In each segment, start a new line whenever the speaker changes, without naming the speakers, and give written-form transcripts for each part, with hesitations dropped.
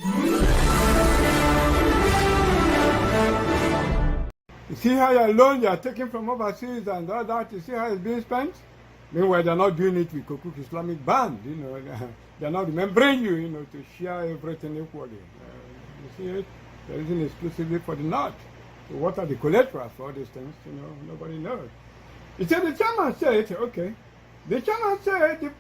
You see how your loan you are taking from overseas and all that, you see how it's being spent? Meanwhile, they're not doing it with Kukuk Islamic Band, you know. They're not remembering you, you know, to share everything equally. You see it? There isn't exclusively for the North. So what are the collaterals for all these things? You know, nobody knows. He said, the chairman said, okay, the chairman said the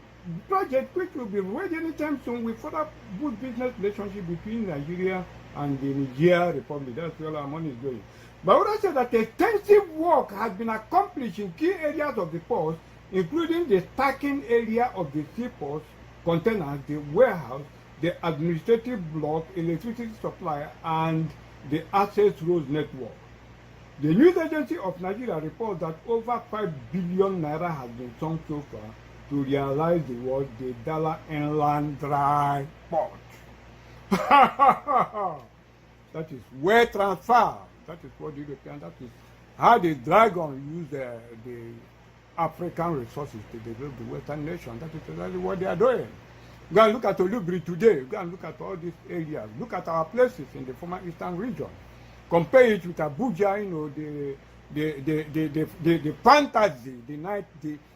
project which will be ready anytime soon will further good business relationship between Nigeria and the Niger Republic. That's where our money is going. But what I said that extensive work has been accomplished in key areas of the port, including the stacking area of the seaports, containers, the warehouse, the administrative block, electricity supply, and the access roads network. The news agency of Nigeria reports that over 5 billion naira has been sunk so far to realize the world the Dollar Inland Dry Port. That is where transfer. That is what the European, that is how the dragon use the African resources to develop the Western nation. That is exactly what they are doing. Go and look at Olubri today. Go and look at all these areas. Look at our places in the former Eastern region. Compare it with Abuja, you know, the fantasy,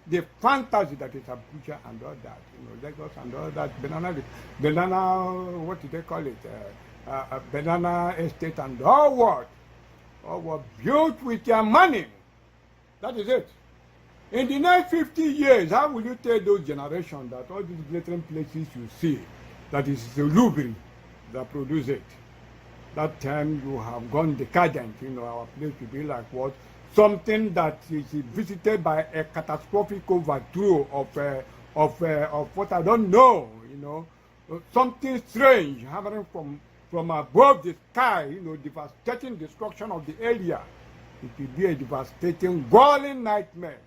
the fantasy that is Abuja and all that, you know, Lagos and all that, banana, what do they call it? Banana estate and all what built with your money. That is it. In the next 50 years, how will you tell those generations that all these glittering places you see, that is the Olubri that produce it? That time you have gone decadent, you know, our place will be like what? Something that is visited by a catastrophic overthrow of what I don't know, you know, something strange happening from above the sky, you know, devastating destruction of the area. It will be a devastating, galling nightmare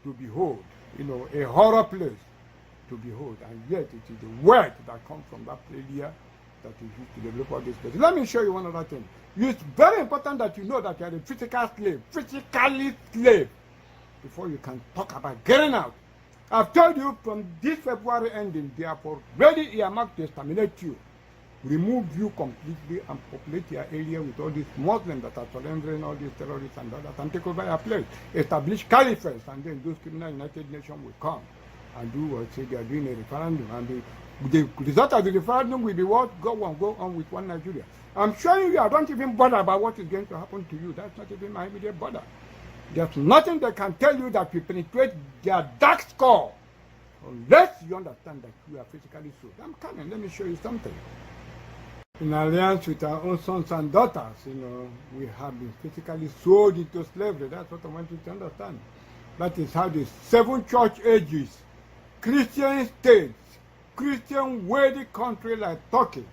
to behold, you know, a horror place to behold, and yet it is the word that comes from that area that is used to develop all these places. Let me show you one other thing. It's very important that you know that you are a physically slave, before you can talk about getting out. I've told you from this February ending, they have already earmarked to exterminate you, remove you completely, and populate your area with all these Muslims that are surrendering all these terrorists and all that, and take over your place, establish caliphates, and then those criminal United Nations will come and do what say they are doing a referendum, and the result of the referendum will be what? Go on with one Nigeria. I'm showing you, I don't even bother about what is going to happen to you. That's not even my immediate bother. There's nothing that can tell you that we penetrate their dark skull, unless you understand that you are physically sold. I'm coming, let me show you something. In alliance with our own sons and daughters, you know, we have been physically sold into slavery. That's what I want you to understand. That is how the 7 church ages, Christian states, Christian wealthy country like Turkey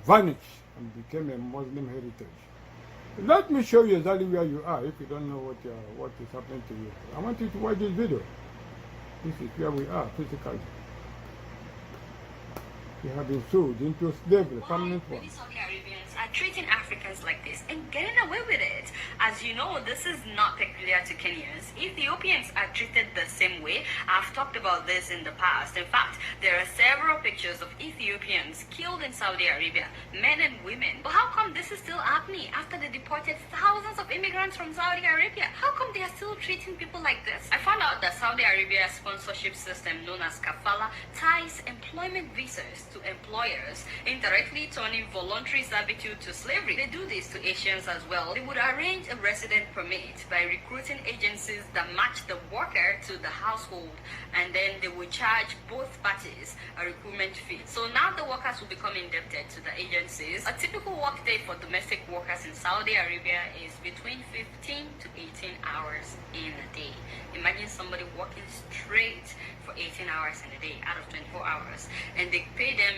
vanished and became a Muslim heritage. Let me show you exactly where you are if you don't know what is happening to you. I want you to watch this video. This is where we are physically. We have been sold into slavery, permanent one.
Saudi Arabians are treating Africans like this and getting away with it. As you know, this is not peculiar to Kenyans. Ethiopians are treated the same way. I've talked about this in the past. In fact, there are several pictures of Ethiopians killed in Saudi Arabia, men and women. But how come this is still happening after they deported thousands of immigrants from Saudi Arabia? How come they are still treating people like this? I found out that Saudi Arabia's sponsorship system known as kafala ties employment visas to employers, indirectly turning voluntary servitude to slavery. They do this to Asians as well. They would arrange a resident permit by recruiting agencies that match the worker to the household, and then they would charge both parties a recruitment fee. So now the workers will become indebted to the agencies. A typical work day for domestic workers in Saudi Arabia is between 15 to 18 hours in a day. Imagine somebody working straight for 18 hours in a day out of 24 hours, and they pay them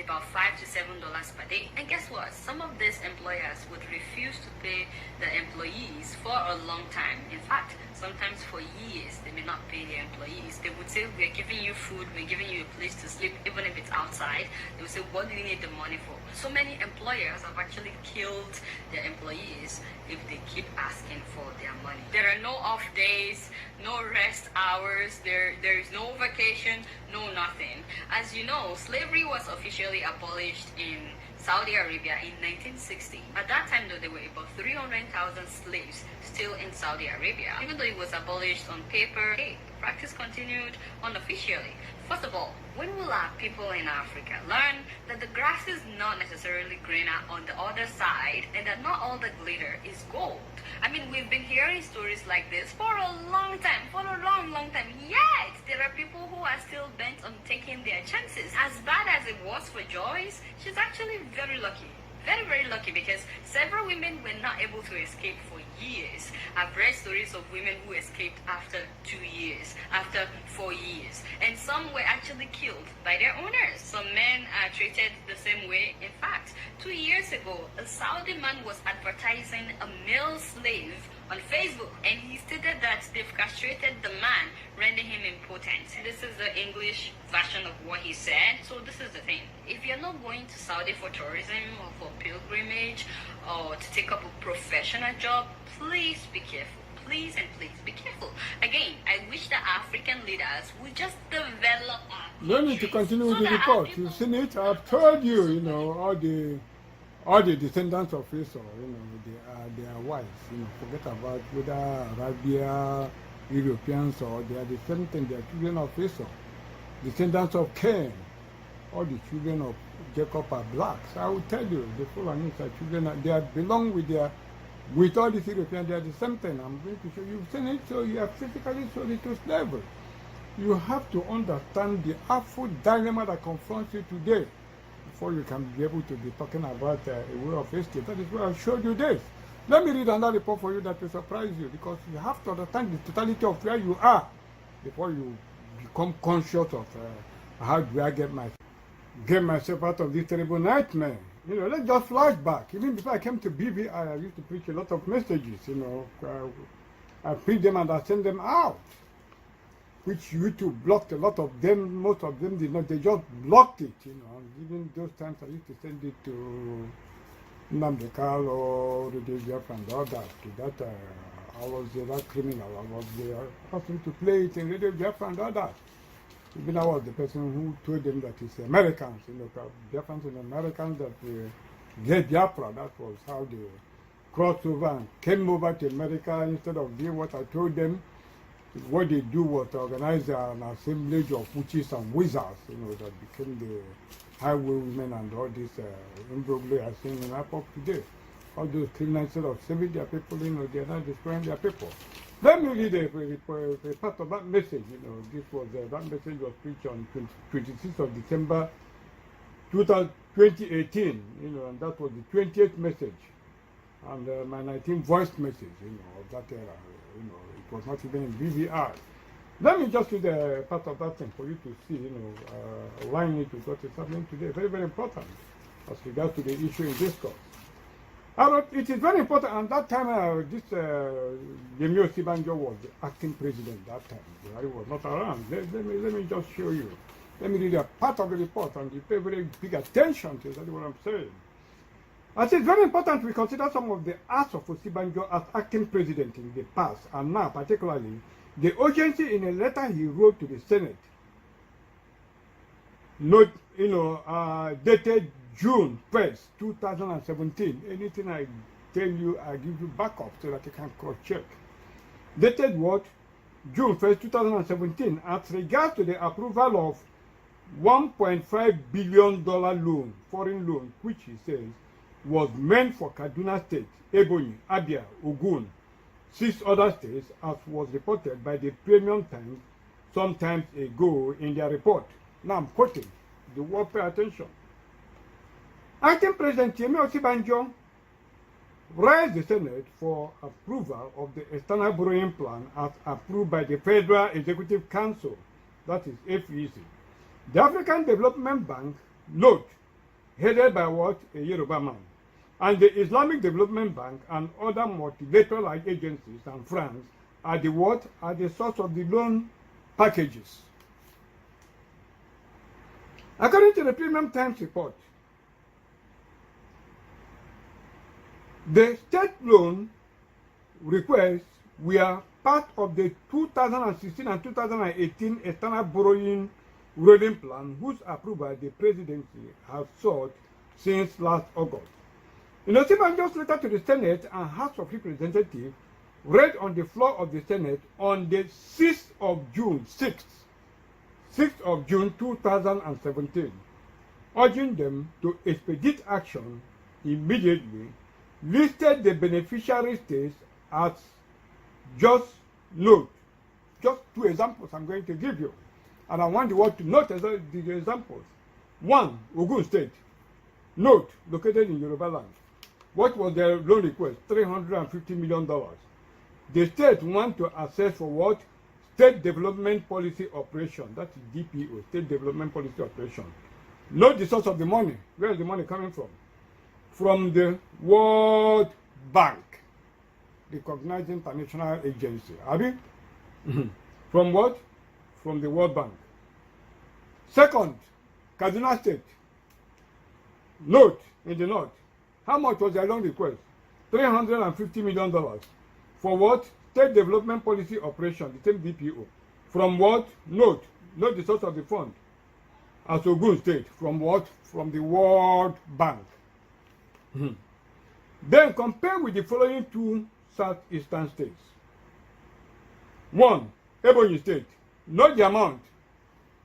about $5 to $7 per day. And guess what? Some of these employers would refuse to pay the employees for a long time. In fact, sometimes for years they may not pay their their employees. They would say, we're giving you food, we're giving you a place to sleep, even if it's outside. They would say, what do you need the money for? So many employers have actually killed their employees if they keep asking for their money. There are no off days, no rest hours, there is no vacation, no nothing. As you know, slavery was officially abolished in Saudi Arabia in 1960. At that time, though, there were about 300,000 slaves still in Saudi Arabia. Even though it was abolished on paper, hey, practice continued unofficially. First of all, when will our people in Africa learn that the grass is not necessarily greener on the other side and that not all the glitter is gold? I mean, we've been hearing stories like this for a long time, long time. Yet, there are people who are still bent on taking their chances. As bad as it was for Joyce, she's actually very lucky. Very lucky, because several women were not able to escape for years. I've read stories of women who escaped after 2 years, after 4 years, and some were actually killed by their owners. Some men are treated the same way. In fact, 2 years ago, a Saudi man was advertising a male slave on Facebook, and he stated that they've castrated the man, rendering him impotent. This is the English version of what he said. So this is the thing. If you're not going to Saudi for tourism or for pilgrimage or to take up a professional job, please be careful. Please and please be careful. Again, I wish the African leaders would just develop our
No need to continue with the report. You've seen it. I've told you, you know, all the descendants of Esau, you know, they are wives. You know, forget about whether Arabia, Europeans, or they are the same thing. They are children of Esau, descendants of Cain. All the children of Jacob are blacks. I will tell you, the Fulanis are children. They are belong with all these Europeans. They are the same thing. I'm going to show you. You've seen it, so you have physically sold it to slavery. You have to understand the awful dilemma that confronts you today before you can be able to be talking about a way of escape. That is why I showed you this. Let me read another report for you that will surprise you, because you have to understand the totality of where you are before you become conscious of how do I get myself out of this terrible nightmare. You know, let's just flash back. Even before I came to BVI, I used to preach a lot of messages, you know. I preach them and I send them out, which YouTube blocked a lot of them. Most of them did not. They just blocked it, you know. Even those times I used to send it to Namdekal or the Biafra and all that. I was that criminal. I was there asking to play it in Radio Biafra and all that. Even I was the person who told them that it's Americans, you know, Biafrans and Americans that get Biafra. That was how they crossed over and came over to America instead of doing what I told them. What they do was to organize an assemblage of witches and wizards, you know, that became the highway women and all this imbroglio I seen in Apple today. All those criminals, instead of saving their people, you know, they're not destroying their people. Let me read a part of that message, you know. This was, that message was preached on 26th of December 2018, you know, and that was the 20th message. And my 19th voice message, you know, of that era, you know. It was not even in BVI. Let me just read a part of that thing for you to see, you know, align it with what is happening today. Very, very important as regards to the issue in discourse. It is very important, and that time this Yemi Osibanjo was the acting president that time. Buhari was not around. Let me just show you. Let me read a part of the report, and you pay very big attention to exactly what I'm saying. I say it's very important we consider some of the acts of Osibanjo as acting president in the past, and now particularly the urgency in a letter he wrote to the Senate, dated June 1st, 2017. Anything I tell you, I give you backup so that you can cross-check. Dated what? June 1st, 2017, as regards to the approval of $1.5 billion loan, foreign loan, which he says was meant for Kaduna State, Ebonyi, Abia, Ogun, 6 other states, as was reported by the Premium Times some time ago in their report. Now I'm quoting. The word, pay attention. Acting President Yemi Osibanjo raised the Senate for approval of the external borrowing plan as approved by the Federal Executive Council, that is FEC. The African Development Bank, note, headed by what? A Yoruba man. And the Islamic Development Bank and other multilateral agencies and France are the what? Are the source of the loan packages. According to the Premium Times report, the state loan requests were part of the 2016 and 2018 external borrowing rolling plan, whose approval the presidency has sought since last August. In Osibanjo's letter to the Senate and House of Representatives, read on the floor of the Senate on the 6th of June 2017, urging them to expedite action immediately, listed the beneficiary states as just note. Just two examples I'm going to give you. And I want the world to note the examples. One, Ogun State. Note, located in Yoruba land. What was their loan request? $350 million. The state want to assess for what? State Development Policy Operation. That is DPO, State Development Policy Operation. Note the source of the money. Where is the money coming from? From the World Bank, recognized international agency. Abi? From what? From the World Bank. Second, Kaduna State. Note in the note. How much was their loan request? $350 million. For what? State Development Policy Operation, the same DPO. From what? Note the source of the fund. As Ogun State. From what? From the World Bank. Then compare with the following two southeastern states. One, Ebonyi State. Note the amount.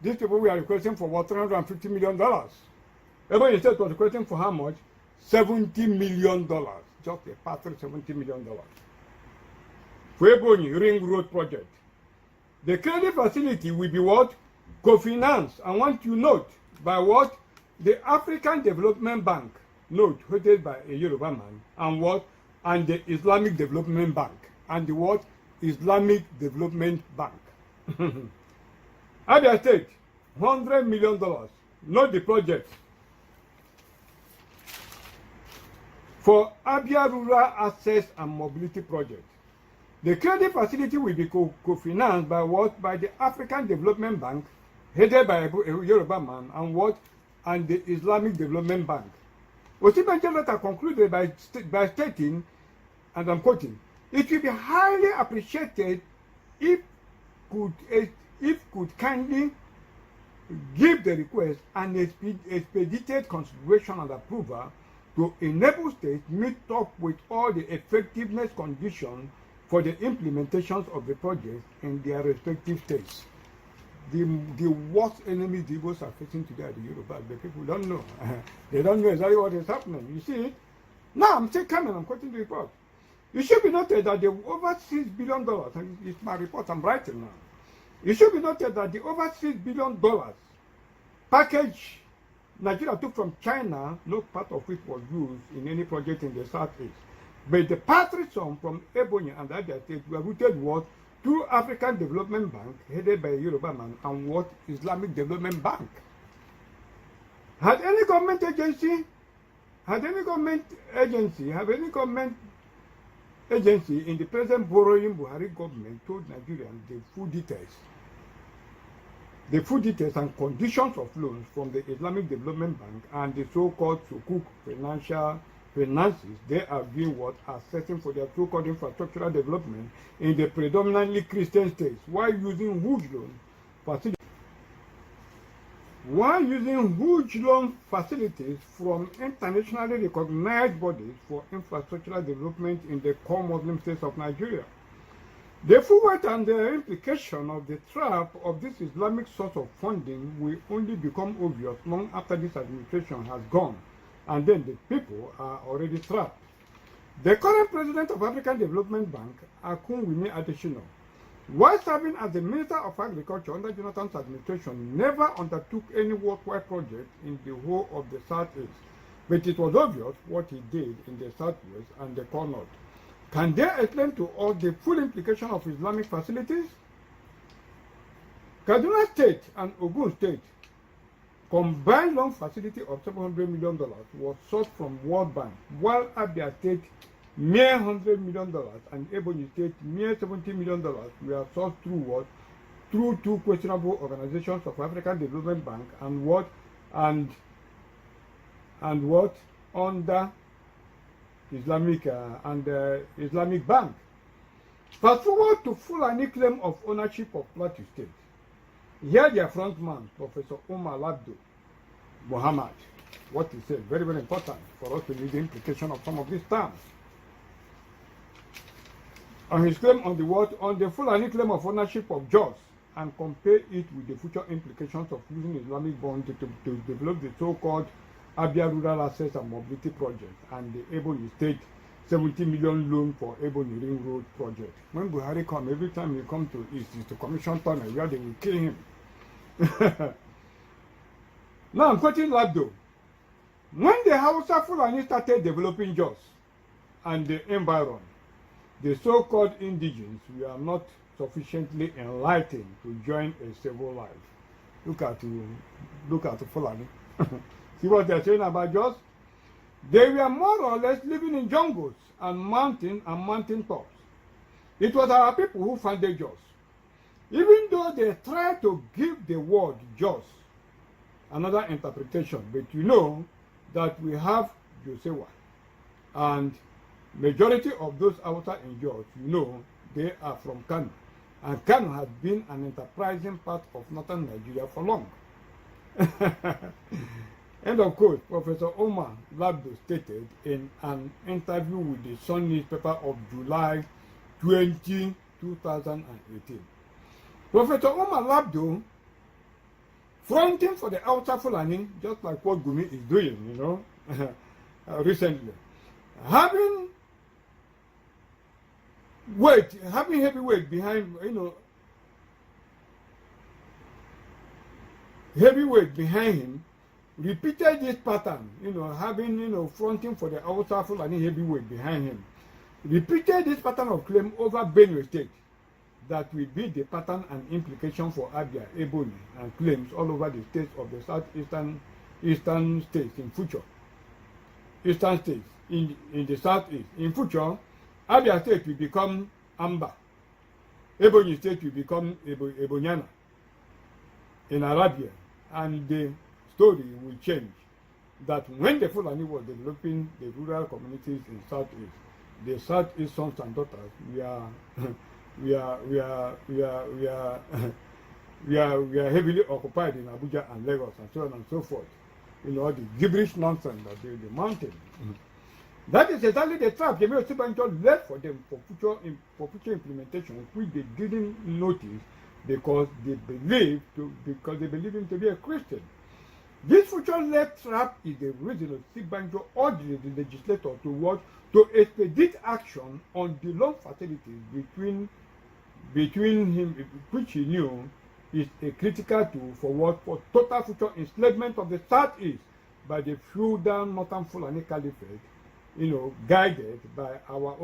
These people we are requesting for what? $350 million. Ebonyi State was requesting for how much? $70 million. Just a paltry $70 million. For Ebonyi Ring Road project. The credit facility will be what? Co-financed. I want you to note by what? The African Development Bank. Note, headed by a Yoruba man. And what? And the Islamic Development Bank. And the what? Islamic Development Bank. Abia State, $100 million. Note the project. For Abia Rural Access and Mobility Project. The credit facility will be co-financed by what? By the African Development Bank, headed by a Yoruba man, and what? And the Islamic Development Bank. Osibanjo letter concluded by stating, and I'm quoting, it will be highly appreciated if could kindly give the request an expedited consideration and approval to enable states meet up with all the effectiveness conditions for the implementations of the project in their respective states. The worst enemies the Igbos are facing today are the Yoruba. The people don't know. They don't know exactly what is happening. You see, now I'm still coming, I'm quoting the report. It should be noted that the over $6 billion, and it's my report I'm writing now. It should be noted that the over $6 billion package Nigeria took from China, no part of it was used in any project in the Southeast. But the paltry sum from Ebonyi and Abia State were routed what? Through African Development Bank, headed by a Yoruba man, and what? Islamic Development Bank. Had any government agency in the present borrowing Buhari government told Nigerians the full details and conditions of loans from the Islamic Development Bank and the so-called Sukuk finances they are doing what? Assessing for their so-called infrastructural development in the predominantly Christian states while using huge loan facilities from internationally recognized bodies for infrastructural development in the core Muslim states of Nigeria. The full weight and the implication of the trap of this Islamic source of funding will only become obvious long after this administration has gone, and then the people are already trapped. The current president of African Development Bank, Akunwumi Adesina, while serving as the Minister of Agriculture under Jonathan's administration, never undertook any worthwhile project in the whole of the Southeast, but it was obvious what he did in the Southwest and the core North. Can they explain to us the full implication of Islamic facilities? Kaduna State and Ogun State combined loan facility of $700 million was sought from World Bank, while Abia State mere $100 million and Ebonyi State mere $70 million were sought through what? through two questionable organizations of African Development Bank and what under Islamic Islamic Bank. Fast forward to Fulani claim of ownership of Plateau State. Here their frontman, Professor Omar Labdo Muhammad, what he said, very, very important for us to know the implication of some of these terms. On his claim on the Fulani claim of ownership of Jos, and compare it with the future implications of using Islamic bonds to develop the so-called Abia Rural Access and Mobility Project and the Ebony State 70 million loan for Ebony Ring Road project. When Buhari come, every time he come to East, is to commission tunnel where they will kill him. Now I'm quoting Labdo. When the Hausa Fulani started developing Jos and the environment, the so-called indigenes were not sufficiently enlightened to join a civil life. Look at the Fulani. See what they're saying about Jos? They were more or less living in jungles and mountain tops. It was our people who founded Jos. Even though they tried to give the word Jos another interpretation, but you know that we have Josewa, and majority of those outside in Jos, you know, they are from Kano. And Kano has been an enterprising part of northern Nigeria for long. And of course, Professor Omar Labdo stated in an interview with the Sun newspaper of July 20, 2018. Professor Omar Labdo, fronting for the outer Fulani, just like what Gumi is doing, you know, recently, having heavy weight behind, you know, heavyweight behind him, repeated this pattern, you know, having, you know, fronting for the outer Fulani heavyweight behind him, repeated this pattern of claim over Benue State that will be the pattern and implication for Abia, Ebony, and claims all over the states of the eastern states in future. Eastern states in the southeast. In future, Abia State will become Amba. Ebony State will become Ebonyana in Arabia. And the story will change. That when the Fulani was developing the rural communities in southeast, the southeast sons and daughters, we are heavily occupied in Abuja and Lagos and so on and so forth. You know, the gibberish nonsense that they mountain. That is exactly the trap Jemio Sibanjo left for them for future implementation, which they didn't notice because they believe him to be a Christian. This future left trap is the reason Sibanjo urged the legislator to expedite action on the loan facilities between him, which he knew is a critical tool for total future enslavement of the southeast by the feudal northern Fulani Caliphate, you know, aided by our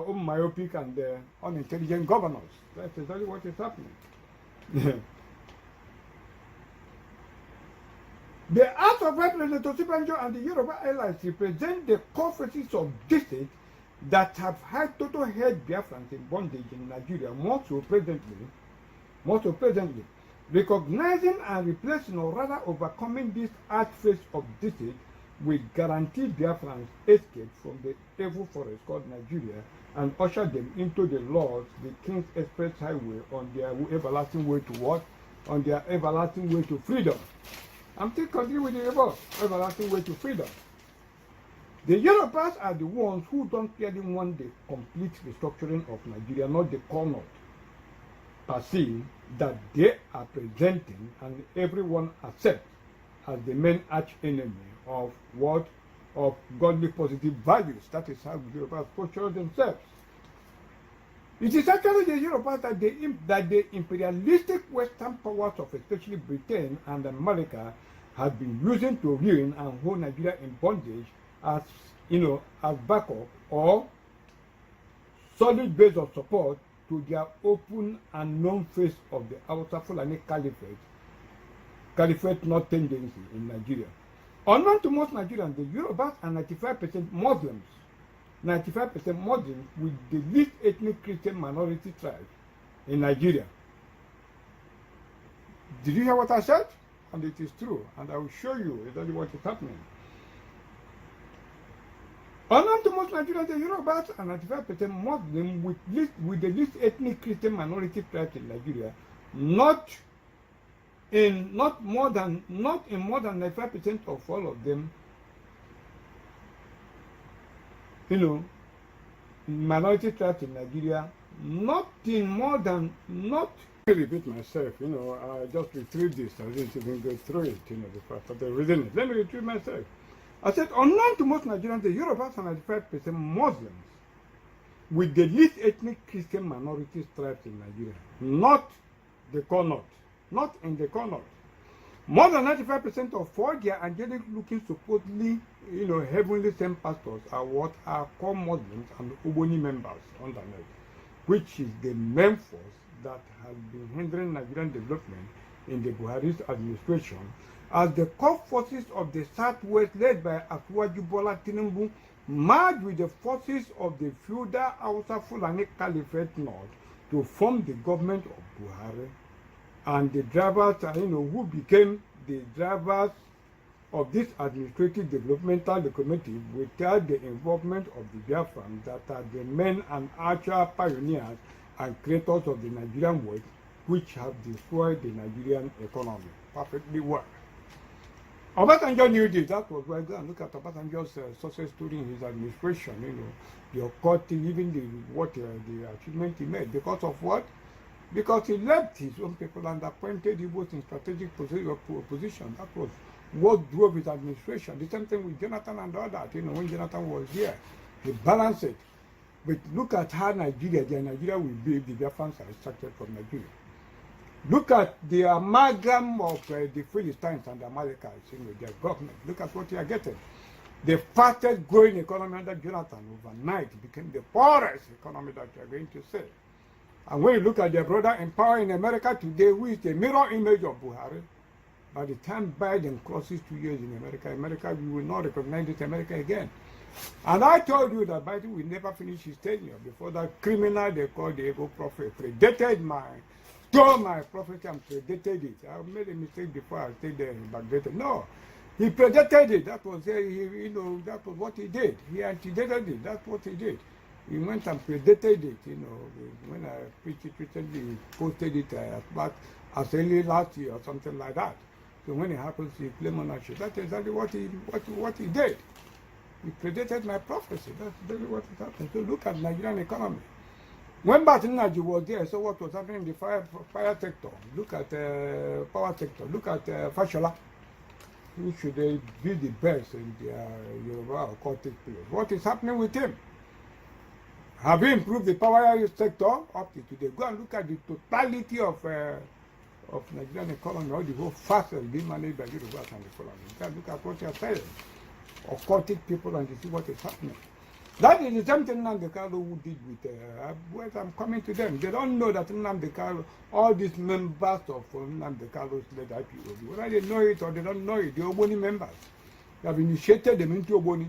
own myopic and unintelligent governors. That's exactly what is happening. The Act of Representative Sibanjo and the Yoruba Allies represent the conferences of districts that have had total head Biafrans in bondage in Nigeria, more so presently, recognizing and replacing or rather overcoming this arch-face of district will guarantee Biafrans escape from the evil forest called Nigeria and usher them into the laws, the King's Express Highway, on their everlasting way to what? On their everlasting way to freedom. I'm still continuing with the above, everlasting way to freedom. The Yorubas are the ones who don't clearly want the complete restructuring of Nigeria, not the corner per se, that they are presenting and everyone accepts as the main arch enemy of what? Of godly positive values. That is how the Yorubas portray themselves. It is actually the Yorubas that the imperialistic Western powers of especially Britain and America have been using to ruin and hold Nigeria in bondage as, you know, as backup or solid base of support to their open and known face of the outer Fulani Caliphate not tendency in Nigeria. Unknown to most Nigerians, the Yorubas are 95% Muslims. 95% Muslims with the least ethnic Christian minority tribe in Nigeria. Did you hear what I said? And it is true, and I will show you exactly what is happening. Unknown to most Nigerians, the Yorubas are 95% Muslim with the least ethnic Christian minority tribes in Nigeria, not in more than 95% of all of them, you know, minority tribes in Nigeria, not in more than, not, I repeat myself, you know, I just retrieved this, I didn't even go through it, you know, before I started reading it. Let me retrieve myself. I said, unknown to most Nigerians, the Yorubas are 95% Muslims, with the least ethnic Christian minority tribes in Nigeria, not the Connaught, not in the Connaught. More than 95% of all their angelic-looking, supposedly, you know, heavenly sent pastors are what are called Muslims and Ogboni members underneath, which is the main force that has been hindering Nigerian development in the Buhari's administration, as the core forces of the Southwest, led by Asuwaju Bola Tinubu, merged with the forces of the feudal Hausa Fulani Caliphate North to form the government of Buhari. And the drivers, you know, who became the drivers of this administrative developmental locomotive without the involvement of the Biafrans, that are the men and actual pioneers and creators of the Nigerian world, which have destroyed the Nigerian economy perfectly well. Obasanjo knew this. That was why I go and look at Obasanjo's success story in his administration. You know, the occult, even the achievement he made. Because of what? Because he left his own people and appointed Igbos in strategic position. That was what drove his administration. The same thing with Jonathan and all that. You know, when Jonathan was here, he balanced it. But look at how Nigeria will be if the Biafrans are extracted from Nigeria. Look at the amalgam of the Philistines and the Amalekites, you know, their government. Look at what they are getting. The fastest growing economy under Jonathan overnight became the poorest economy that you are going to see. And when you look at their brother in power in America today, who is the mirror image of Buhari, by the time Biden crosses 2 years in America, we will not recognize this America again. And I told you that Biden will never finish his tenure before that criminal they call the ego prophet stole my prophecy and predated it. I made a mistake before I stayed there and backdated. No, he predated it. That was you know, that was what he did. He antedated it. That's what he did. He went and predated it. You know, when I preached it recently, he posted it as early last year or something like that. So when it happens, he claimed ownership. That's exactly what he did. He predated my prophecy. That's exactly what is happening. So look at Nigerian economy. When Batinaji was there, so what was happening in the fire sector? Look at power sector. Look at Fashola, who should be the best in the Yoruba occultic place. What is happening with him? Have you improved the power sector up to today? Go and look at the totality of Nigerian economy, all the whole facets being managed by Yorubas and the Fulani. Look at what they are saying. Occultic people, and you see what is happening. That is the same thing Nnamdi Kanu did with, I'm coming to them. They don't know that Nnamdi Kanu, all these members of Nnamdi Kanu's led IPOB, whether they know it or they don't know it, the Ogboni members, they have initiated them into Ogboni.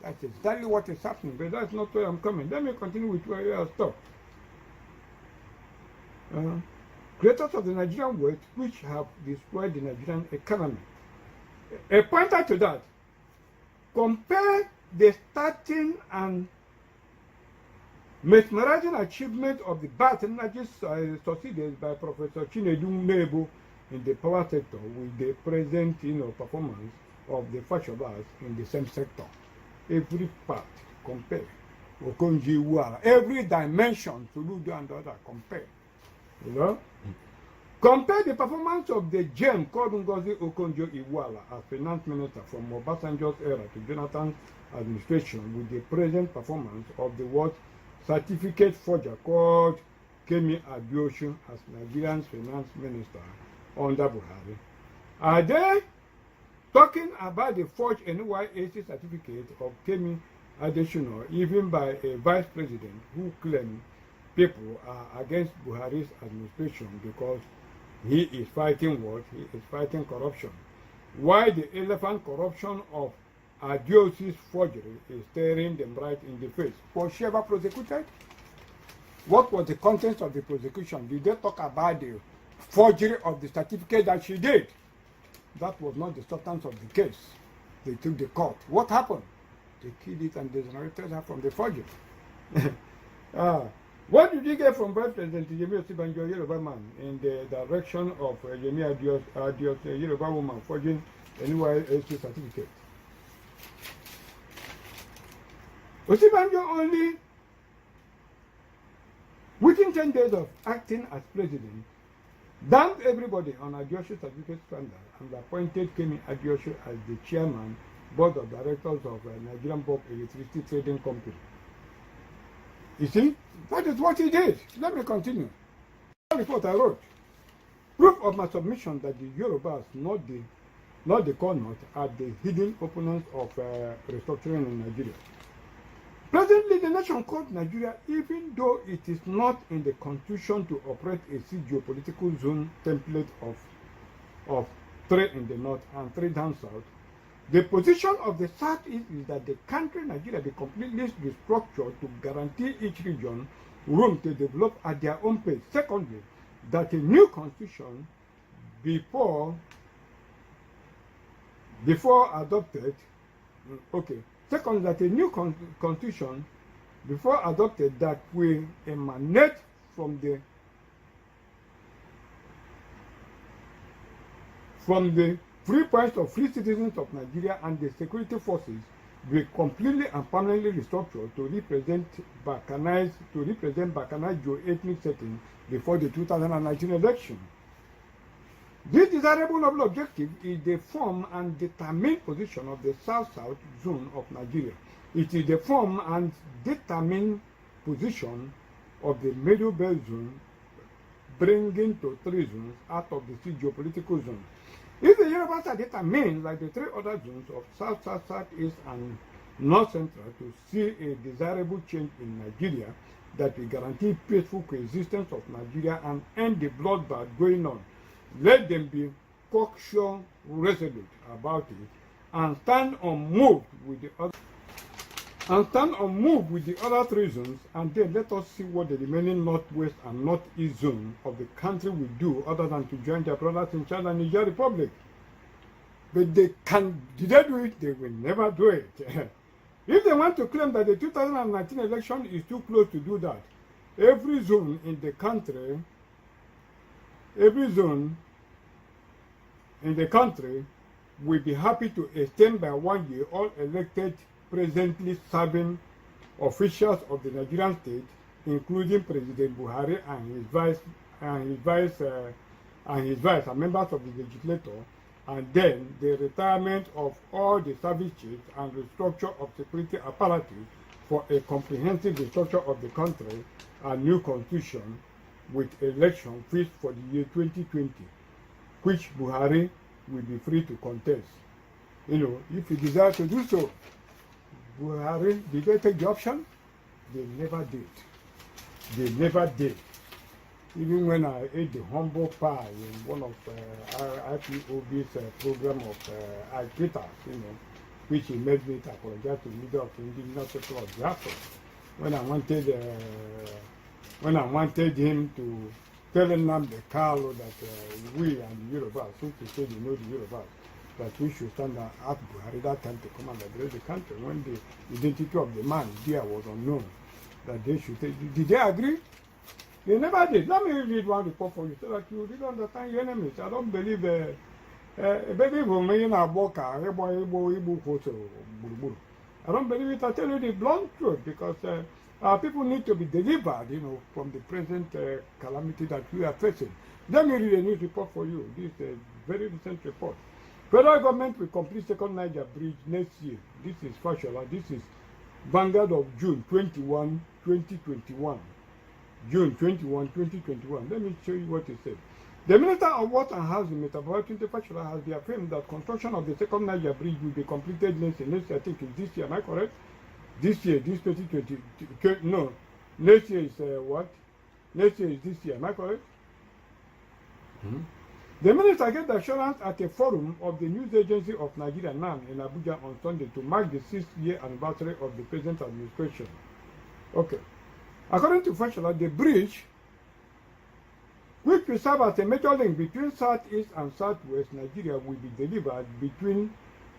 That's exactly what is happening, but that's not where I'm coming. Let me continue with where I stop. Creators of the Nigerian world, which have destroyed the Nigerian economy. A pointer to that, compare the starting and mesmerizing achievement of the Bat Energy succeeded by Professor Chinedu Nebo in the power sector with the present, you know, performance of the Fasholas in the same sector. Every part compare. Okonjo Iweala, every dimension to do and other compare. You know? Compare the performance of the gem called Ngozi Okonjo-Iweala as finance minister from Obasanjo's era to Jonathan's administration with the present performance of the world certificate forger called Kemi Adeosun as Nigerian's finance minister under Buhari. Are they talking about the forged NYSC certificate of Kemi Adeosun, even by a vice president who claimed people are against Buhari's administration because he is fighting what? He is fighting corruption. Why the elephant corruption of Adeosun's forgery is staring them right in the face? Was she ever prosecuted? What was the content of the prosecution? Did they talk about the forgery of the certificate that she did. That was not the substance of the case. They took the court. What happened? They killed it and exonerated her from the forgery. What did you get from Vice President Yemi Osibanjo, Yoruba man, in the direction of Yemi Adios, Yoruba woman, forging a NYSC certificate? Osibanjo only, within 10 days of acting as president, dumped everybody on Adiosho certificate scandal and appointed Kemi Adiosho as the chairman, board of directors of Nigerian Bulk Electricity Trading Company. You see, that is what he did. Let me continue. The report I wrote. Proof of my submission that the Yorubas, not the corners, are the hidden opponents of restructuring in Nigeria. Presently, the nation called Nigeria, even though it is not in the constitution to operate a geopolitical zone template of 3 in the north and 3 down south, the position of the Southeast is that the country Nigeria be completely restructured to guarantee each region room to develop at their own pace. Secondly, that a new constitution before adopted, second, that a new constitution before adopted that will emanate from the free points of free citizens of Nigeria and the security forces will completely and permanently restructured to represent balkanized geo-ethnic setting before the 2019 election. This desirable noble objective is the form and determined position of the South-South zone of Nigeria. It is the form and determined position of the Middle Belt zone, bringing to 3 zones out of the geopolitical zone. If the Yorubas are determined, like the 3 other zones of South, South, Southeast, and North Central, to see a desirable change in Nigeria that will guarantee peaceful coexistence of Nigeria and end the bloodbath going on, let them be cocksure resolute about it and stand unmoved with the other 3 zones, and then let us see what the remaining northwest and northeast zone of the country will do other than to join their brothers in Chad and Niger Republic. But did they do it? They will never do it. If they want to claim that the 2019 election is too close to do that, every zone in the country will be happy to extend by 1 year all elected presently serving officials of the Nigerian state, including President Buhari and his vice and members of the legislature, and then the retirement of all the service chiefs and restructure of security apparatus for a comprehensive restructure of the country and new constitution with election fixed for the year 2020, which Buhari will be free to contest. If he desires to do so. Buhari, did they take the option? They never did. They never did. Even when I ate the humble pie in one of IPOB's program of Advert, which he made me to apologize to the leader of the indigenous people of Biafra, when I wanted him to tell him the Carlo that we and the Yorubas, since he said you know the Yorubas, that we should stand and ask Buhari that time to come and address the country when the identity of the man there was unknown, that they should take. Did they agree? They never did. Let me read one report for you so that you really understand your enemies. I don't believe baby for me in a boca, I don't believe it. I tell you the blunt truth, because people need to be delivered, from the present calamity that we are facing. Let me read a news report for you. This is a very recent report. Federal government will complete second Niger bridge next year. This is Fashola. This is Vanguard of June 21, 2021. June 21, 2021. Let me show you what it said. The Minister of Water and Housing, Mr. Babatunde Fashola, has affirmed that construction of the second Niger bridge will be completed next year. Next year, I think, is this year. Am I correct? This year, this 2020. No. Next year is what? Next year is this year. Am I correct? The minister gave the assurance at a forum of the news agency of Nigeria, NAN, in Abuja on Sunday to mark the 6th-year anniversary of the present administration. Okay. According to Fashola, the bridge which will serve as a major link between southeast and southwest Nigeria, will be delivered between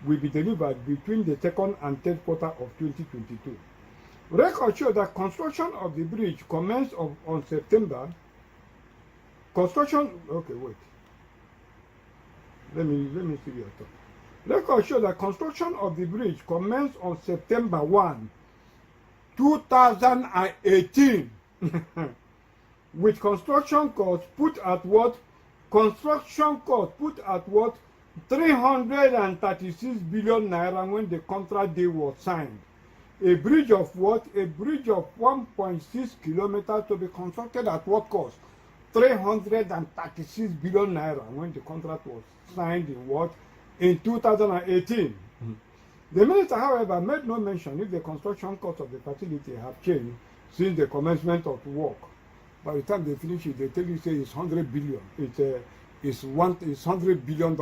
the second and third quarter of 2022. Records show that construction of the bridge commenced on September. Okay, wait. Let me see your thought. Records show that construction of the bridge commenced on September 1, 2018, with construction costs put at what? 336 billion naira when the contract deal was signed. A bridge of what? A bridge of 1.6 kilometers to be constructed at what cost? 336 billion naira when the contract was signed in what? In 2018. The minister, however, made no mention if the construction cost of the facility have changed since the commencement of work. By the time they finish it, they tell you say it's 100 billion. It's $100 billion.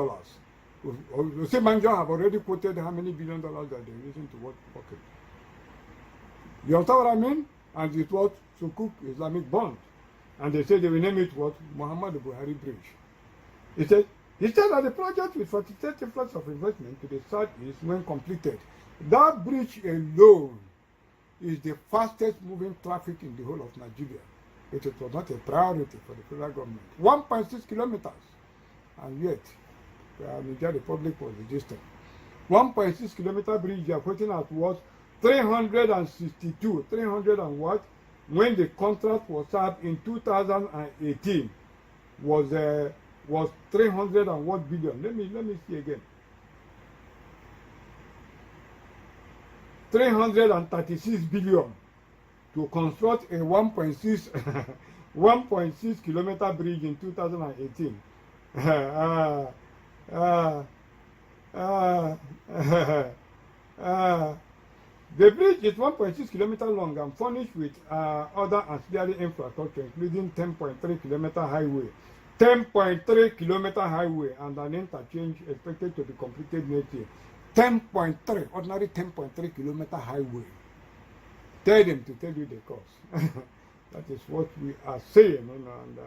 You see, Manjo have already quoted how many $billion that they're using to work it. You understand what I mean? And it was Sukuk Islamic Bond. And they said they will name it what? Muhammad Buhari Bridge. He said that the project with 47 flats of investment to the southeast when completed, that bridge alone is the fastest moving traffic in the whole of Nigeria. It was not a priority for the federal government. 1.6 kilometers. And yet, Nigeria Republic was resistant. 1.6 kilometer bridge, they are putting at what? 362. 300 and what? When the contract was signed in 2018 was 300 and what billion? Let me see again. 336 billion to construct a 1.6 kilometer bridge in 2018. The bridge is 1.6 kilometers long and furnished with other ancillary infrastructure, including 10.3 kilometer highway, 10.3 kilometer highway, and an interchange expected to be completed next year. 10.3, ordinary 10.3 kilometer highway. Tell them to tell you the cost. That is what we are saying, you know, and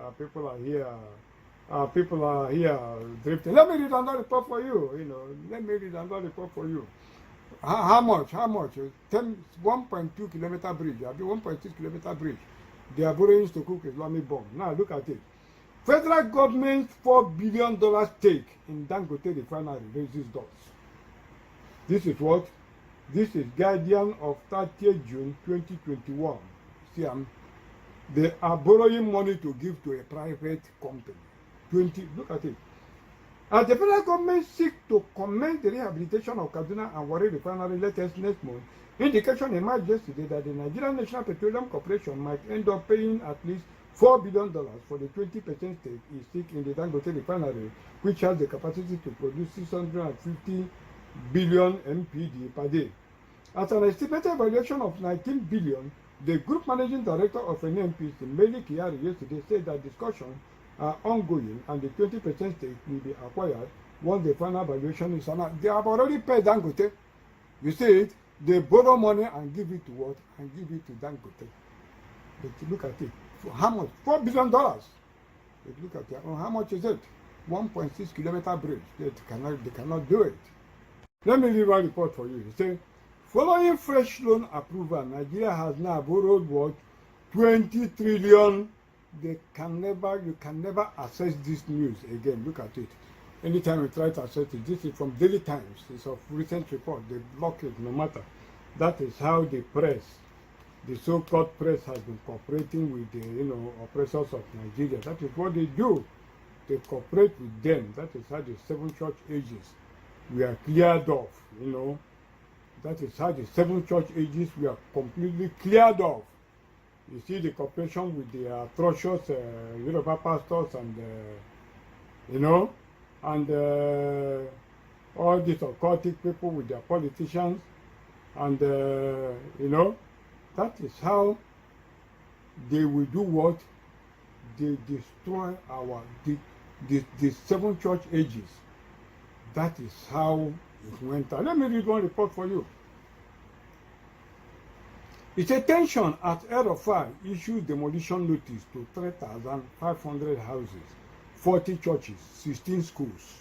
people are here drifting. Let me read another report for you, you know. Let me read another report for you. How much? 1.2 kilometer bridge, 1.6 kilometer bridge. They are borrowing to cook Islamic bomb. Now look at it. Federal government's $4 billion stake in Dangote refinery raises doors. This is what? This is Guardian of 30th June 2021. See, they are borrowing money to give to a private company. Look at it. As the federal government seeks to commence the rehabilitation of Kaduna and Warri refinery latest next month, indication emerged yesterday that the Nigerian National Petroleum Corporation might end up paying at least $4 billion for the 20% stake it seeks in the Dangote refinery, which has the capacity to produce 650 billion MPD per day. At an estimated valuation of 19 billion, the group managing director of NNPC, Meli Kyari, yesterday said that discussions are ongoing and the 20% stake will be acquired once the final valuation is announced. They have already paid Dangote. You see it? They borrow money and give it to what? And give it to Dangote. But look at it. For how much? $4 billion. But look at it. Oh, how much is it? 1.6 kilometer bridge. They cannot do it. Let me read one report for you. He said, following fresh loan approval, Nigeria has now borrowed what? 20 trillion. You can never access this news again. Look at it. Anytime we try to access it, this is from Daily Times. It's of recent report. They block it no matter. That is how the press, the so-called press, has been cooperating with the oppressors of Nigeria. That is what they do. They cooperate with them. That is how the 7 church ages were cleared off. That is how the 7 church ages were completely cleared off. You see the cooperation with the atrocious Yoruba pastors and all these occultic people with their politicians, and that is how they will do what? They destroy the 7 church ages. That is how it went on. Let me read one report for you. Its attention at El-Rufai issued demolition notice to 3,500 houses, 40 churches, 16 schools.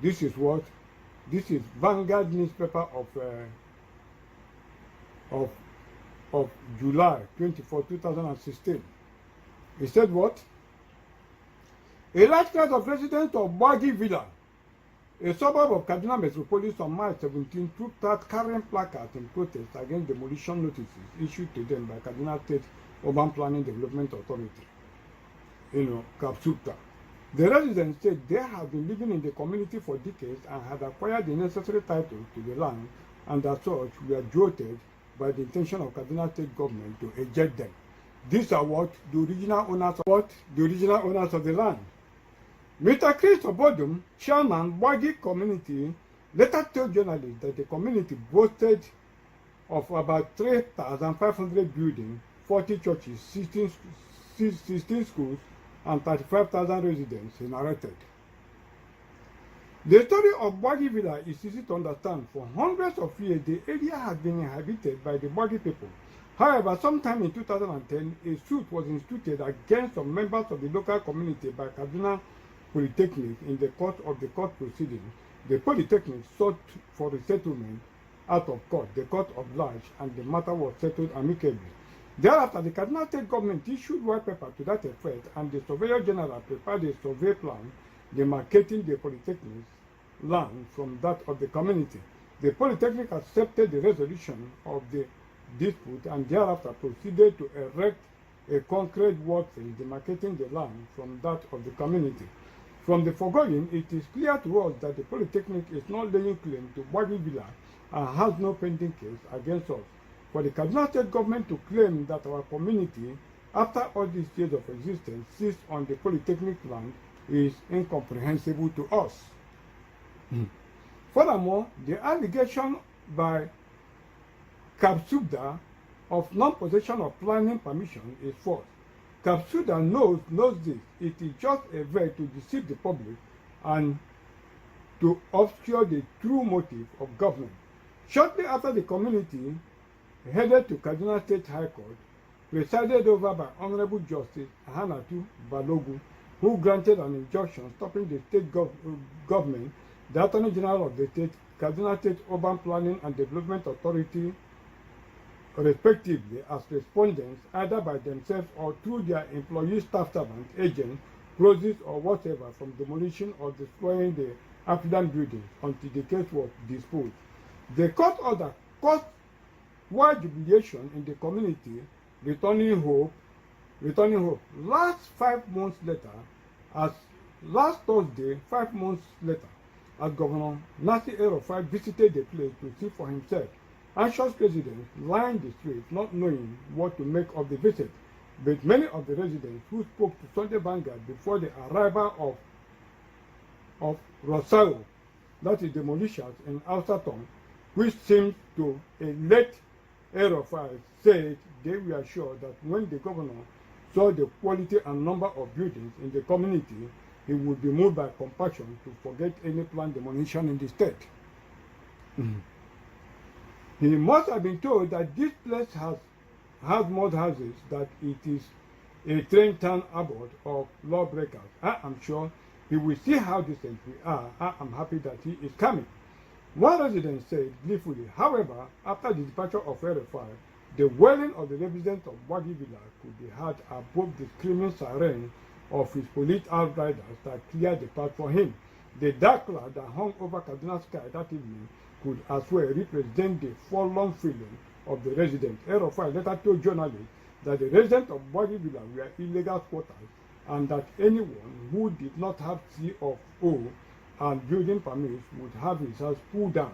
This is what? This is Vanguard newspaper of July 24, 2016. He said what? A large crowd of residents of Bwagi Villa, a suburb of Kaduna Metropolis, on March 17 trooped out carrying placards in protest against demolition notices issued to them by Kaduna State Urban Planning Development Authority, Kapsupta. The residents said they have been living in the community for decades and had acquired the necessary title to the land, and as such were jolted by the intention of Kaduna State government to eject them. These are what the original owners of the land. Mr. Chris Obodum, chairman Bwagi community, later told journalists that the community boasted of about 3,500 buildings, 40 churches, 16 schools, and 35,000 residents, he narrated. The story of Bwagi Villa is easy to understand. For hundreds of years, the area has been inhabited by the Bwagi people. However, sometime in 2010, a suit was instituted against some members of the local community by Kaduna Polytechnic in the court proceeding. The Polytechnic sought for resettlement out of court, the court obliged, and the matter was settled amicably. Thereafter, the Kaduna State government issued white paper to that effect, and the Surveyor General prepared a survey plan demarcating the Polytechnic's land from that of the community. The Polytechnic accepted the resolution of the dispute and thereafter proceeded to erect a concrete wall fence demarcating the land from that of the community. From the foregoing, it is clear to us that the Polytechnic is not laying claim to Bwagi Villa and has no pending case against us. For the Kaduna State government to claim that our community, after all these years of existence, sits on the Polytechnic land is incomprehensible to us. Furthermore, the allegation by Kapsuda of non-possession of planning permission is false. Kapsuda knows this. It is just a way to deceive the public and to obscure the true motive of government. Shortly after the community headed to Kaduna State High Court, presided over by Honorable Justice Hanatu Balogu, who granted an injunction stopping the state government, the Attorney General of the state, Kaduna State Urban Planning and Development Authority, respectively, as respondents either by themselves or through their employees, staff servants, agents, proxies, or whatever from demolition or destroying the affluent buildings until the case was disposed. The court order caused wide jubilation in the community, returning hope. Last 5 months later, last Thursday, 5 months later, as Governor Nasir El-Rufai visited the place to see for himself, anxious residents lined the streets not knowing what to make of the visit. But many of the residents who spoke to Sunday Vanguard before the arrival of Rosario, that is demolitions in Alsaton, which seemed to elect El-Rufai, said they were sure that when the governor saw the quality and number of buildings in the community, he would be moved by compassion to forget any planned demolition in the state. He must have been told that this place has more houses, that it is a train town abode of lawbreakers. I am sure he will see how decent we are. I am happy that he is coming. One resident said gleefully, however, after the departure of El-Rufai, the wailing of the residents of Bwagi Villa could be heard above the screaming siren of his police outriders that cleared the path for him. The dark cloud that hung over Kaduna sky that evening could as well represent the forlorn feeling of the residents. El-Rufai later told journalists that the residents of Bwagi Villa were illegal squatters and that anyone who did not have C of O and building permits would have his house pulled down.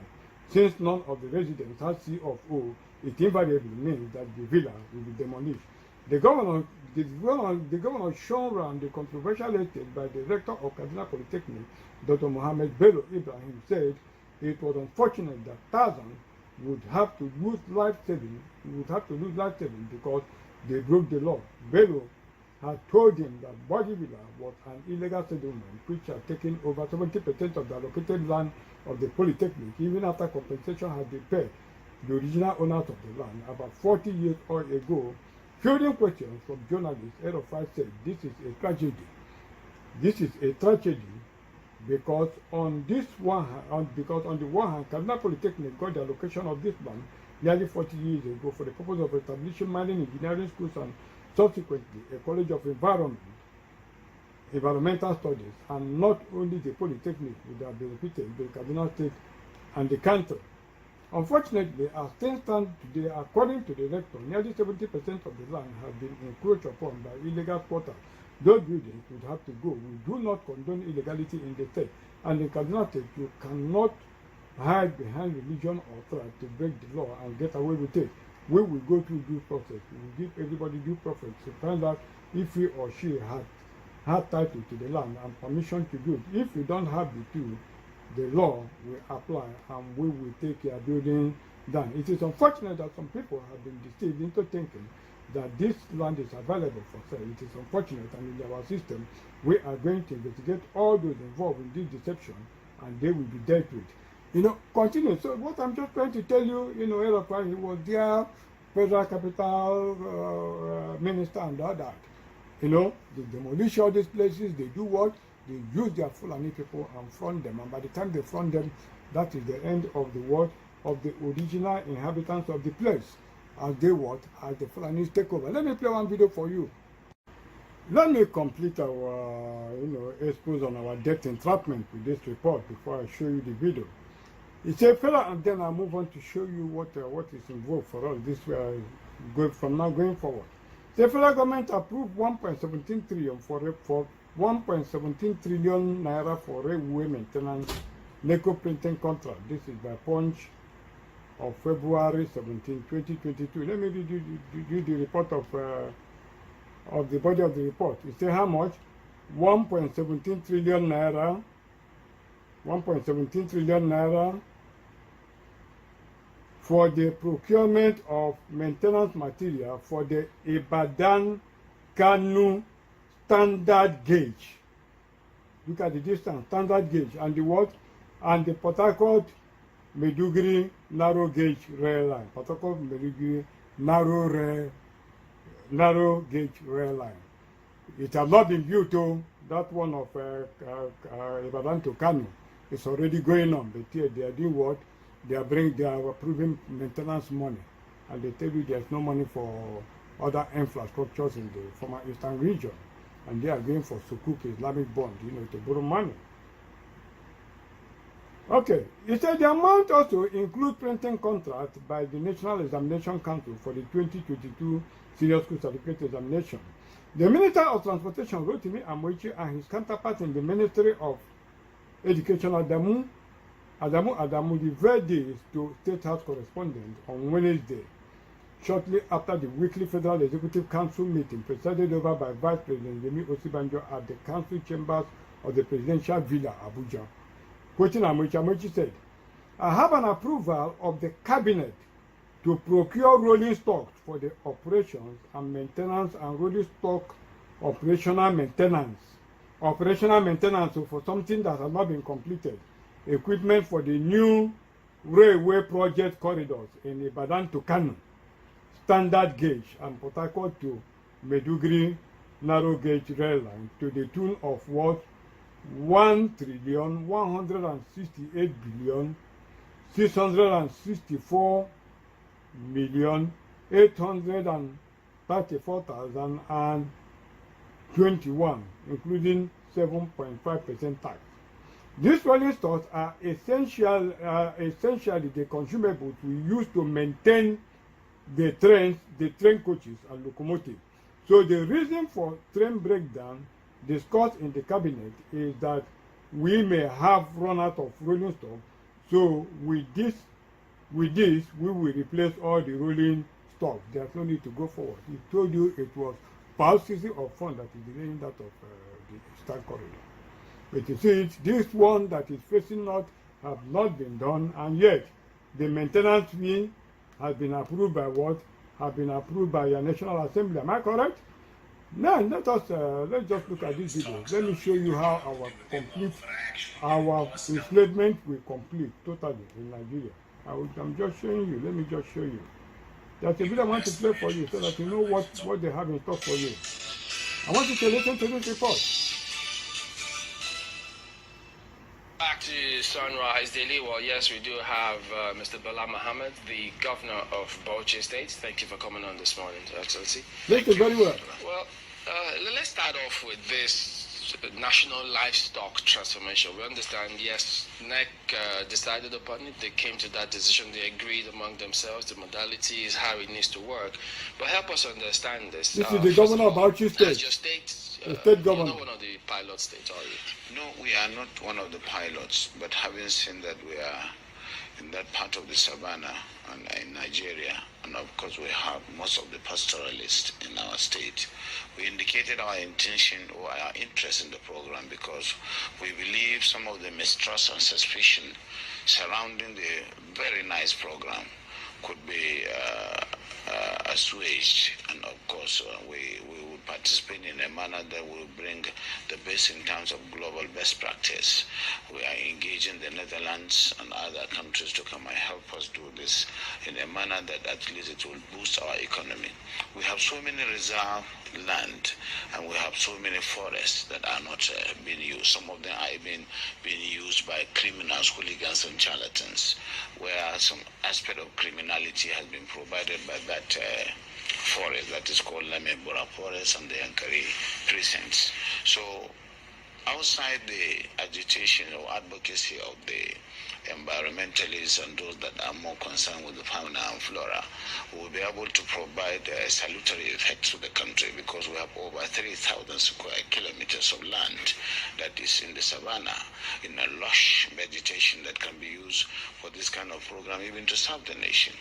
Since none of the residents had C of O, it invariably means that the villa will be demolished. The governor shown around the controversial estate by the rector of Kaduna Polytechnic, Dr. Mohammed Bello Ibrahim, said it was unfortunate that thousands would have to lose life saving because they broke the law. Bello had told him that Bwagi Villa was an illegal settlement which had taken over 70% of the allocated land of the Polytechnic, even after compensation had been paid. the original owners of the land, about 40 years or ago, fielding questions from journalists, Erofai said, this is a tragedy. This is a tragedy because on the one hand, Kaduna Polytechnic got the allocation of this land nearly 40 years ago for the purpose of establishing mining engineering schools and subsequently a college of environmental studies, and not only the Polytechnic would have benefited the Kaduna State and the country. Unfortunately, as things stand today, according to the rector, nearly 70% of the land has been encroached upon by illegal squatters. Those buildings would have to go. We do not condone illegality in the state. And in Kaduna State, you cannot hide behind religion or tribe to break the law and get away with it. We will go through due process. We will give everybody due process to find out if he or she had title to the land and permission to do it. If you don't have the two, the law will apply and we will take your building down. It is unfortunate that some people have been deceived into thinking that this land is available for sale. It is unfortunate, and in our system, we are going to investigate all those involved in this deception and they will be dealt with. You know, continue. So what I'm just trying to tell you, you know, Erofai, he was there, federal capital minister and all that. You know, they demolish all these places, they do what? They use their Fulani people and front them, and by the time they front them, that is the end of the world of the original inhabitants of the place. As they what? As the Fulanis take over. Let me play one video for you. Let me complete our, expose on our debt entrapment with this report before I show you the video. It's a fella, and then I'll move on to show you what is involved for us this way, from now going forward. The federal government approved 1.17 trillion for 1.17 trillion naira for railway maintenance NECO printing contract. This is by Punch of February 17, 2022. Let me read the report of the body of the report. It says how much? 1.17 trillion naira. 1.17 trillion naira for the procurement of maintenance material for the Ibadan Kanu standard gauge. Look at the distance, standard gauge, and the what? And the Port Harcourt Maiduguri narrow gauge rail line. Port Harcourt Maiduguri narrow gauge rail line. It has not been built, though. That one of Ibadan to Kanu is already going on. But here they are doing what? They are approving maintenance money, and they tell you there's no money for other infrastructures in the former eastern region, and they are going for Sukuk Islamic bond, to borrow money. Okay, it said the amount also includes printing contract by the National Examination Council for the 2022 Senior School Certificate Examination. The Minister of Transportation, Rotimi Amoichi, and his counterpart in the Ministry of Education, Adamu, referred this to State House correspondent on Wednesday, shortly after the weekly Federal Executive Council meeting presided over by Vice President Yemi Osibanjo at the Council Chambers of the Presidential Villa, Abuja. Quoting Amoichi said, I have an approval of the Cabinet to procure rolling stocks for the operations and maintenance and rolling stock operational maintenance for something that has not been completed. Equipment for the new railway project corridors in Ibadan to Kano, standard gauge, and Port Harcourt to Maiduguri narrow gauge rail line to the tune of what? 1,168,664,834,021, including 7.5% tax. These rolling stocks are essentially the consumables we use to maintain the trains, the train coaches and locomotives. So the reason for train breakdown discussed in the cabinet is that we may have run out of rolling stock. So with this we will replace all the rolling stock. There's no need to go forward. He told you it was paucity of funds that is delaying that of the Eastern Corridor. But you see, this one that is facing north have not been done, and yet the maintenance fee has been approved by what? Have been approved by your National Assembly. Am I correct? Now let's just look at this video. Let me show you how our enslavement will complete totally in Nigeria. I'm just showing you. Let me just show you. There's a video I want to play for you so that you know what they have in store for you. I want you to listen to this report.
Back to Sunrise Daily. Well, yes, we do have Mr. Bala Mohammed, the governor of Bauchi State. Thank you for coming on this morning, Excellency.
Listen very well.
Well, let's start off with this national livestock transformation. We understand, yes, NEC decided upon it. They came to that decision. They agreed among themselves. The modality is how it needs to work. But help us understand this.
This is the governor of Bauchi State.
As your state,
the state governor.
You're not one of the pilot states, are you?
No, we are not one of the pilots. But having seen that we are in that part of the savannah and in Nigeria, and of course we have most of the pastoralists in our state, we indicated our intention or our interest in the program because we believe some of the mistrust and suspicion surrounding the very nice program could be assuaged, and of course we will participate in a manner that will bring the best in terms of global best practice. We are engaging the Netherlands and other countries to come and help us do this in a manner that at least it will boost our economy. We have so many reserve land and we have so many forests that are not being used. Some of them are even being used by criminals, hooligans and charlatans, where some aspect of criminality has been provided by that forest that is called Lamebora Forest and the Yankari precincts. So outside the agitation or advocacy of the environmentalists and those that are more concerned with the fauna and flora, we will be able to provide a salutary effect to the country because we have over 3,000 square kilometers of land that is in the savannah in a lush vegetation that can be used for this kind of program, even to serve the nation.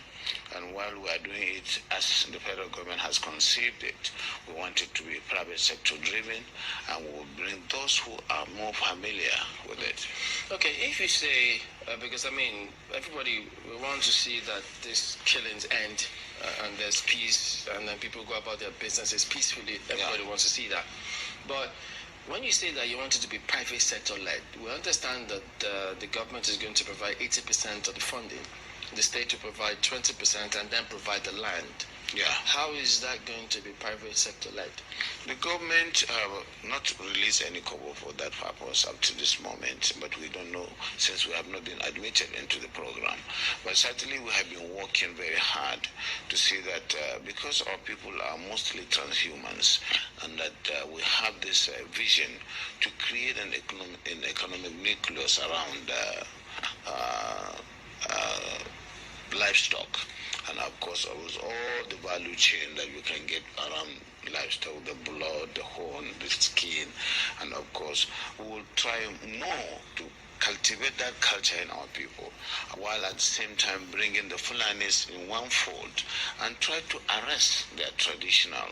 And while we are doing it as the federal government has conceived it, we want it to be private sector driven, and we will bring those who are more familiar with it.
Okay, if you say, because I mean, everybody wants to see that these killings end and there's peace and then people go about their businesses peacefully, everybody wants to see that. But when you say that you want it to be private sector led, we understand that the government is going to provide 80% of the funding, the state to provide 20% and then provide the land.
Yeah.
How is that going to be private sector led?
The government have not released any cover for that purpose up to this moment, but we don't know since we have not been admitted into the program. But certainly we have been working very hard to see that because our people are mostly transhumans and that we have this vision to create an economic nucleus around livestock, and of course all the value chain that you can get around livestock, the blood, the horn, the skin, and of course we will try more to cultivate that culture in our people, while at the same time bringing the Fulanis in one fold and try to arrest their traditional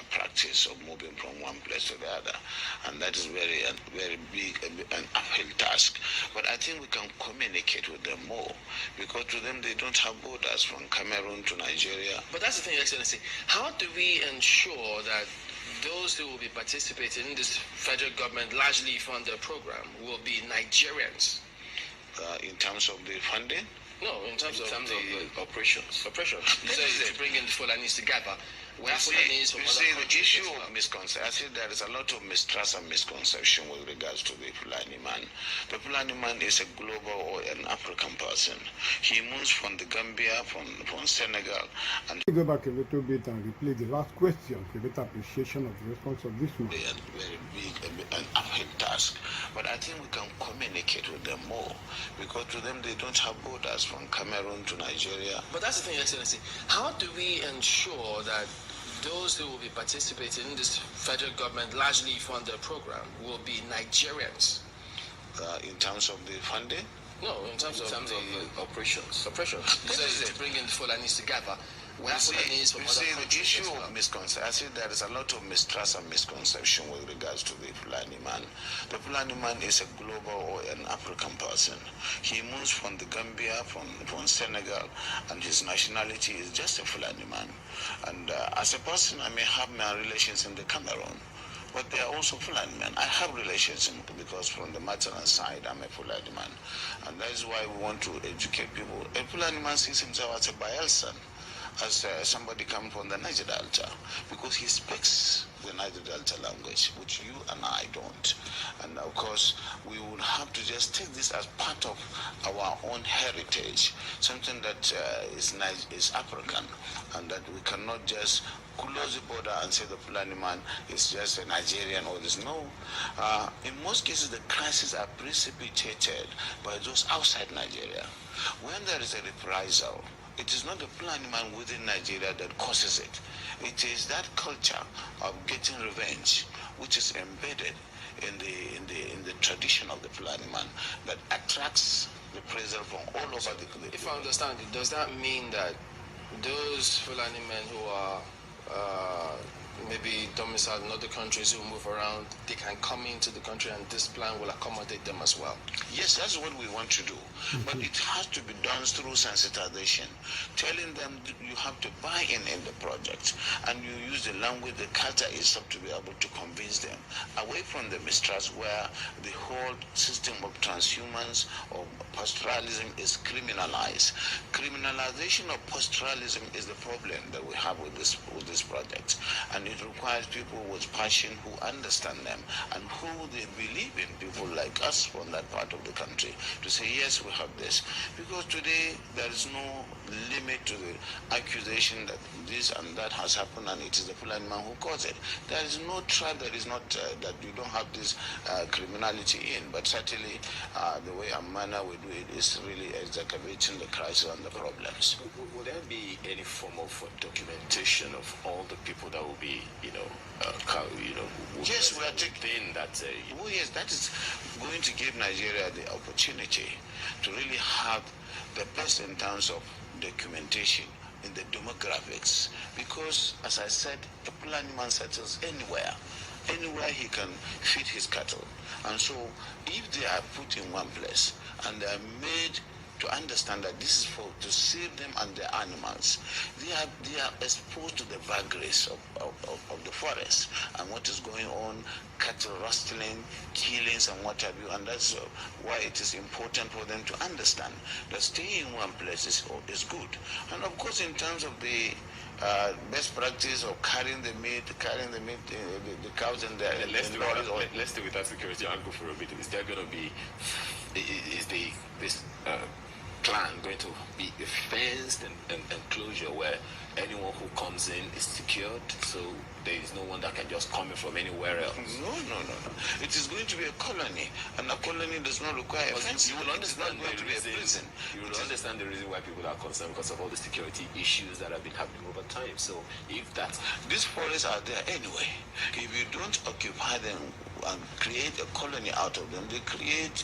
practice of moving from one place to the other, and that is very big an uphill task. But I think we can communicate with them more because to them they don't have borders from Cameroon to Nigeria.
But that's the thing, Excellency. How do we ensure that those who will be participating in this federal government largely funded program will be Nigerians?
In terms of the funding?
No, in terms of the operations. Operations. You say to bring in the Fulanis together.
You see, the issue of misconception, I see there is a lot of mistrust and misconception with regards to the Fulani man. The Fulani man is a global or an African person. He moves from the Gambia, from Senegal. And
Go back a little bit and replay the last question to get appreciation of the response of this man.
Very big, an uphill task. But I think we can communicate with them more because to them they don't have borders from Cameroon to Nigeria.
But that's the thing, Excellency. How do we ensure that those who will be participating in this federal government largely funded program will be Nigerians?
In terms of the funding?
No, in terms of the operations. Operations. You say to bring in the Fulanis together.
You see, the issue of misconception, I see there is a lot of mistrust and misconception with regards to the Fulani man. The Fulani man is a global or an African person. He moves from the Gambia, from Senegal, and his nationality is just a Fulani man. And as a person, I may have my relations in the Cameroon. but they are also Fulani men. I have relations because from the maternal side, I'm a Fulani man. And that is why we want to educate people. A Fulani man sees himself as a Bayelsan, as somebody coming from the Niger Delta, because he speaks the Niger Delta language, which you and I don't. And of course, we would have to just take this as part of our own heritage, something that is African, and that we cannot just close the border and say the Fulani man is just a Nigerian or this. No. In most cases, the crises are precipitated by those outside Nigeria. When there is a reprisal, it is not the Fulani man within Nigeria that causes it. It is that culture of getting revenge, which is embedded in the tradition of the Fulani man, that attracts the pressure from all over the
If I understand it, does that mean that those Fulani men who are maybe domiciled in other countries who move around, they can come into the country and this plan will accommodate them as well?
Yes, that's what we want to do. But it has to be done through sensitization, telling them that you have to buy in the project, and you use the language the culture is up to be able to convince them, away from the mistrust where the whole system of transhumance or pastoralism is criminalized. Criminalization of pastoralism is the problem that we have with this project, and it requires people with passion who understand them and who they believe in, people like us from that part of the country, to say yes, we have this. Because today there is no limit to the accusation that this and that has happened and it is the Fulani man who caused it. There is no tribe that is not that you don't have this criminality in, but certainly the way and manner we do it is really exacerbating the crisis and the problems.
Will there be any form of documentation of all the people that will be,
yes, we are taking
that.
Oh yes, that is going to give Nigeria the opportunity to really have the best in terms of documentation in the demographics, because as I said, the Fulani man settles anywhere he can feed his cattle. And so if they are put in one place and they are made to understand that this is to save them and their animals, they are exposed to the vagaries of the forest and what is going on, cattle rustling, killings and what have you, and that's why it is important for them to understand that staying in one place is good. And of course, in terms of the best practice of carrying the meat, the cows and the lorries.
Let's stay with that security angle for a bit. Is there going to be, this plan going to be a fenced and enclosure where anyone who comes in is secured, so there is no one that can just come in from anywhere else?
No. It is going to be a colony, and a colony does not require a fence.
You will understand the reason. You will understand the reason why people are concerned, because of all the security issues that have been happening over time. So if that,
these forests are there anyway. If you don't occupy them and create a colony out of them, they create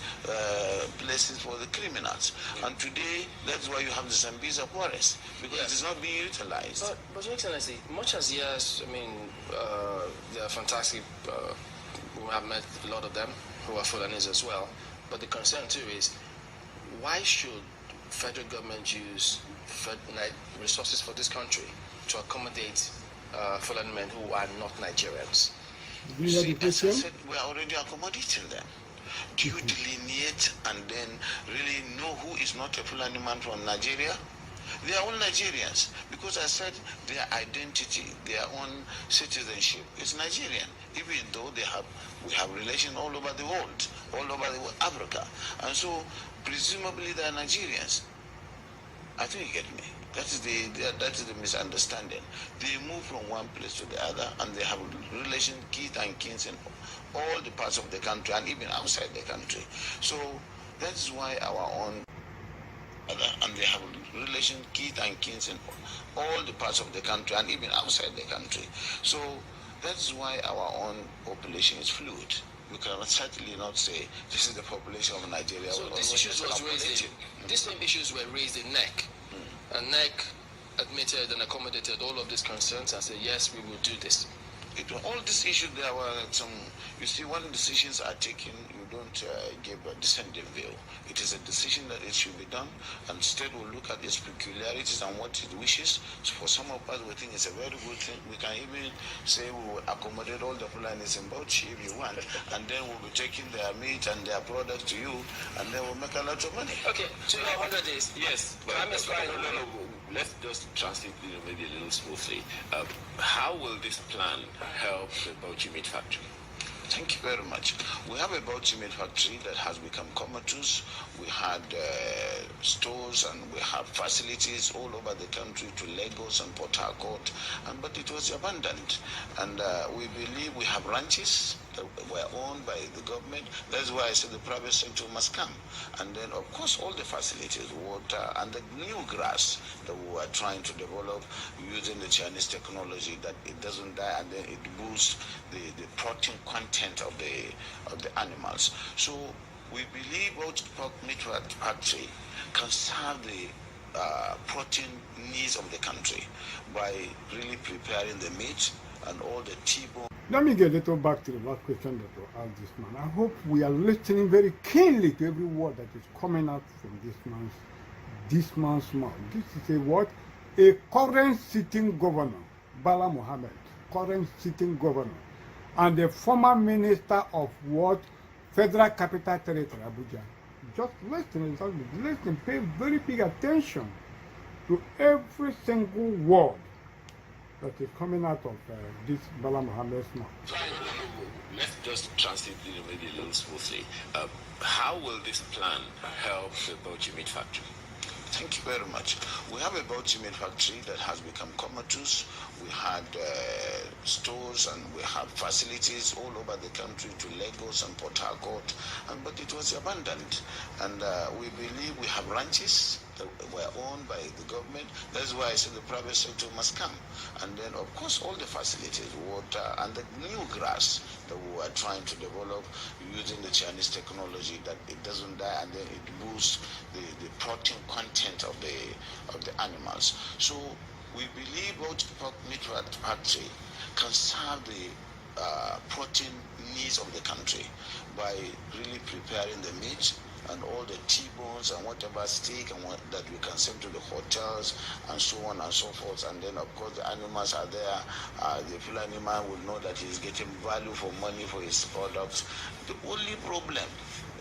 places for the criminals. And today, that's why you have the Zambeza forest, because it is not being utilized.
But Your Excellency, much as yes, I mean, they are fantastic. We have met a lot of them who are Fulanis as well. But the concern too is, why should federal government use resources for this country to accommodate Fulani men who are not Nigerians?
See, as I said, we are already accommodating them. Do you delineate and then really know who is not a Fulani man from Nigeria? They are all Nigerians, because I said their identity, their own citizenship is Nigerian, even though we have relations all over the world, Africa. And so, presumably they are Nigerians. I think you get me. That is the misunderstanding. They move from one place to the other, and they have relations, kith and kins in all the parts of the country, and even outside the country. So that is why our own, and they have relations, kith and kins in all the parts of the country, and even outside the country. So that is why our own population is fluid. We cannot certainly not say this is the population of Nigeria.
So these issues these same issues were raised in NEC. And NEC admitted and accommodated all of these concerns and said, yes, we will do this.
All these issues, there were some, you see, when decisions are taken, you don't don't give a dissenting view. It is a decision that it should be done, and state will look at its peculiarities and what it wishes. So for some of us, we think it's a very good thing. We can even say we will accommodate all the Fulanis in Bauchi if you want, and then we'll be taking their meat and their products to you, and then we'll make a lot of money.
Okay, 200 days.
Yes, but no. Let's just translate maybe a little smoothly. How will this plan help the Bauchi meat factory?
Thank you very much. We have a Bauchi meat factory that has become comatose. We had stores and we have facilities all over the country to Lagos and Port Harcourt, but it was abandoned. And we believe we have ranches that were owned by the government. That's why I said the private sector must come. And then, of course, all the facilities, water, and the new grass that we are trying to develop using the Chinese technology, that it doesn't die and then it boosts the protein content of the animals. So we believe Pork Meat Factory can serve the protein needs of the country by really preparing the meat and all the T-bone.
Let me get a little back to the last question that you asked this man. I hope we are listening very keenly to every word that is coming out from this man's mouth. This is a what? A current sitting governor, Bala Mohammed, current sitting governor, and the former minister of what? Federal Capital Territory, Abuja. Just listen, pay very big attention to every single word that is coming out of this Bala Mohammed's mouth.
Let's just translate maybe a little smoothly. How will this plan help the Bauchi meat factory?
Thank you very much. We have a Bauchi meat factory that has become comatose. We had stores and we have facilities all over the country to Lagos and Port Harcourt, but it was abandoned. And we believe we have ranches that were owned by the government. That's why I said the private sector must come. And then, of course, all the facilities, water, and the new grass that we are trying to develop using the Chinese technology, that it doesn't die and then it boosts the protein content of the animals. So we believe Pork Meat Factory can serve the protein needs of the country by really preparing the meat and all the T-bones and whatever steak and that we can send to the hotels and so on and so forth. And then, of course, the animals are there. The Fulani man will know that he's getting value for money for his products. The only problem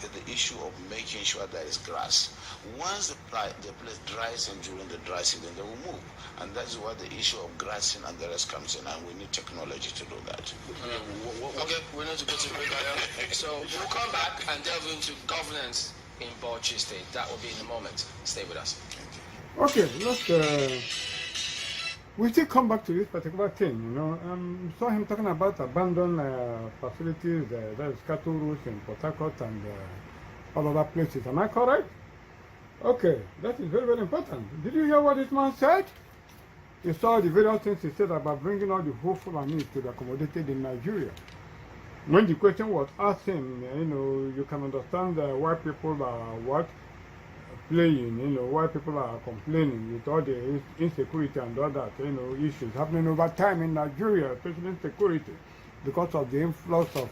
is the issue of making sure there is grass. Once the place dries in during the dry season, they will move. And that's why the issue of grassing and the rest comes in, and we need technology to do that.
Okay, we need to go to break. So we'll come back and delve into governance in Bauchi State. That will be in a moment. Stay with us.
Okay, we still come back to this particular thing, you know. Saw him talking about abandoned facilities, that is cattle routes in Port Harcourt and all other places. Am I correct? Okay, that is very, very important. Did you hear what this man said? You saw the various things he said about bringing all the whole Fulani to be accommodated in Nigeria. When the question was asked him, you know, you can understand why people are playing, you know, why people are complaining with all the insecurity and all that, you know, issues happening over time in Nigeria, especially insecurity, because of the influx of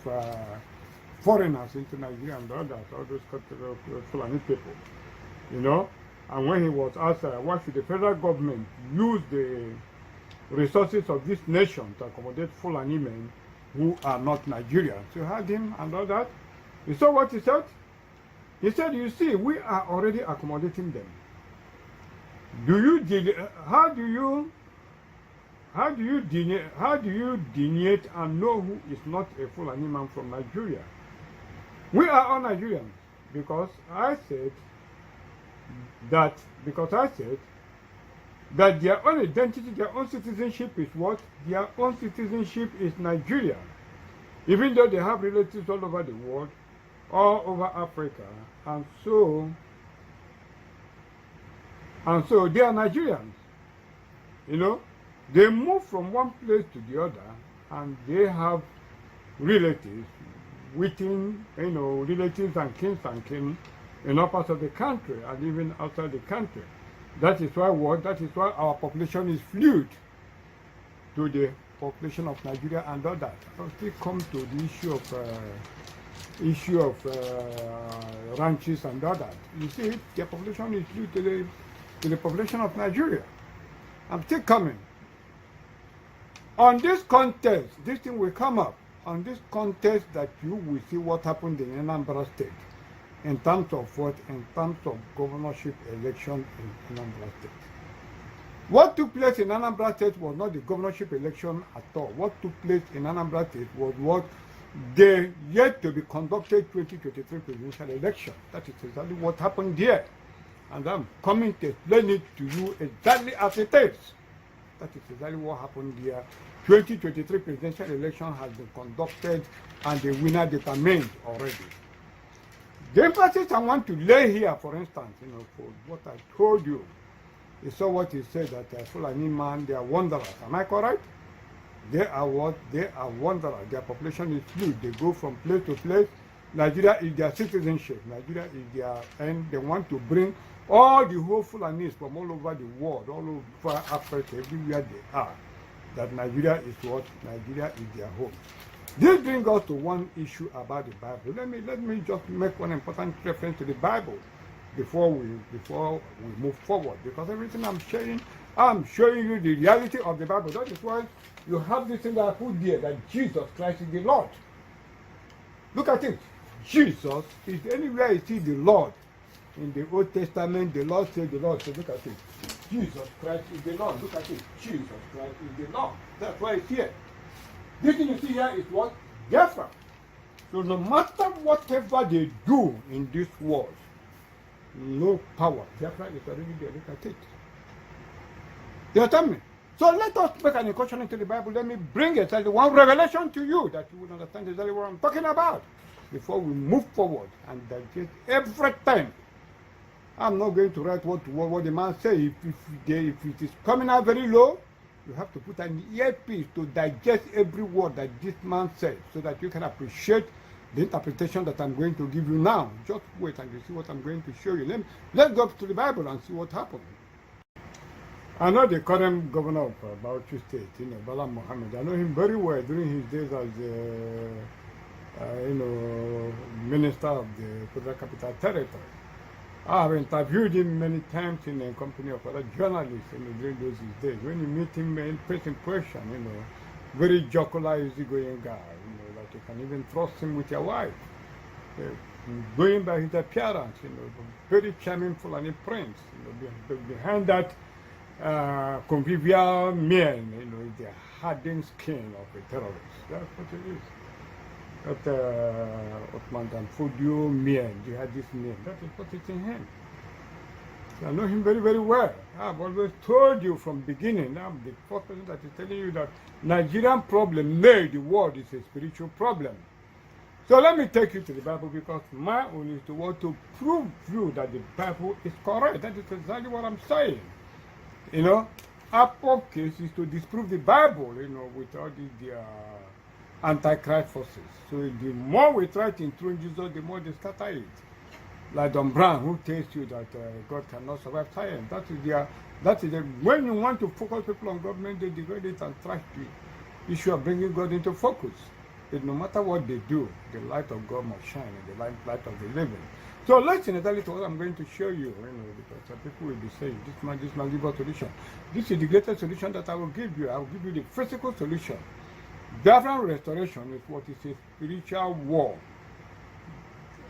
foreigners into Nigeria and all that, all those Fulani people, you know. And when he was asked, why should the federal government use the resources of this nation to accommodate Fulani men who are not Nigerians? So you heard him and all that. You saw what he said? He said, you see, we are already accommodating them. How do you delineate and know who is not a Fulani man from Nigeria? We are all Nigerians, because I said that their own identity, their own citizenship is what? Their own citizenship is Nigeria. Even though they have relatives all over the world, all over Africa, and so they are Nigerians. You know, they move from one place to the other, and they have relatives within, you know, relatives and kin in all parts of the country and even outside the country. That is why our population is fluid to the population of Nigeria and all that. I'll still come to the issue of issue of ranches and all that. You see, their population is due to the population of Nigeria. I'm still coming. On this contest, this thing will come up. On this contest that you will see what happened in Anambra State in terms of what? In terms of governorship election in Anambra State. What took place in Anambra State was not the governorship election at all. What took place in Anambra State was what the yet to be conducted 2023 presidential election. That is exactly what happened here. And I'm coming to explain it to you exactly as it is. That is exactly what happened here. 2023 presidential election has been conducted and the winner determined already. The emphasis I want to lay here, for instance, for what I told you, you saw what he said that Fulani man, they are wanderers. Am I correct? They are what? They are wanderers. Their population is fluid. They go from place to place. Nigeria is their citizenship. Nigeria is their, and they want to bring all the whole Fulanis from all over the world, all over Africa, everywhere they are. That Nigeria is what? Nigeria is their home. This brings us to one issue about the Bible. Let me just make one important reference to the Bible before we move forward, because everything I'm showing you the reality of the Bible. That is why you have this thing that I put there, that Jesus Christ is the Lord. Look at it. Jesus is anywhere you see the Lord. In the Old Testament, the Lord said, look at it. Jesus Christ is the Lord. Look at it. Jesus Christ is the Lord. That's why it's here. This thing you see here is what? Biafra. So no matter whatever they do in this world, no power. Biafra is already there. Look at it. You understand me? So let us make an incursion into the Bible. Let me bring exactly one revelation to you that you will understand exactly what I'm talking about before we move forward and digest everything. I'm not going to write what the man says. If it is coming out very low, you have to put an earpiece to digest every word that this man said so that you can appreciate the interpretation that I'm going to give you now. Just wait and you see what I'm going to show you. Let's go to the Bible and see what happened. I know the current governor of Bauchi State, Bala Mohammed. I know him very well during his days as Minister of the Federal Capital Territory. I have interviewed him many times in a company of other journalists during those days. When you meet him in first impression, very jocular, easygoing guy, like you can even trust him with your wife. Going by his appearance, very charming Fulani prince. Behind that convivial man, the hardened skin of a terrorist. That's what it is. That Ottoman and Fudio Mien, jihadist name. That is what is in him. So I know him very, very well. I've always told you from the beginning, I'm the first person that is telling you that Nigerian problem made the world is a spiritual problem. So let me take you to the Bible, because my own is to want to prove you that the Bible is correct. That is exactly what I'm saying. Our focus is to disprove the Bible, with all these antichrist forces. So the more we try to introduce Jesus, the more they scatter it. Like Don Brown, who tells you that God cannot survive science. That is when you want to focus people on government, they degrade it and trash the issue of bringing God into focus. But no matter what they do, the light of God must shine in the light of the living. So let's entirely to what I'm going to show you, because some people will be saying, this man give a solution. This is the greatest solution that I will give you. I will give you the physical solution. Biafran restoration is what is a spiritual war.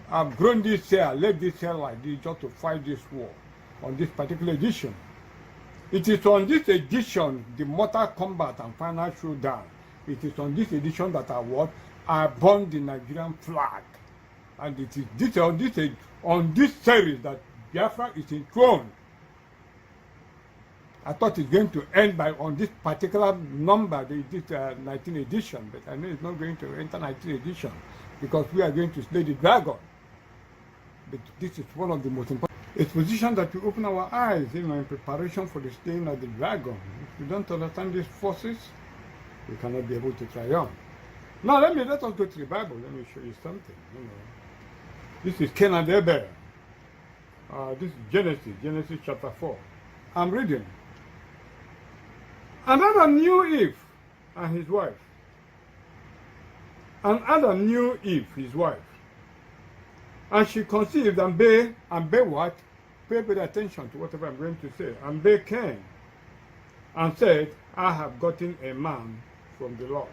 I've grown this hair, left this hair like this just to fight this war on this particular edition. It is on this edition, the Mortal Kombat and Final Showdown. It is on this edition that I burn the Nigerian flag. And it is on this series that Biafra is enthroned. I thought it's going to end on this particular number, this 19th edition, but I know it's not going to enter 19th edition because we are going to slay the dragon. But this is one of the most important exposition that we open our eyes, in preparation for the slaying of the dragon. If you don't understand these forces, you cannot be able to triumph. Now let us go to the Bible. Let me show you something. This is Cain and Abel. This is Genesis chapter 4. I'm reading. And Adam knew Eve and his wife. And Adam knew Eve, his wife. And she conceived and bare what? Pay very attention to whatever I'm going to say. And bare Cain, and said, I have gotten a man from the Lord.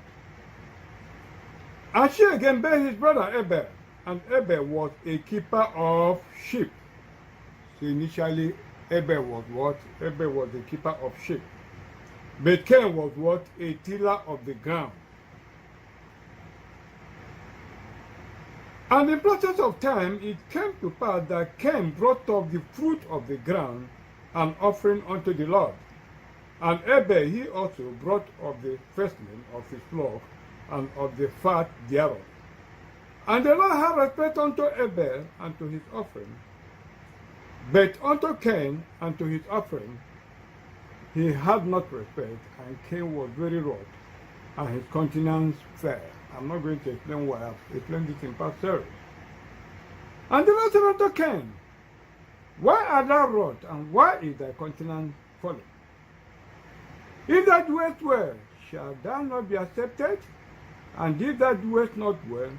And she again bare his brother Abel, and Abel was a keeper of sheep. So initially, Abel was what? Abel was a keeper of sheep. But Cain was what? A tiller of the ground. And in process of time, it came to pass that Cain brought up the fruit of the ground, an offering unto the Lord. And Abel he also brought of the firstling of his flock, and of the fat thereof. And the Lord had respect unto Abel and to his offering, but unto Cain and to his offering he had not respect, and Cain was very wroth, and his countenance fell. I'm not going to explain why. I've explained this in past series. And the Lord said unto Cain, why art thou wroth, and why is thy countenance fallen? If thou doest well, shall thou not be accepted? And if thou doest not well,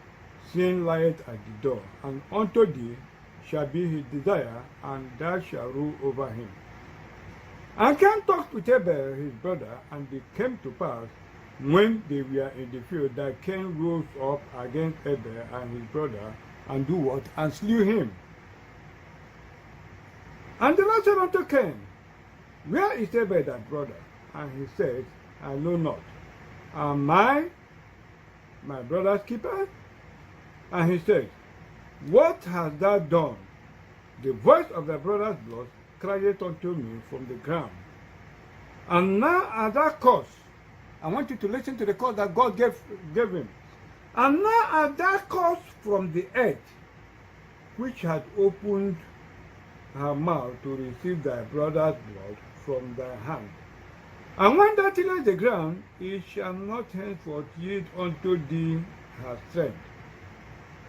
sin lieth at the door, and unto thee shall be his desire, and thou shalt rule over him. And Cain talked with Abel his brother, and it came to pass, when they were in the field, that Cain rose up against Abel and his brother, and do what? And slew him. And the Lord said unto Cain, where is Abel thy brother? And he said, I know not. Am I my brother's keeper? And he said, what hast thou done? The voice of thy brother's blood crieth unto me from the ground. And now art thou cursed. I want you to listen to the curse that God gave him. And now art thou cursed from the earth, which had opened her mouth to receive thy brother's blood from thy hand. And when thou tillest the ground, it shall not henceforth yield unto thee her strength.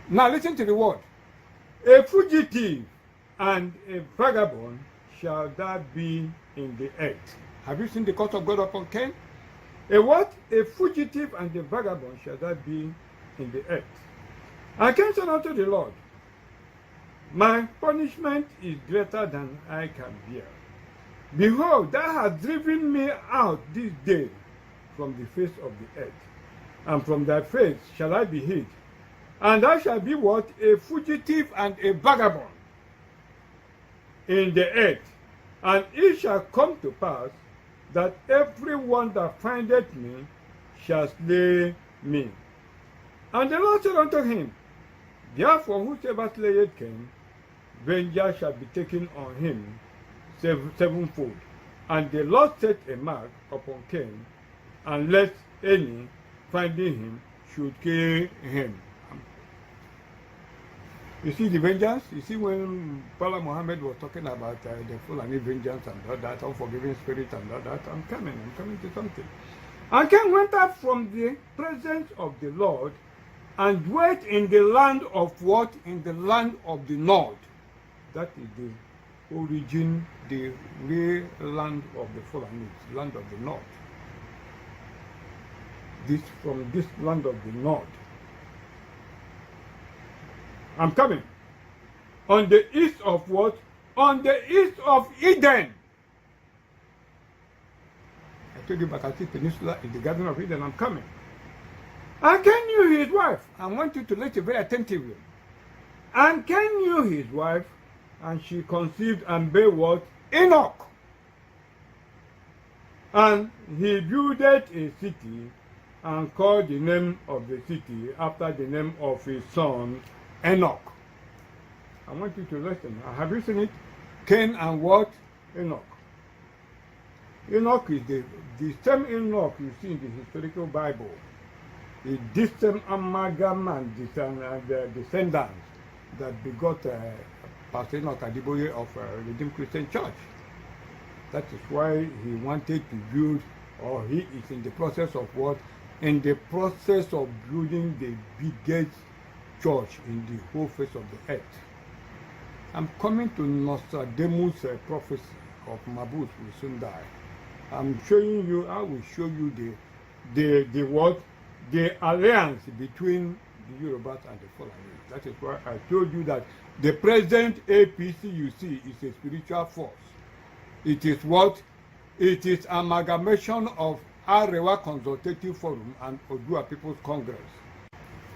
Now listen to the word. A fugitive and a vagabond shall thou be in the earth. Have you seen the curse of God upon Cain? A what? A fugitive and a vagabond shall thou be in the earth. And Cain said unto the Lord, my punishment is greater than I can bear. Behold, thou hast driven me out this day from the face of the earth, and from thy face shall I be hid. And thou shalt be what? A fugitive and a vagabond in the earth. And it shall come to pass that every one that findeth me shall slay me. And the Lord said unto him, therefore whosoever slayeth Cain, vengeance shall be taken on him sevenfold. And the Lord set a mark upon Cain, unless any finding him should kill him. You see the vengeance? You see when Paula Muhammad was talking about the Fulani vengeance and all that, unforgiving spirit and all that, I'm coming to something. And Cain went up from the presence of the Lord and dwelt in the land of what? In the land of the north. That is the origin, the real land of the Fulani, land of the north. From this land of the north. I'm coming. On the east of what? On the east of Eden. I told you Bakati Peninsula is the Garden of Eden. I'm coming. And Cain knew his wife. I want you to listen very attentively. And Cain knew his wife, and she conceived and bare what? Enoch. And he builded a city and called the name of the city after the name of his son Enoch. I want you to listen. Have you seen it? Cain and what? Enoch. Enoch is the same Enoch you see in the historical Bible. It's this same amalgam and descendants that begot Pastor Enoch Adiboye of Redeemed Christian Church. That is why he wanted to build, or he is in the process of what? In the process of building the biggest church in the whole face of the earth. I'm coming to Nostradamus' prophecy of Mabus will soon die. I'm showing you, I will show you the what? The alliance between the Yorubas and the Fulani. That is why I told you that the present APC you see is a spiritual force. It is what? It is amalgamation of Arewa Consultative Forum and Odua People's Congress.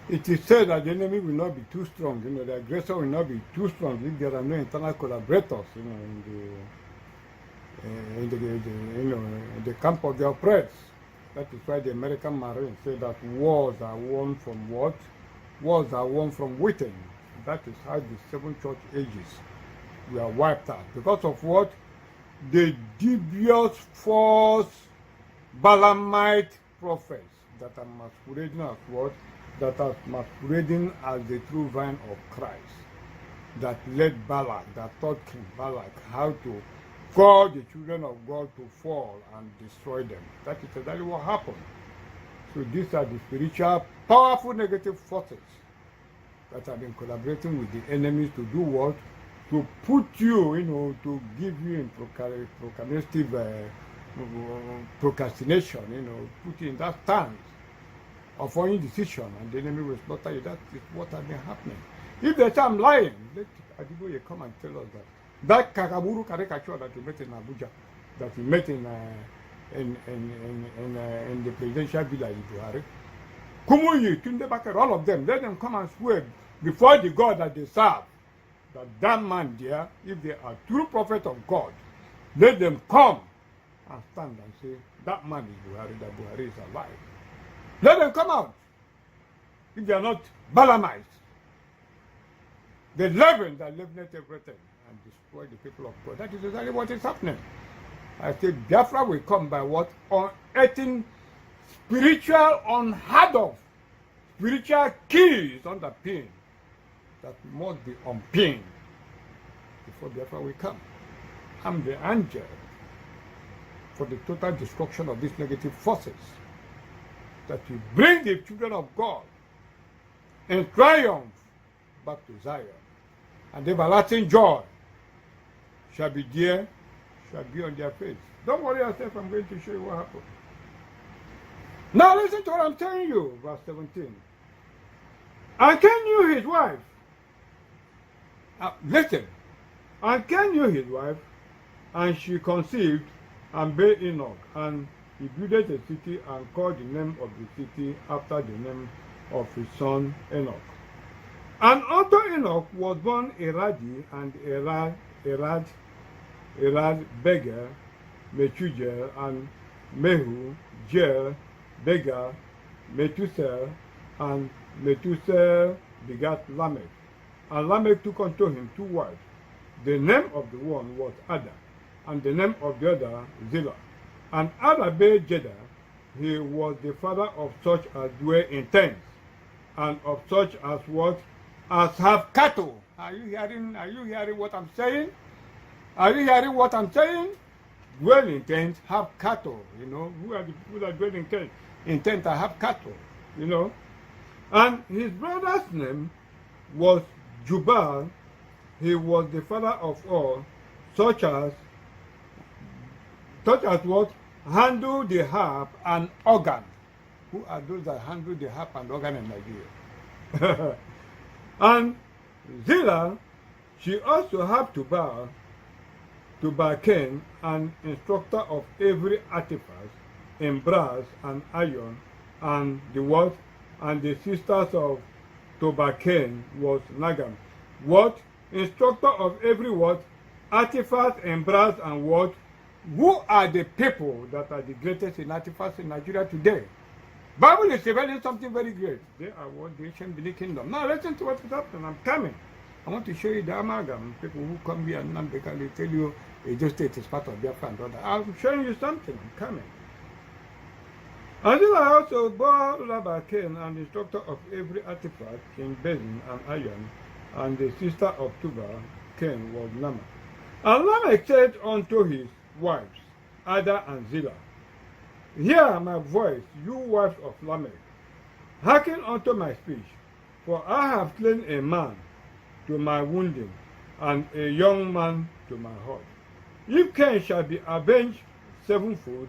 It is said that the enemy will not be too strong, the aggressor will not be too strong if there are no internal collaborators, in the camp of the oppressed. That is why the American Marines say that wars are won from what? Wars are won from within. That is how the 7 church ages were wiped out. Because of what? The dubious false Balaamite prophets that are masquerading as what? That are masquerading as the true vine of Christ. That led Balak, that taught King Balak how to call the children of God to fall and destroy them. That is exactly what happened. So these are the spiritual, powerful negative forces that have been collaborating with the enemies to do what? To put you, to give you in procrastination, put you in that stance of foreign decision, and the enemy will slaughter you. That is what has been happening. If they say I'm lying, let Adiboye come and tell us that Kakaburu caricature that he met in Abuja, that he met in the presidential villa in Buhari, Kumuyi, Tunde Bakar, all of them, let them come and swear before the God that they serve, that man there, if they are true prophet of God, let them come and stand and say, that man is Buhari, that Buhari is alive. Let them come out. If they are not Balaamites, they leaven everything and destroy the people of God. That is exactly what is happening. I say Biafra will come by what? Unearthing spiritual, unheard of, spiritual keys on the pin that must be unpinned before Biafra will come. I'm the angel for the total destruction of these negative forces, that will bring the children of God in triumph back to Zion. And the everlasting joy shall be there, shall be on their face. Don't worry yourself, I'm going to show you what happened. Now listen to what I'm telling you, verse 17. And Cain knew his wife. Listen. And Cain knew his wife, and she conceived and bare Enoch, and he built a city and called the name of the city after the name of his son Enoch. And unto Enoch was born Eradi, and Erad, Beger, Methuel, and Mehu, Jer, Beger, Methuselah, and Methuselah begat Lamech. And Lamech took unto him 2 wives. The name of the one was Ada, and the name of the other Zillah. And Ada bare Jeddah. He was the father of such as dwell in tents, and of such as what? As have cattle. Are you hearing what I'm saying? Are you hearing what I'm saying? Dwell in tents, have cattle, Who are the people that dwell in tents? In tents that have cattle, And his brother's name was Jubal. He was the father of all, such as what? Handle the harp and organ. Who are those that handle the harp and organ in Nigeria? And Zillah, she also had to bar Cain, an instructor of every artifice in brass and iron, and the what? And the sisters of Tubal-Cain was Nagam. What? Instructor of every what? Artifice in brass and what? Who are the people that are the greatest in artifice in Nigeria today? Bible is revealing something very great. They are what? The ancient Benin kingdom. Now listen to what is happening. I'm coming. I want to show you the amalgam. People who come here and they tell you Edo State is part of Biafra and all that. I'm showing you something. I'm coming. And then I also bore Tubal-Cain, an instructor of every artifact in basin and iron, and the sister of Tubal-Cain was Lamech. And Lamech said unto his wives, Ada and Zillah, hear my voice, you wives of Lamech. Hearken unto my speech, for I have slain a man to my wounding, and a young man to my hurt. If Cain shall be avenged 7-fold,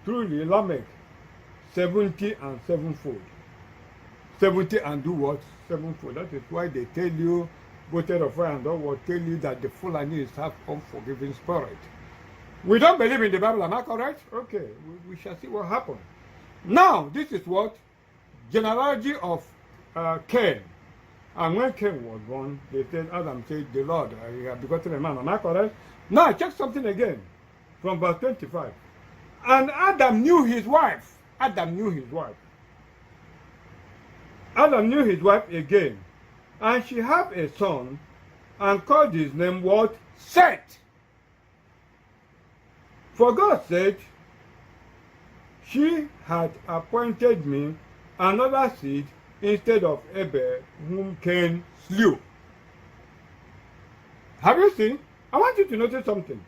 truly Lamech 70 and 7-fold. 70 and do what? Sevenfold. That is why they tell you, voted of fire and all will tell you that the Fulani have unforgiving spirit. We don't believe in the Bible, am I correct? Okay, we shall see what happens. Now, this is what? Genealogy of Cain. And when Cain was born, they said, Adam said, the Lord, he had begotten a man, am I correct? Now, check something again, from verse 25. And Adam knew his wife. Adam knew his wife. Adam knew his wife again, and she had a son, and called his name what? Seth. For God said, she had appointed me another seed instead of Abel, whom Cain slew. Have you seen? I want you to notice something.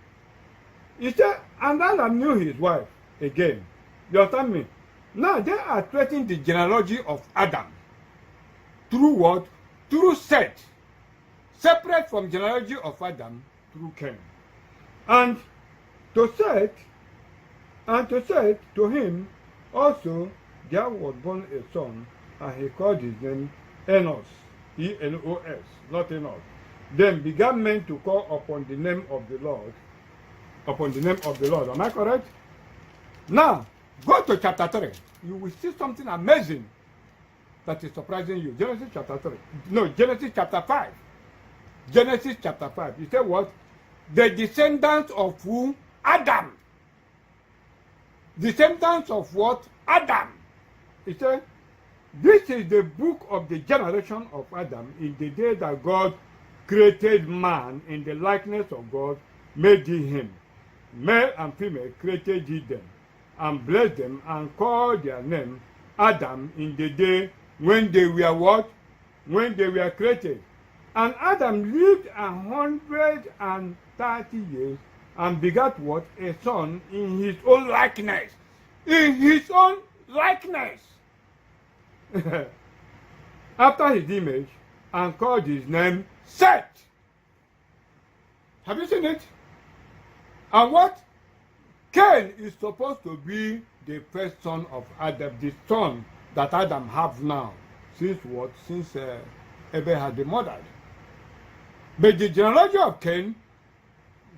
He said, and Adam knew his wife again. You understand me? Now they are tracing the genealogy of Adam. Through what? Through Seth. Separate from genealogy of Adam through Cain. And to Seth, to him also there was born a son, and he called his name Enos, E-N-O-S, not Enos. Then began men to call upon the name of the Lord, Am I correct? Now, go to chapter 3. You will see something amazing that is surprising you. Genesis chapter 3. No, Genesis chapter 5. Genesis chapter 5. You say what? The descendants of who? Adam. Descendants of what? Adam. He said, this is the book of the generation of Adam in the day that God created man in the likeness of God, made he him. Male and female created he them, and blessed them, and called their name Adam in the day when they were what? When they were created. And Adam lived 130 years and begat what? A son in his own likeness. In his own likeness. After his image, and called his name Seth. Have you seen it? And what? Cain is supposed to be the first son of Adam, the son that Adam have now. Since what? Since Abel had been murdered. But the genealogy of Cain,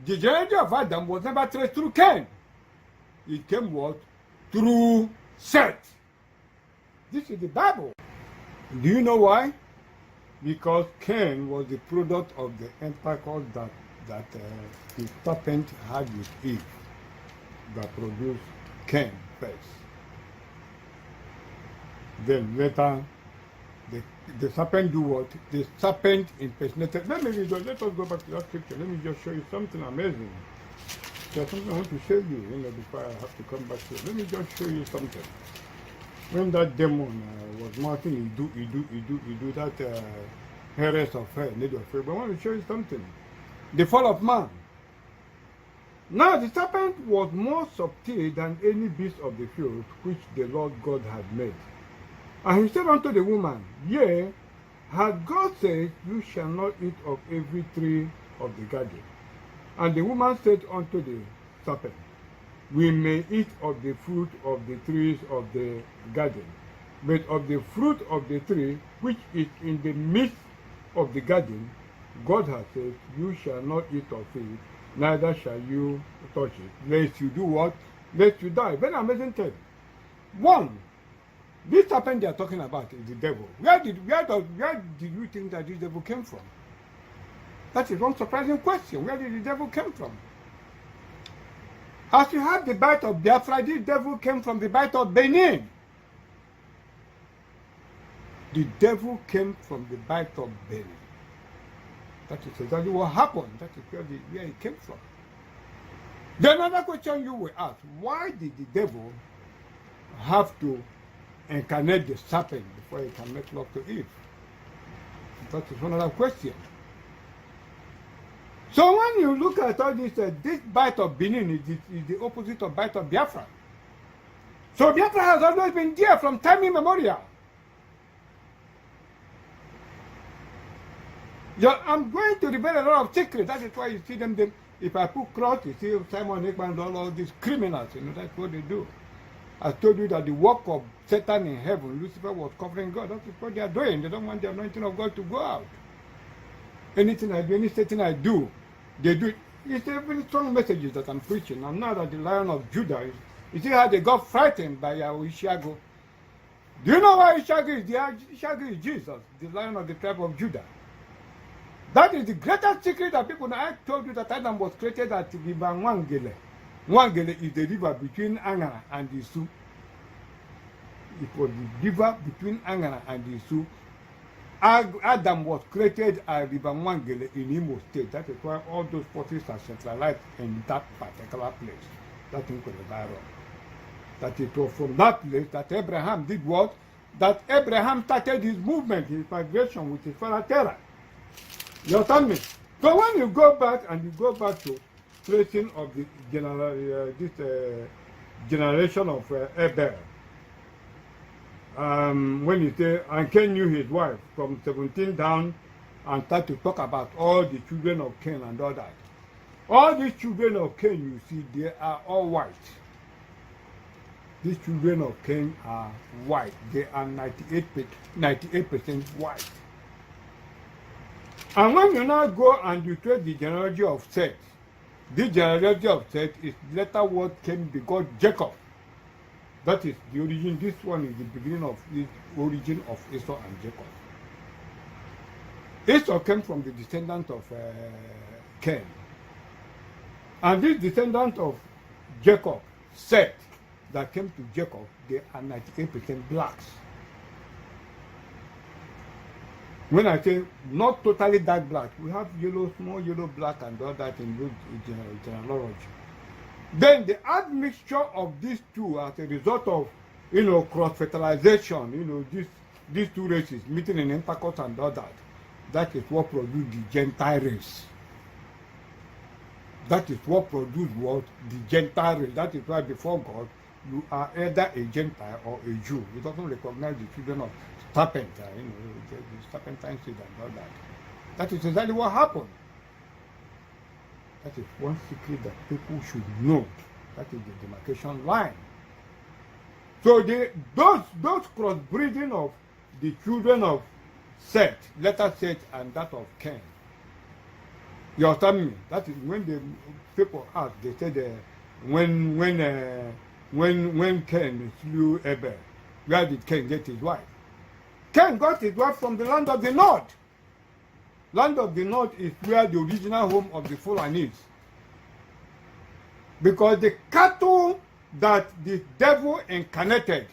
the genealogy of Adam was never traced through Cain. It came what? Through Seth. This is the Bible. Do you know why? Because Cain was the product of the intercourse that the serpent had with Eve, that produced Cain first. Then later, the serpent do what? The serpent impersonated. Let us go back to that scripture. Let me just show you something amazing. There's something I want to show you, before I have to come back to it. Let me just show you something. When that demon was marching, he do that heiress of her, need of her. But I want to show you something. The fall of man. Now the serpent was more subtle than any beast of the field which the Lord God had made. And he said unto the woman, Yea, had God said, You shall not eat of every tree of the garden. And the woman said unto the serpent, We may eat of the fruit of the trees of the garden, but of the fruit of the tree which is in the midst of the garden, God has said, You shall not eat of it, neither shall you touch it, lest you do what? Lest you die. Very amazing thing. One, this serpent they are talking about is the devil. Where did you think that this devil came from? That is one surprising question. Where did the devil come from? As you have the bite of Biafra, this devil came from the bite of Benin. The devil came from the bite of Benin. That is exactly what happened. That is where he came from. Then another question you will ask, why did the devil have to incarnate the serpent before he can make love to Eve? That is another question. So when you look at all this, this bite of Benin is the opposite of bite of Biafra. So Biafra has always been there from time immemorial. I'm going to reveal a lot of secrets. That is why you see them if I put cross, you see Simon Ekman and all these criminals, that's what they do. I told you that the work of Satan in heaven, Lucifer was covering God. That's what they are doing. They don't want the anointing of God to go out. Anything I do, any setting I do, they do it. It's very strong messages that I'm preaching. I'm not at the Lion of Judah. You see how they got frightened by Ishago. Do you know why Ishago is there? Ishago is Jesus, the Lion of the tribe of Judah. That is the greatest secret that people know. I told you that Adam was created at River Nwangele. Nwangele is the river between Angara and the Sioux. It was the river between Angara and the Sioux. Adam was created at River Nwangele in Imo State. That is why all those forces are centralized in that particular place. That is the Bible. That it was from that place that Abraham did what? That Abraham started his movement, his migration with his father Terah. You understand me? So when you go back and you go back to tracing of the generation of Advert, when you say, and Cain knew his wife from 17 down and start to talk about all the children of Cain and all that. All these children of Cain, you see, they are all white. These children of Cain are white. They are 98% white. And when you now go and you trace the genealogy of Seth, this genealogy of Seth is later what came because Jacob. That is the origin. This one is the beginning of the origin of Esau and Jacob. Esau came from the descendant of Cain. And this descendant of Jacob, Seth, that came to Jacob, they are 98% blacks. When I say not totally dark black, we have yellow, small yellow, black, and all that in genealogy. Then the admixture of these two as a result of, cross-fertilization, these two races meeting in intercourse and all that, that is what produced the Gentile race. That is what produced what? The Gentile race. That is why before God, you are either a Gentile or a Jew. He doesn't recognize the children of serpent, the serpentine seed and all that. That is exactly what happened. That is one secret that people should know. That is the demarcation line. So those crossbreeding of the children of Seth, letter Seth, and that of Cain. You understand me? That is when the people ask, they said when Cain slew Abel, where did Cain get his wife? Cain got his wife from the land of the north. Land of the north is where the original home of the Fulanis. Because the cattle that the devil incarnated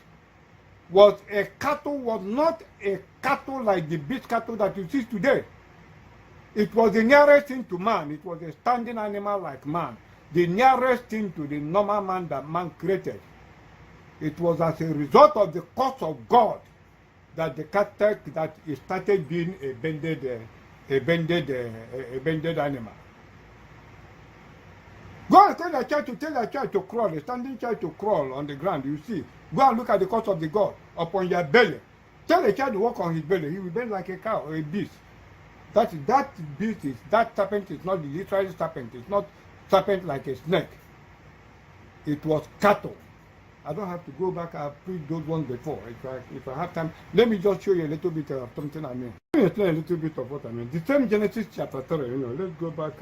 was not a cattle like the beast cattle that you see today. It was the nearest thing to man. It was a standing animal like man. The nearest thing to the normal man that man created. It was as a result of the curse of God that the cattle that it started being a bended animal. Go and tell the child to crawl, a standing child to crawl on the ground, you see. Go and look at the curse of the God upon your belly. Tell the child to walk on his belly. He will bend like a cow or a beast. That serpent is not the literal serpent. It's not serpent like a snake. It was cattle. I don't have to go back. I've preached those ones before. If I have time, let me just show you a little bit of something I mean. Let me explain a little bit of what I mean. The same Genesis chapter 3, let's go back,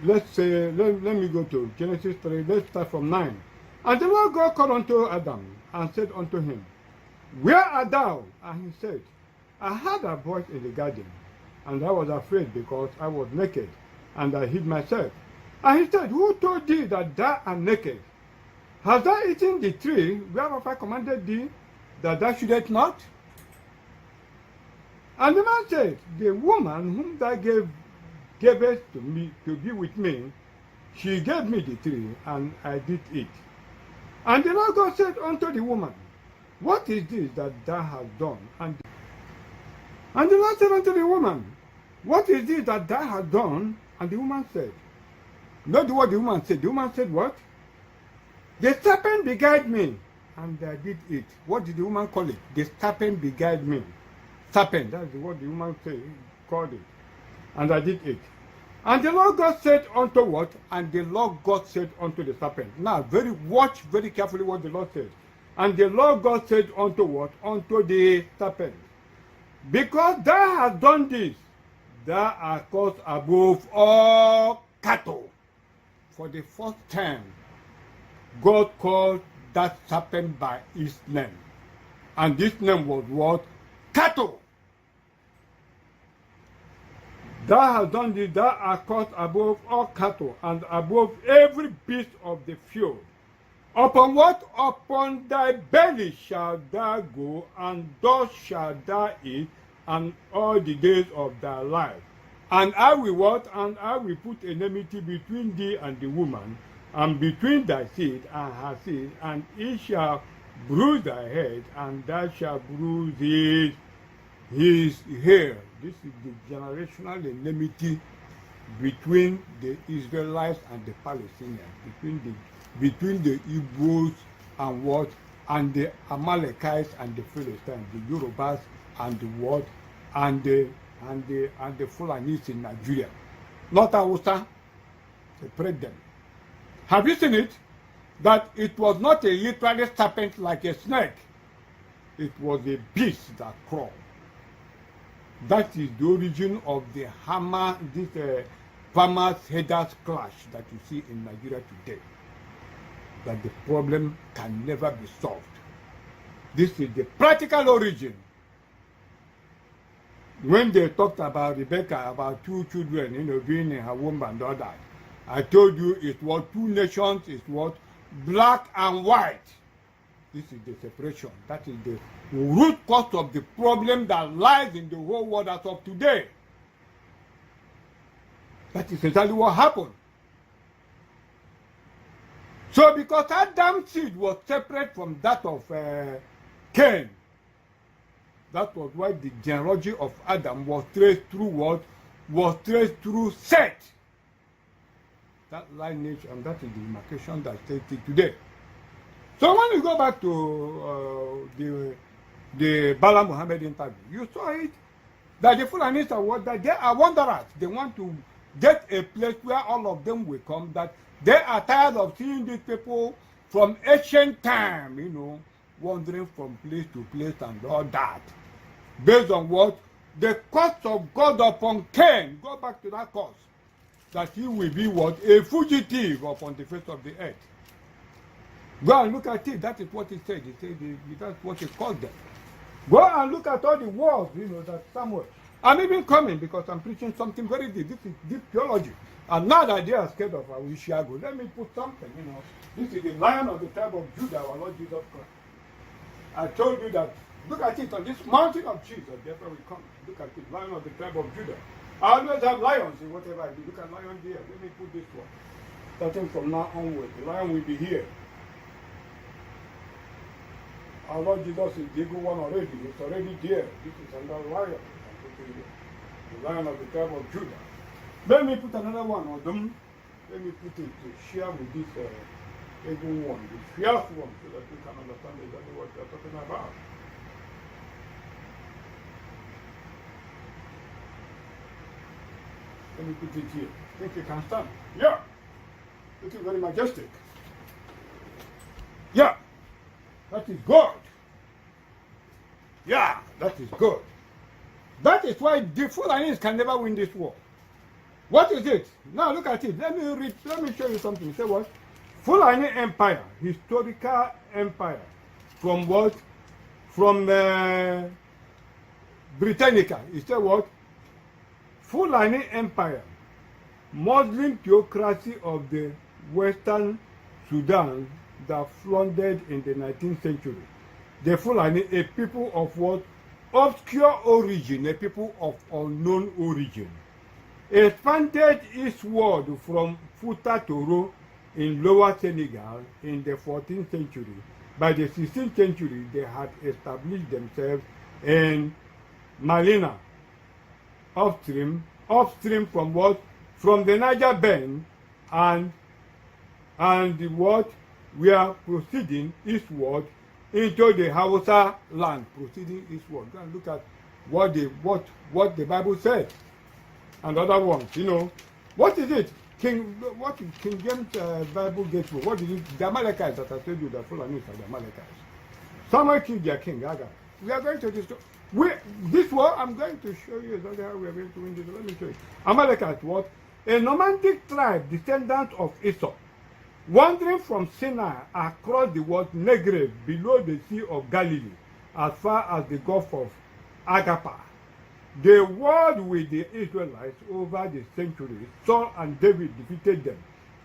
let's say, let me go to Genesis 3, let's start from 9. And the Lord God called unto Adam and said unto him, Where art thou? And he said, I heard a voice in the garden, and I was afraid because I was naked, and I hid myself. And he said, Who told thee that thou art naked? Hast thou eaten the tree whereof I commanded thee that thou shouldest not? And the man said, The woman whom thou gavest to me to be with me, she gave me the tree, and I did eat. And the Lord God said unto the woman, What is this that thou hast done? And the Lord said unto the woman, What is this that thou hast done? And the woman said, Not what the woman said. The woman said what? The serpent beguiled me, and I did eat. What did the woman call it? The serpent beguiled me. Serpent, that's what the woman called it. And I did eat. And the Lord God said unto what? And the Lord God said unto the serpent. Now, watch very carefully what the Lord said. And the Lord God said unto what? Unto the serpent. Because thou hast done this, thou art cursed above all cattle. For the first time, God called that serpent by his name. And this name was what? Cattle. Thou hast done this, thou art cursed above all cattle, and above every beast of the field. Upon what? Upon thy belly shalt thou go, and dust shalt thou eat, and all the days of thy life. And I will what? And I will put enmity between thee and the woman, and between thy seed and her seed, and it shall bruise thy head, and thou shalt bruise his hair. This is the generational enmity between the Israelites and the Palestinians, between the Hebrews and what, and the Amalekites and the Philistines, the Yorubas and the what, and the Fulanis in Nigeria. Not Hausa, separate them. Have you seen it? That it was not a literal serpent like a snake. It was a beast that crawled. That is the origin of the hammer, this farmers headers clash that you see in Nigeria today. That the problem can never be solved. This is the practical origin. When they talked about Rebecca, about 2 children, being in her womb and all that, I told you it was 2 nations, it was black and white. This is the separation. That is the root cause of the problem that lies in the whole world as of today. That is exactly what happened. So because Adam's seed was separate from that of Cain, that was why the genealogy of Adam was traced through what? Was traced through Seth. That lineage, and that is the demarcation that stays today. So when you go back to the Bala Muhammad interview, you saw it, that the Fulanis are what? That they are wanderers. They want to get a place where all of them will come, that they are tired of seeing these people from ancient time, wandering from place to place and all that. Based on what? The curse of God upon Cain. Go back to that curse. That he will be what? A fugitive upon the face of the earth. Go and look at it. That is what he said. He said that's what he called them. Go and look at all the wars, that somewhere. I'm even coming because I'm preaching something very deep. This is deep theology. And now that they are scared of our Ishiago, let me put something, This is the Lion of the tribe of Judah, our Lord Jesus Christ. I told you that, look at it on this mountain of Jesus, therefore we come. Look at it, Lion of the tribe of Judah. I always have lions in whatever I do. Look at lion there. Let me put this one. Starting from now onward, the lion will be here. Our Lord Jesus is the eagle one already. It's already there. This is another lion. The Lion of the tribe of Judah. Let me put another one on them. Let me put it to share with this eagle one, the fierce one, so that we can understand exactly what they're talking about. Let me put it here. Think you can stand? Yeah. Looking very majestic. Yeah. That is good. Yeah, that is good. That is why the Fulanis can never win this war. What is it? Now look at it. Let me show you something. Say what? Fulani Empire, historical empire. From what? From Britannica. It said what? Fulani Empire, Muslim theocracy of the Western Sudan that floundered in the 19th century. The Fulani, a people of what? Obscure origin, a people of unknown origin, expanded eastward from Fouta Toro in Lower Senegal in the 14th century. By the 16th century, they had established themselves in Malina, upstream from what? From the Niger Bend, and what? We are proceeding eastward into the Hausa land, proceeding eastward. Go and look at what the Bible said, and other ones, What is it? What King James Bible gets? What is it? The Amalekites that I told you that Fulanis are the Amalekites. Someone killed their king, Aga. We are going to destroy. This war, I'm going to show you exactly how we are going to win this. Let me show you. Amalekites, what? A nomadic tribe, descendant of Esau, wandering from Sinai across the what Negev below the Sea of Galilee, as far as the Gulf of Agapa. They warred with the Israelites over the centuries. Saul and David defeated them,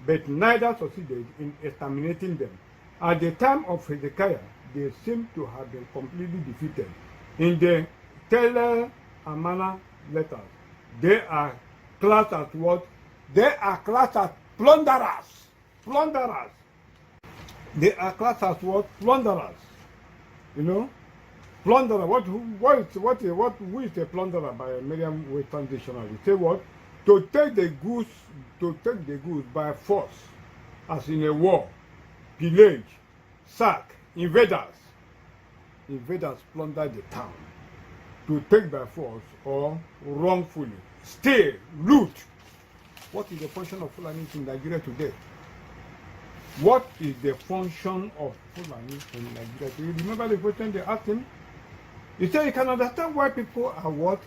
but neither succeeded in exterminating them. At the time of Hezekiah, they seem to have been completely defeated. In the Teller and Manna letters, they are classed as what? They are classed as plunderers. Plunderers. They are classed as what? Plunderers. You know? Plunderer. Who is a plunderer by Merriam-Webster dictionary? Say what? To take the goods by force, as in a war, pillage, sack, invaders. Invaders plunder the town. To take by force or wrongfully, steal, loot. What is the function of Fulani in Nigeria today? What is the function of Fulani in Nigeria today? You remember the question they asked him? He said you can understand why people are what?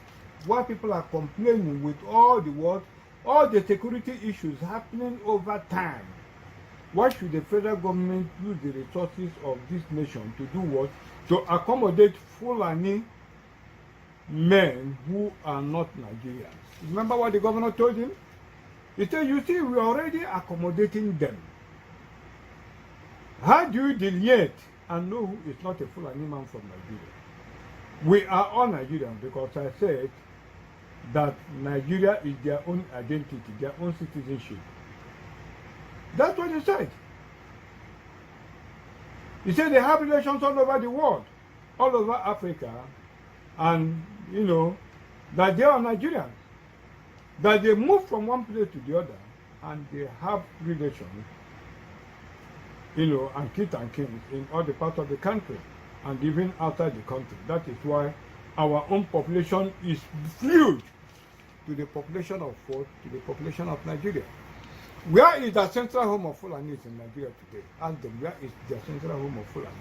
Why people are complaining with all the what? All the security issues happening over time. Why should the federal government use the resources of this nation to do what? To accommodate Fulani men who are not Nigerians. Remember what the governor told him? He said, you see, we are already accommodating them. How do you delineate and know who is not a Fulani man from Nigeria? We are all Nigerians because I said that Nigeria is their own identity, their own citizenship. That's what he said. He said they have relations all over the world, all over Africa, and, you know, that they are Nigerians. That they move from one place to the other, and they have relations, you know, and kith and kin in all the parts of the country, and even outside the country. That is why our own population is fluid to the population of Nigeria. Where is the central home of Fulani in Nigeria today? Ask them, where is the central home of Fulani?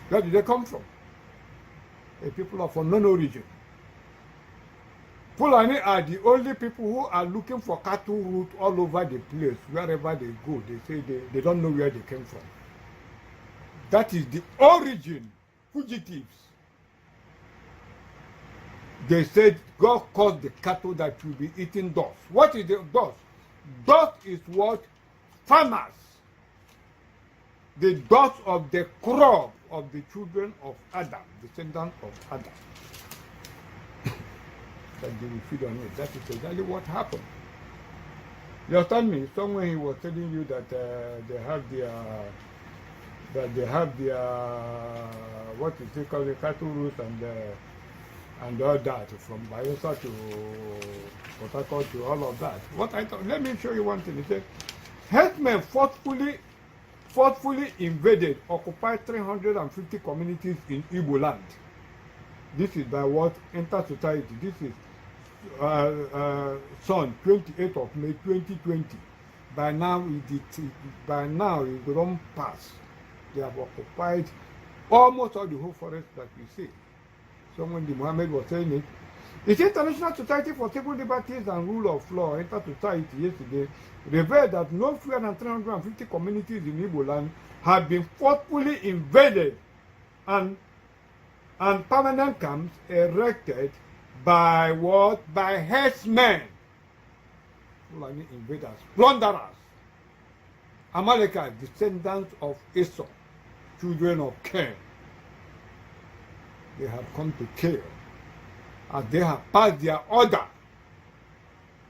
Where did they come from? A people of unknown origin. Fulani are the only people who are looking for cattle route all over the place. Wherever they go, they say they don't know where they came from. That is the origin. Fugitives. They said God caused the cattle that will be eating dust. What is the dust? Dust is what? Farmers. The dust of the crop of the children of Adam, descendants of Adam. That they will feed on it. That is exactly what happened. You understand me? Somewhere he was telling you that they have their what is it called, the cattle routes and all that, from Biafra to Whatapp to all of that. What I thought, let me show you one thing. He said, herdsmen forcefully invaded, occupied 350 communities in Igbo land. This is by what? Enter Society. This is Son, 28th of May 2020. By now it don't pass. They have occupied almost all the whole forest that we see. So when the Muhammad was saying it, the International Society for Civil Liberties and Rule of Law, Enter Society, yesterday revealed that no fewer than 350 communities in Igbo land have been forcefully invaded and permanent camps erected by what? By herdsmen, Fulani invaders, plunderers, Amalekites, descendants of Esau, children of Cain. They have come to kill, and they have passed their order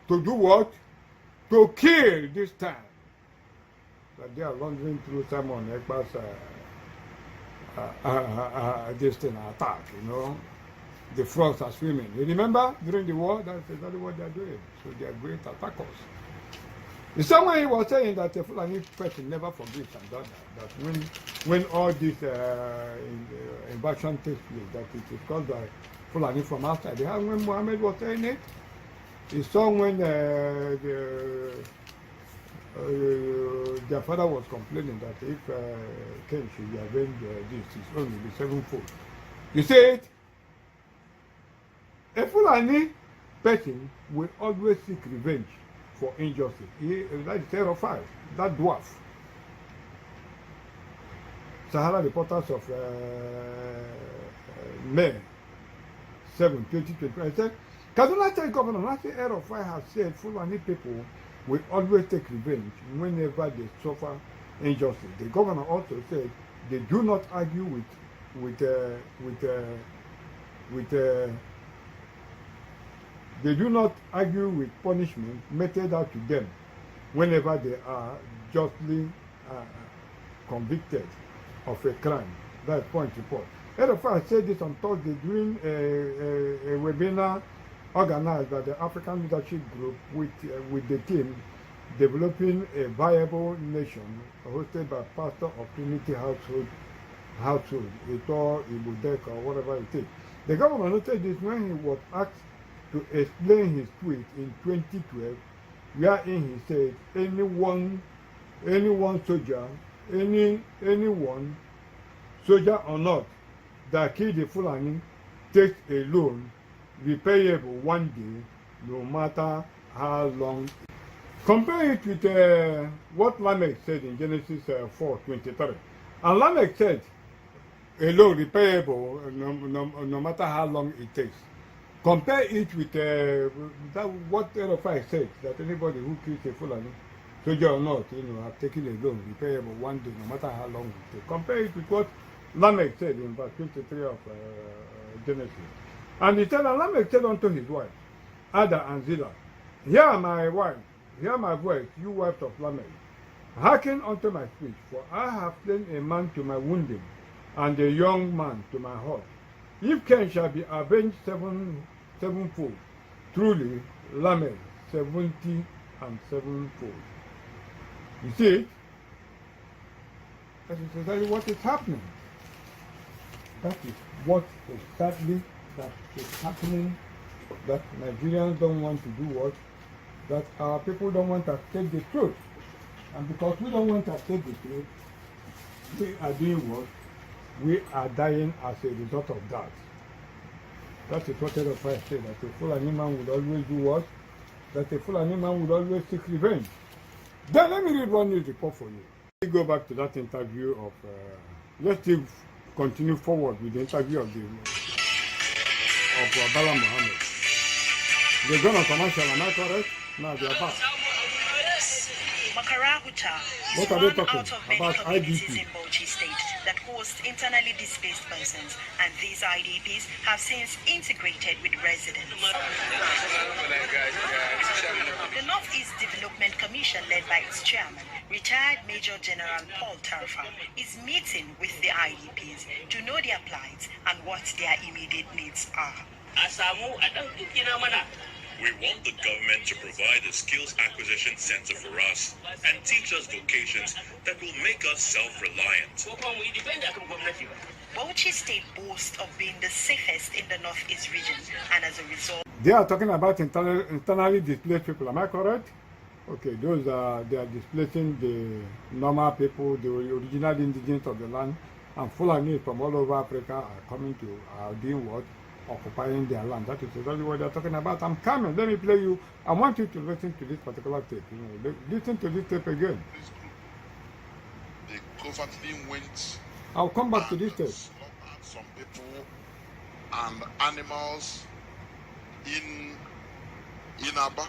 to do what? To kill this time. That they are wandering through Simon Ekpa's this thing attack, you know. The frogs are swimming. You remember during the war? That's exactly what they are doing. So they are great attackers. In some way, he was saying that the Fulani person never forgives and does that. That when all this invasion takes place, that it is caused by Fulani from outside. When Muhammad was saying it, He saw when their father was complaining that if Ken should avenge this, it's only the sevenfold. You see it? A Fulani person will always seek revenge for injustice. That's terrified. That dwarf. Sahara Reporters of May 7, 2020. I said, Kaduna State Governor Nancy Erofai has said Fulani people will always take revenge whenever they suffer injustice. The governor also said they do not argue they do not argue with punishment meted out to them whenever they are justly convicted of a crime. That's point report. Erofai said this on Thursday during a webinar organized by the African Leadership Group with the team Developing a Viable Nation, hosted by Pastor of Trinity Household, Ito Ibudek, or whatever it is. The governor noted this when he was asked to explain his tweet in 2012, wherein he said, anyone soldier, anyone, soldier or not, that killed the Fulani takes a loan repayable one day, no matter how long. Compare it with what Lamech said in Genesis 4:23. And Lamech said, a loan repayable no matter how long it takes. Compare it with what Erofai said, that anybody who kills a Fulani, soldier or not, have taken a loan repayable one day, no matter how long it takes. Compare it with what Lamech said in verse 23 of Genesis. And he said, and Lamech said unto his wife, Ada and Zillah, hear my wife, hear my voice, you wives of Lamech. Hearken unto my speech, for I have slain a man to my wounding, and a young man to my hurt. If Cain shall be avenged sevenfold, truly Lamech 70 and sevenfold. You see it? That is exactly what is happening. That is what exactly that is happening. That Nigerians don't want to do what? That our people don't want to accept the truth. And because we don't want to accept the truth, we are doing what? We are dying as a result of that. That is what Erofai said, that a Fulani man would always do what? That a Fulani man would always seek revenge. Then let me read one news report for you. Let me go back to that interview of, let's still continue forward with the interview of Bala Mohammed. They're going on commercial, am I correct? No, they are back. What are they talking about? IDP.
In Bauchi State that host internally displaced persons, and these IDPs have since integrated with residents. The Northeast Development Commission, led by its chairman, retired Major General Paul Tarfa, is meeting with the IDPs to know their plight and what their immediate needs are.
We want the government to provide a skills acquisition center for us and teach us vocations that will make us self-reliant.
Bauchi State boasts of being the safest in the Northeast region, and as a result...
They are talking about internally displaced people, am I correct? Okay, they are displacing the normal people, the original indigenous of the land, and Fulani from all over Africa are doing what? Occupying their land. That is exactly what they're talking about. I'm coming. Let me play you. I want you to listen to this particular tape. Listen to this tape again.
They covertly went.
I'll come back to this tape.
Slaughtered some people and animals in Aba.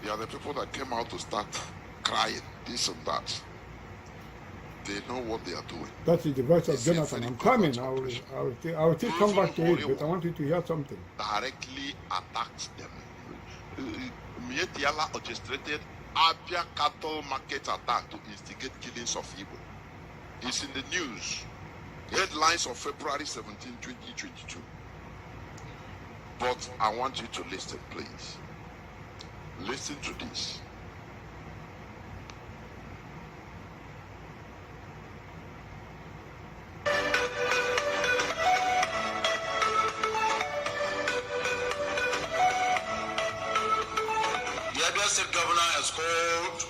They are the people that came out to start crying, this and that. They know what they are doing.
That is the voice of Jonathan. I'm coming. I will still come back to it, but I want you to hear something.
Directly attacked them. Mietiala orchestrated Abia cattle market attack to instigate killings of Igbo. It's in the news. Headlines of February 17, 2022. But I want you to listen, please. Listen to this.
Abia State Governor has called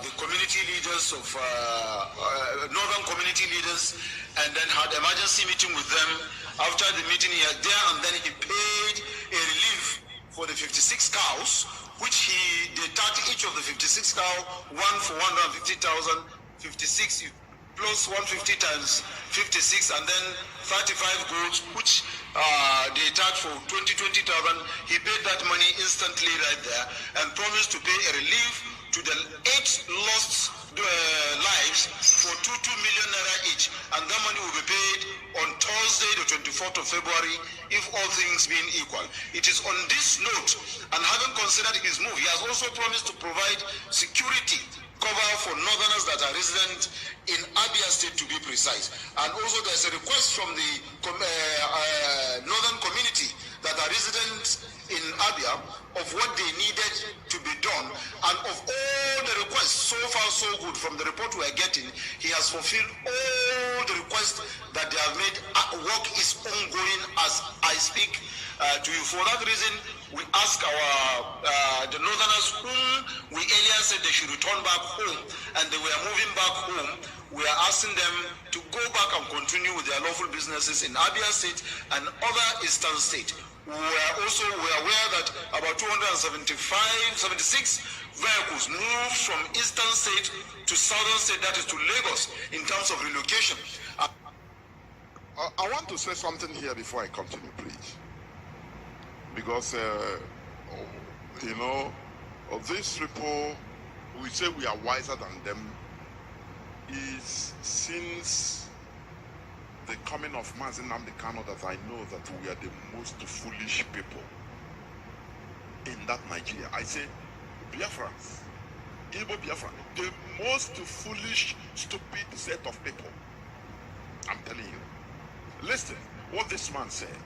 the community leaders of northern community leaders, and then had emergency meeting with them. After the meeting, he was there, and then he paid a relief for the 56 cows, which they charged each of the 56 cow one for 150,000, 56 plus 150 times 56, and then 35 goats, which they charged for 20,000. He paid that money instantly right there and promised to pay a relief to the 8 lost lives for 2 million naira each, and that money will be paid on Thursday, the 24th of February, if all things being equal. It is on this note, and having considered his move, he has also promised to provide security cover for northerners that are resident in Abia State, to be precise. And also there's a request from the northern community that are resident in Abia of what they needed to be done, and of all the requests, so far so good. From the report we are getting, he has fulfilled all the requests that they have made. Work is ongoing as I speak to you. For that reason, we ask the northerners whom we earlier said they should return back home, and they were moving back home. We are asking them to go back and continue with their lawful businesses in Abia State and other eastern states. We are aware that about 76 vehicles moved from eastern state to southern state, that is to Lagos, in terms of relocation.
I want to say something here before I continue, please. Because, you know, of these people, we say we are wiser than them, is since the coming of Mazi Nnamdi Kanu that I know that we are the most foolish people in that Nigeria. I say Biafrans, Igbo Biafra, the most foolish, stupid set of people. I'm telling you. Listen, what this man said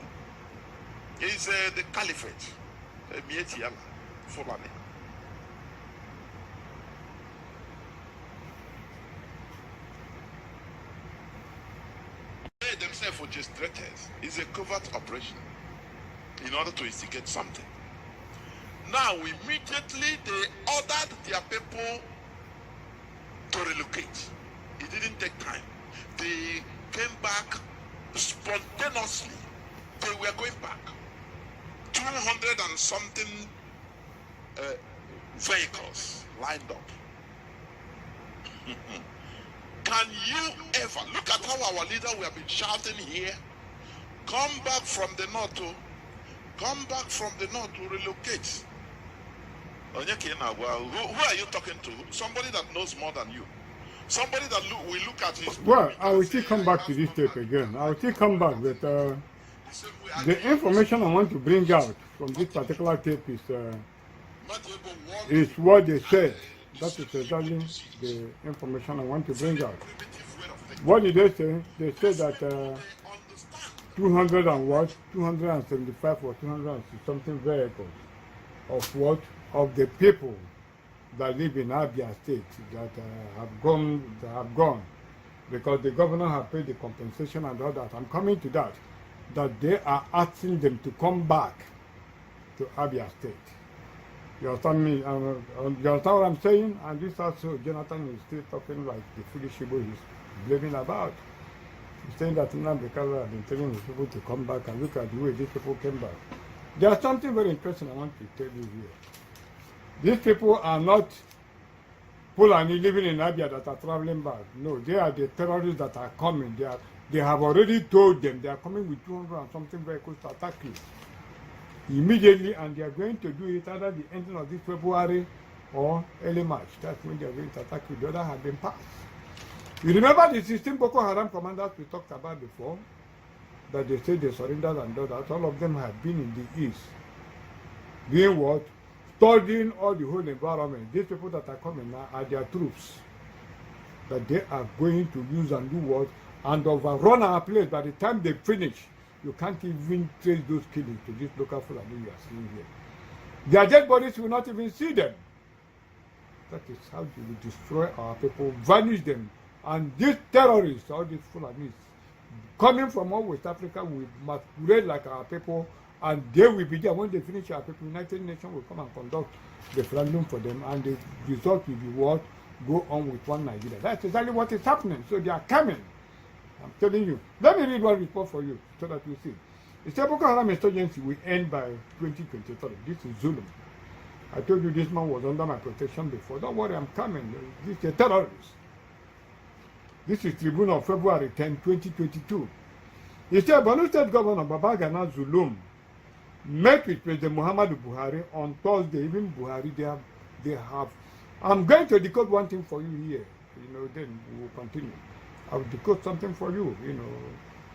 is the caliphate, Mietiala, Fulani. They themselves were just threats. It's a covert operation in order to instigate something. Now, immediately they ordered their people to relocate. It didn't take time. They came back spontaneously. They were going back. 200 and something vehicles lined up. Can you ever look at how our leader we have been shouting here? Come back from the north to relocate. Who are you talking to? Somebody that knows more than you. Somebody that we look at his.
Well, I will still come back to this tape again. I will still come back, but the information I want to bring out from this particular tape is what they said. That is exactly the information I want to bring out. What did they say? They said that 275 or 200 something vehicles of what? Of the people that live in Abia State that have gone because the governor has paid the compensation and all that. I'm coming to that. That they are asking them to come back to Abia State. You understand me? You understand what I'm saying? And this also, Jonathan is still talking like the foolish people he's blaming about. He's saying that Nnamdi Kanu has been telling his people to come back, and look at the way these people came back. There's something very interesting I want to tell you here. These people are not Fulani living in Abia that are traveling back. No, they are the terrorists that are coming. They have already told them they are coming with 200 and something vehicles to attack you immediately, and they are going to do it either the ending of this February or early March. That's when they are going to attack you. The other have been passed. You remember the 16 Boko Haram commanders we talked about before? That they said they surrendered and all that. All of them have been in the east. Doing what? Studying all the whole environment. These people that are coming now are their troops. That they are going to use and do what? And overrun our place. By the time they finish, you can't even trace those killings to this local Fulani you are seeing here. Their dead bodies will not even see them. That is how you will destroy our people, vanish them. And these terrorists, all these Fulanis, coming from all West Africa, will masquerade like our people And they will be there when they finish our people. United Nations will come and conduct the referendum for them, and the result will be what? Go on with one Nigeria. That's exactly what is happening. So they are coming. I'm telling you. Let me read one report for you so that you see. The Boko Haram insurgency will end by 2023. This is Zulum. I told you this man was under my protection before. Don't worry, I'm coming. This is a terrorist. This is Tribune of February 10, 2022. He said, Borno State Governor Babagana Zulum met with President Muhammadu Buhari on Thursday. Even Buhari, they have. I'm going to decode one thing for you here. Then we will continue. I will decode something for you.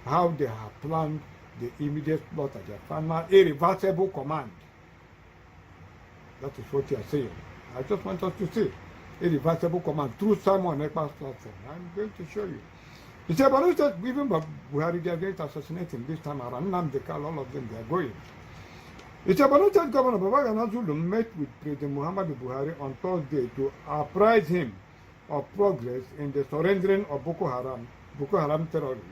How they have planned the immediate slaughter. Their final irreversible command. That is what you are saying. I just want us to see irreversible command through Simon Ekpa's platform. I'm going to show you. He said, but even Buhari, they are going to assassinate him this time around. Namdekal, all of them, they are going. He said, Borno State Governor Babagana Zulum met with President Muhammadu Buhari on Thursday to apprise him of progress in the surrendering of Boko Haram terrorists,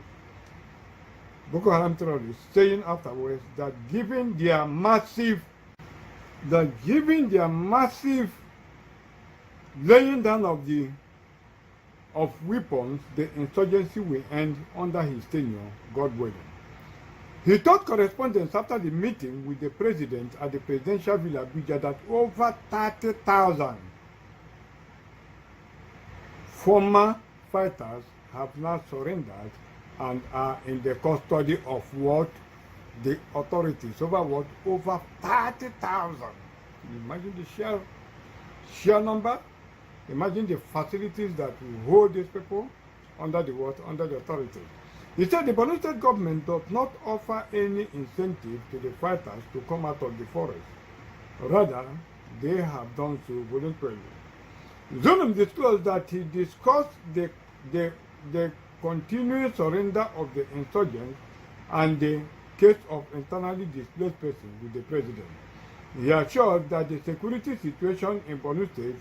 saying afterwards that given their massive laying down of weapons, the insurgency will end under his tenure, God willing. He told correspondents after the meeting with the president at the presidential villa Abuja that over 30,000 former fighters have now surrendered and are in the custody of what? The authorities. Over 30,000. Can you imagine the sheer number? Imagine the facilities that will hold these people under the authority. He said the Borno State government does not offer any incentive to the fighters to come out of the forest. Rather, they have done so voluntarily. Zulum disclosed that he discussed the continuing surrender of the insurgents and the case of internally displaced persons with the president. He assured that the security situation in Borno State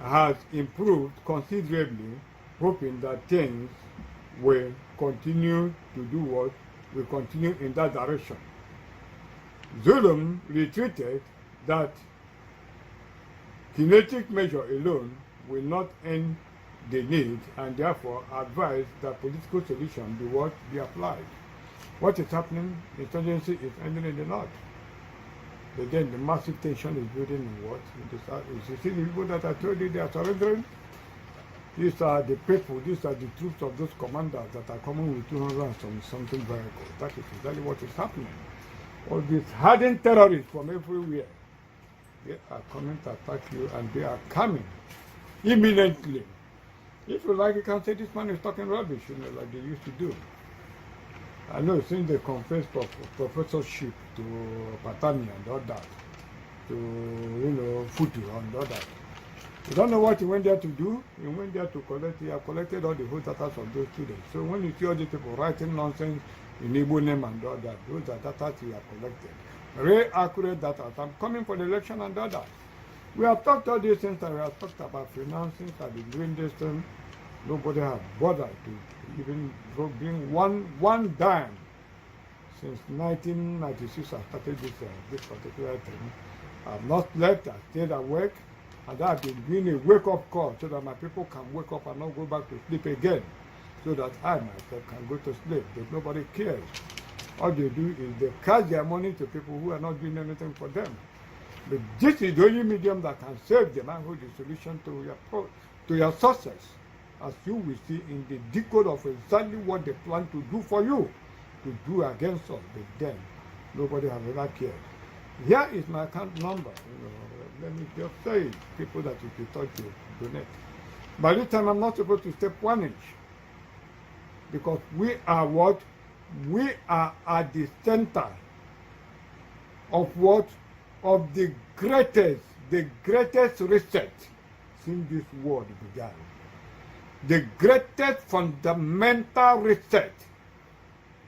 has improved considerably, hoping that things will continue to do what? Will continue in that direction. Zulum retreated that kinetic measure alone will not end the need, and therefore advised that political solution be applied. What is happening? Insurgency is ending in the north. Again, the massive tension is building in what? In the south. You see the people that I told you they are surrendering? These are the people, these are the troops of those commanders that are coming with 200 and something vehicles. That is exactly what is happening. All these hardened terrorists from everywhere, they are coming to attack you, and they are coming imminently. If you like, you can say this man is talking rubbish, like they used to do. I know since they confessed professorship to Patani and all that, to Futu and all that. You don't know what he went there to do. He went there to collect. He have collected all the whole data of those students. So when you see all these people writing nonsense in Igbo name and all that, those are data he have collected. Very accurate data. I'm coming for the election and all that. We have talked all these things, and we have talked about financing and the doing this thing. Nobody has bothered to even bring one dime since 1996. I started this particular thing. I've not slept. I stayed awake. And that has been doing a wake-up call so that my people can wake up and not go back to sleep again, so that I myself can go to sleep. But nobody cares. All they do is they cash their money to people who are not doing anything for them. But this is the only medium that can save them and hold the solution to your success, as you will see in the decode of exactly what they plan to do for you, to do against us. But then nobody has ever cared. Here is my account number. Let me just say, people that you can touch to donate. By this time, I'm not supposed to step 1 inch, because we are what? We are at the center of what? Of the greatest reset since this world began. The greatest fundamental reset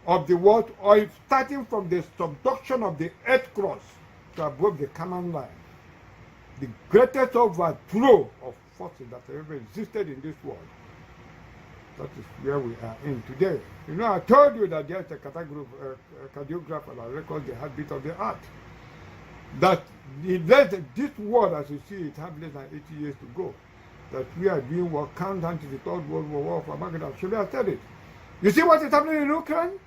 of the world, or starting from the subduction of the earth crust to above the common line. The greatest overthrow of forces that have ever existed in this world. That is where we are in today. You know, I told you that there's a cardiographer that records the heartbeat of the heart. That this world, as you see, it has less than 80 years to go. That we are doing what countdown to the Third World War for Baghdad. Should I have said it? You see what is happening in Ukraine?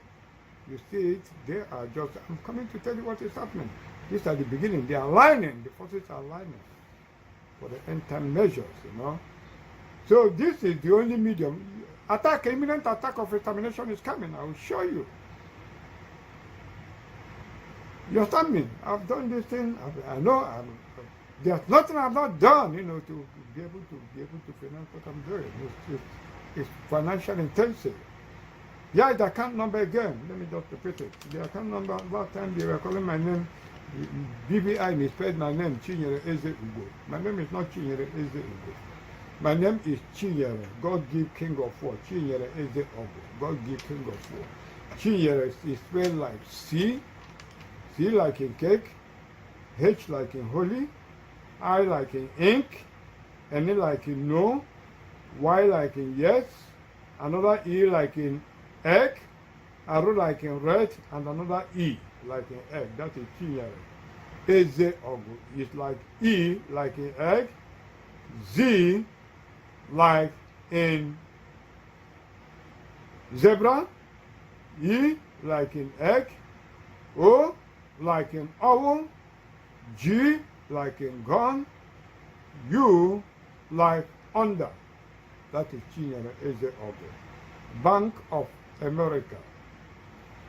You see it, they are just, I'm coming to tell you what is happening. This is at the beginning. They are aligning, the forces are aligning for the end-time measures, you know. So this is the only medium. Imminent attack of extermination is coming. I will show you. You understand me? I've done this thing. I know there's nothing I've not done, you know, to be able to finance what I'm doing. It's financial intensive. Yeah, the account number again. Let me just repeat it. The account number, last time they were calling my name, BVI misspelled my name, Chinyere Eze Ugo. My name is not Chinyere Eze Ugo. My name is Chinyere, God give King of War. Chinyere Eze Ugo, God give King of War. Chinyere is spelled like C like in cake, H like in holy, I like in ink, N like in no, Y like in yes, another E like in egg, R like in red, and another E like in egg. That is Chinyere. Eze Ogu is like E like in egg, Z like in zebra, E like in egg, O like in owl, G like in gun, U like under. That is Chinyere Eze Ogu. Bank of America.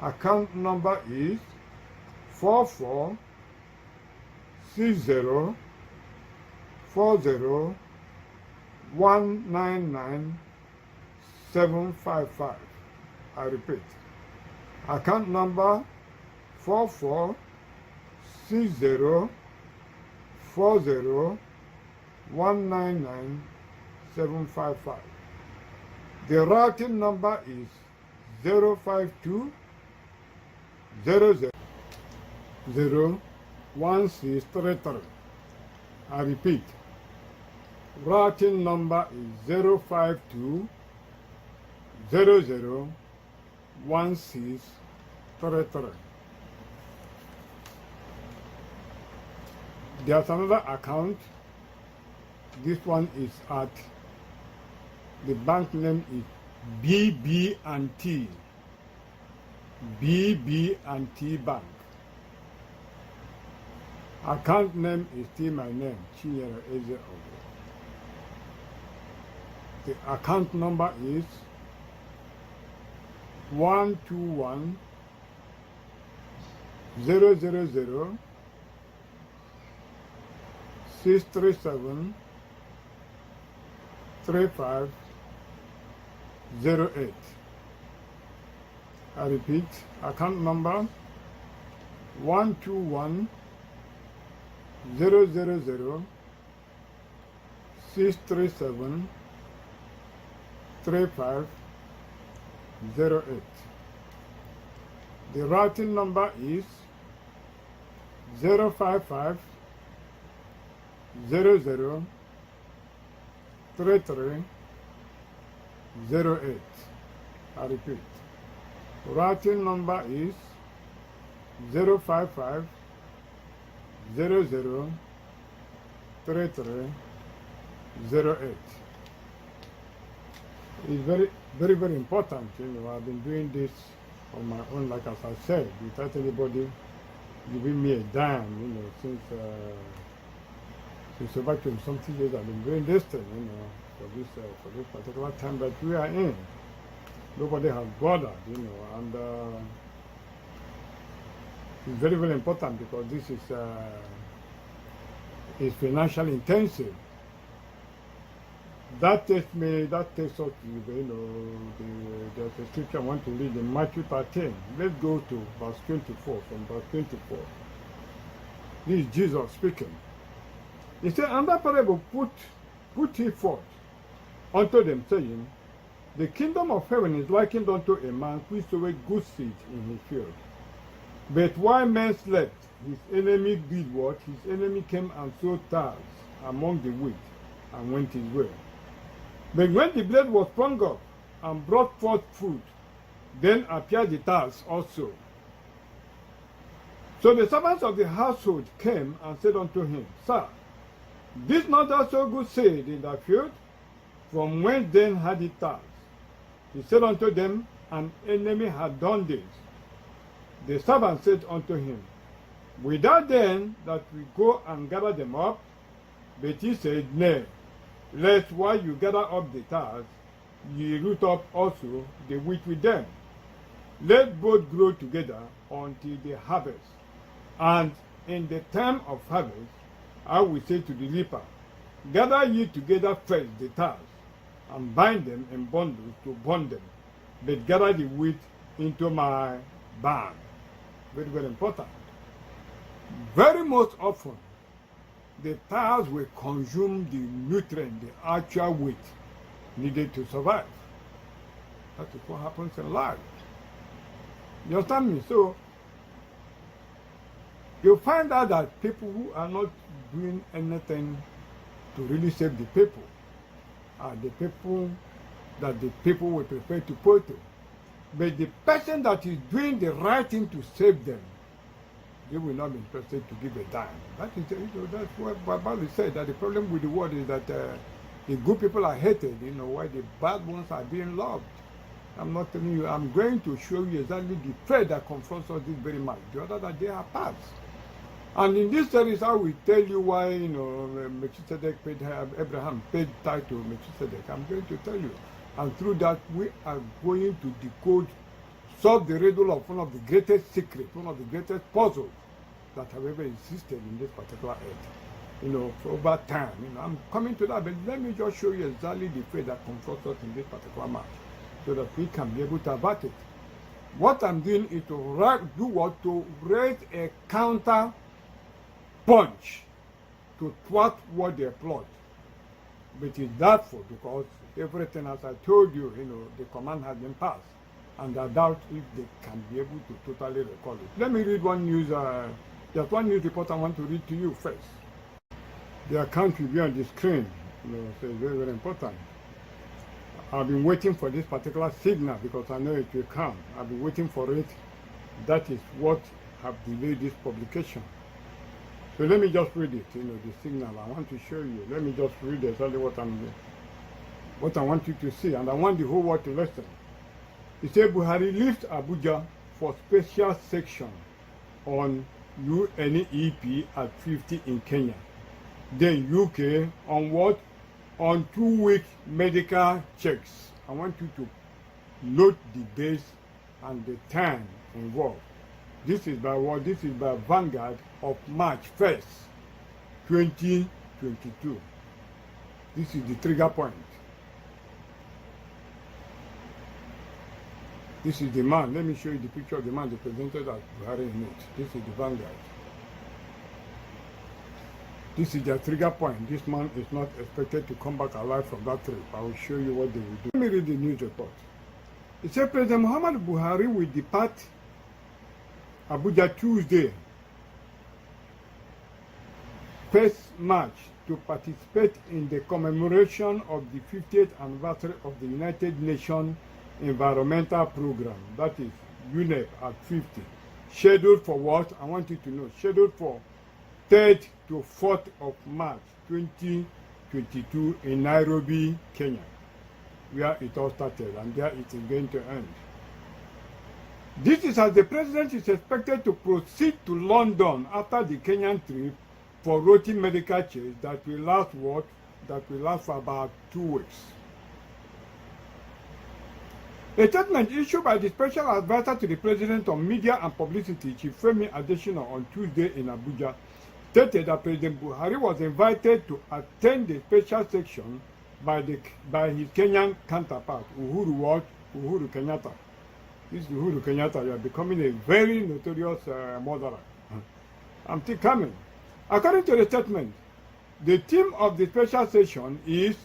Account number is 4460401997555. I repeat. Account number 4460401997555. The routing number is 052 001633. I repeat, routing number is 052 001633. There's another account. This one is at, the bank name is BB&T. BB&T Bank. Account name is still my name, Chinyere Eze Ogu. The account number is 121 000 637 3508. I repeat, account number 121 000 637 3508. The routing number is 055 00 3308. I repeat, routing number is 055 00 3308. It's very important. You know, I've been doing this on my own, like as I said, without anybody giving me a dime. You know, since over 20-something years I've been doing this thing. You know, for this particular time that we are in, nobody has bothered. You know, and it's very important because this is financially intensive. That takes us to, you know, there's a scripture I want to read in Matthew 13. Let's go to verse 24, from verse 24. This is Jesus speaking. He said, "And that parable put he forth unto them, saying, The kingdom of heaven is likened unto a man which sowed good seed in his field. But while men slept, his enemy did what? His enemy came and sowed tares among the wheat, and went his way. But when the blade was sprung up, and brought forth food. Then appeared the tares also. So the servants of the household came and said unto him, Sir, did not also good seed in the field? From whence then had it tares? He said unto them, An enemy had done this. The servant said unto him, Without then that we go and gather them up? But he said, Nay, lest while you gather up the tares, ye root up also the wheat with them. Let both grow together until the harvest. And in the time of harvest, I will say to the reaper, Gather ye together first the tares, and bind them in bundles to burn them, but gather the wheat into my barn. Very, very important. Very most often, the tares will consume the nutrient, the actual wheat needed to survive. That is what happens in life. You understand me? So, you find out that people who are not doing anything to really save the people are the people that the people will prefer to put to. But the person that is doing the right thing to save them, they will not be interested to give a dime. That is, that's what Bible said, that the problem with the world is that the good people are hated, while the bad ones are being loved. I'm not telling you, I'm going to show you exactly the threat that confronts us this very much. The other that they are paths. And in this series, I will tell you why, Melchizedek paid, Abraham paid tithe to Melchizedek. I'm going to tell you. And through that, we are going to decode, solve the riddle of one of the greatest secrets, one of the greatest puzzles that have ever existed in this particular earth. For over time. I'm coming to that, but let me just show you exactly the threat that confronts us in this particular match, so that we can be able to avert it. What I'm doing is to raise a counter punch to thwart what they plot. But it's doubtful because everything, as I told you, the command has been passed. And I doubt if they can be able to totally recall it. Let me read one news, there's one news report I want to read to you first. The account will be on the screen, so it's very, very important. I've been waiting for this particular signal because I know it will come. I've been waiting for it. That is what have delayed this publication. So let me just read it, the signal I want to show you. Let me just read exactly what I want you to see, and I want the whole world to listen. It said Buhari leaves Abuja for special section on UNEP at 50 in Kenya. Then UK on what? On 2-week medical checks. I want you to note the days and the time involved. This is by what? This is by Vanguard of March 1st, 2022. This is the trigger point. This is the man. Let me show you the picture of the man they presented as Buhari in it. This is the Vanguard. This is their trigger point. This man is not expected to come back alive from that trip. I will show you what they will do. Let me read the news report. It said President Muhammad Buhari will depart Abuja Tuesday, 1st March, to participate in the commemoration of the 50th anniversary of the United Nations Environmental Program, that is UNEP at 50. Scheduled for what? I want you to know. Scheduled for 3rd to 4th of March 2022 in Nairobi, Kenya, where it all started, and there it is going to end. This is as the president is expected to proceed to London after the Kenyan trip for routine medical checks that will last what? That will last for about 2 weeks. A statement issued by the special advisor to the president on media and publicity, Chief Femi Adesina, on Tuesday in Abuja, stated that President Buhari was invited to attend the special section by his Kenyan counterpart, Uhuru Kenyatta. This is Uhuru Kenyatta. You are becoming a very notorious murderer. I'm still coming. According to the statement, the theme of the special session is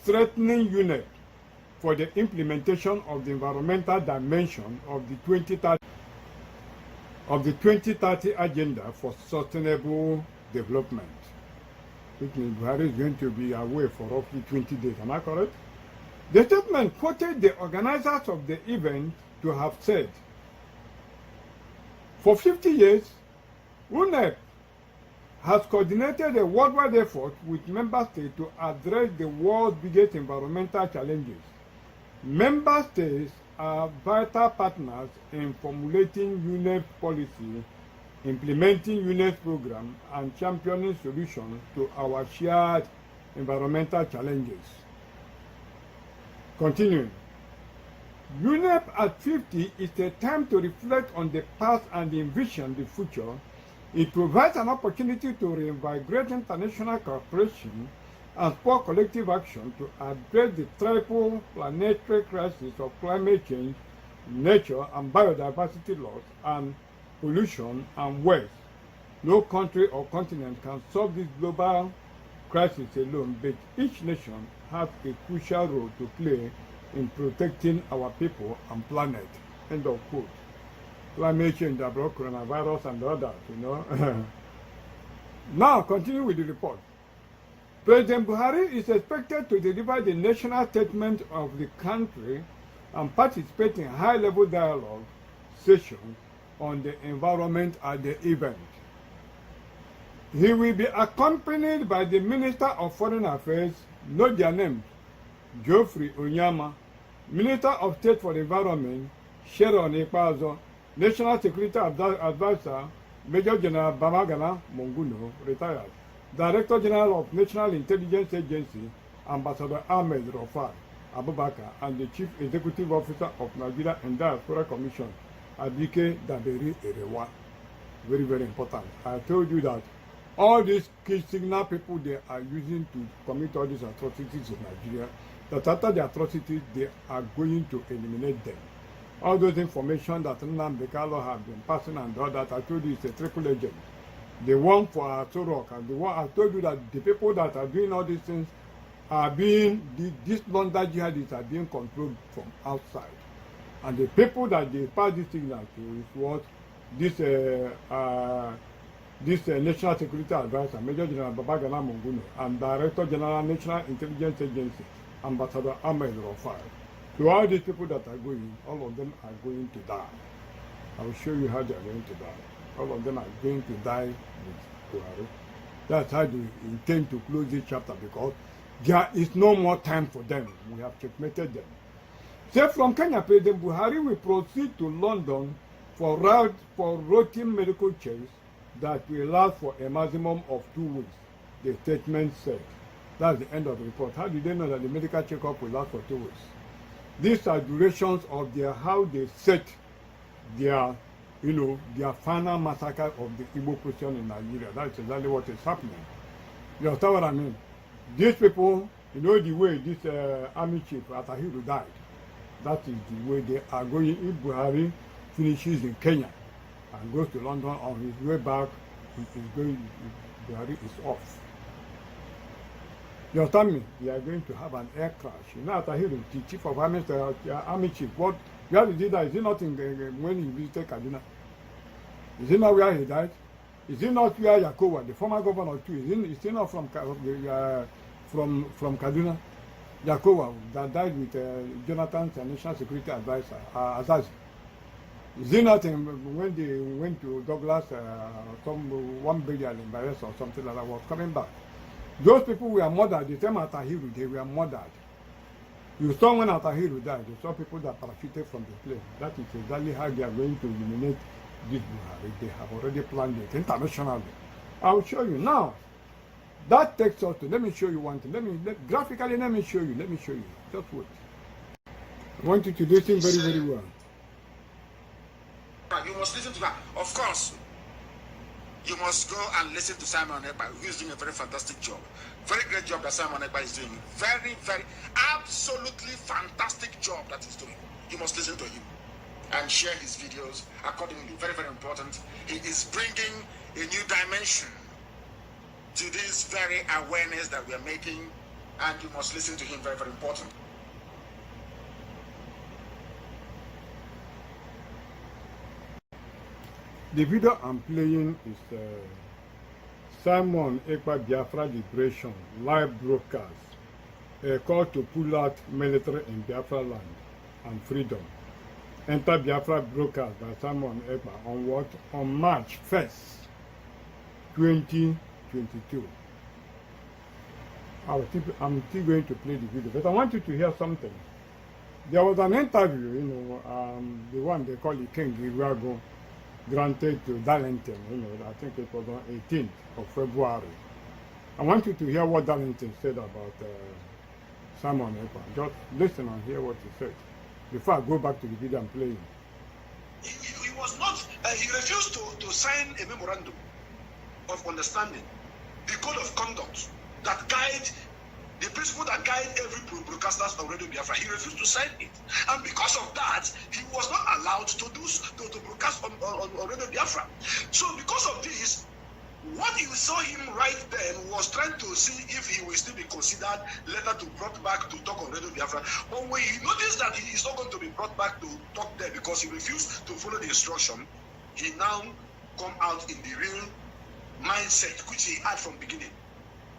strengthening UNEP for the implementation of the environmental dimension of the 2030 agenda for sustainable development, which means Buhari is going to be away for roughly 20 days. Am I correct? The statement quoted the organizers of the event to have said, for 50 years, UNEP has coordinated a worldwide effort with member states to address the world's biggest environmental challenges. Member states are vital partners in formulating UNEP policy, implementing UNEP program, and championing solutions to our shared environmental challenges. Continuing, UNEP at 50 is a time to reflect on the past and envision the future. It provides an opportunity to reinvigorate international cooperation and support collective action to address the triple planetary crisis of climate change, nature and biodiversity loss, and pollution and waste. No country or continent can solve this global crisis alone, but each nation has a crucial role to play in protecting our people and planet. End of quote. Climate change, the coronavirus and others, you know. Now, continue with the report. President Buhari is expected to deliver the national statement of the country and participate in high-level dialogue sessions on the environment at the event. He will be accompanied by the Minister of Foreign Affairs, note their names, Geoffrey Onyama, Minister of State for the Environment, Sharon Ekpazo, National Security Advisor, Major General Babagana Monguno, retired, Director General of National Intelligence Agency, Ambassador Ahmed Rofai Abubakar, and the Chief Executive Officer of Nigeria and Diaspora Commission, Abike Daberi Erewa. Very, very important. I told you that all these key signal people they are using to commit all these atrocities in Nigeria, that after the atrocities, they are going to eliminate them. All those information that Nnamdi Kanu have been passing and all that, I told you, it's a triple agent. The one for Asorok and the one I told you that the people that are doing all these things are being, these London jihadists are being controlled from outside. And the people that they pass this signal to is what this National Security Advisor, Major General Babagana Monguno, and Director General National Intelligence Agency, Ambassador Ahmed Rofai. To all these people that are going, all of them are going to die. I will show you how they are going to die. All of them are going to die with Buhari. That's how they intend to close this chapter, because there is no more time for them. We have checkmated them. So from Kenya, President Buhari will proceed to London for routine medical checks that will last for a maximum of 2 weeks, the statement said. That's the end of the report. How did they know that the medical checkup will last for 2 weeks? These are durations of how they set their, their final massacre of the Igbo Christian in Nigeria. That's exactly what is happening. You understand what I mean? These people, the way this army chief, Atahiru, died. That is the way they are going. If Buhari finishes in Kenya and goes to London, on his way back, Buhari is off. You understand me? They are going to have an air crash. Atahiru, the chief of army chief, what? Where did he die? Is he not when he visited Kaduna? Is he not where he died? Is he not where Yakowa, the former governor too? Is he not from Kaduna? Yakowa, that died with Jonathan's National Security Advisor, Azazi. Is he not when they went to Douglas, some 1 billion in Bayelsa or something like that, was coming back? Those people were murdered. The time Atahiru, they were murdered. You saw when Atahiru died, you saw people that parachuted from the plane. That is exactly how they are going to eliminate this Buhari. They have already planned it internationally. I will show you now. That takes us to, let me show you one thing. Graphically, let me show you. Just wait. I want you to listen very, very well.
You must listen to that. Of course, you must go and listen to Simon Ekpa, who is doing a very fantastic job. Very great job that Simon Ekpa is doing. Very, very, absolutely fantastic job that he's doing. You must listen to him and share his videos accordingly. Very, very important. He is bringing a new dimension to this very awareness that we are making, and you must listen to him. Very, very important.
The video I'm playing is Simon Ekpa Biafra Liberation live broadcast a call to pull out military in Biafra land and freedom. Enter Biafra broadcast by Simon Ekpa on what? On March 1st, 2022. I'm still going to play the video, but I want you to hear something. There was an interview, the one they call it King Irago, granted to Darlington, I think it was on 18th of February. I want you to hear what Darlington said about Simon Ekpa. Just listen and hear what he said before I go back to the video I'm playing.
He was not, he refused to sign a memorandum of understanding, the code of conduct that guide, the principle that guide every broadcasters on Radio Biafra. He refused to sign it. And because of that, he was not allowed to broadcast on Radio Biafra. So because of this, what you saw him right then was trying to see if he will still be considered later to brought back to talk on Radio Biafra. But when he noticed that he is not going to be brought back to talk there because he refused to follow the instruction, he now come out in the real mindset which he had from beginning.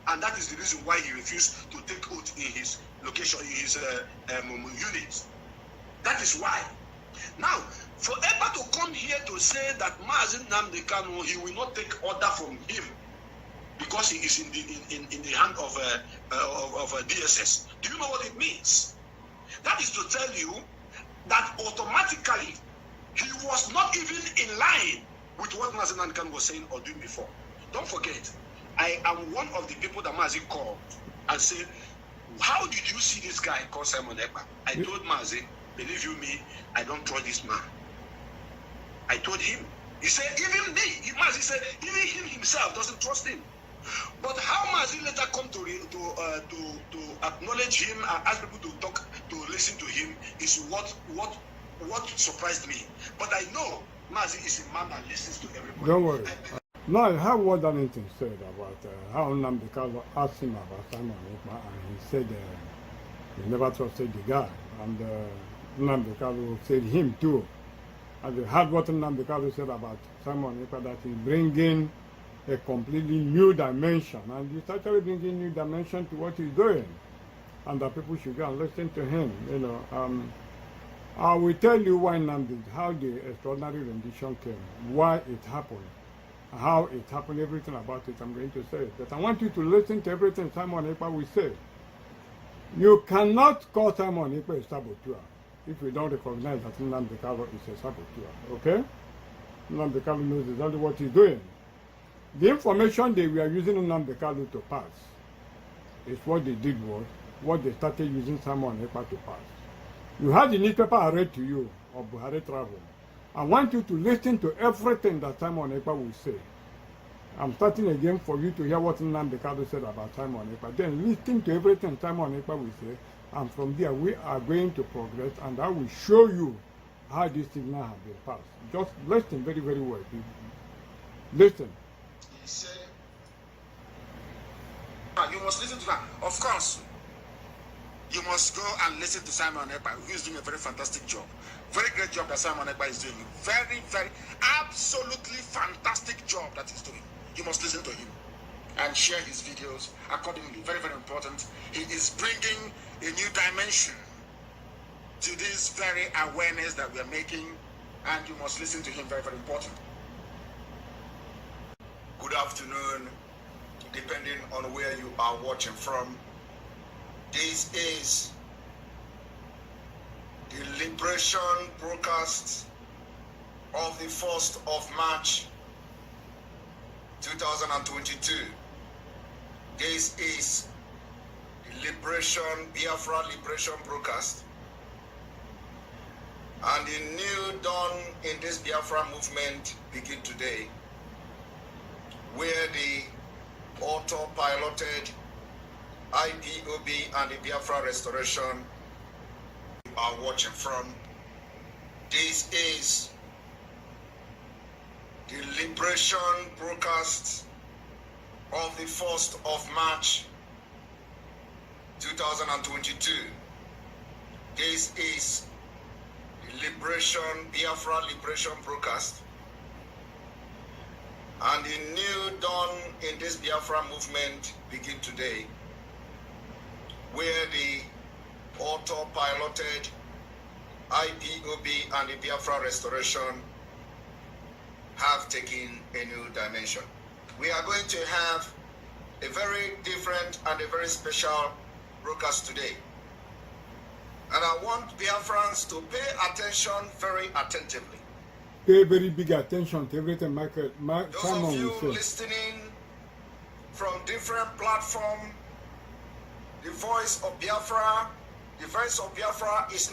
And that is the reason why he refused to take oath in his location, in his unit. That is why. Now, for Ekpa to come here to say that Mazi Nnamdi Kanu, he will not take order from him because he is in the hand of DSS. Do you know what it means? That is to tell you that automatically he was not even in line with what Mazi Nnamdi Kanu was saying or doing before. Don't forget, I am one of the people that Mazi called and said, how did you see this guy called Simon Ekpa? I told Mazi, believe you me, I don't trust this man. I told him. He said, even me, Mazi said, even him himself doesn't trust him. But how Mazi later come to acknowledge him and ask people to talk, to listen to him is what surprised me. But I know Mazi is a man that listens to everybody.
Don't worry. Now, I heard what Darlington said about how Nnamdi Kanu asked him about Simon Ekpa, and he said he never trusted the guy. And Nnamdi Kanu said him too. And they heard what Nnamdi Kanu said about Simon Ekpa, that he's bringing a completely new dimension. And he's actually bringing new dimension to what he's doing. And that people should go and listen to him. I will tell you why how the extraordinary rendition came, why it happened. How it happened, everything about it, I'm going to say it. But I want you to listen to everything Simon Ekpa will say. You cannot call Simon Ekpa a saboteur if you don't recognize that Nnamdi Kanu is a saboteur, okay? Nnamdi Kanu knows exactly what he's doing. The information they were using Nnamdi Kanu to pass is what they did was, what they started using Simon Ekpa to pass. You had the newspaper I read to you of Buhari Travel. I want you to listen to everything that Simon Ekpa will say. I'm starting again for you to hear what Nnamdi Kanu said about Simon Ekpa. Then listen to everything Simon Ekpa will say. And from there, we are going to progress. And I will show you how this signal has been passed. Just listen very, very well, people. Listen.
He said, you must listen to that. Of course, you must go and listen to Simon Ekpa, who is doing a very fantastic job. Very great job that Simon Ekpa is doing. Very, very, absolutely fantastic job that he's doing. You must listen to him and share his videos accordingly. Very, very important. He is bringing a new dimension to this very awareness that we are making, and you must listen to him. Very, very important.
Good afternoon, depending on where you are watching from. This is the Liberation broadcast of the 1st of March 2022. This is the Biafra Liberation broadcast. And the new dawn in this Biafra movement begin today, where the auto-piloted IPOB and the Biafra restoration are watching from. This is the Liberation broadcast of the 1st of March 2022. This is the Biafra Liberation broadcast. And the new dawn in this Biafra movement begin today, where the autopiloted IPOB and the Biafra restoration have taken a new dimension. We are going to have a very different and a very special broadcast today. And I want Biafrans to pay attention very attentively.
Pay very big attention to everything
Those
Simon
of you
will say.
listening from different platforms, the voice of Biafra is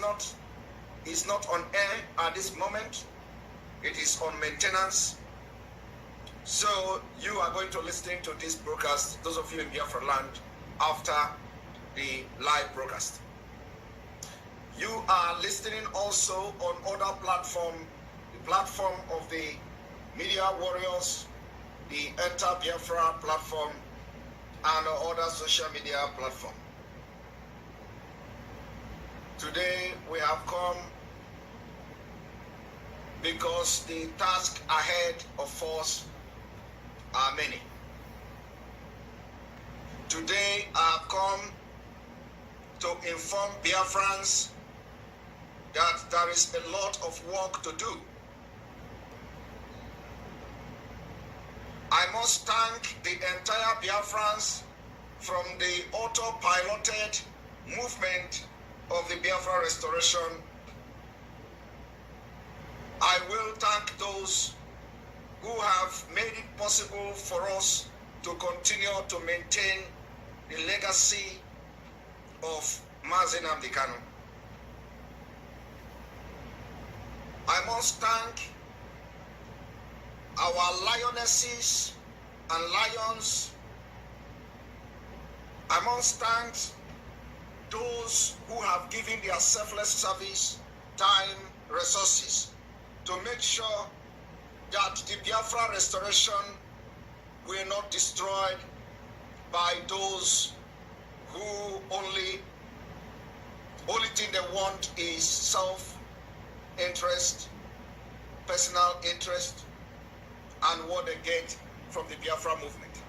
not on air at this moment. It is on maintenance. So you are going to listen to this broadcast, those of you in Biafra land, after the live broadcast. You are listening also on other platform, the platform of the Media Warriors, the Enter Biafra platform, and other social media platform. Today we have come because the task ahead of us are many. Today I have come to inform Biafrans that there is a lot of work to do. I must thank the entire Biafrans from the autopiloted movement of the Biafra restoration. I will thank those who have made it possible for us to continue to maintain the legacy of Mazi Nnamdi Kanu. I must thank our lionesses and lions. I must thank those who have given their selfless service, time, resources to make sure that the Biafra restoration will not destroyed by those who only thing they want is self-interest, personal interest, and what they get from the Biafra movement.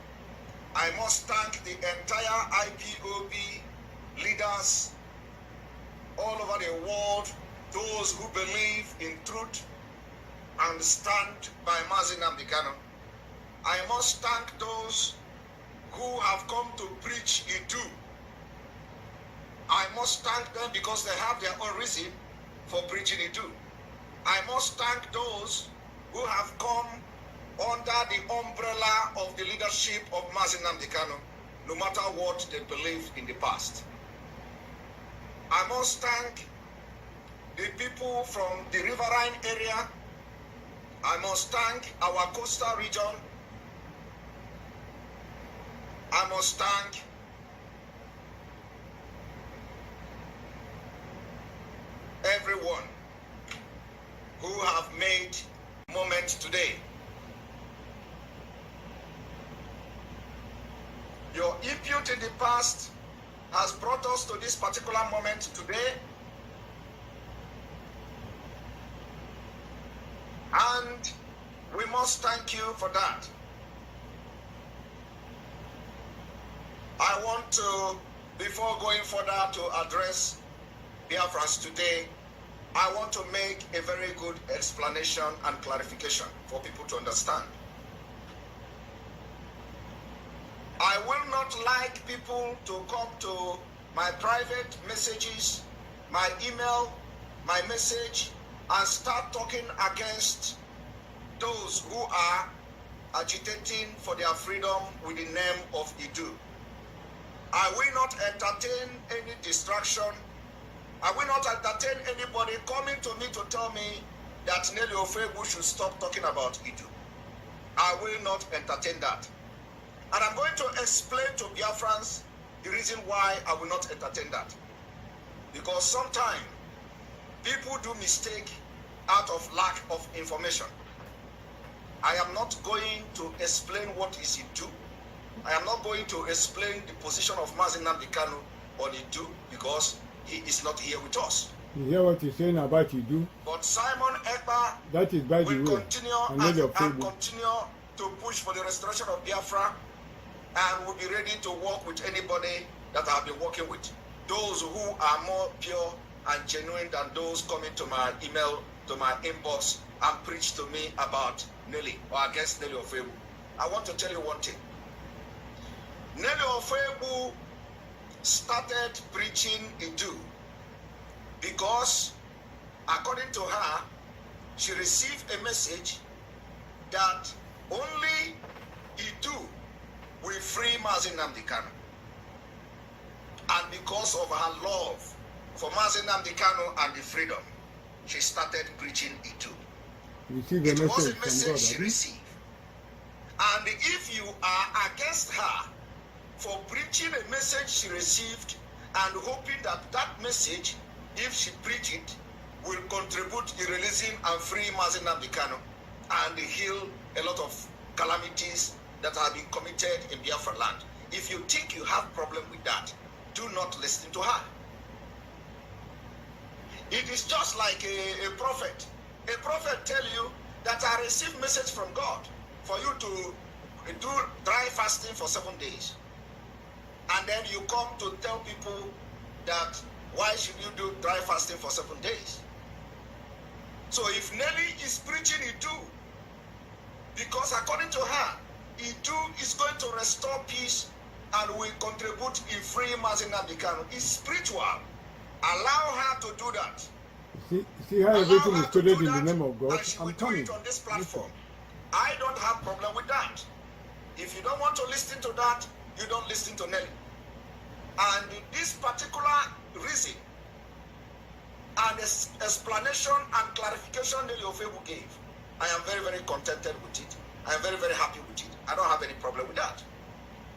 I must thank the entire IPOB leaders all over the world, those who believe in truth and stand by Mazi Nnamdi Kanu. I must thank those who have come to preach Idu. I must thank them because they have their own reason for preaching Idu. I must thank those who have come under the umbrella of the leadership of Mazi Nnamdi Kanu, no matter what they believed in the past. I must thank the people from the riverine area. I must thank our coastal region. I must thank everyone who have made moment today. Your input in the past has brought us to this particular moment today. And we must thank you for that. I want to, before going further to address Biafrans today, I want to make a very good explanation and clarification for people to understand. I will not like people to come to my private messages, my email, my message, and start talking against those who are agitating for their freedom with the name of Idu. I will not entertain any distraction. I will not entertain anybody coming to me to tell me that Nelly Ofegu should stop talking about Idu. I will not entertain that. And I'm going to explain to Biafrans the reason why I will not entertain that. Because sometimes people do mistake out of lack of information. I am not going to explain what is Idu. I am not going to explain the position of Mazi Nnamdi Kanu on Idu because he is not here with us.
You hear what he's saying about Idu?
But Simon Ekpa
that is by the
will
way.
continue and continue to push for the restoration of Biafra, and will be ready to work with anybody that I have been working with. those who are more pure and genuine than those coming to my email, to my inbox, and preach to me about Nelly or against Nelly Ofebu. I want to tell you one thing. Nelly Ofebu started preaching Idu because, according to her, she received a message that only Idu will free Mazi Nnamdi Kanu. And because of her love for Mazi Nnamdi Kanu and the freedom, she started preaching Idu. It was a message she received. And if you are against her for preaching a message she received and hoping that that message, if she preach it, will contribute to releasing and free Mazi Nnamdi Kanu and heal a lot of calamities that have been committed in Biafra land. If you think you have problem with that, do not listen to her. It is just like a prophet. A prophet tell you that I received message from God for you to do dry fasting for 7 days. And then you come to tell people that why should you do dry fasting for 7 days? So if Nelly is preaching Idu, because according to her, Idu is going to restore peace and will contribute in freeing Mazi Nnamdi Kanu. It's spiritual. Allow her to do that.
See how everything is coded in the name of God. I'm telling you.
On this platform. I don't have problem with that. If you don't want to listen to that, you don't listen to Nelly. And this particular reason and explanation and clarification Nelly Ofebu gave, I am very, very contented with it. I am very, very happy with it. I don't have any problem with that.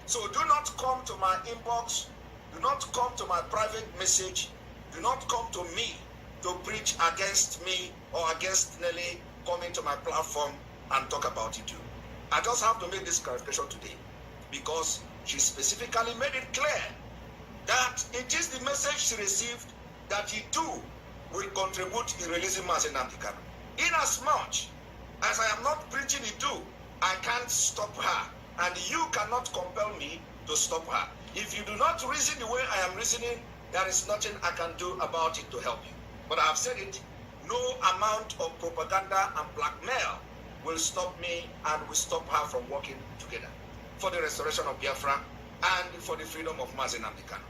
So do not come to my inbox. Do not come to my private message. Do not come to me to preach against me or against Nelly coming to my platform and talk about it too. I just have to make this clarification today because she specifically made it clear that it is the message she received that he too will contribute in releasing Mazi Nnamdi Kanu. Inasmuch as I am not preaching it too, I can't stop her, and you cannot compel me to stop her. If you do not reason the way I am reasoning, there is nothing I can do about it to help you. But I have said it, no amount of propaganda and blackmail will stop me and will stop her from working together for the restoration of Biafra and for the freedom of Mazi Nnamdi Kanu.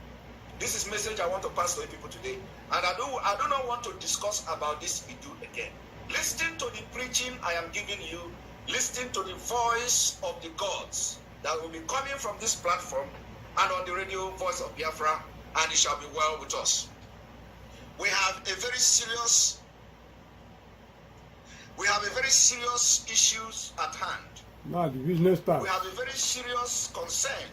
This is message I want to pass to you people today, and I do not want to discuss about this Idu again. Listen to the preaching I am giving you. Listen to the voice of the gods that will be coming from this platform and on the radio Voice of Biafra, and it shall be well with us. We have a very serious issues at hand.
Now the business starts.
We have a very serious concern.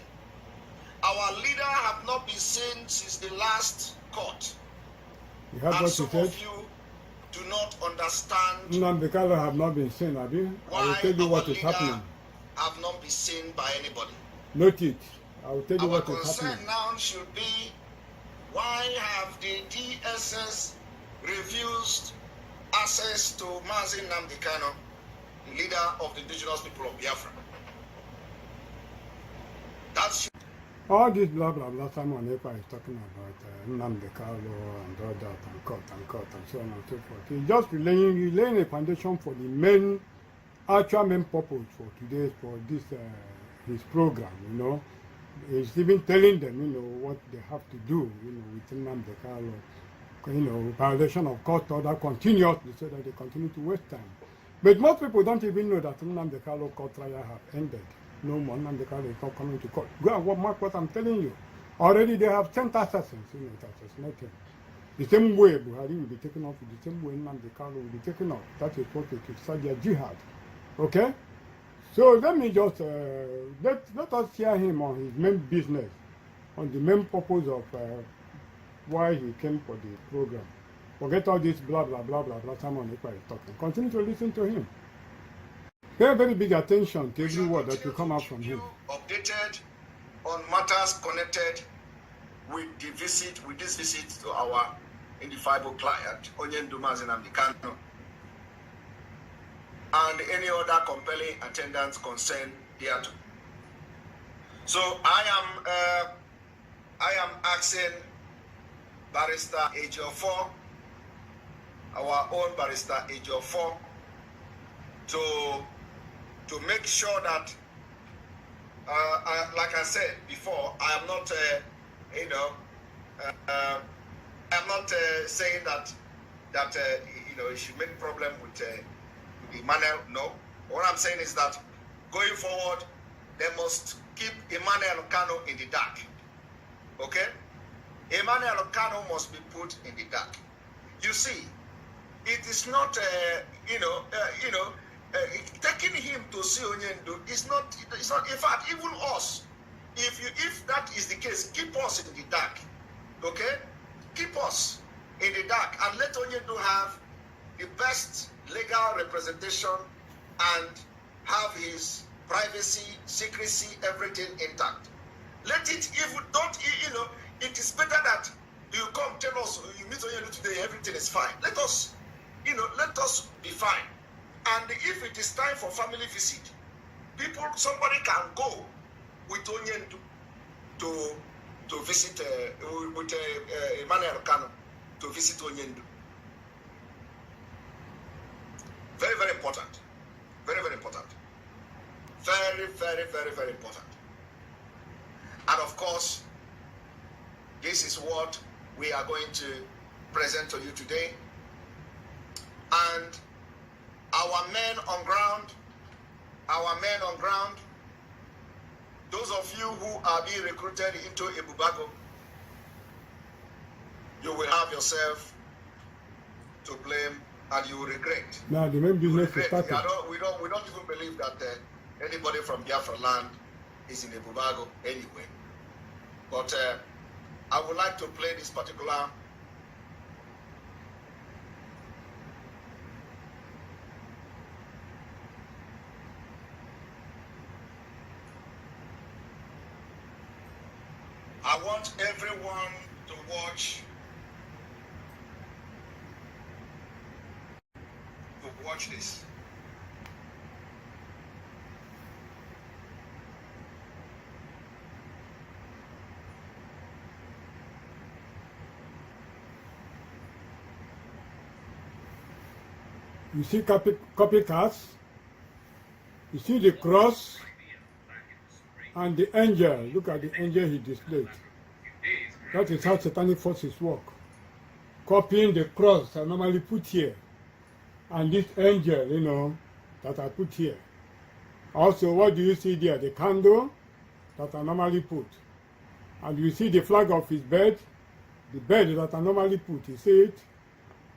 Our leader have not been seen since the last court.
You heard what
some
you said?
of you do not understand
Nnamdi Kanu have not been seen, have you? I will tell you what is happening.
Have not been seen by anybody.
Note it. I will tell you
Our
what is
concern
happening.
now should be, why have the DSS refused access to Mazi Nnamdi Kanu, the leader of the indigenous people of Biafra? That's
All this blah blah blah Simon Ekpa is talking about Nnamdi Kanu and all that and cut and so on and so forth. He's just laying a foundation for the main purpose for today, for this his program, you know. He's even telling them, you know, what they have to do, you know, with Nnamdi Kanu, you know, violation of court order continuously so that they continue to waste time. But most people don't even know that Nnamdi Kanu court trial have ended. No more Nnamdi Kanu is not coming to court. Go and mark what I'm telling you. Already they have 10 assassins, you know, to assassinate him. The same way Buhari will be taken off, the same way Nnamdi Kanu will be taken off. That is what it is, Sadia Jihad. Okay? So let me just, let us hear him on his main business, on the main purpose of why he came for the program. Forget all this blah, blah, blah, blah, blah, Simon Ekpa is talking. Continue to listen to him. Pay very big attention to every word that will come out from him.
Updated on matters connected with this visit to our identifiable client, Onyendu Mazi Nnamdi Kanu, and any other compelling attendance concerned hereto. So I am asking Barrister Ejiofor, our own Barrister Ejiofor, to make sure that, like I said before, I am not, I'm not saying that it should make problem with Emmanuel. No. What I'm saying is that going forward, they must keep Emmanuel Kano in the dark. Okay? Emmanuel Kano must be put in the dark. You see, it is not, taking him to see Onyendu is not. It's not. In fact, even us, if that is the case, keep us in the dark. Okay? Keep us in the dark and let Onyendu have the best legal representation and have his privacy, secrecy, everything intact. Let it, if you don't, it is better that you come tell us, you meet Onyendu today, everything is fine. Let us be fine. And if it is time for family visit, somebody can go with Onyendu to visit, with Emmanuel Kano to visit Onyendu. Very, very important. Very, very important. Very, very, very, very important. And of course, this is what we are going to present to you today. And our men on ground, those of you who are being recruited into Ebubago, you will have yourself to blame and you will regret.
Now the main business is starting.
We don't even believe that anybody from Biafra land is in Ebubago anyway. But I would like to play this particular I want everyone to watch this.
You see copycats, you see the cross and the angel. Look at the angel he displayed. That is how satanic forces work. Copying the cross I normally put here, and this angel, that I put here. Also, what do you see there? The candle that I normally put. And you see the flag of his bed, the bed that I normally put. You see it?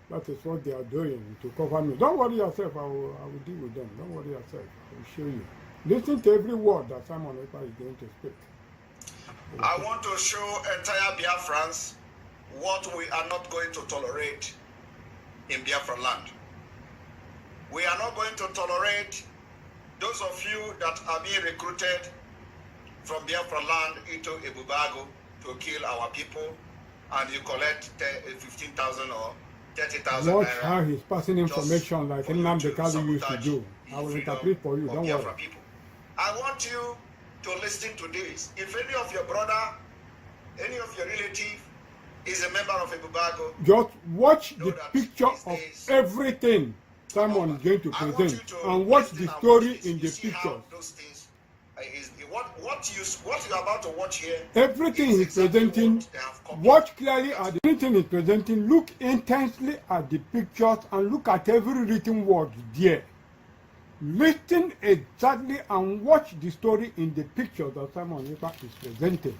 That is what they are doing to cover me. Don't worry yourself, I will deal with them. Don't worry yourself, I will show you. Listen to every word that Simon Ekpa is going to speak.
I want to show entire Biafrans what we are not going to tolerate in Biafra land. We are not going to tolerate those of you that are being recruited from Biafra land into Ebubago to kill our people, and you collect 15,000 or 30,000
Watch
naira.
how he's passing information like Nnamdi Kanu used to do. I will interpret for you, don't worry.
People. I want you to listen to this. If any of your brother, any of your relative is a member of Ebubago,
just watch the picture of everything someone is going to present and watch the story in the pictures.
What you're about to watch here,
everything he's presenting, watch clearly at the everything he's presenting, look intensely at the pictures and look at every written word there. Listen exactly and watch the story in the picture that Simon Ekpa is presenting.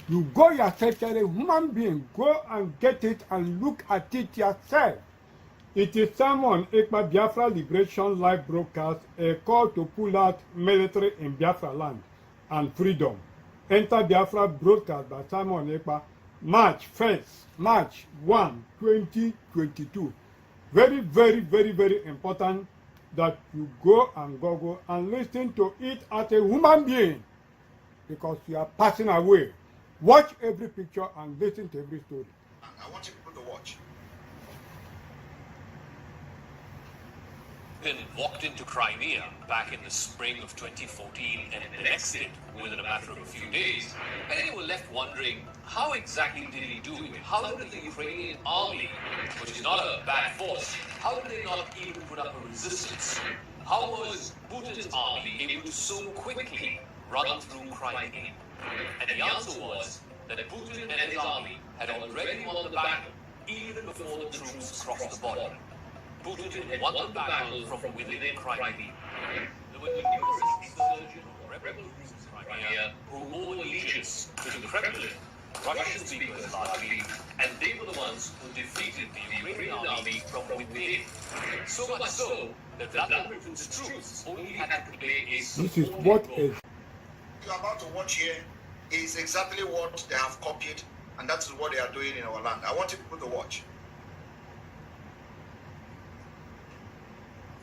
You go yourself, as a human being, go and get it and look at it yourself. It is Simon Ekpa Biafra Liberation Live Broadcast, a call to pull out military in Biafra land and freedom. Enter Biafra broadcast by Simon Ekpa, March 1st, March 1, 2022. Very, very, very, very important that you go and Google and listen to it as a human being, because you are passing away. Watch every picture and listen to every story.
I want you people to watch.
Putin walked into Crimea back in the spring of 2014 and annexed it within a matter of a few days. Many were left wondering, how exactly did he do it? How did the Ukrainian army, which is not a bad force, how did they not even put up a resistance? How was Putin's army able to so quickly run through Crimea? And the answer was that Putin and his army had already won the battle even before the troops crossed the border. Putin had won the battle from within Crimea. There were numerous insurgent or rebel groups in Crimea who owed allegiance to the Kremlin, Russian speakers largely, and they were the ones who defeated the Ukrainian army from within. So much so that Vladimir Putin's troops only had to play a supporting role.
You're about to watch here is exactly what they have copied, and that's what they are doing in our land. I want you people to watch.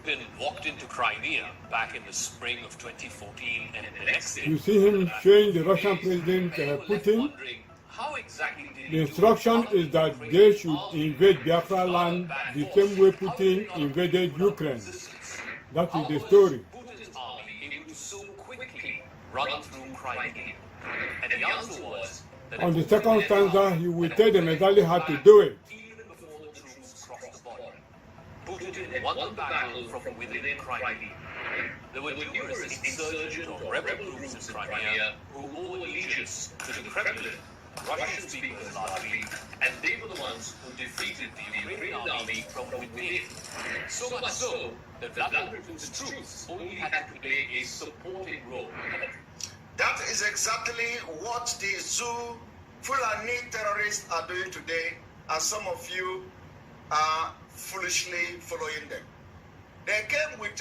Putin walked into Crimea back in the spring of 2014 and annexed it.
You see him showing the Russian President Putin.
How exactly did
The instruction is that they should invade Biafra land the same way Putin invaded Ukraine. That is the story.
Putin's army able to so quickly run through Crimea? And the answer was that
On the second stanza, he will tell them exactly how to do it.
even before the troops crossed the border. Putin had won the battle from within Crimea. There were numerous insurgent or rebel groups in Crimea who owed allegiance to the Kremlin, Russian speakers largely, and they were the ones who defeated the Ukrainian army from within. So much so that Vladimir Putin's troops only had to play a supporting role.
That is exactly what the Zoo Fulani terrorists are doing today, and some of you are foolishly following them. They came with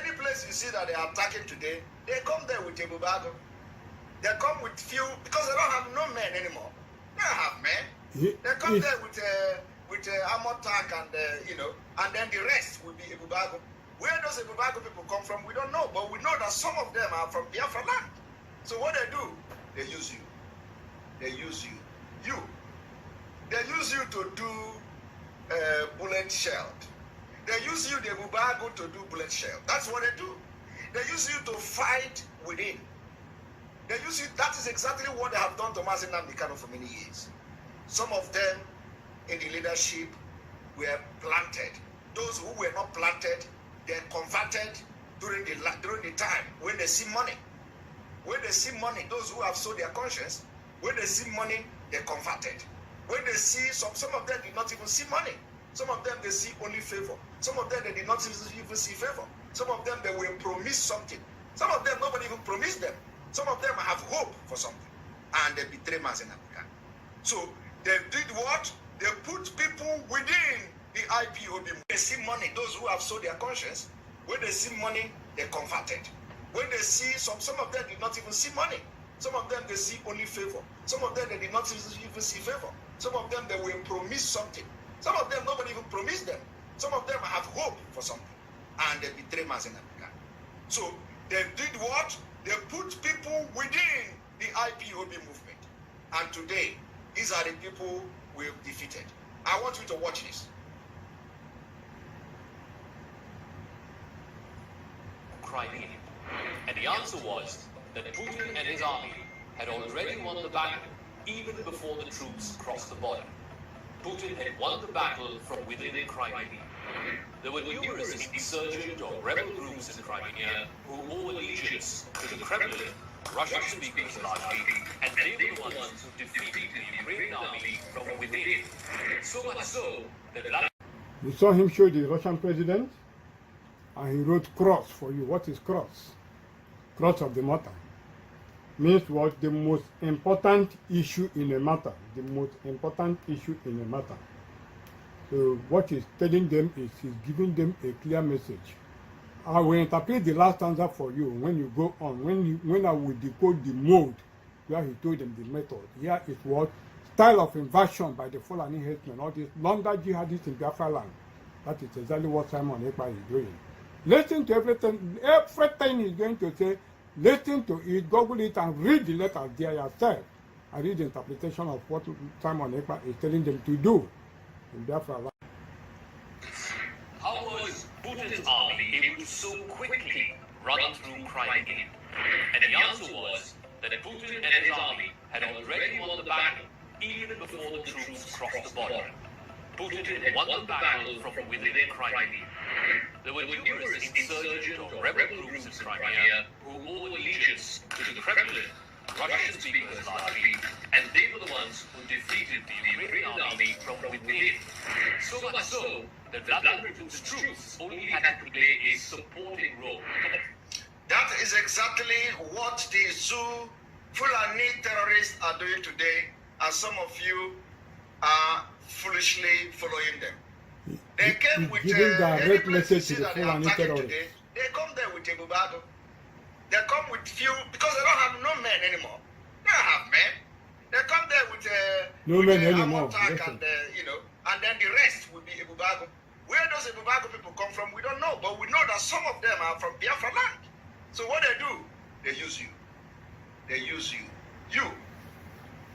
any place you see that they are attacking today, they come there with a bubago. They come with few, because they don't have no men anymore. They don't have men. They come there with armor tank and and then the rest will be a bubago. Where those Ebubago people come from, we don't know, but we know that some of them are from Biafra land. So what they do, they use you. They use you. They use you to do bullet shelled. They use you, the Ebubago, to do bullet shell. That's what they do. They use you to fight within. They use you. That is exactly what they have done to Mazi Nnamdi Kanu for many years. Some of them in the leadership were planted. Those who were not planted, they converted during the time when they see money. When they see money, those who have sold their conscience, when they see money, they converted. When they see, some of them did not even see money. Some of them, they see only favor. Some of them, they did not even see favor. Some of them, they were promised something. Some of them, nobody even promised them. Some of them have hope for something. And they betray Mazi Nnamdi Kanu. So, they did what? They put people within the IPOB. They see money, those who have sold their conscience, when they see money, they converted. When they see, some of them did not even see money. Some of them, they see only favor. Some of them, they did not even see favor. Some of them, they were promised something. Some of them, nobody even promised them. Some of them have hope for something. And they betray Mazi Nnamdi Kanu. So, they did what? They put people within the IPOB movement. And today, these are the people we've defeated. I want you to watch this.
Crimea. And the answer was that Putin and his army had already won the battle even before the troops crossed the border. Putin had won the battle from within Crimea. There were numerous insurgent or rebel groups in Crimea who owed allegiance to the Kremlin, Russian speakers largely, and they were the ones who defeated the Ukrainian army from within. So much so that
You saw him show the Russian president, and he wrote cross for you. What is cross? Cross of the matter. Means what? The most important issue in a matter. The most important issue in a matter. So what he's telling them is he's giving them a clear message. I will interpret the last answer for you when you go on. When I will decode the mode where he told them the method. Here is what? Style of invasion by the Fulani headsmen, all these London jihadists in Biafra land. That is exactly what Simon Ekpa is doing. Listen to everything he's going to say. Listen to it, Google it, and read the letter there yourself. And read the interpretation of what Simon Ekpa is telling them to do in Biafra land.
how was Putin's army to so quickly run through Crimea? And the answer was that Putin and his army had already won the battle even before the troops crossed the border. Putin had won the battle from within Crimea. There were numerous insurgent or rebel groups in Crimea who owed allegiance to the Kremlin, Russian speakers largely, and they were the ones who defeated the Ukrainian army from within. So much so that Vladimir Putin's troops only had to play a supporting role.
That is exactly what the Zoo Fulani terrorists are doing today, and some of you are foolishly following them. They came with
giving direct message to the
that they are
Fulani
attacking
terrorists.
today. They come there with a bubago. They come with few, because they don't have no men anymore. They don't have men. They come there with
no men
a
anymore.
attack and and then the rest will be a bubago. Where those Ebubago people come from, we don't know, but we know that some of them are from Biafra land. So what they do, they use you. They use you.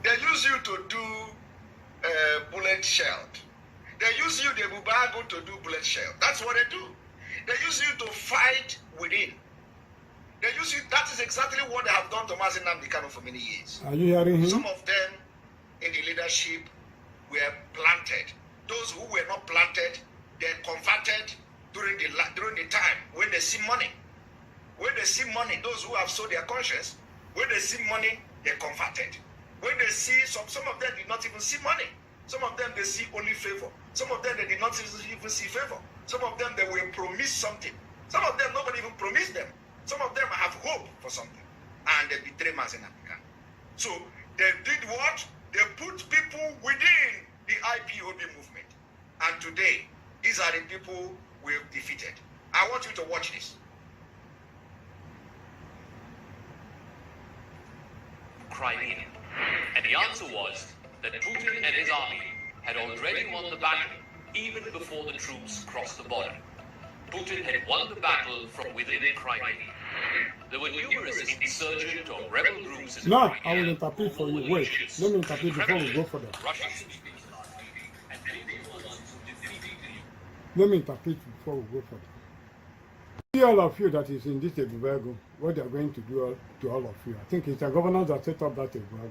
They use you to do bullet shelled. They use you, the Ebubago, to do bullet shell. That's what they do. They use you to fight within. They use you. That is exactly what they have done to Mazi Nnamdi Kanu for many years.
Are you hearing him?
Some of them in the leadership were planted. Those who were not planted, they converted during the time when they see money. When they see money, those who have sold their conscience, when they see money, they converted. When they see some of them did not even see money. Some of them they see only favor. Some of them they did not even see favor. Some of them they were promised something. Some of them nobody even promised them. Some of them have hope for something, and they betray Mazi Nnamdi Kanu. So they did what? They put people within the IPOB movement, and today these are the people we've defeated. I want you to watch this.
Crimea. And the answer was that Putin and his army had already won the battle even before the troops crossed the border. Putin had won the battle from within Crimea. There were numerous insurgent or rebel groups in
No,
Crimea.
I will interpret for you. Wait, let me interpret before we go for that.
Russian speakers largely, and they were the ones who defeated the
Let me interpret before we go for that. See all of you that is in this Ebubago, what they are going to do to all of you. I think it's the governors that set up that Ebubago.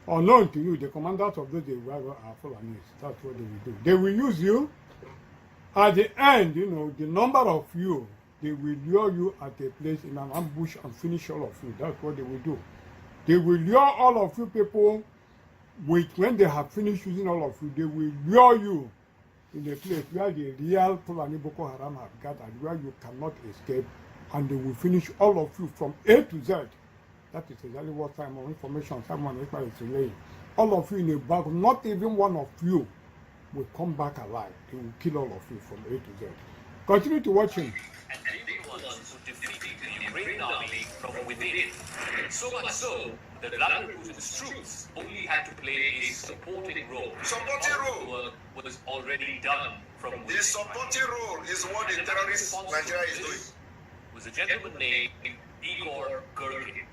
Unknown to you, the commanders of those Ebubago are Fulanis. That's what they will do. They will use you. At the end, the number of you, they will lure you at a place in an ambush and finish all of you. That's what they will do. They will lure all of you people when they have finished using all of you, they will lure you in a place where the real Fulani Boko Haram have gathered, where you cannot escape, and they will finish all of you from A to Z. That is exactly what Simon information Simon is relaying. All of you in a bag, not even one of you will come back alive. They will kill all of you from A to Z. Continue to watch him.
and they were the ones who defeated the Ukrainian army from within. So much so that Vladimir Putin's troops only had to play a supporting role.
Supporting
All the
role.
work was already done from within.
The supporting role is what the terrorist Nigeria is doing.
Was a gentleman named Igor Gurkin.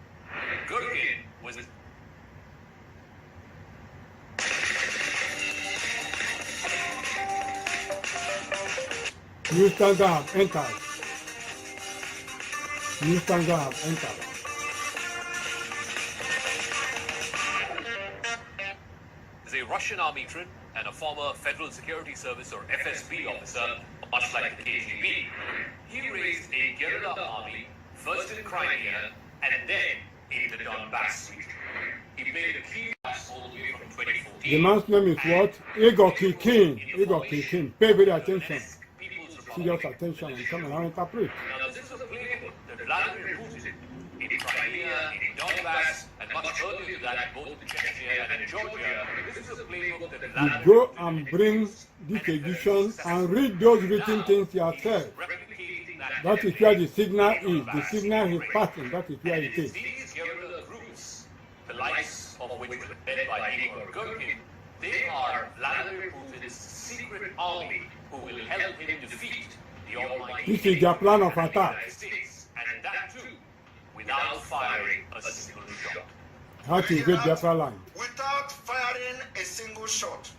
Gurkin was
New standard have entered. New standard have entered.
a Russian army veteran and a former Federal Security Service or FSB officer, much like the KGB. He raised a guerrilla army, first in Crimea and then in the Donbass region. He played a key role all the way from 2014.
The man's name is what? Igor Kikin. Igor Kikin. Pay very attention. Serious attention and come and interpret.
Now, this was a playbook that Vladimir Putin in Crimea, in Donbass, and much earlier than that, both in Chechnya and in Georgia. This is a playbook that
You
Vladimir
go and bring this edition and read those written things yourself.
replicating
That is where the signal is. The signal is passing. That is where
And
it
it is
is.
these guerrilla groups, the likes of which were led by Igor Gurkin, they are Vladimir Putin's secret army who will help him defeat the Almighty
This is their plan of attack.
United States, and that too without firing a single shot.
How to get Biafra land.
Without firing a single shot.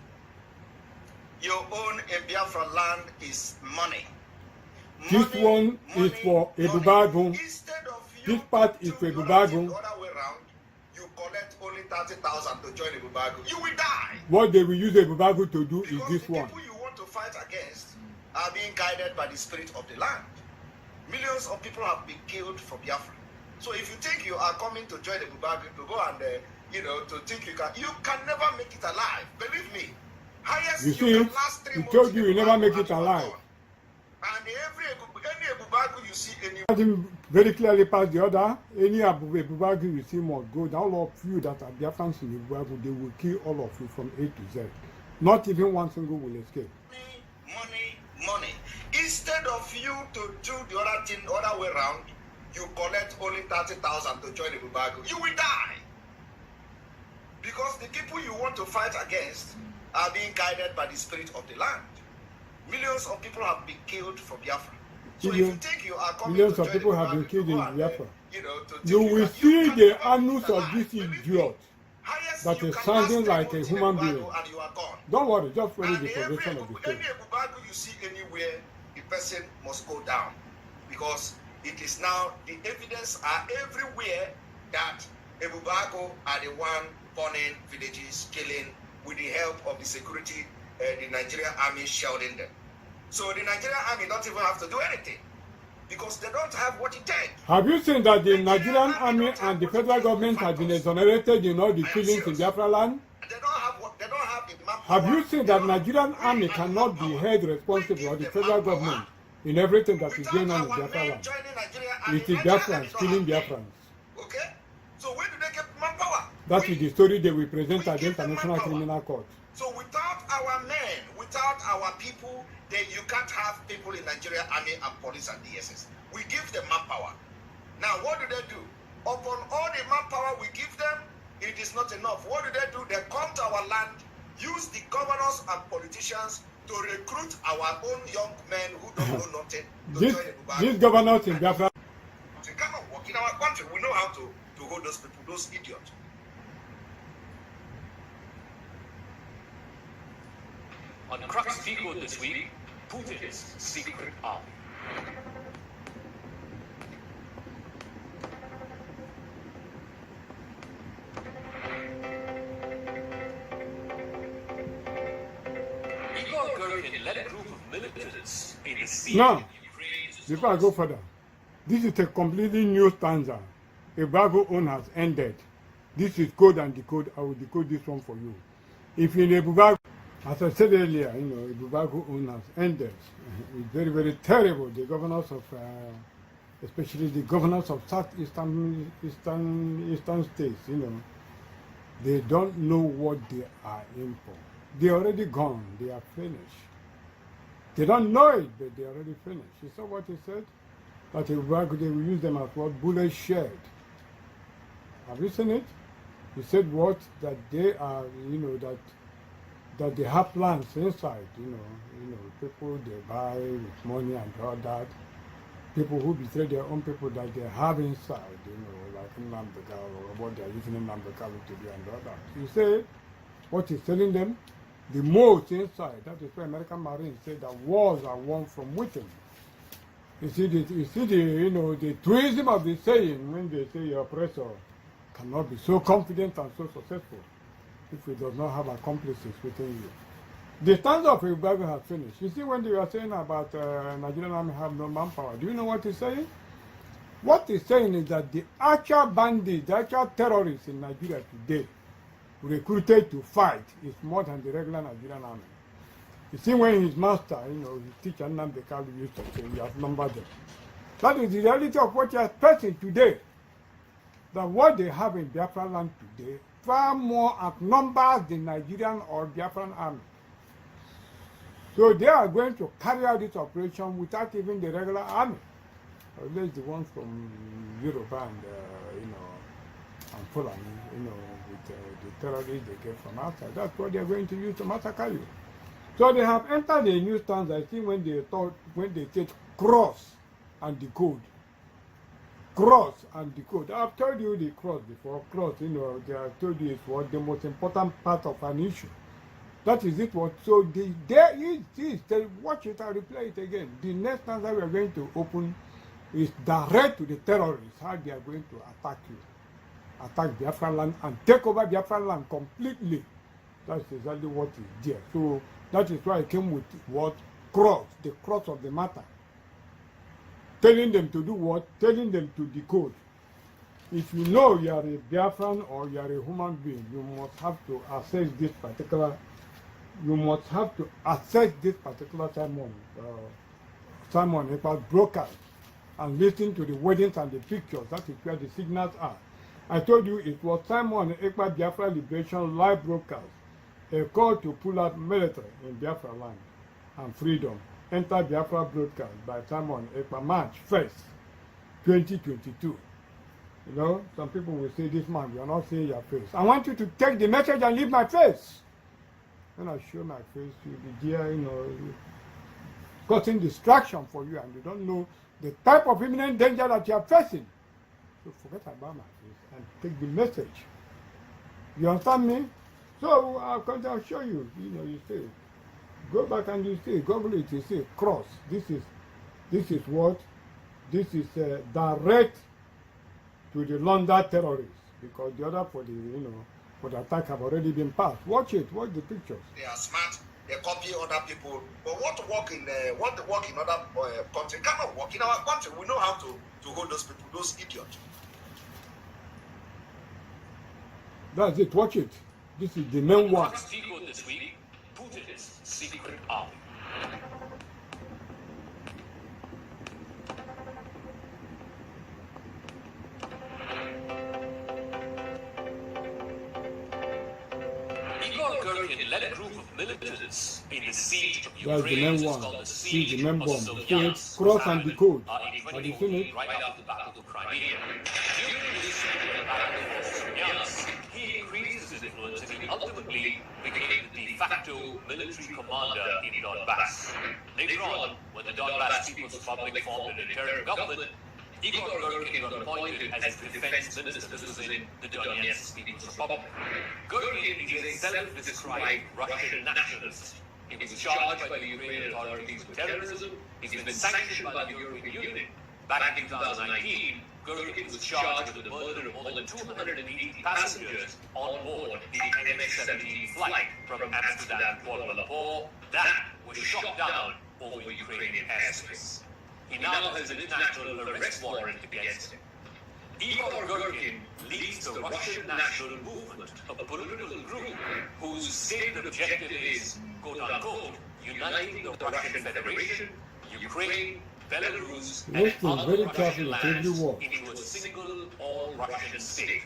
Your own Biafra land is money.
This one is for Ebubago. This part is for Ebubago.
The other way around, you collect only 30,000 to join Ebubago. You will die.
What they will use Ebubago to do is this one.
People you want to fight against are being guided by the spirit of the land. Millions of people have been killed for Biafra. So if you think you are coming to join Ebubago to go and to think you can never make it alive. Believe me. Highest
you see,
can last 3 months.
Told you never make it alive.
And any Ebubago you see
very clearly past the other, any Ebubago you see must go. All of you that are Biafrans in Ebubago, they will kill all of you from A to Z. Not even one single will escape.
Money. Instead of you to do the other thing, the other way around, you collect only 30,000 to join Ebubago. You will die. Because the people you want to fight against are being guided by the spirit of the land. Millions of people have been killed for Biafra. So if you think you are coming
millions
to
of people have been killed in Biafra.
You
will see the annals of this idiot that is sounding like a human being. Don't worry, just follow the progression of the story.
Any Ebubago you see anywhere, the person must go down. Because it is now, the evidence are everywhere that Ebubago are the one burning villages, killing, with the help of the security, the Nigerian army shielding them. So the Nigerian army don't even have to do anything because they don't have what it takes.
Have you seen that the Nigerian army and the federal government have been exonerated in all the killings in Biafra land?
They don't have the map.
Have you seen that Nigerian army cannot be held responsible for the federal government in everything that is going on in Biafra land? It is Biafrans killing Biafrans.
Okay? So where do they get manpower?
That is the story they will present at the International Criminal Court.
So without our men, without our people, then you can't have people in Nigeria army and police and DSS. We give them manpower. Now what do? Upon all the manpower we give them, it is not enough. What do? They come to our land, use the governors and politicians to recruit our own young men who don't know nothing.
These governors in Biafra.
They cannot work in our country. We know how to hold those people, those idiots.
On Crux Decode this week, Putin's secret army. Igor Girkin led a group of militants in the sea.
Now, before I go further, this is a completely new stanza. Ebubago own has ended. This is code and decode. I will decode this one for you. If in Ebubago, as I said earlier, Ebubago own has ended. It's very, very terrible. The governors of, especially the governors of southeastern states, they don't know what they are in for. They're already gone. They are finished. They don't know it, but they're already finished. You saw what he said? That Ebubago, they will use them as what? Bullet shed. Have you seen it? He said what? That they are, that they have plans inside, people they buy with money and all that. People who betray their own people that they have inside, like in Nambeka or what they are using in Nambeka to do and all that. He said, what he's telling them, the most inside, that is why American Marines say that wars are won from within. You see the truism of the saying when they say your oppressor cannot be so confident and so successful if he does not have accomplices within you. The stanza of Ebubago has finished. You see when they were saying about Nigerian army have no manpower, do you know what he's saying? What he's saying is that the actual bandits, the actual terrorists in Nigeria today, recruited to fight is more than the regular Nigerian army. You see when his master, his teacher Nambeka used to say, he has numbered them. That is the reality of what he is facing today. That what they have in Biafra land today far more outnumbers the Nigerian or Biafran army. So they are going to carry out this operation without even the regular army. At least the ones from Europe and and Fulani, with the terrorists they get from outside. That's what they are going to use to massacre you. So they have entered a new stance. I think when they take cross and decode. Cross and decode. I've told you the cross before. Cross, they have told you it's what the most important part of an issue. That is it. What so there is this. Watch it. I'll replay it again. The next answer we are going to open is direct to the terrorists. How they are going to attack you, attack Biafra land and take over Biafra land completely. That's exactly what is there. So that is why I came with what cross, the cross of the matter. Telling them to do what? Telling them to decode. If you know you are a Biafran or you are a human being, you must have to access this particular. You must have to access this particular Simon Ekpa's broadcast and listen to the weddings and the pictures. That is where the signals are. I told you it was Simon Ekpa Biafra Liberation live broadcast, a call to pull out military in Biafra land and freedom. Enter Biafra broadcast by Simon Ekpa, March 1st, 2022. You know, some people will say, this man, you are not seeing your face. I want you to take the message and leave my face. When I show my face, you'll be there, you know, causing distraction for you, and you don't know the type of imminent danger that you are facing. So forget about my face and take the message. You understand me? So I'll show you. You know, you say, go back and you see, Google it. You see, cross. This is what? This is direct to the London terrorists, because the other for the for the attack have already been passed. Watch it. Watch the pictures.
They are smart. They copy other people. But what work in other country cannot work in our country. We know how to hold those people, those idiots.
That's it. Watch it. This is the main one.
This week, Putin's secret army. Led a group of militants in the siege of Ukraine,
the main one. See the main bomb. See it, cross and decode. Have you seen it?
Right after the Battle of Crimea. During this battle for Donetsk, he increased his influence and he ultimately became the de facto military commander in Donbass. Later on, when the Donbass People's Republic formed an interim government, Igor Gurkin was appointed as defense minister. This was in the Donetsk People's Republic. Gurkin is a self-described Russian nationalist. He was charged by the Ukrainian authorities with terrorism. He's been sanctioned by the European Union. Back in 2019, Gurkin was charged with the murder of more than 280 passengers on board the MH17 flight from Amsterdam to Kuala Lumpur. That was shot down over Ukrainian airspace. He now has an international arrest warrant against him. Igor Gurkin leads the Russian National Movement, a political group whose stated objective is, quote-unquote, uniting the Russian Federation, Ukraine, Belarus, and other Russian lands into a single all-Russian state.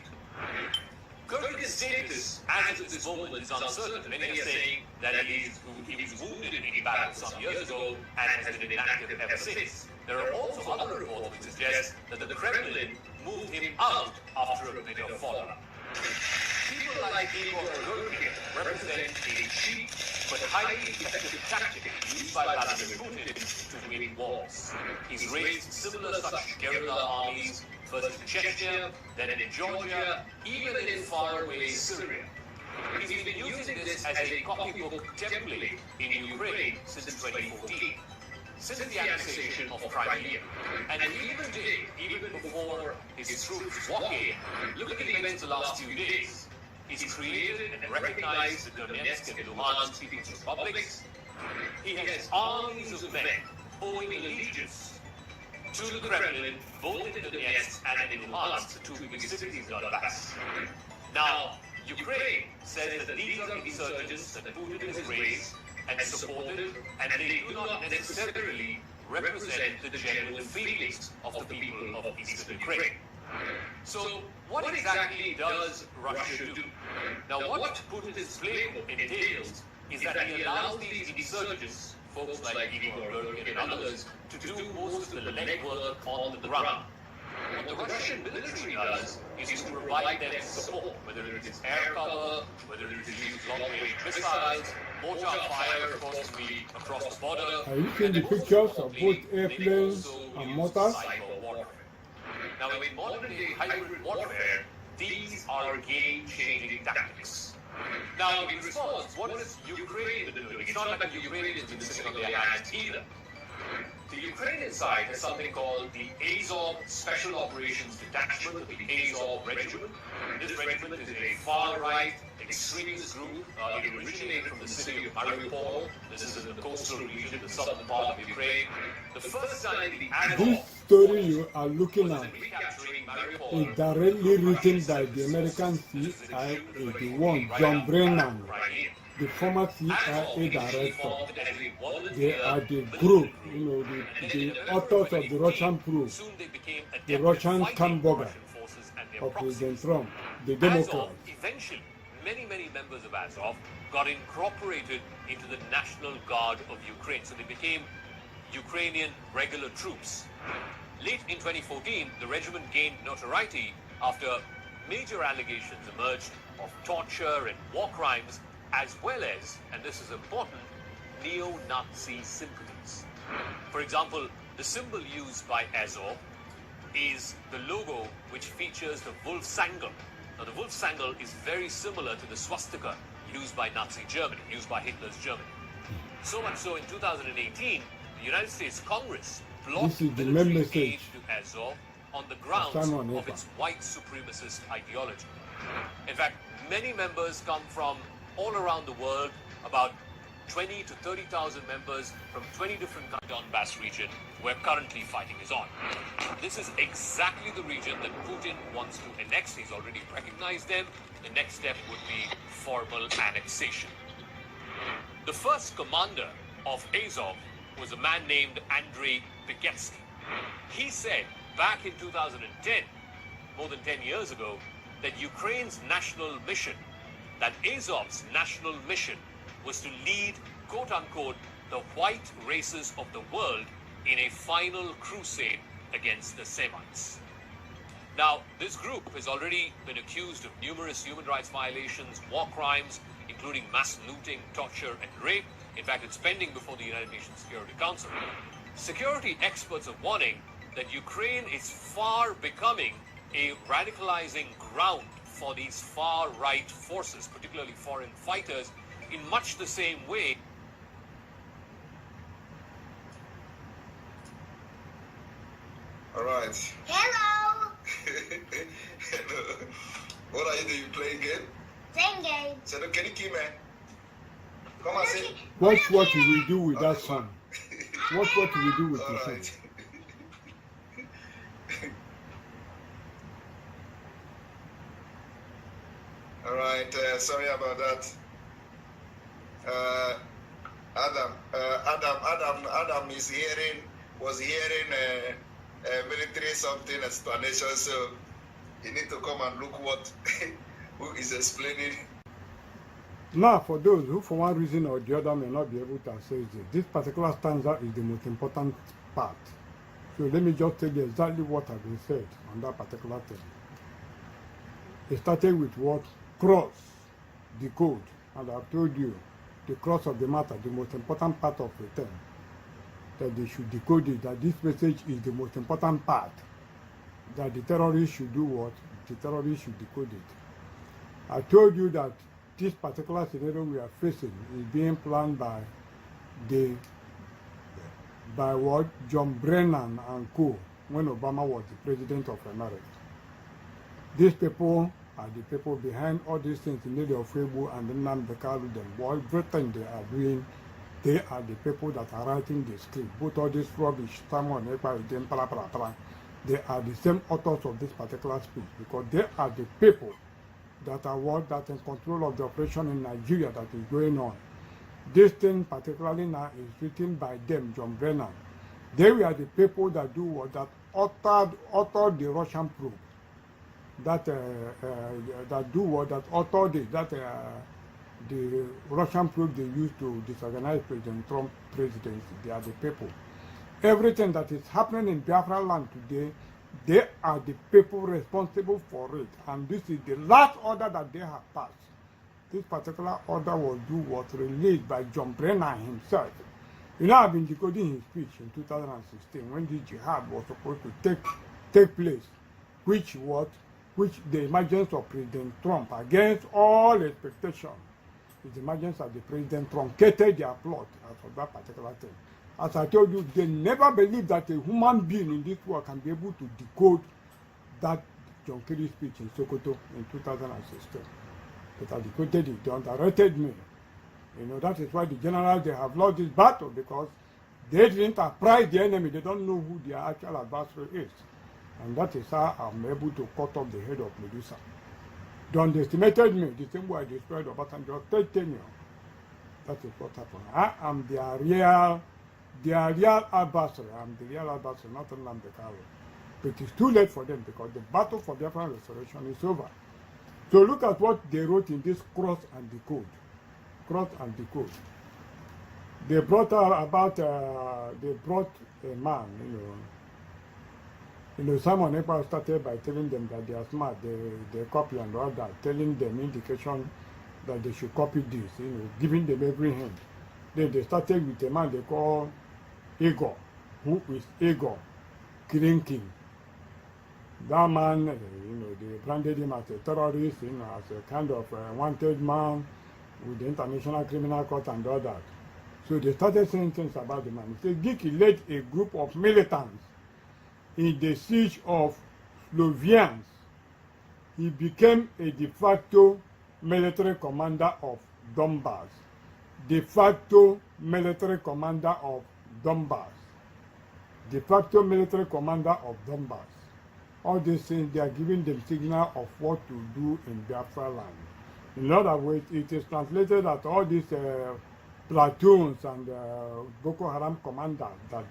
Gurkin's status as of this moment is uncertain. Many are saying that he was wounded in battle some years ago and has been inactive ever since. There are also other reports which suggest that the Kremlin moved him out after a bit of fallout. People like Igor Gurkin represent a cheap but highly effective tactic used by Vladimir Putin to win wars. He's raised similar such guerrilla armies first in Chechnya, then in Georgia, even in faraway Syria. He's been using this as a copybook template in Ukraine since 2014. Since the annexation of Crimea, and even before his troops walk in, look at the events of the last few days. He's created and recognized the Donetsk and Luhansk People's Republics. He has armies of men owing allegiance to the Kremlin, both in Donetsk and in Luhansk, the two biggest cities in Donbass. Now, Ukraine says that these are insurgents that Putin has raised and supported, and they do not necessarily represent the genuine feelings of the people of eastern Ukraine. So, what exactly does Russia do? Now, what Putin's playbook entails is that he allows these insurgents, folks like Igor Gurkin and others, to do most of the legwork on the ground. What the Russian military does is to provide them support, whether it is air cover, whether it is use long-range missiles, mortar fire across the border.
Are you seeing the pictures of both airplanes and mortars?
Now, in modern-day hybrid warfare, these are game-changing tactics. Now, in response, what is Ukraine been doing? It's not like the Ukrainians have been sitting on their hands either. The Ukrainian side has something called the Azov Special Operations Detachment, or the Azov Regiment. This regiment is a far-right extremist group. It originated from the city of Mariupol. This is in the coastal region, the southern part of Ukraine. The first time the
This story you are looking at is directly written by the American CIA, the one, John Brennan, the former CIA director. They are the group, the authors of the Russian proof, the Russian hamburger of President Trump, the Democrats.
Eventually, many members of Azov got incorporated into the National Guard of Ukraine. So they became Ukrainian regular troops. Late in 2014, the regiment gained notoriety after major allegations emerged of torture and war crimes, as well as, and this is important, neo-Nazi sympathies. For example, the symbol used by Azov is the logo which features the Wolfsangel. Now, the Wolfsangel is very similar to the swastika used by Nazi Germany, used by Hitler's Germany. So much so, in 2018, the United States Congress blocked military aid to Azov on the grounds of its white supremacist ideology. In fact, many members come from all around the world, about 20 to 30,000 members from 20 different countries in the Donbass region where currently fighting is on. This is exactly the region that Putin wants to annex. He's already recognized them. The next step would be formal annexation. The first commander of Azov was a man named Andrei Vygotsky. He said back in 2010, more than 10 years ago, that Ukraine's national mission, that Azov's national mission, was to lead, quote-unquote, the white races of the world in a final crusade against the Semites. Now, this group has already been accused of numerous human rights violations, war crimes, including mass looting, torture, and rape. In fact, it's pending before the United Nations Security Council. Security experts are warning that Ukraine is far becoming a radicalizing ground for these far-right forces, particularly foreign fighters, in much the same way.
All right.
Hello.
Hello. What are you doing? You playing game?
Playing game.
So can you keep me? Come on, say.
Watch what you will do with that song. Watch what you will do with the song.
All right. Sorry about that. Adam was hearing military something explanation, so you need to come and look what who is explaining.
Now, for those who for one reason or the other may not be able to access this particular stanza is the most important part. So let me just tell you exactly what has been said on that particular thing. It started with what? Cross, the code, and I've told you the cross of the matter, the most important part of the thing, that they should decode it, that this message is the most important part, that the terrorists should do what? The terrorists should decode it. I told you that this particular scenario we are facing is being planned by what? John Brennan and co. when Obama was the president of America. These people are the people behind all these things in the of Facebook and the Namdekalu, everything they are doing. They are the people that are writing the script. Both all this rubbish, they are the same authors of this particular speech, because they are the people that are in control of the operation in Nigeria that is going on. This thing particularly now is written by them, John Brennan. They were the people that do what? That authored the Russian probe. That do what? That authored it. The Russian probe they used to disorganize President Trump's presidency. They are the people. Everything that is happening in Biafra land today, they are the people responsible for it. And this is the last order that they have passed. This particular order was released by John Brennan himself. You know, I've been decoding his speech in 2016 when the jihad was supposed to take place, which which the emergence of President Trump, against all expectation, the emergence of the President truncated their plot as of that particular thing. As I told you, they never believed that a human being in this world can be able to decode that John Kerry speech in Sokoto in 2016. But I decoded it, they underrated me. You know, that is why the generals, they have lost this battle, because they didn't apprise the enemy. They don't know who their actual adversary is. And that is how I'm able to cut off the head of Medusa. They underestimated me, the same way I destroyed Obasanjo's third tenure. That is what happened. I am their real adversary. I'm the real adversary, not Nnamdi Kanu. But it's too late for them, because the battle for Biafra restoration is over. So look at what they wrote in this cross and decode. Cross and decode. They brought they brought a man, Simon Ekpa started by telling them that they are smart, they copy and all that, telling them indication that they should copy this, giving them every hint. Then they started with a man they call Igor, who is Igor King. That man, they branded him as a terrorist, as a kind of wanted man with the International Criminal Court and all that. So they started saying things about the man. They said Giki led a group of militants in the siege of Slovians. He became a de facto military commander of Donbass. De facto military commander of Donbass. De facto military commander of Donbass. All these things, they are giving them signal of what to do in Biafra land. In other words, it is translated that all these platoons and Boko Haram commanders that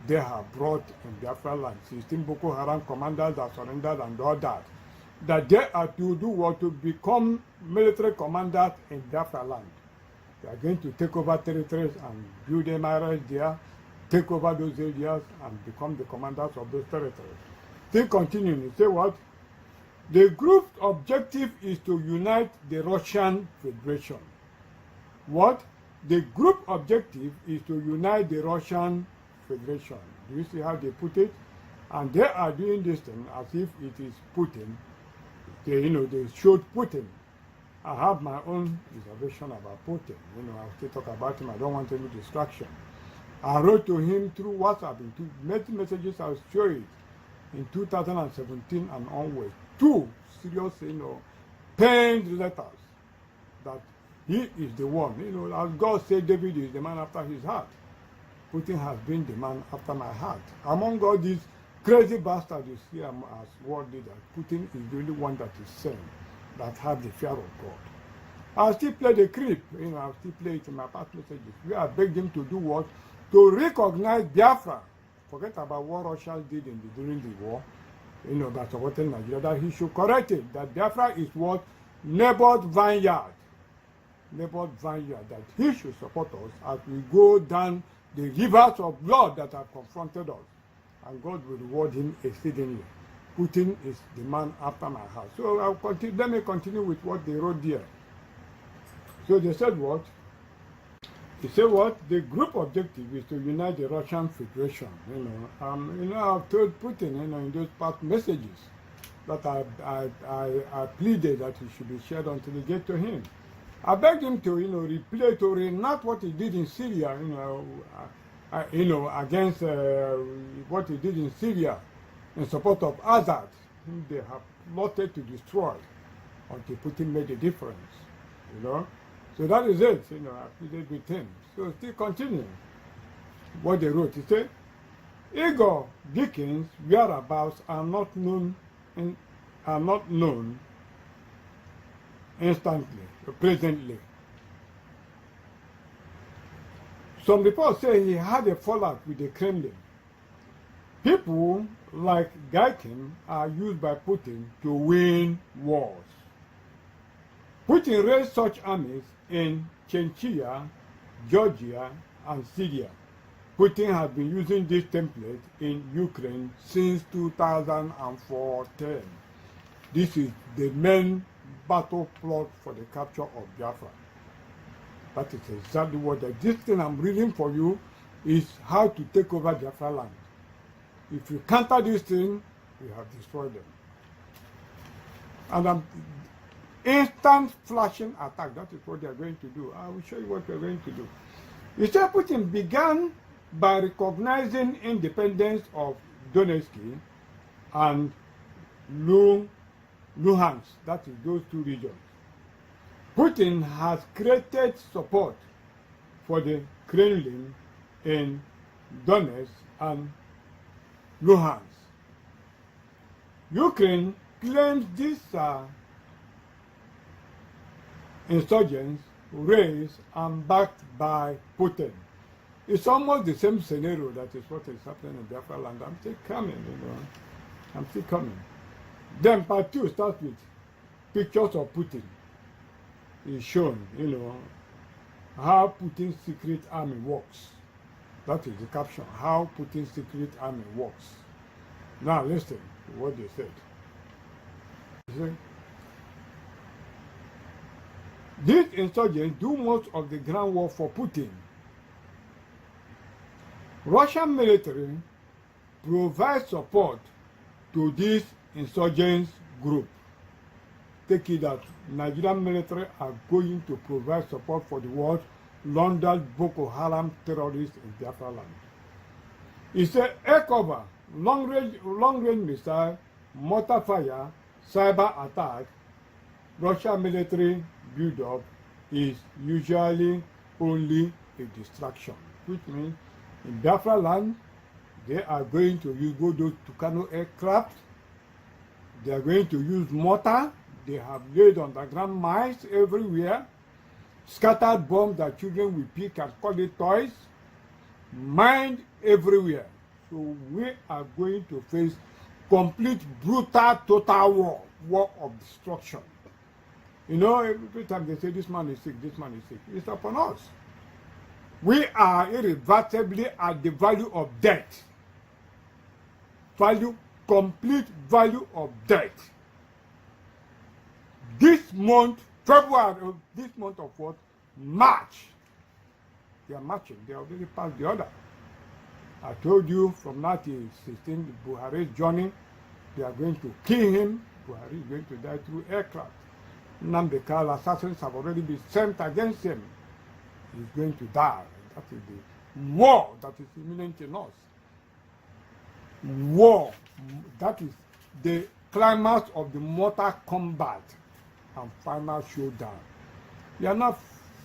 they have brought in Biafra land, 16 Boko Haram commanders that surrendered and all that, that they are to do what? To become military commanders in Biafra land. They are going to take over territories and build MRS there, take over those areas and become the commanders of those territories. Still continuing, you say what? The group's objective is to unite the Russian Federation. What? The group objective is to unite the Russian Federation. Do you see how they put it? And they are doing this thing as if it is Putin. They showed Putin. I have my own reservation about Putin. I'll still talk about him. I don't want any distraction. I wrote to him through WhatsApp, in messages, I'll show it. In 2017 and onwards, 2 serious, pained letters that he is the one. As God said, David is the man after his heart. Putin has been the man after my heart. Among all these crazy bastards you see as world leaders, Putin is the only one that is sane, that has the fear of God. I still play the creep. I still play it in my past messages. We have begged him to do what? To recognize Biafra. Forget about what Russia did during the war, by supporting Nigeria, that he should correct it, that Biafra is what? Neighbor's vineyard. Neighbor's vineyard, that he should support us as we go down the rivers of blood that have confronted us. And God will reward him exceedingly. Putin is the man after my heart. So I'll continue, let me continue with what they wrote there. So they said what? He said what? The group objective is to unite the Russian Federation. I've told Putin, in those past messages that I pleaded that he should be shared until they get to him. I begged him to, replay, to reenact what he did in Syria, against what he did in Syria in support of Assad, whom they have plotted to destroy until Putin made a difference, So that is it, I pleaded with him. So still continuing what they wrote. He said, Igor Dickens' whereabouts are not known presently. Some reports say he had a fallout with the Kremlin. People like Gaikin are used by Putin to win wars. Putin raised such armies in Chechnya, Georgia, and Syria. Putin has been using this template in Ukraine since 2014. This is the main battle plot for the capture of Biafra. That is exactly what this thing I'm reading for you is how to take over Biafra land. If you counter this thing, you have destroyed them. And instant flashing attack, that is what they are going to do. I will show you what we are going to do. He said Putin began by recognizing independence of Donetsk and Luhansk, that is those two regions. Putin has created support for the Kremlin in Donetsk and Luhansk. Ukraine claims these insurgents raised and backed by Putin. It's almost the same scenario that is what is happening in Biafra land. I'm still coming, you know. I'm still coming. Then part 2 starts with pictures of Putin. Is shown, you know, how Putin's secret army works. That is the caption, how Putin's secret army works. Now listen to what they said. You see? These insurgents do most of the groundwork for Putin. Russian military provides support to this insurgents group. Take it that Nigerian military are going to provide support for the world laundered Boko Haram terrorists in Biafra land. It's a air cover, long-range missile, mortar fire, cyber attack. Russian military build-up is usually only a distraction, which means in Biafra land, they are going to use those Tucano aircraft. They are going to use mortar. They have laid underground mines everywhere, scattered bombs that children will pick and call it toys, mined everywhere. So we are going to face complete, brutal, total war of destruction. You know, every time they say this man is sick, this man is sick, it's upon us. We are irreversibly at the value of death. Complete value of death. This month, February, this month of what? March. They are marching. They already passed the order. I told you from 1916, Buhari's journey, they are going to kill him. Buhari is going to die through aircraft. Nambekal assassins have already been sent against him. He's going to die. That is the war that is imminent in us. War. That is the climax of the mortal combat and final showdown. You are not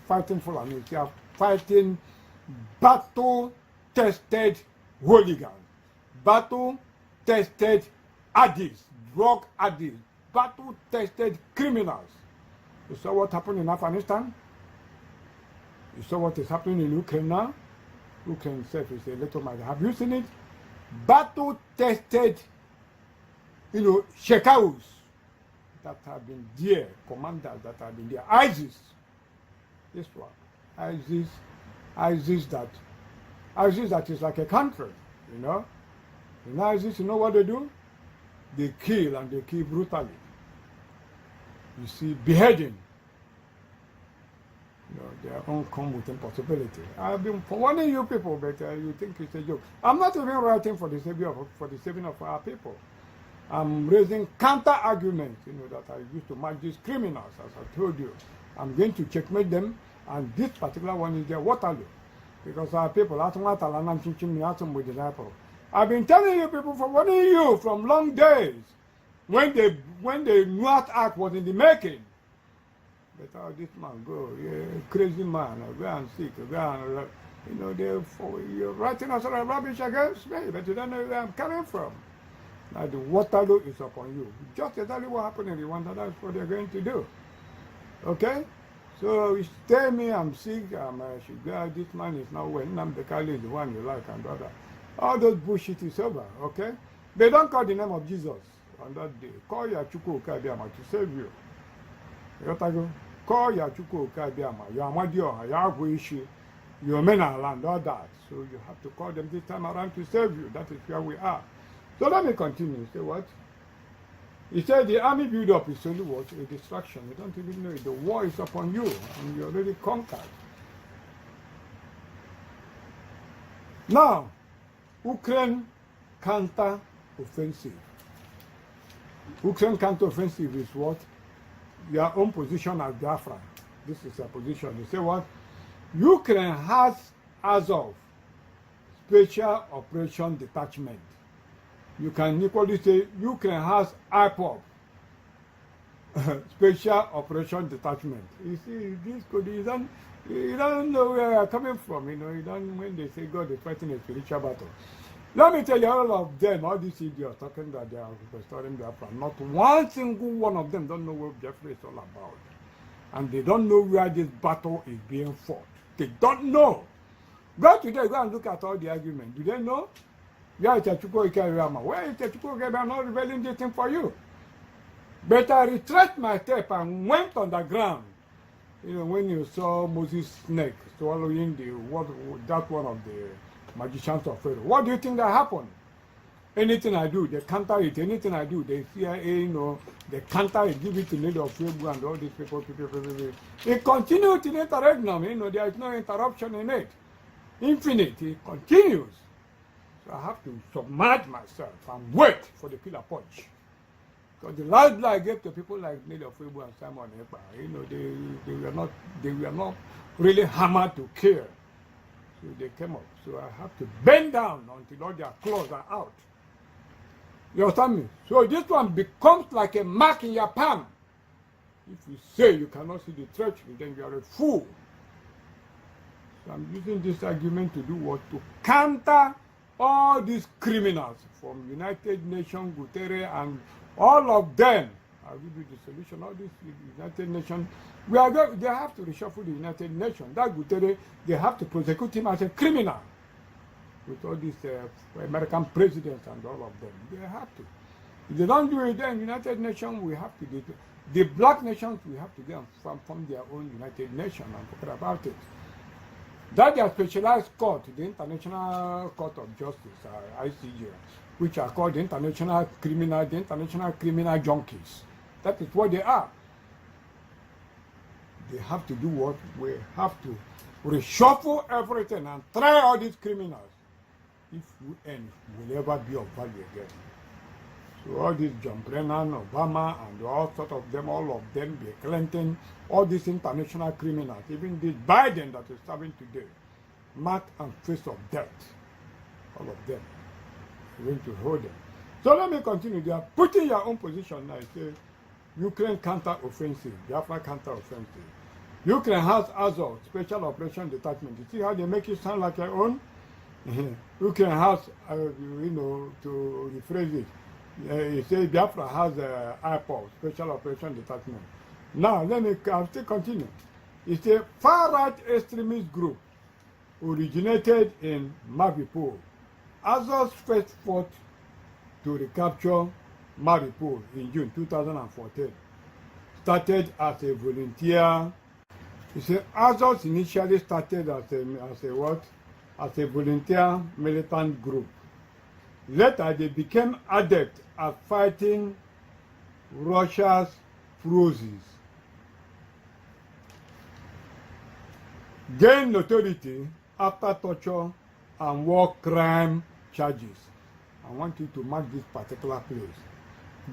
fighting Fulani, you are fighting battle-tested hooligans, battle-tested addicts, drug addicts, battle-tested criminals. You saw what happened in Afghanistan? You saw what is happening in Ukraine now? Ukraine itself is a little matter. Have you seen it? Battle-tested, you know, shekels that have been there, commanders that have been there. ISIS, this one, ISIS that is like a country, you know. In ISIS, you know what they do? They kill, and they kill brutally. You see, beheading. You know, their own come with impossibility. I've been warning you people, but you think it's a joke. I'm not even writing for the saving of our people. I'm raising counter arguments, you know, that I used to match these criminals, as I told you. I'm going to checkmate them, and this particular one is their Waterloo. Because our people, I've been telling you people for warning you from long days, when the Nuat Act was in the making. But how this man go, yeah, crazy man, go and seek, go and, you know, you're writing a sort of rubbish against me, but you don't know where I'm coming from. Now the Waterloo is upon you. Just exactly what happened in Rwanda, that's what they're going to do. Okay? So you tell me I'm sick, this man is not well, Nambekali is the one you like, and other. All those bullshit is over, okay? They don't call the name of Jesus on that day. Call Yachuku Okabiama to save you. Yotago, call Yachuku Okabiama, Yamadio, Yahuishi, your men are land, all that. So you have to call them this time around to save you. That is where we are. So let me continue. Say what? He said the army build-up is only what? A distraction. You don't even know it. The war is upon you, and you already conquered. Now, Ukraine counter-offensive. Ukraine counter-offensive is what? Their own position as Biafra. This is their position. They say what? Ukraine has Azov, Special Operation Detachment. You can equally say Ukraine has IPOP, Special Operation Detachment. You see, this could, you don't know where you're coming from, you know, you don't, when they say God is fighting a spiritual battle. Let me tell you, all of them, all these idiots talking that they are restoring Biafra, not one single one of them don't know what Biafra is all about. And they don't know where this battle is being fought. They don't know. Go today, go and look at all the arguments. Do they know? Where is Techuko Ikeriama? Where is Techuko Ikeriama not revealing this thing for you? But I retraced my step and went on the ground. You know, when you saw Moses' snake swallowing that one of the magicians of Pharaoh. What do you think that happened? Anything I do, they counter it. Anything I do, they CIA, you know, they counter it, give it to Naira Account and all these people. It continues in interregnum, you know, there is no interruption in it. Infinite, it continues. So I have to submerge myself and wait for the killer punch. Because the last blow I gave to people like Naira Account and Simon Ekpa, you know, they were not really hammered to kill. So they came up. So I have to bend down until all their claws are out. You understand me? So this one becomes like a mark in your palm. If you say you cannot see the treachery, then you are a fool. So I'm using this argument to do what? To counter all these criminals from United Nations, Guterres, and all of them. I'll give you the solution. All these United Nations, they have to reshuffle the United Nations. That Guterres, they have to prosecute him as a criminal. With all these American presidents and all of them. They have to. If they don't do it, then United Nations, we have to do it. The black nations, we have to get from their own United Nations and forget about it. That their specialized court, the International Court of Justice, ICJ, which are called the International Criminal Junkies. That is what they are. They have to do what? We have to reshuffle everything and try all these criminals. If UN will ever be of value again. So all these John Brennan, Obama, and all of them, Bill Clinton, all these international criminals, even this Biden that is serving today, mark and face of death, all of them, are going to hold them. So let me continue. They are putting your own position now. Say, Ukraine counter-offensive, Biafra counter-offensive. Ukraine has Azov, Special Operation Detachment. You see how they make it sound like your own? Ukraine has, you know, to rephrase it, you say Biafra has IPOP, Special Operation Detachment. Now, I'll still continue. It's a far-right extremist group originated in Mariupol. Azov's first fought to recapture Mariupol in June 2014. Started as a volunteer. You see, Azov initially started as a what? As a volunteer militant group. Later, they became adept at fighting Russia's forces. Gained notoriety after torture and war crime charges. I want you to mark this particular place.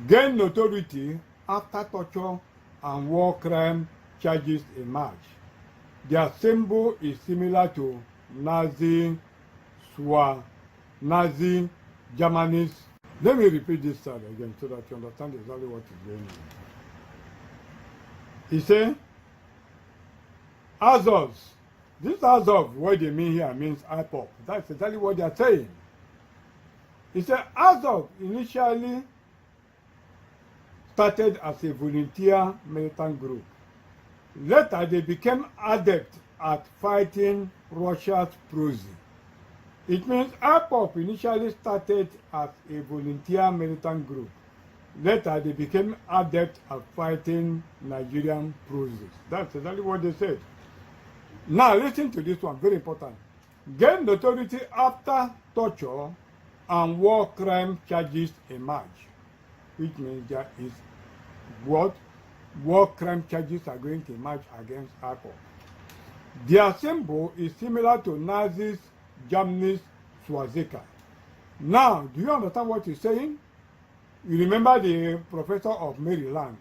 Gained notoriety after torture and war crime charges emerged. Their symbol is similar to Nazi Germany's. Let me repeat this side again so that you understand exactly what is going on. He said, Azovs. This Azov, what they mean here means IPOP. That's exactly what they are saying. He said, Azov initially started as a volunteer militant group. Later, they became adept at fighting Russia's proxy. It means IPOP initially started as a volunteer militant group. Later, they became adept at fighting Nigerian proxies. That's exactly what they said. Now, listen to this one, very important. Gained notoriety after torture and war crime charges emerge, which means there is what? War crime charges are going to emerge against IPOP. Their symbol is similar to Nazi Germany's swastika. Now, do you understand what he's saying? You remember the professor of Maryland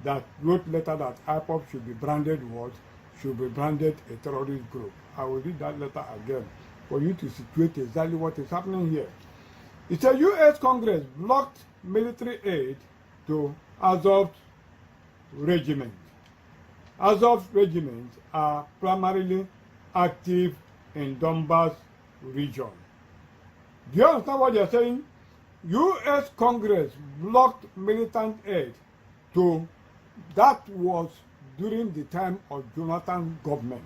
that wrote letter that IPOP should be branded what? Should be branded a terrorist group. I will read that letter again for you to situate exactly what is happening here. It says U.S. Congress blocked military aid to Azov regiment. Azov regiments are primarily active in Donbas region. Do you understand what they are saying? U.S. Congress blocked militant aid to, that was during the time of Jonathan government.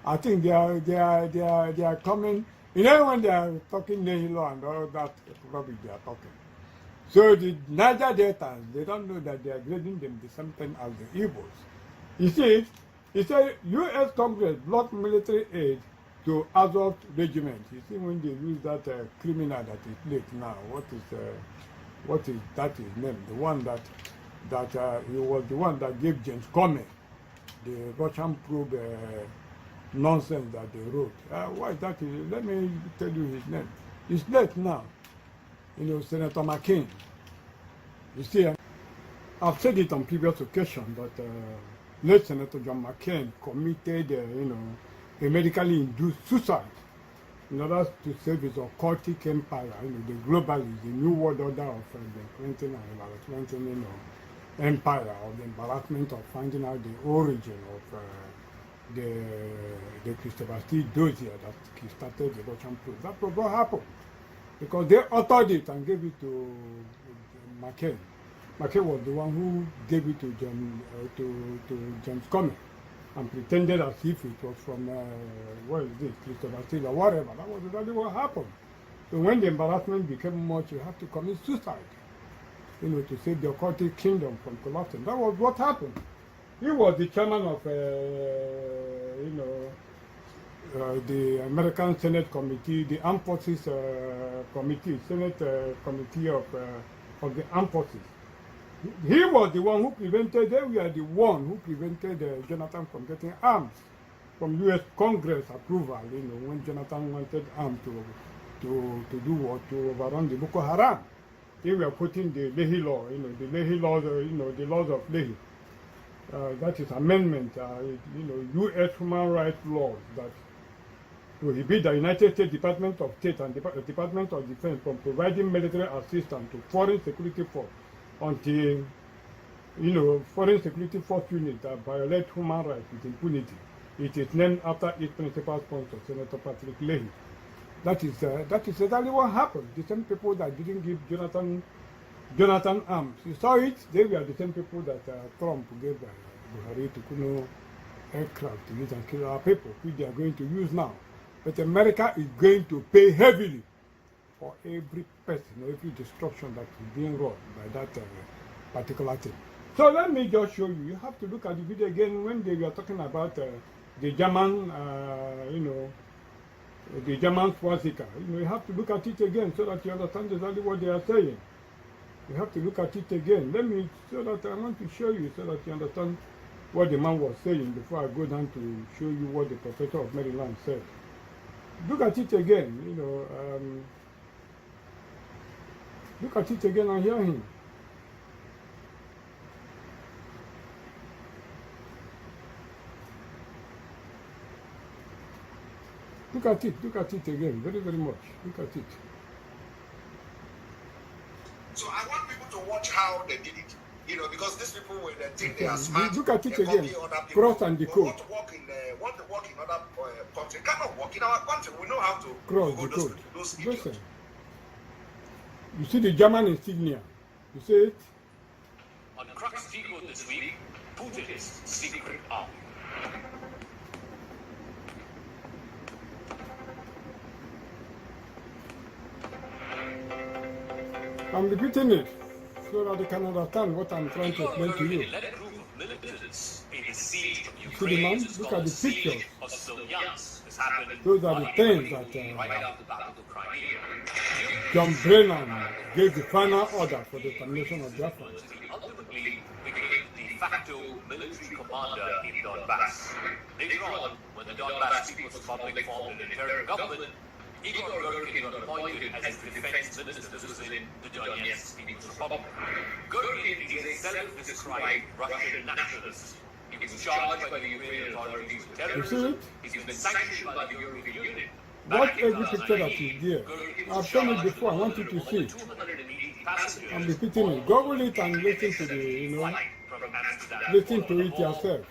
I think they are coming, you know, when they are talking Nehilo and all that, probably they are talking. So the Niger Deltas, they don't know that they are grading them the same thing as the Igbos. You see, he said U.S. Congress blocked military aid to Azov regiment. You see, when they use that criminal that is late now, what is that his name? The one that he was the one that gave James Comey the Russian probe nonsense that they wrote. Why is that? Let me tell you his name. He's late now. You know, Senator McCain. You see, I've said it on previous occasion, but late Senator John McCain committed, a medically induced suicide in order to save his occultic empire, the globalist, the new world order of the Clinton and Clinton, empire, of the embarrassment of finding out the origin of the Christopher Steele dossier that he started the Russian probe. That probe happened because they authored it and gave it to McCain. McCain was the one who gave it to James Comey and pretended as if it was from, Christopher Steele or whatever. That was exactly what happened. So when the embarrassment became much, you have to commit suicide, to save the occultic kingdom from collapsing. That was what happened. He was the chairman of, the American Senate Committee, the Armed Forces Committee, Senate Committee of the Armed Forces. He was the one who prevented, they were the one who prevented Jonathan from getting arms from U.S. Congress approval, when Jonathan wanted arms to do what? To overrun the Boko Haram. They were putting the Lehi law, the Lehi laws, the laws of Lehi. That is amendment, U.S. human rights laws that prohibit the United States Department of State and Department of Defense from providing military assistance to foreign security force until, foreign security force units that violate human rights with impunity. It is named after its principal sponsor, Senator Patrick Leahy. That is exactly what happened. The same people that didn't give Jonathan arms. You saw it, they were the same people that Trump gave Buhari to Kuno aircraft to use and kill our people, which they are going to use now. But America is going to pay heavily for every person, every destruction that is being wrought by that particular thing. So let me just show you. You have to look at the video again when they were talking about the German, the German swastika. You have to look at it again so that you understand exactly what they are saying. You have to look at it again. So that I want to show you so that you understand what the man was saying before I go down to show you what the professor of Maryland said. Look at it again, look at it again and hear him. Look at it again, very, very much. Look at it.
So I want people to watch how they did it. Because these people will think they are smart.
Look at it again. Cross and decode.
Want to work in other countries. Cannot work in our country. We know how to
cross decode.
Those
listen. You see the German insignia. You see it?
On Crux Decode this week, Putin's secret army.
I'm repeating it so that they can understand what I'm trying to explain to you. See the man? Look at the pictures. Those are the things that John Brennan gave the final order for the termination of Biafra.
Ultimately became de facto military commander in Donbass. Later on, when the Donbass People's Republic formed an interim government, Igor Gurkin was appointed as the defense minister. This was in the Donetsk People's Republic. Gurkin is a self-described Russian nationalist. He was charged by the Ukrainian authorities with terrorism. He's been sanctioned by the European Union.
Watch every picture that is there. I've shown it before. I want you to see. I'm repeating it. Google it and listen to the, listen to it yourself.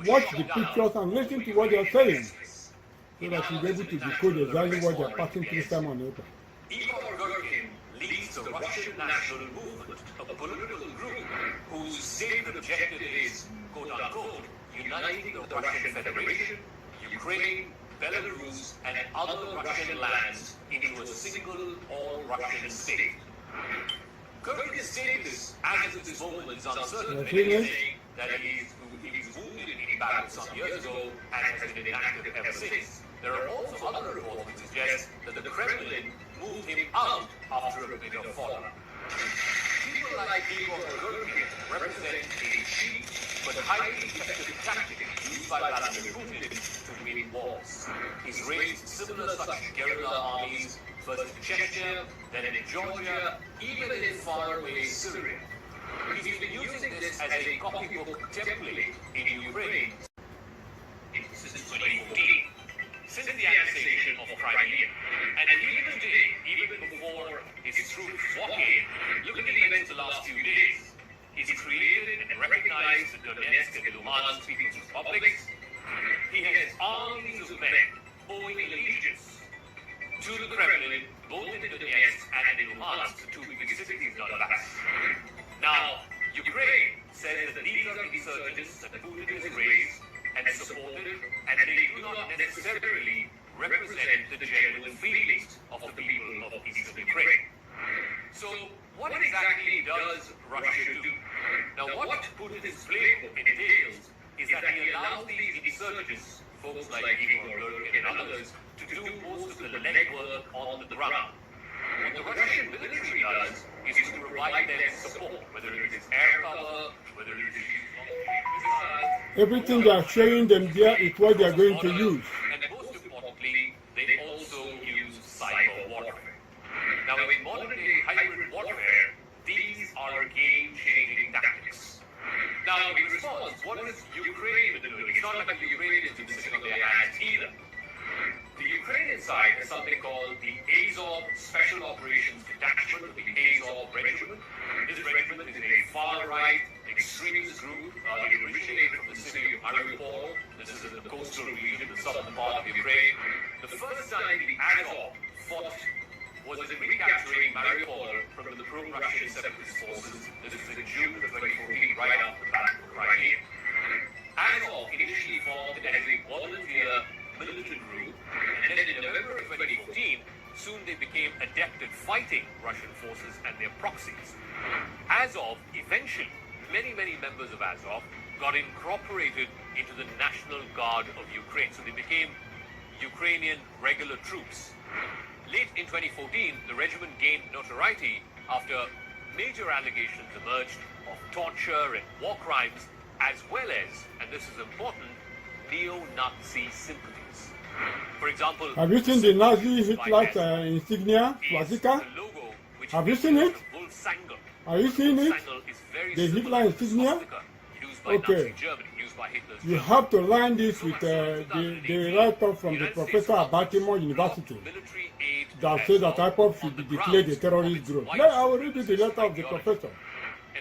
Watch the pictures and listen to what they're saying, so that you'll be able to decode exactly what they're passing through time on paper.
Igor Gurkin leads the Russian National Movement, a political group whose stated objective is, quote-unquote, uniting the Russian Federation, Ukraine, Belarus, and other Russian lands into a single all-Russian state. Gurkin's status as of this moment is uncertain, saying that he was wounded in battle some years ago and has been inactive ever since. There are also other reports which suggest that the Kremlin moved him out after a bit of fallout. People like Igor Gurkin represent a cheap but highly effective tactic used by Vladimir Putin to win wars. He's raised similar such guerrilla armies, first in Chechnya, then in Georgia, even in faraway Syria. He's been using this as a copybook template in Ukraine since 2014. Since the annexation of Crimea, and even today, even before his troops walk in, look at the events of the last few days. He's created and recognized the Donetsk and Luhansk People's Republics. He has armies of men owing allegiance to the Kremlin, both in Donetsk and in Luhansk, the two biggest cities in Donbass. Now, Ukraine says that these are the insurgents that Putin has raised and supported, and they do not necessarily represent the genuine feelings of the people of eastern Ukraine. So, what exactly does Russia do? Now, what Putin's playbook entails is that he allows these insurgents, folks like Igor Gurkin and others, to do most of the legwork on the ground. What the Russian military does is to provide them support, whether it is air cover, whether it is
everything they are showing them there is what they are going to use.
And most importantly, they also use cyber warfare. Now, in modern-day hybrid warfare, these are game-changing tactics. Now, in response, what is Ukraine doing? It's not like the Ukrainians have been sitting on their hands either. The Ukrainian side has something called the Azov Special Operations Detachment, the Azov Regiment. This regiment is a far-right extremist group. They originate from the city of Mariupol. This is in the coastal region, the southern part of Ukraine. The first time the Azov fought was in recapturing Mariupol from the pro-Russian separatist forces. This is in June of 2014, right after the Battle of Crimea. Azov initially formed as a volunteer militant group, and then in November of 2014, soon they became adept at fighting Russian forces and their proxies. Azov, eventually, many members of Azov got incorporated into the National Guard of Ukraine, so they became Ukrainian regular troops. Late in 2014, the regiment gained notoriety after major allegations emerged of torture and war crimes, as well as, and this is important, neo-Nazi sympathies. For example,
have you seen the Nazi Hitler's insignia, swastika? Have you seen it? Are you seeing it? The Hitler insignia? Okay. You have to line this with the write-up from the professor at Baltimore University that says that IPOP should be declared a terrorist group. I will read you the letter of the professor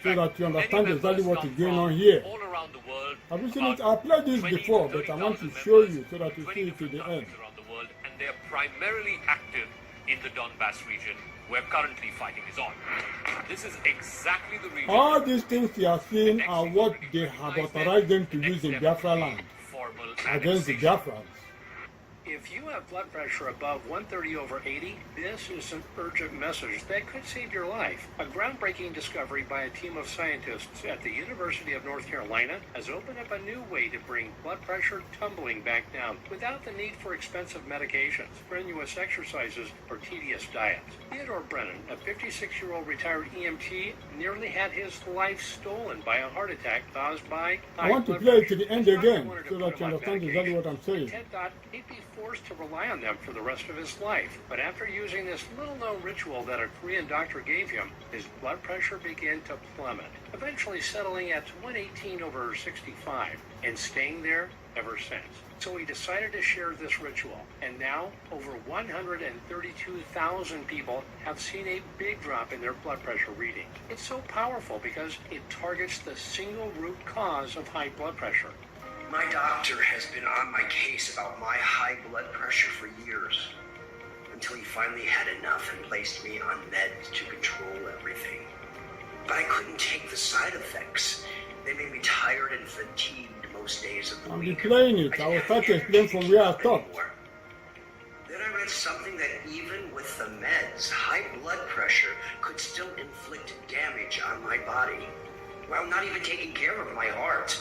so that you understand exactly what is going on here. Have you seen it? I played this before, but I want to show you so that you see it to the end.
And they are primarily active in the Donbass region, where currently fighting is on. This is exactly the region.
All these things you are seeing are what they have authorized them to use in Biafra land against the Biafrans.
If you have blood pressure above 130/80, this is an urgent message that could save your life. A groundbreaking discovery by a team of scientists at the University of North Carolina has opened up a new way to bring blood pressure tumbling back down without the need for expensive medications, strenuous exercises, or tedious diets. Theodore Brennan, a 56-year-old retired EMT, nearly had his life stolen by a heart attack caused by
I want to play it to the end again so that you understand exactly what I'm saying.
Ted thought he'd be forced to rely on them for the rest of his life. But after using this little-known ritual that a Korean doctor gave him, his blood pressure began to plummet, eventually settling at 118/65 and staying there ever since. So he decided to share this ritual, and now over 132,000 people have seen a big drop in their blood pressure reading. It's so powerful because it targets the single root cause of high blood pressure.
My doctor has been on my case about my high blood pressure for years, until he finally had enough and placed me on meds to control everything. But I couldn't take the side effects. They made me tired and fatigued most days of the
I'm
week.
replaying it. I will start to explain from where I stopped.
Then I read something that even with the meds, high blood pressure could still inflict damage on my body, while not even taking care of my heart.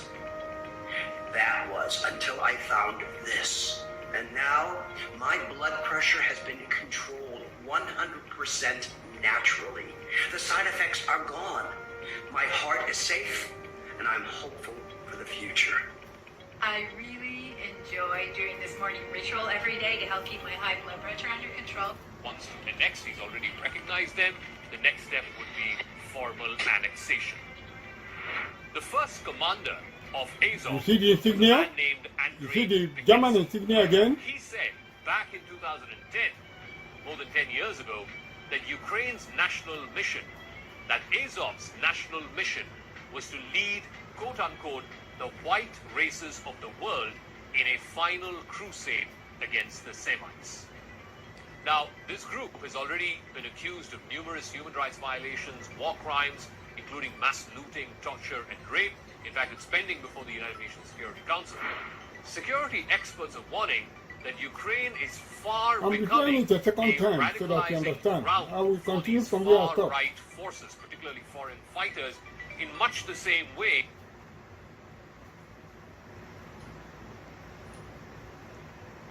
That was until I found this. And now, my blood pressure has been controlled 100% naturally. The side effects are gone. My heart is safe, and I'm hopeful for the future.
I really enjoy doing this morning ritual every day to help keep my high blood pressure under control.
Once the next he's already recognized them, the next step would be formal annexation. The first commander of Azov,
You see the insignia? You see the German insignia again?
he said back in 2010, more than 10 years ago, that Ukraine's national mission, that Azov's national mission, was to lead, quote-unquote, the white races of the world in a final crusade against the Semites. Now, this group has already been accused of numerous human rights violations, war crimes, including mass looting, torture, and rape. In fact, it's pending before the United Nations Security Council. Security experts are warning that Ukraine is far
I'm replaying it a second time so that you understand. I will continue from where I stopped.
far-right forces, particularly foreign fighters, in much the same way.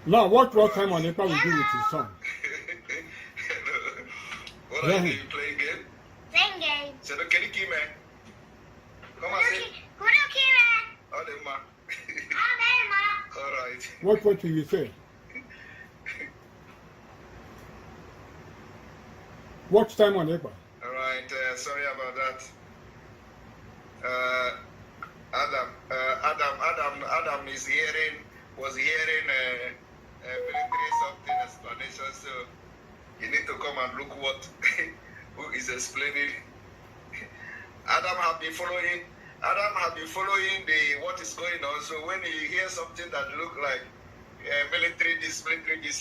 Now, watch what Simon Ekpa will do with his son.
What are you playing again?
Playing game.
So can you keep me? Come on, say. Oh, the ma. All right.
What will you say? Watch Simon Ekpa.
All right. Sorry about that. Adam is was hearing military something explanation. So you need to come and look what who is explaining. Adam have been following the what is going on. So when you hear something that look like military this,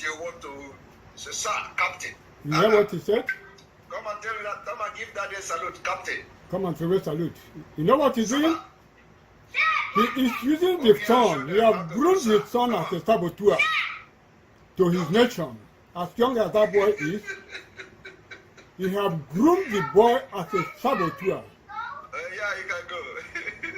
you want to say, sir, Captain.
You hear what he said?
Come and tell me that. Come and give that a salute, Captain.
Come and throw a salute. You know what he's doing? He is using the son. He has groomed his son as a saboteur to his nation. As young as that boy is, he has groomed the boy as a saboteur.
Yeah, you can go.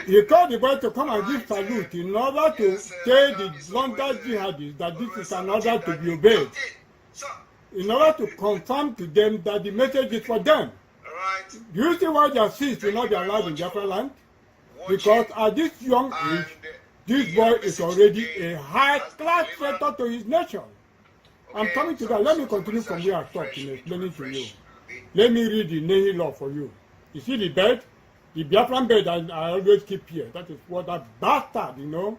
He called the boy to come and give salute in order to tell the London jihadists that this is an order to be obeyed. In order to confirm to them that the message is for them. Do you see why their sins will not be allowed in Biafra land? Because at this young age, this boy is already a high-class threat to his nation. I'm coming to that. Let me continue from where I stopped in explaining to you. Let me read the Nehi law for you. You see the bed? The Biafran bed I always keep here. That is what that bastard, you know,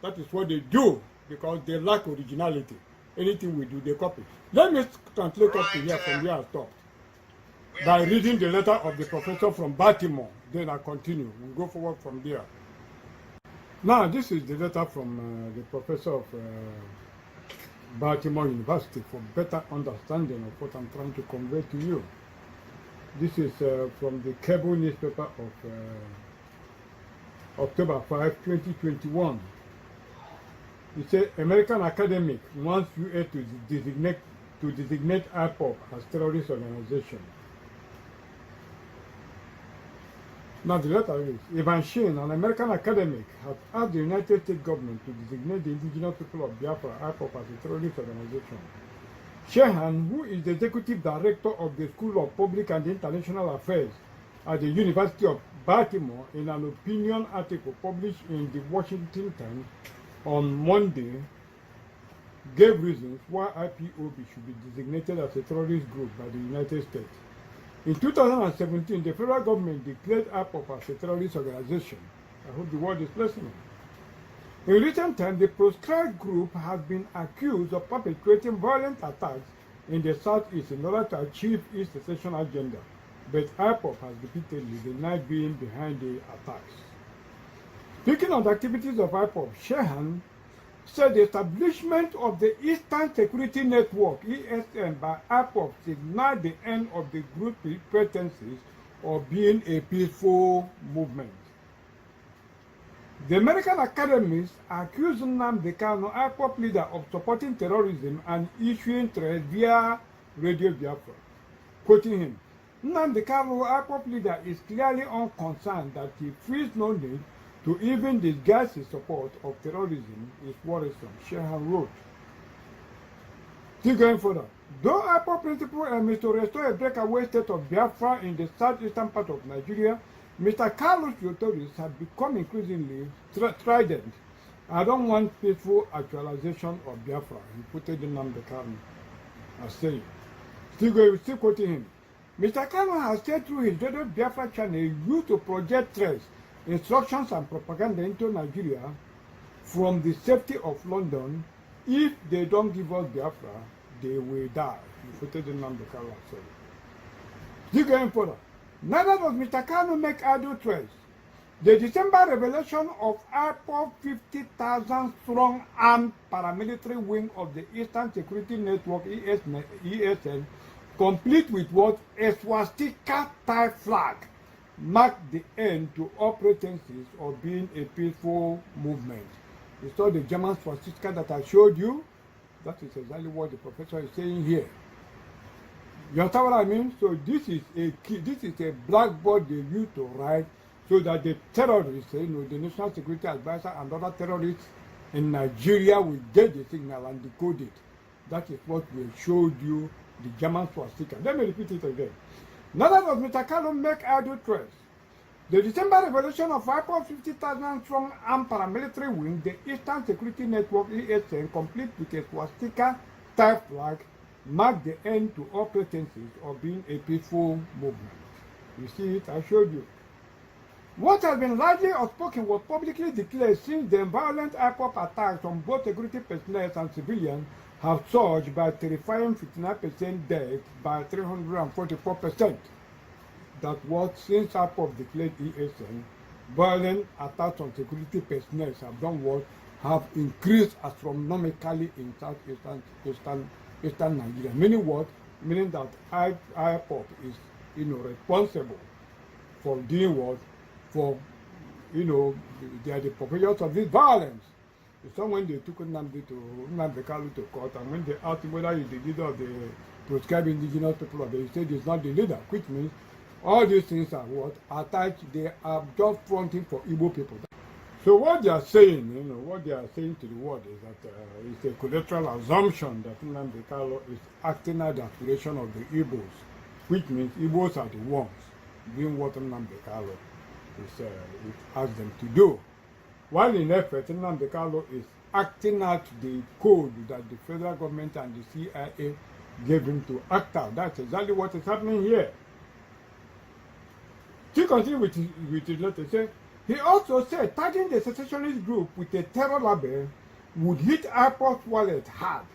that is what they do because they lack originality. Anything we do, they copy. Let me translate up to here from where I stopped. By reading the letter of the professor from Baltimore. Then I continue. We'll go forward from there. Now, this is the letter from the professor of Baltimore University for better understanding of what I'm trying to convey to you. This is from the cable newspaper of October 5, 2021. It says American academic wants UA to designate IPOP as terrorist organization. Now the letter is, Evan Sheen, an American academic, has asked the United States government to designate the indigenous people of Biafra, IPOP, as a terrorist organization. Shehan, who is the executive director of the School of Public and International Affairs at the University of Baltimore, in an opinion article published in the Washington Times on Monday, gave reasons why IPOB should be designated as a terrorist group by the United States. In 2017, the federal government declared IPOB as a terrorist organization. I hope the word is listening. In recent times, the proscribed group has been accused of perpetrating violent attacks in the southeast in order to achieve its secession agenda, but IPOB has repeatedly denied being behind the attacks. Speaking of the activities of IPOB, Shehan said the establishment of the Eastern Security Network, ESN, by IPOB signaled the end of the group's pretenses of being a peaceful movement. The American academies accused Nnamdi Kanu, IPOB leader, of supporting terrorism and issuing threats via Radio Biafra. Quoting him, Nnamdi Kanu, IPOB leader, is clearly unconcerned that he feels no need to even disguise his support of terrorism is worrisome, Shehan wrote. Still going further, though IPOB principal aim is to restore a breakaway state of Biafra in the southeastern part of Nigeria, Mr. Carlos Yotoris has become increasingly strident. I don't want peaceful actualization of Biafra, he put it in Nnamdi Kanu as saying. Still quoting him, Mr. Kanu has said through his Radio Biafra channel used to project threats, instructions and propaganda into Nigeria from the safety of London. If they don't give us Biafra, they will die. He put it in Nnamdi Kanu as saying. Still going further, neither does Mr. Kanu make idle threats. The December revelation of IPOB 50,000 strong armed paramilitary wing of the Eastern Security Network ESN, complete with what a swastika type flag, marked the end to all pretenses of being a peaceful movement. You saw the German swastika that I showed you? That is exactly what the professor is saying here. You understand what I mean? So this is a key, this is a blackboard they use to write so that the terrorists, the National Security Advisor and other terrorists in Nigeria will get the signal and decode it. That is what we showed you, the German swastika. Let me repeat it again. Neither does Mr. Kanu make idle threats. The December revelation of IPOB 50,000 strong armed paramilitary wing, the Eastern Security Network ESN, complete with a swastika type flag, marked the end to all pretenses of being a peaceful movement. You see it, I showed you. What has been largely outspoken was publicly declared since the violent IPOB attacks on both security personnel and civilians have surged by terrifying 59% death by 344%. That was since IPOB declared ESN, violent attacks on security personnel have done what? Have increased astronomically in Eastern Nigeria. Meaning what? Meaning that IPOB is responsible for doing what? For they are the perpetrators of this violence. So when they took Nnamdi Kanu to court, and when they asked him whether he's the leader of the proscribed indigenous people of the state, he's not the leader, which means all these things are what? Attached, they are just fronting for Igbo people. So what they are saying, what they are saying to the world is that it's a collateral assumption that Nnamdi Kanu is acting at the aspiration of the Igbos, which means Igbos are the ones doing what Nnamdi Kanu it asks them to do. While in effect, Nnamdi Kanu is acting out the code that the federal government and the CIA gave him to act out. That's exactly what is happening here. To continue with his letter, say, he also said tagging the secessionist group with a terror label would hit IPOB's wallet hard,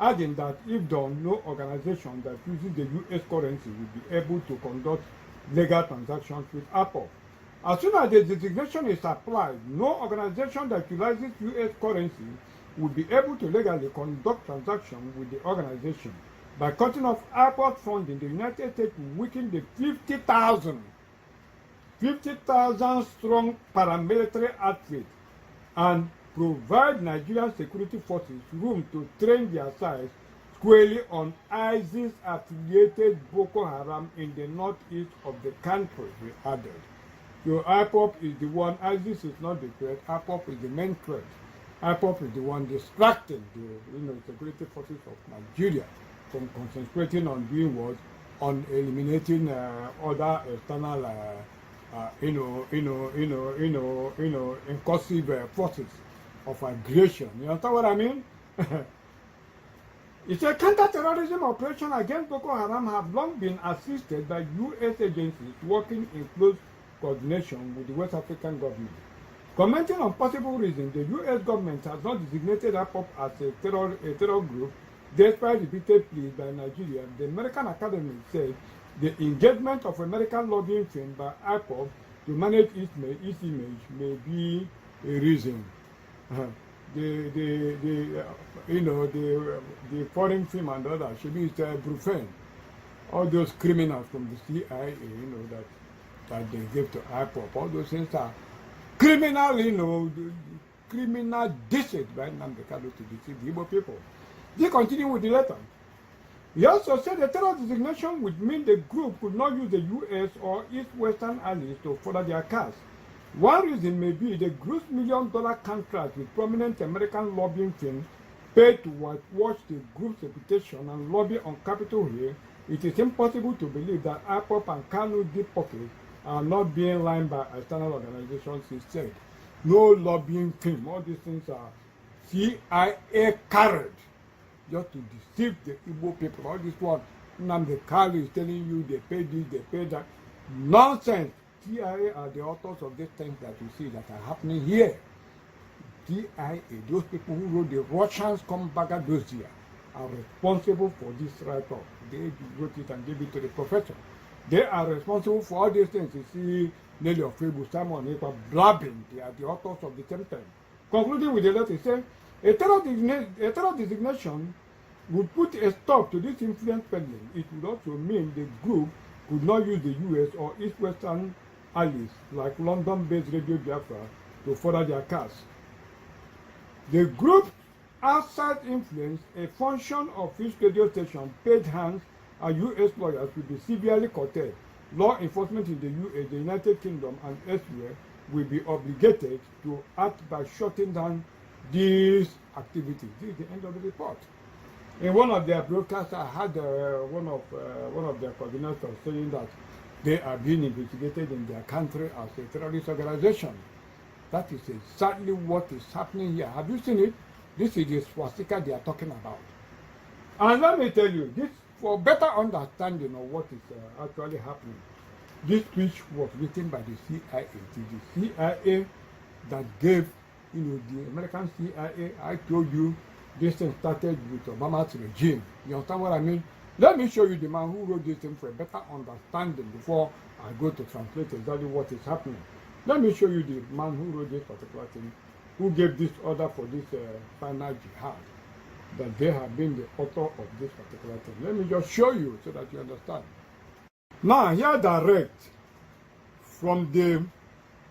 adding that if done, no organization that uses the US currency will be able to conduct legal transactions with IPOB. As soon as the designation is applied, no organization that utilizes US currency will be able to legally conduct transactions with the organization. By cutting off IPOB funding, the United States will weaken the 50,000 strong paramilitary outfit and provide Nigerian security forces room to train their sides squarely on ISIS-affiliated Boko Haram in the northeast of the country, we added. So IPOB is the one, ISIS is not the threat, IPOB is the main threat. IPOB is the one distracting the security forces of Nigeria from concentrating on doing what? On eliminating other external incursive forces of aggression. You understand what I mean? It said counter-terrorism operations against Boko Haram have long been assisted by U.S. agencies working in close coordination with the West African government. Commenting on possible reasons, the U.S. government has not designated IPOB as a terror group, despite repeated pleas by Nigeria. The American Academy said the engagement of American lobbying firm by IPOB to manage its image may be a reason. The foreign film and others should be Brufen, all those criminals from the CIA, that they give to IPOB, all those things are criminal, criminal deceit by Nnamdi Kanu to deceive the Igbo people. They continue with the letter. He also said the terror designation would mean the group could not use the U.S. or its Western allies to further their cause. One reason may be the group's $1 million contract with prominent American lobbying firms paid to whitewash the group's reputation and lobby on Capitol Hill. It is impossible to believe that IPOB and Kanu deep pockets are not being lined by external organizations, he said. No lobbying firm. All these things are CIA carried just to deceive the Igbo people. All this one, Nnamdi Kanu is telling you they pay this, they pay that. Nonsense. CIA are the authors of these things that you see that are happening here. CIA, those people who wrote the Russians come back at those years, are responsible for this write-up. They wrote it and gave it to the professor. They are responsible for all these things. You see Nelly Ofebu, Simon Epa blabbing. They are the authors of the same thing. Concluding with the letter, he said, a terror designation would put a stop to this influence peddling. It would also mean the group could not use the U.S. or its Western allies, like London-based Radio Biafra, to further their cause. The group's outside influence, a function of its radio station, paid hands, and U.S. lawyers will be severely curtailed. Law enforcement in the U.S., the United Kingdom, and elsewhere will be obligated to act by shutting down these activities. This is the end of the report. In one of their broadcasts, I had one of their coordinators saying that they are being investigated in their country as a terrorist organization. That is exactly what is happening here. Have you seen it? This is the swastika they are talking about. And let me tell you, this for better understanding of what is actually happening. This speech was written by the CIA. It is the CIA that gave, the American CIA. I told you this thing started with Obama's regime. You understand what I mean? Let me show you the man who wrote this thing for a better understanding before I go to translate exactly what is happening. Let me show you the man who wrote this particular thing, who gave this order for this final jihad, that they have been the author of this particular thing. Let me just show you so that you understand. Now, here direct from the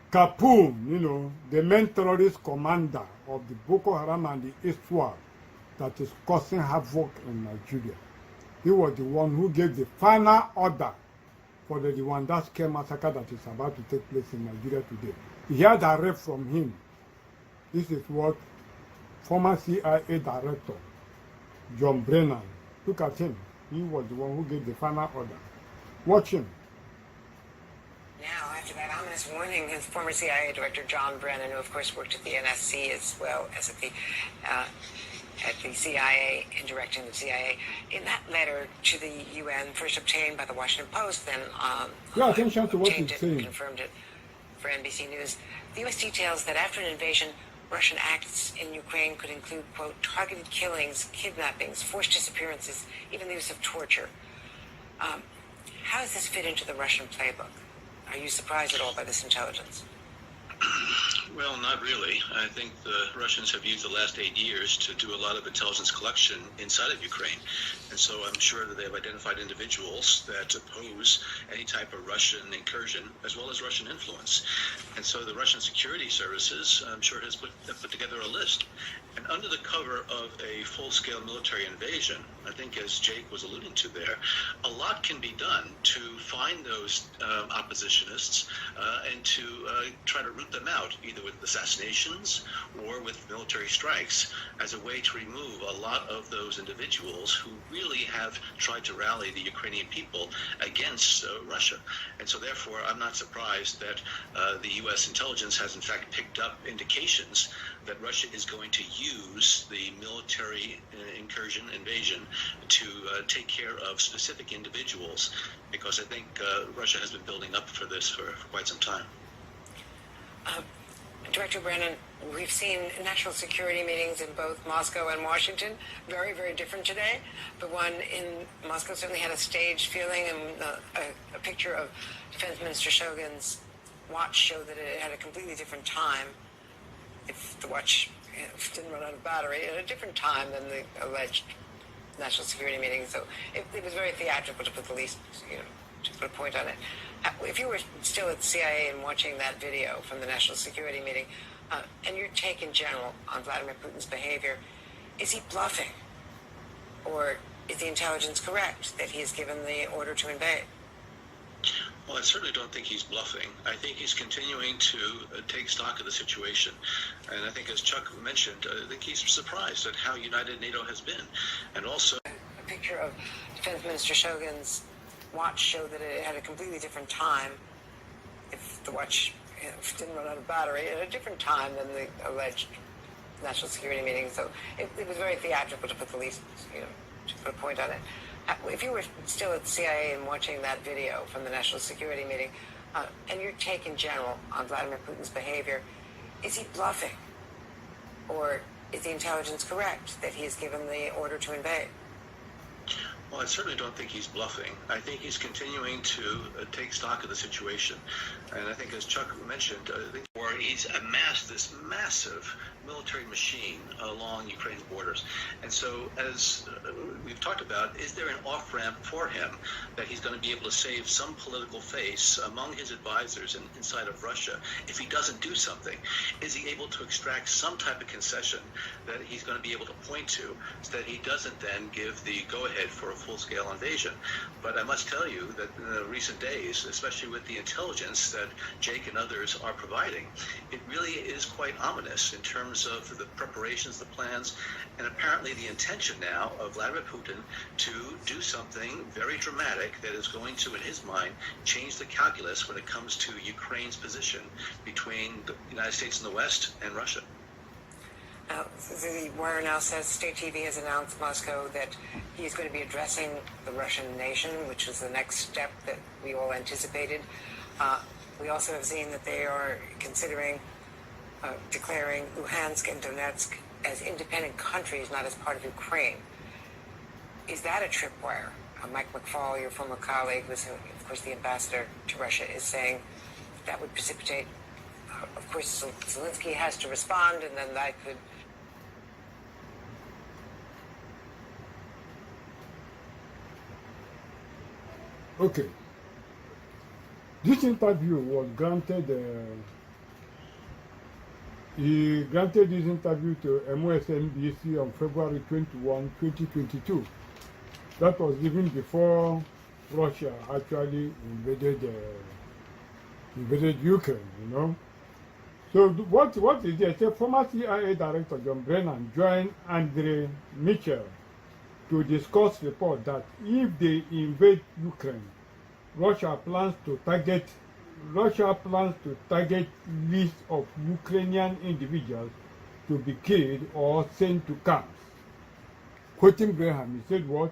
Kapum, the main terrorist commander of the Boko Haram and the ISWAP that is causing havoc in Nigeria. He was the one who gave the final order for the Rwanda scare massacre that is about to take place in Nigeria today. He had a rep from him. This is what former CIA director John Brennan, look at him. He was the one who gave the final order. Watch him.
Now, after that ominous warning, his former CIA director John Brennan, who of course worked at the NSC as well as at the CIA, in directing the CIA, in that letter to the UN, first obtained by the Washington Post, then
pay attention to what he's saying.
Confirmed it for NBC News. The U.S. details that after an invasion, Russian acts in Ukraine could include, quote, targeted killings, kidnappings, forced disappearances, even the use of torture. How does this fit into the Russian playbook? Are you surprised at all by this intelligence?
Well, not really. I think the Russians have used the last 8 years to do a lot of intelligence collection inside of Ukraine. And so I'm sure that they have identified individuals that oppose any type of Russian incursion as well as Russian influence. And so the Russian security services, I'm sure, has put together a list. And under the cover of a full-scale military invasion, I think as Jake was alluding to there, a lot can be done to find those oppositionists and to try to root them out, either with assassinations or with military strikes, as a way to remove a lot of those individuals who really have tried to rally the Ukrainian people against Russia. And so therefore, I'm not surprised that the U.S. intelligence has in fact picked up indications that Russia is going to use the military invasion to take care of specific individuals, because I think Russia has been building up for this for quite some time.
Director Brennan, we've seen national security meetings in both Moscow and Washington, very, very different today. The one in Moscow certainly had a staged feeling, and a picture of Defense Minister Shogun's watch showed that it had a completely different time, if the watch didn't run out of battery, at a different time than the alleged national security meeting. So it was very theatrical, to put the least, to put a point on it. If you were still at the CIA and watching that video from the national security meeting, and your take in general on Vladimir Putin's behavior, is he bluffing? Or is the intelligence correct that he has given the order to invade?
Well, I certainly don't think he's bluffing. I think he's continuing to take stock of the situation. And I think, as Chuck mentioned, I think he's surprised at how united NATO has been. And also,
a picture of Defense Minister Shogun's watch showed that it had a completely different time, if the watch didn't run out of battery, at a different time than the alleged national security meeting. So it was very theatrical, to put the least, to put a point on it. If you were still at the CIA and watching that video from the national security meeting, and your take in general on Vladimir Putin's behavior, is he bluffing? Or is the intelligence correct that he has given the order to invade?
Well, I certainly don't think he's bluffing. I think he's continuing to take stock of the situation. And I think, as Chuck mentioned, I think he's amassed this massive military machine along Ukraine's borders. And so, as we've talked about, is there an off-ramp for him that he's going to be able to save some political face among his advisors inside of Russia if he doesn't do something? Is he able to extract some type of concession that he's going to be able to point to so that he doesn't then give the go-ahead for a full-scale invasion? But I must tell you that in the recent days, especially with the intelligence that Jake and others are providing, it really is quite ominous in terms of the preparations, the plans, and apparently the intention now of Vladimir Putin to do something very dramatic that is going to, in his mind, change the calculus when it comes to Ukraine's position between the United States in the West and Russia.
The Wire now says State TV has announced Moscow that he's going to be addressing the Russian nation, which was the next step that we all anticipated. We also have seen that they are considering declaring Luhansk and Donetsk as independent countries, not as part of Ukraine. Is that a tripwire? Mike McFaul, your former colleague, was, of course, the ambassador to Russia, is saying that would precipitate. Of course, Zelensky has to respond, and then that could.
Okay. This interview was granted. He granted this interview to MSNBC on February 21, 2022. That was given before Russia actually invaded Ukraine, So what is it? A former CIA Director John Brennan joined Andre Mitchell to discuss report that if they invade Ukraine, Russia plans to target list of Ukrainian individuals to be killed or sent to camps. Quoting Graham, he said what?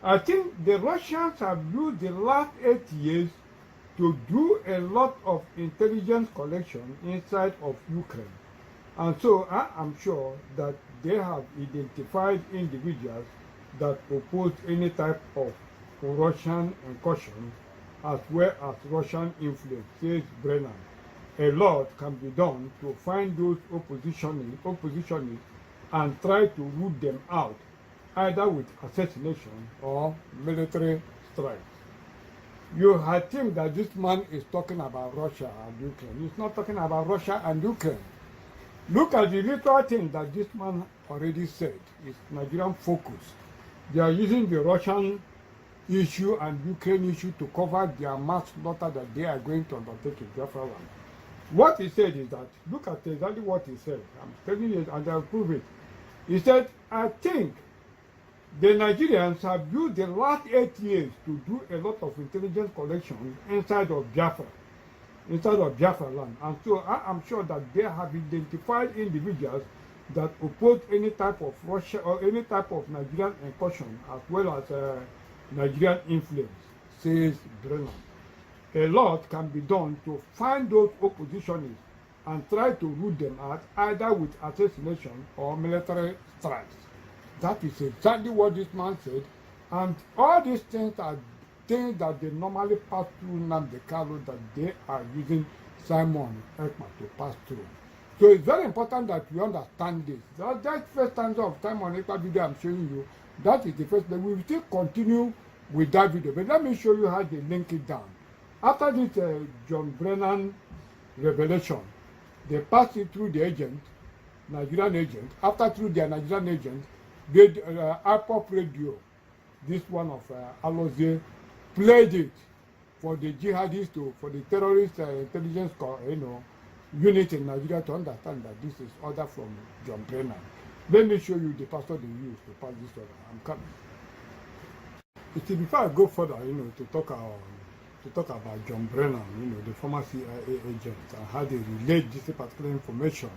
I think the Russians have used the last 8 years to do a lot of intelligence collection inside of Ukraine. And so I am sure that they have identified individuals that oppose any type of Russian incursion as well as Russian influence, says Brennan. A lot can be done to find those oppositionists and try to root them out, either with assassination or military strikes. You had think that this man is talking about Russia and Ukraine. He's not talking about Russia and Ukraine. Look at the little thing that this man already said. It's Nigerian focus. They are using the Russian issue and Ukraine issue to cover their mass slaughter that they are going to undertake in Biafra land. What he said is that, look at exactly what he said. I'm telling you, and I'll prove it. He said, I think the Nigerians have used the last 8 years to do a lot of intelligence collection inside of Biafra land. And so I am sure that they have identified individuals that oppose any type of Russia or any type of Nigerian incursion as well as Nigerian influence, says Brennan. A lot can be done to find those oppositionists and try to root them out either with assassination or military strikes. That is exactly what this man said. And all these things are things that they normally pass through Nnamdi Kanu that they are using Simon Ekpa to pass through. So it's very important that we understand this. That first stanza of Simon Ekpa video I'm showing you, that is the first, but we will still continue with that video. But let me show you how they link it down. After this John Brennan revelation, they passed it through the agent, Nigerian agent. After through their Nigerian agent, they IPOP radio, this one of Alozie, played it for the jihadists, for the terrorist intelligence unit in Nigeria to understand that this is order from John Brennan. Let me show you the pastor they used to pass this order. I'm coming. You see, before I go further, to talk about John Brennan, the former CIA agent, and how they relate this particular information,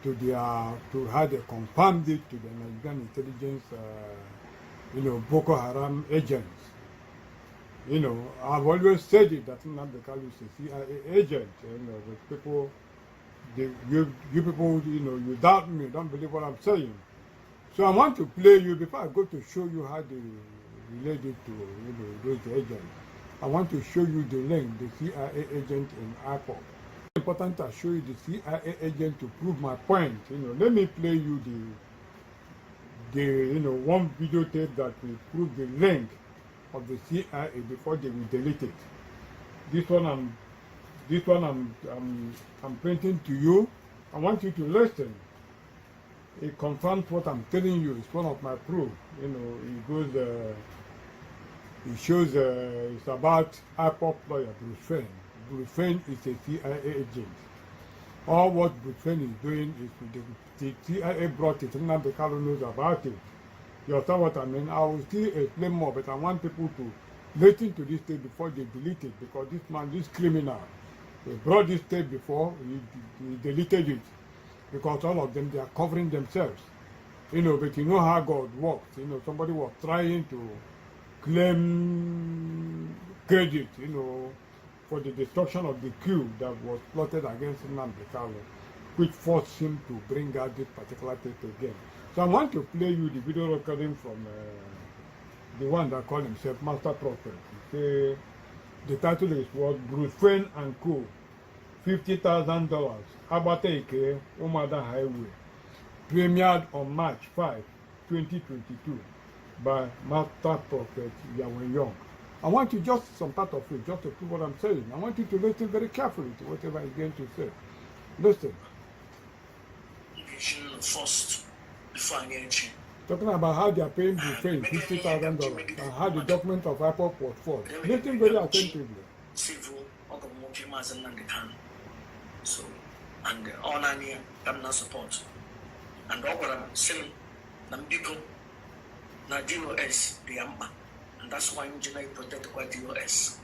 to how they confirmed it to the Nigerian intelligence, Boko Haram agents. I've always said it that Nnamdi Kanu is a CIA agent. The people, you people, you doubt me, don't believe what I'm saying. So I want to play you before I go to show you how they relate it to those agents. I want to show you the link, the CIA agent in IPOP. It's important to show you the CIA agent to prove my point. Let me play you the one videotape that will prove the link of the CIA before they will delete it. This one I'm printing to you. I want you to listen. It confirms what I'm telling you. It's one of my proof. It goes. It shows. It's about IPOP lawyer Bruce Fein. Bruce Fein is a CIA agent. All what Bruce Fein is doing is the CIA brought it. Nnamdi Kanu knows about it. You understand what I mean? I will still explain more, but I want people to listen to this tape before they delete it, because this man, this criminal, they brought this tape before, he deleted it, because all of them, they are covering themselves. But you know how God works. Somebody was trying to claim credit, for the destruction of the coup that was plotted against Nnamdi Kanu, which forced him to bring out this particular tape again. So I want to play you the video recording from the one that called himself Master Prophet. The title is what? Bruce Fein and Co. $50,000. Abateke, Omada Highway. Premiered on March 5, 2022 by Master Prophet Yahweh Young. I want you just some part of it, just to prove what I'm saying. I want you to listen very carefully to whatever I'm going to say. Listen.
First, before I get you.
Talking about how they are paying Bruce Fein $50,000 and how the document of IPOP was forged. Listen very attentively.
Civil, so, and on any, I'm not support. And all what I'm saying, Nambiko, na DOS, the Amba. And that's why engineer protect by DOS.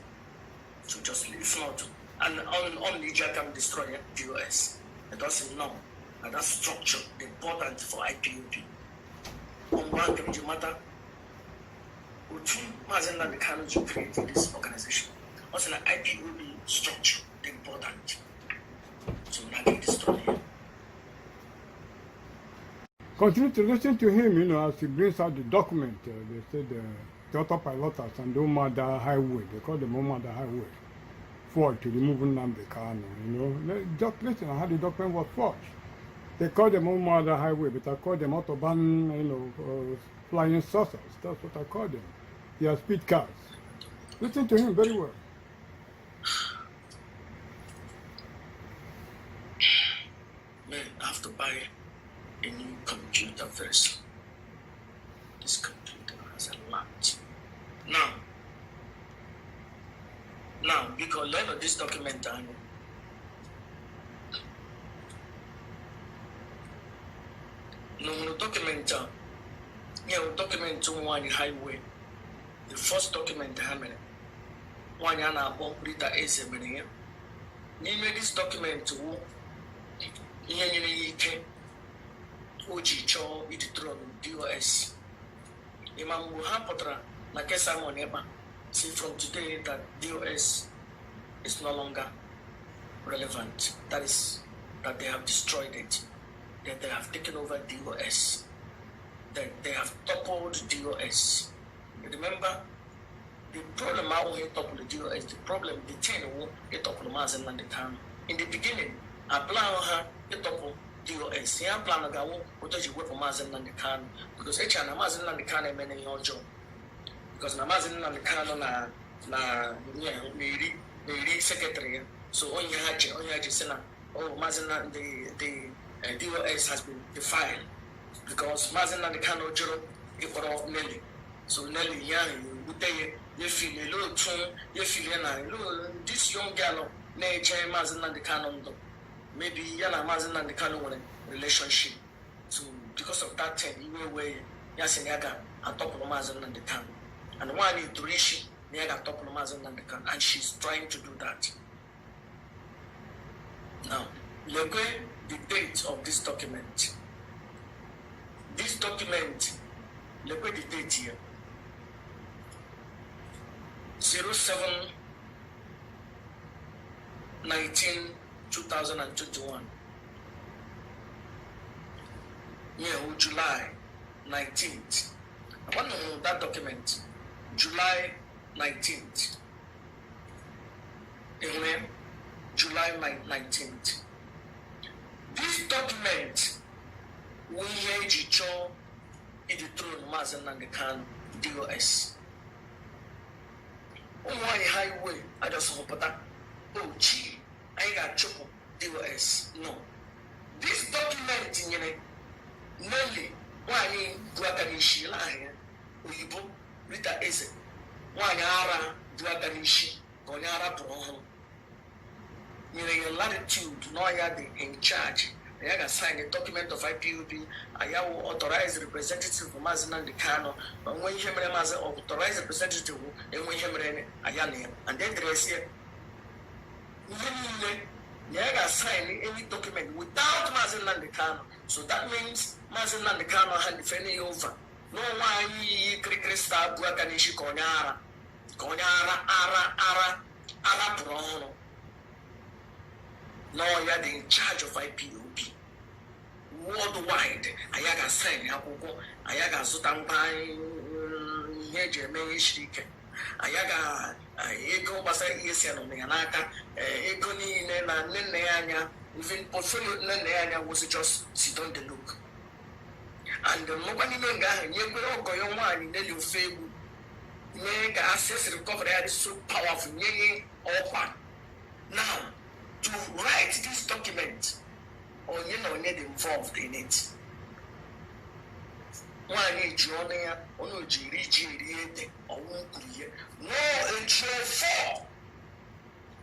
So just if not, and only Jack can destroy DOS. It doesn't know. And that structure important for IPOB. On one major matter, Nnamdi Kanu created this organization. Also, an IPOB structure important. So now they destroy him.
Continue to listen to him, as he brings out the document. They said the autopilots and the Omada Highway, they call them Omada Highway, forged to remove Nnamdi Kanu. Just listen to how the document was forged. They call them Omada Highway, but I call them Autobahn, flying saucers. That's what I call them. They are speed cars. Listen to him very well.
Man, I have to buy a new computer first. This computer has a lot. Now, because a lot of this document,
document one highway. The first document how many? One yana Rita Eze many. Name this document who came Oji Cho Iditron DOS. Imam Muhampatra Nakesa Moneba. See from today that DOS is no longer relevant. That is that they have destroyed it. That they have taken over DOS. That they have toppled DOS. Remember, the problem I will topple the DOS, the problem the chain will topple the Mazen and the town. In the beginning, I plan her topple DOS. Yeah, plan a go, what does you work for Mazen and the town? Because each and Mazen and the town are many your job. Because Mazen and the town na the secretary. So on your Senna, oh, Mazen and the DOS has been defiled. Because Mazen and the Kano Juro, you put off Nelly. So Nelly, you feel a little tune, you feel this young girl, nature Mazen and the Kano. Maybe Yana Mazen and the Kano relationship. So because of that thing, you will weigh Yasinyaga and top of Mazen and the Kano. And one is to reach Niaga top of Mazen and the Kano. And she's trying to do that. Now, look at the date of this document. This document, look at the date here. 07/19/2021. Yeah, July 19th. I want to know that document. July 19th. Anyway, July 19th. This document we hear Jicho in the throne Mazen and the Khan DOS. Oh, why highway? I just hope that. Oh, gee, I got choco DOS. No. This document in Nelly, why Guaganishi line, Uyibo, Rita Eze, Wanyara, Guaganishi, Gonyara Broho. Your latitude, no, in charge. I have signed a document of IPUB. I have authorized representative for Mazen and the Kano. But when you have authorized representative, and when you have Ayane, and then there is here. You have signed any document without Mazen and the Kano. So that means Mazen and the Kano had defended over. No one Krista Buakanishi Konyara, Ara Brono. No, you are in charge of IPUB. Worldwide, Ayaga sign Yakugo, Ayaga Zutambai, Yejeme Shike, Ayaga, Ego Basa Yesian Yanaka, Egoni Nena, Neneanya, even portfolio Neneanya was just sit on the look. And the Mobani Menga, Yego Goyoma, Nelly Fabu, Mega access recovery is so powerful, Yay, Opa. Now, to write this document, or need involved in it. One is Jonia, one is Jiri, or Wukuye. No, in Trevor.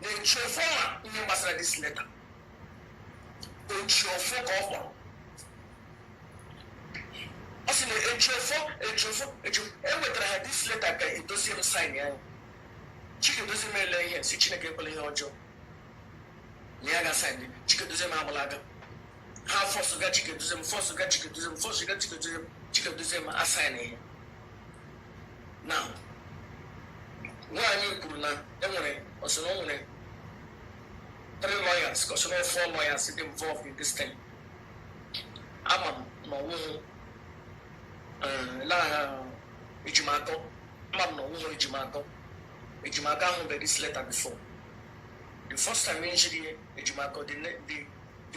The Trevor, you must write this letter. In Trevor, governor. Also, in Trevor, every time I had this letter, it doesn't sign here. Chicken doesn't mail here, Sitching a cable in your job. Niaga signed it. Chicken doesn't have Malaga. How force to get chicken to them, force to get chicken to them, force to get chicken to them, assigning. Now, why are you Purna? Emily, or so only 3 lawyers, because 4 lawyers involved in this thing. Amam, no, La Ijimato, Mam, no, Ijimato. Ijimaka who read this letter before. The first time injury, Ijimako, the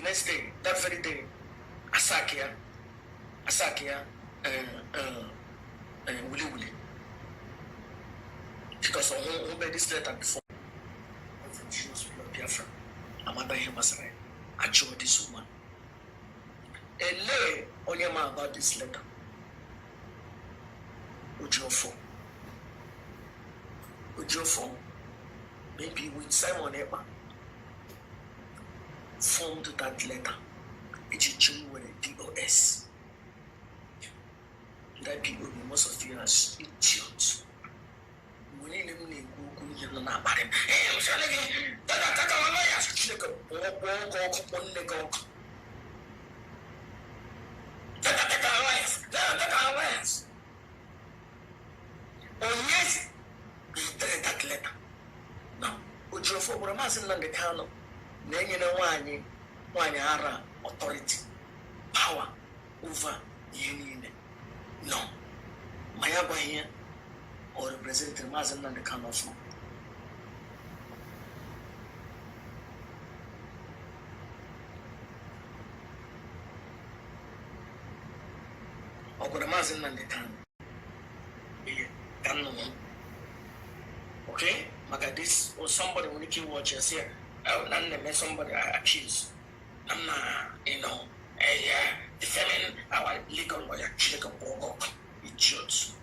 next day, that very day, Asakia, Wuli. Because who read this letter before? She was Biafra. Amanda Hemasare. I chose this woman. And lay on your mind about this letter. Ujofo, maybe with Simon Eba, formed that letter. It's a with a DOS. that people, most of you are idiots. We need them to go not about him. Hey, I'm telling you, that's our lawyers. Oh, yes, he read that letter. Now, would you for a mass in the Kano? Then you know why Ara authority, power over union. No, my abba here or represent the Mazan and the Kano. Or the Mazan and the Kano. Okay, like this or somebody when you watch us here. I'm not somebody I accuse. I'm not, defending our legal lawyer, idiots.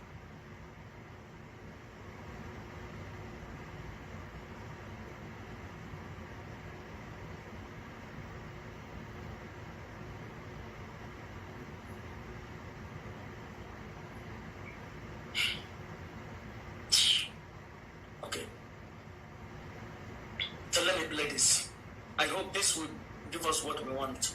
Okay. So let me play this. I hope this will give us what we want.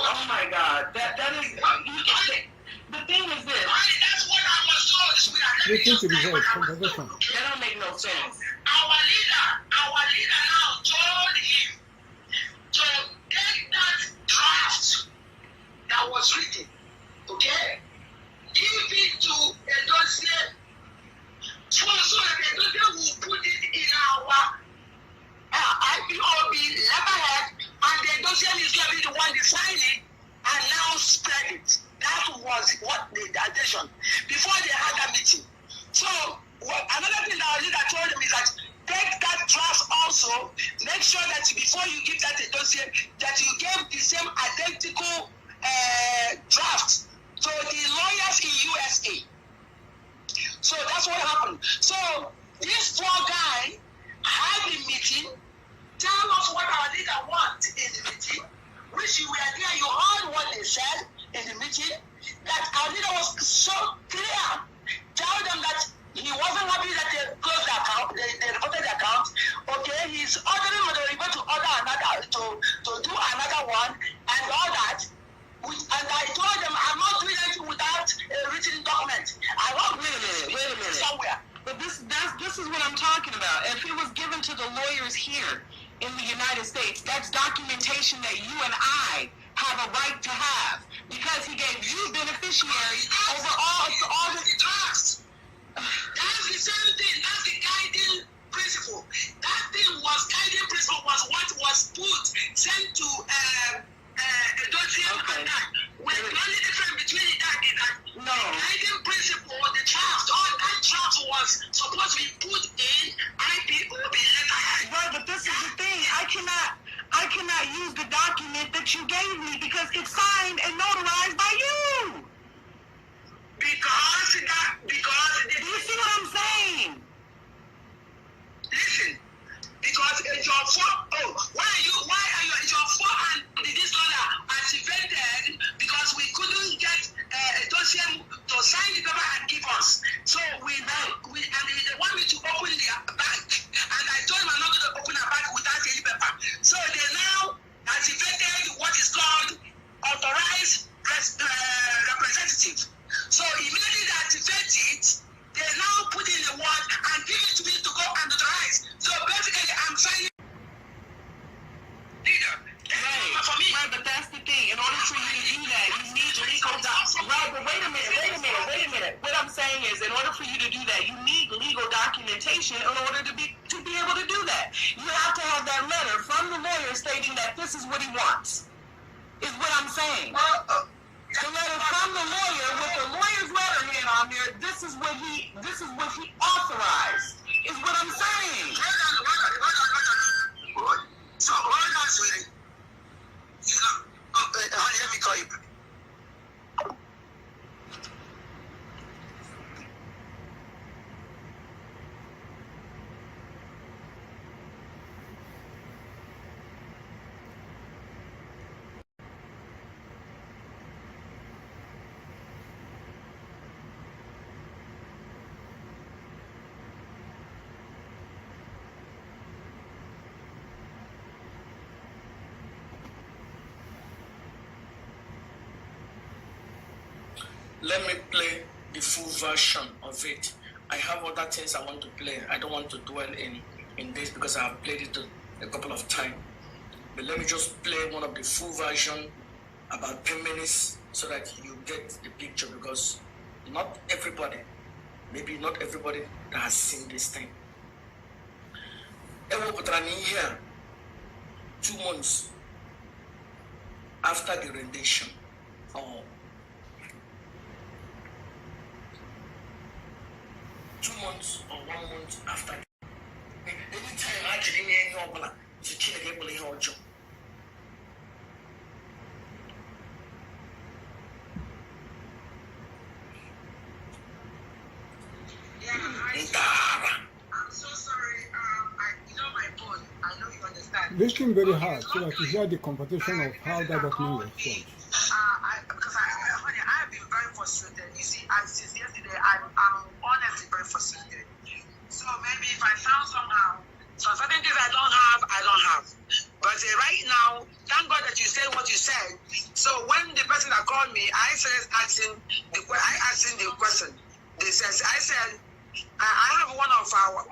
Oh my God, that is. The thing is this.
Listen to the voice, conversation.
That don't make no sense.
Our leader now told him to take that draft that was written, okay, give it to a dossier, so that the dossier will put it in our IPOB letterhead, and the dossier is going to be the one to sign it and now spread it. That was what the addition before they had that meeting. So another thing that our leader told him is that take that draft also, make sure that before you give that a dossier, that you gave the same identical draft to the lawyers in USA. So that's what happened. So this poor guy had the meeting, tell us what our leader wants in the meeting, which you were there, you heard what they said in the meeting, that our leader was so clear. Tell them that he wasn't happy that they closed the account, they reported the account. Okay, he's ordering Moderibo to order another, to do another one and all that. And I told them I'm not doing it without a written document. I want wait a minute. Somewhere.
But this is what I'm talking about. If it was given to the lawyers here in the United States, that's documentation that you and I have a right to have, because he gave you beneficiaries over all the
trust. That's the same thing. That's the guiding principle. That thing was guiding principle was what was sent to the dossier and that. When the only difference between that is that the guiding principle, the draft, all that draft was supposed to be put in IPOB letterhead.
Right, but this is the thing. I cannot use the document that you gave me because it's signed and notarized by you.
Because do you
see what I'm saying?
Listen, because it's your fault. Why are you it's your fault and this lawyer activated because we couldn't get a dossier to sign the paper and give us. So we they want me to open the bank, and I told them I'm not going to open a bank without any paper. So they now activated what is called authorized representative. So immediately they activate it, they now put in the word and give it to me to go and notarize. So basically I'm signing.
Right, but that's the thing. In order for you to do that, you need legal documents. Right, but wait a minute. What I'm saying is, in order for you to do that, you need legal documentation in order to be able to do that. You have to have that letter from the lawyer stating that this is what he wants. Is what I'm saying. The letter from the lawyer with the lawyer's letterhead on there. This is what he authorized. Is what I'm saying.
So hold on, sweetie. Honey, let me call you back.
let me play the full version of it. I have other things I want to play. I don't want to dwell in this because I have played it a couple of times. But let me just play one of the full version, about 10 minutes, so that you get the picture, because not everybody, maybe not everybody that has seen this thing. Here, 2 months after the rendition, or 2 months or 1 month after. Anytime I get in here, you can't get able to job.
I'm so sorry. You know my phone. I know you understand.
Listen very hard so that you hear the conversation of how that document was forged.
Because honey, I have been very frustrated. You see, since yesterday, I'm honestly very frustrated. So maybe if I found somehow, so certain things I don't have. But right now, thank God that you said what you said. So when the person that called me, I asked him the question. I said, I have one of our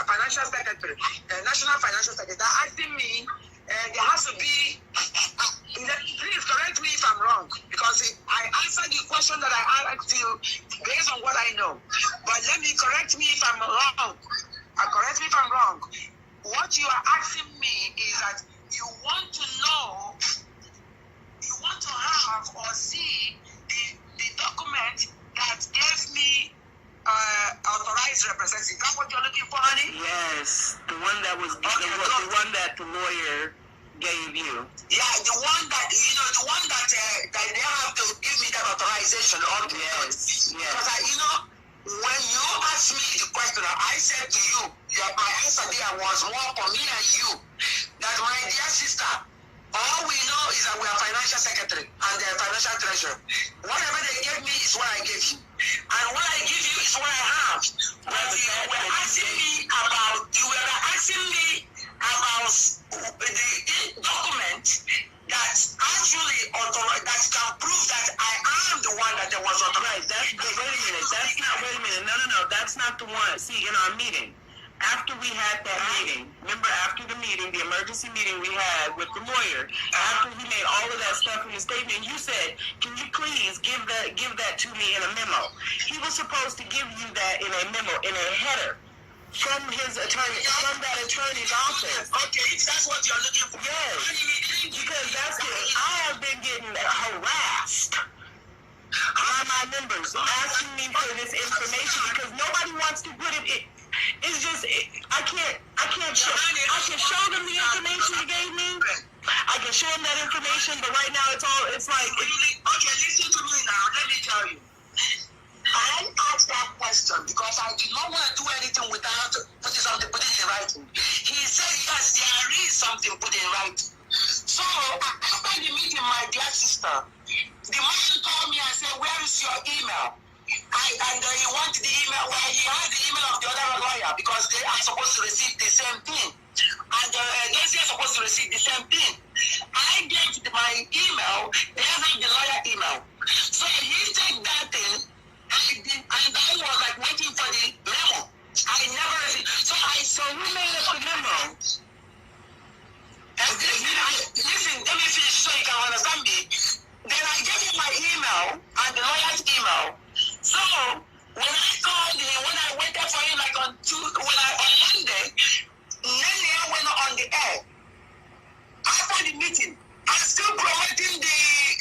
financial secretary, national financial secretary, asking me, there has to be, please correct me if I'm wrong, because I answered the question that I asked you based on what I know. But let me correct me if I'm wrong. Correct me if I'm wrong. What you are asking me is that you want to know, you want to have or see the document that gave me authorized representative. That's what you're looking for, honey?
Yes, the one that was the one that the lawyer gave you.
Yeah, the one that that they have to give me that authorization. Yes. Because when you asked me the question, I said to you, my answer there was more for me and you. That my dear sister, all we know is that we are financial secretary and they are financial treasurer. Whatever they gave me is what I gave you. And what I give you is what I have. But you were asking me about the document that actually authorized, that can prove that I am the one that was authorized.
Wait a minute. No. That's not the one. See, in our meeting, after we had that meeting, remember after the meeting, the emergency meeting we had with the lawyer, after he made all of that stuff in the statement, you said, can you please give that to me in a memo? He was supposed to give you that in a memo, in a header, from his attorney, from that attorney's office.
Okay, if that's what you're looking for.
Yes, because that's it. I have been getting harassed by my members asking me for this information because nobody wants to put it in. It's just, I can show them the information you gave me. I can show them that information, but right now it's like.
Okay, listen to me now. Let me tell you. I asked that question because I did not want to do anything without putting something put in writing. He said, yes, there is something put in writing. So after the meeting, my dear sister, the man called me and said, where is your email? And he wanted the email, well, he had the email of the other lawyer because they are supposed to receive the same thing. And they are supposed to receive the same thing. I gave my email, they have the lawyer email. So he took that thing, and I was like waiting for the memo. I never received. So who made up the memo? Listen, let me finish so you can understand me. Then I gave him my email and the lawyer's email. So when I called him, when I waited for him like on Monday, Nelly went on the air. After the meeting, I'm still promoting the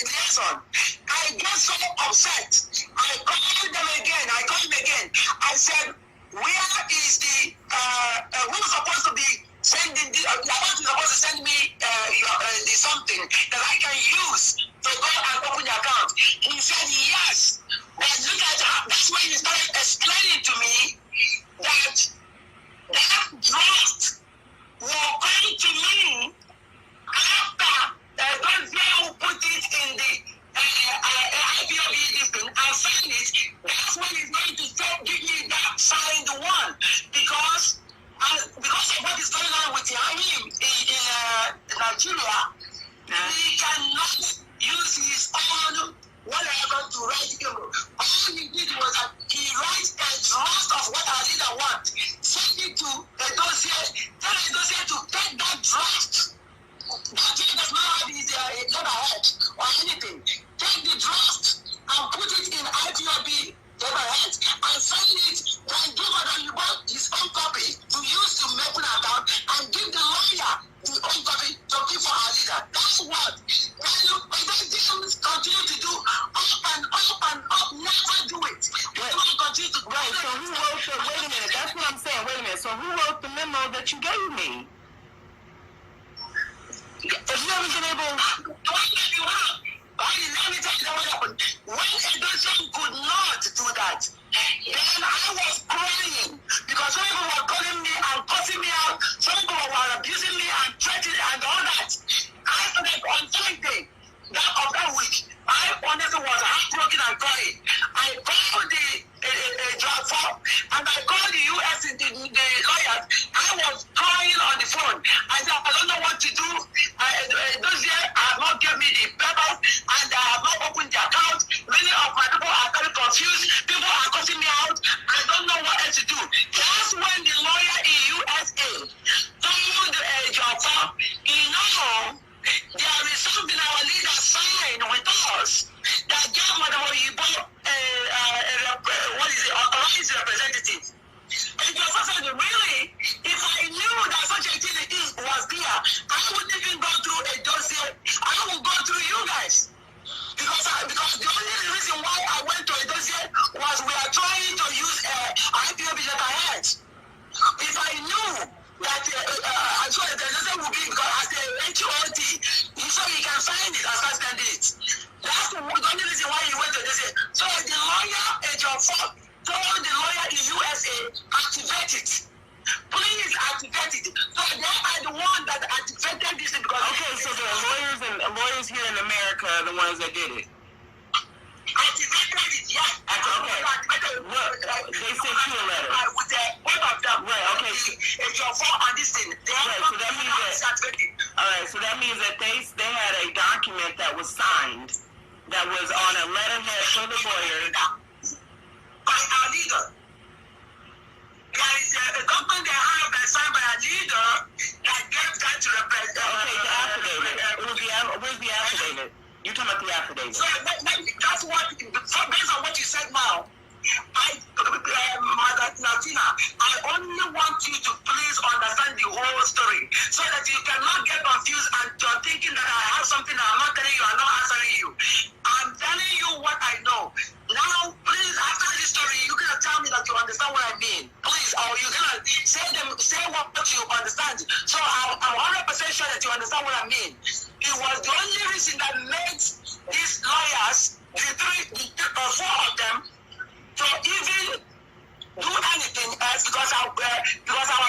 lesson. I got so upset. I called them again. I said, where is the who's supposed to be sending the supposed to send me the something that I can use to go and open the account? He said yes. But look at how that's when he started explaining to me that draft will come to me after who put it in the IPOB thing and sign it. That's when he's going to stop giving me that signed one because of what is going on with him in Nigeria, he cannot use his own whatever to to write him. All he did was that he writes a draft of what our leader wants, send it to a dossier, tell the dossier to take that draft. That does not have his letterhead or anything. Take the draft and put it in IPOB letterhead and sign it, then give Madam Yubo his own copy to use to make an account and give the lawyer the own copy to give for our leader. That's what. Then things continue to do up and up and up, never do it. Continue to
right, so who wrote the, wait a minute, that's what I'm saying, wait a minute, so who wrote the memo that you gave me? If you haven't been able...
Let me tell you what happened. When Advert could not do that, then I was crying because some people were calling me and cussing me out, some people were abusing me and threatening and all that. I started on Friday of that week. I honestly was heartbroken and crying. I called the driver and I called the US, the lawyers. I was crying on the phone. I said, I don't know what to do. Those years have not given me the papers and I have not opened the account. Many of my people are very confused. People are cutting me out. I don't know what else to do. That's when the lawyer in USA told the driver, there is something our leader signed with us that gave Madam Oyibo authorized representative. And the officer said, really, if I knew that such a thing was there, I wouldn't even go through a dossier. I would go through you guys. Because the only reason why I went to a dossier was we are trying to use IPOB letterhead. If I knew that actually the dossier would be because as a HOT, so he can sign it as I stand it. That's the only reason why he went to this. So the lawyer, told the lawyer in USA, activate it. Please activate it. So they are the one that activated this because...
Okay, so the lawyers here in America are the ones that did it.
Activated it, yes.
Okay. They sent you a letter.
With both of them.
Right, okay.
Your phone and this thing.
Right, so that means that... Alright, so that means that they had a document that was signed that was on a letterhead for the lawyer.
By our leader. There is a document they have signed by a leader that gave that to represent.
Okay, the affidavit. Where's the affidavit? You're talking about the affidavit.
So that's what, based on what you said now, Latina, I only want you to please understand the whole story so that you cannot get confused and you're thinking that I have something that I'm not telling you, I'm not answering you. I'm telling you what I know. Now, please, after this story, you can tell me that you understand what I mean. Please, or you can say what you understand. So I'm 100% sure that you understand what I mean. It was the only reason that made these lawyers, the four of them, to even do anything else because our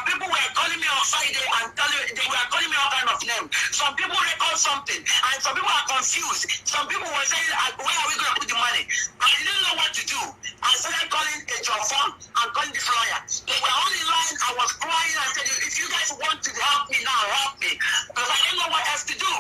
people were calling me on Friday and they were calling me all kind of names. Some people record something and some people are confused. Some people were saying, where are we going to put the money? I didn't know what to do. I started calling a job phone and calling this lawyer. They were all in line. I was crying and said, if you guys want to help me now, help me. Because I don't know what else to do.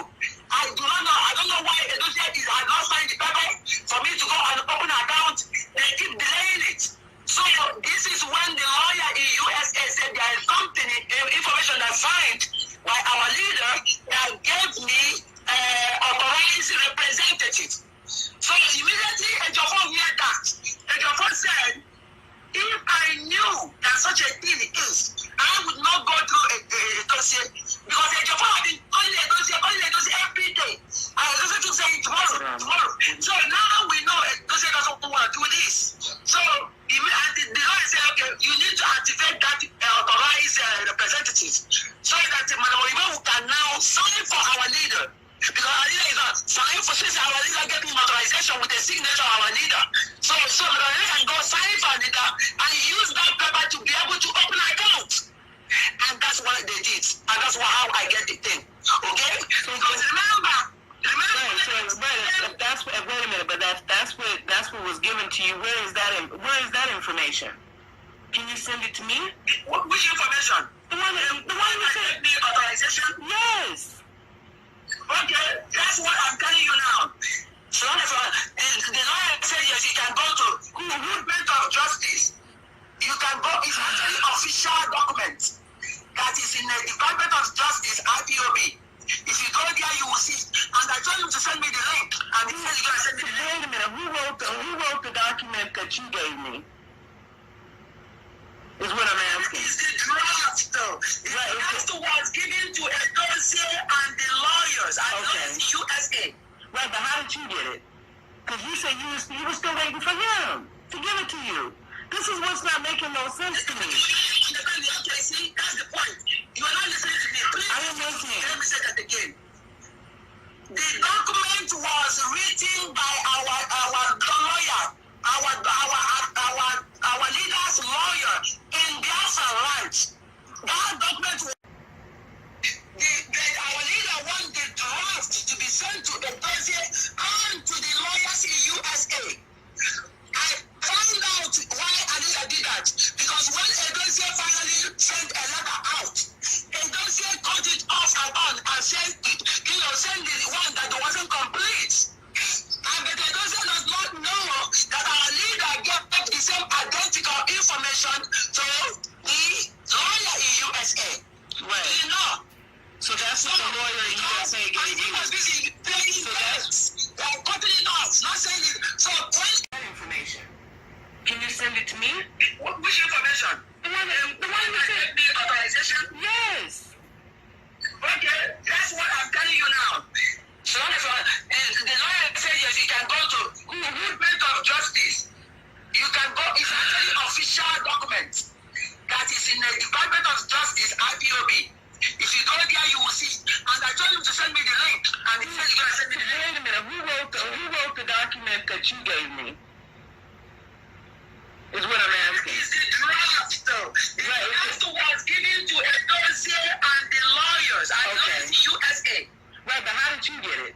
I don't know why they don't say this. I not signed the paper for me to go and open an account. They keep delaying it. So this is when the lawyer in USA said there is something, information that's signed by our leader that gave me authorized representative. So immediately Ejiofor heard that. Ejiofor said, if I knew that such a thing is, I would not go through a dossier because Ejiofor had been calling a dossier every day. I was also keep saying tomorrow. So now we know a dossier doesn't want to do this. So the lawyer said, okay, you need to activate that authorized representatives so that Madam Oyibo can now sign for our leader. Because our leader is not sign for since our leader gave him authorization with the signature of our leader. So Madam Oyibo can go sign for our leader and use that paper to be able to open an account. And that's what they did. And that's how I get the thing. Okay? Because remember,
wait a minute, but that's what was given to you. Where is that information? Can you send it to me?
Which information?
The one you said.
The authorization?
Yes.
Okay, that's what I'm telling you now. So the lawyer said
wrote the document that you gave me? Is what I'm asking.
It's the draft, though. The draft was given to Edozie and the lawyers and the USA.
Right, but how did you get it? Because you said you were still waiting for him to give it to you. This is what's not making no sense to me.
Okay, see, that's the point. You are not listening to me. Please,
I am listening.
Let me say that again. The document was written by our lawyer, our leader's lawyer in Biafra rights. That document was our leader wanted the draft to be sent to Edozie and to the lawyers in USA. I found out why Anita did that. Because when Edozie finally sent a letter out, Edozie cut it off and on and sent it, send the one that wasn't complete. And the Edozie does not know that our leader gave the same identical information to the lawyer in USA.
Right.
Do you know?
So that's what the lawyer in USA gave you.
He was busy playing games. Cutting it off, not saying it. So when
that information, can you send it to me?
Which information?
The one you
said the authorization?
Yes.
Okay, that's what I'm telling you now. So the lawyer said yes, you can go to Department of Justice. You can go, it's actually official document that is in the Department of Justice, IPOB. If you go there, you will see. And I told him to send me the link. And he said he's going to send me the link.
Wait a minute, who wrote the document that you gave me? Is what I'm asking.
It's the draft, though. The draft was given to Edozie and the lawyers and the USA.
Right, but how did you get it?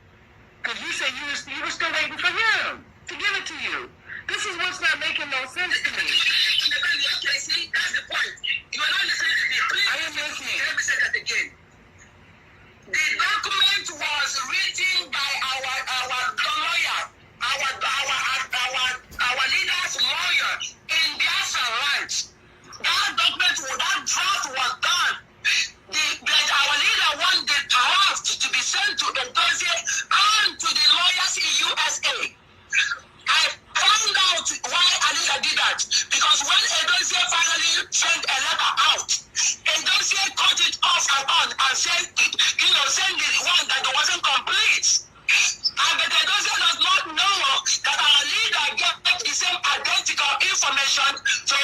Because you said you were still waiting for him to give it to you. This is what's not making no sense to me.
Okay, see, that's the point. You are not listening to me. Please,
I am listening.
Let me say that again. The document was written by our lawyer, our leader's lawyer in Biafra rights. That document, that draft was done. But our leader wanted the draft to be sent to Edozie and to the lawyers in USA. I found out why Anita did that. Because when Edozie finally sent a letter out, Edozie cut it off and on and sent it, send the one that wasn't complete. And the Edozie does not know that our leader gave the same identical information to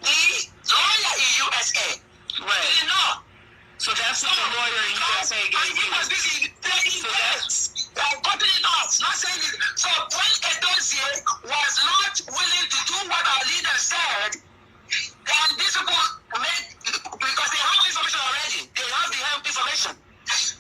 the lawyer in USA.
Right.
Do you know?
So that's what the lawyer in USA gave you.
He was busy playing games. Cutting it off, not saying it. So when Edozie was not willing to do what our leader said, then these people because they have information already. They have the information.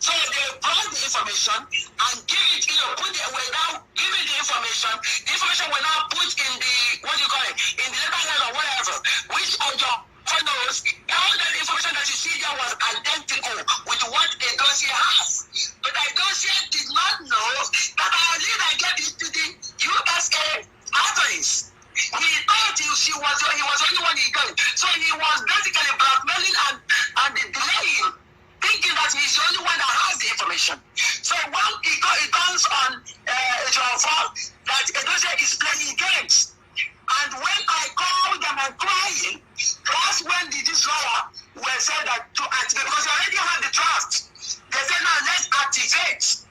So they brought the information and give it, put it without giving the information. The information will now put in the, in the letterhead or whatever, which on your knows all that information that you see there was identical with what Edozie has. But Edozie did not know that our leader gave it to the USA attorneys. He thought he was the only one he got. So he was basically blackmailing and delaying, thinking that he's the only one that has the information. So when it comes on John 4 that Edozie is playing games. And when I called them and crying, that's when this lawyer will say that to activate, because they already have the draft. They said, now let's activate.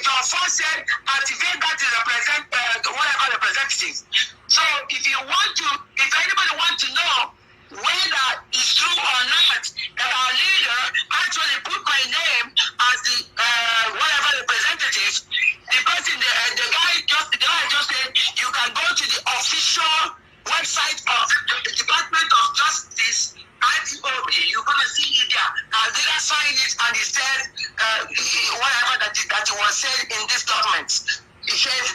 John 4 said, activate that to represent whatever representatives. So if anybody wants to know whether it's true or not that our leader actually put my name as the whatever representative, the person, the guy just said, you can go to the official website of the Department of Justice, IPOB. You're going to see it there. Our leader signed it and he said whatever that was said in this document. He says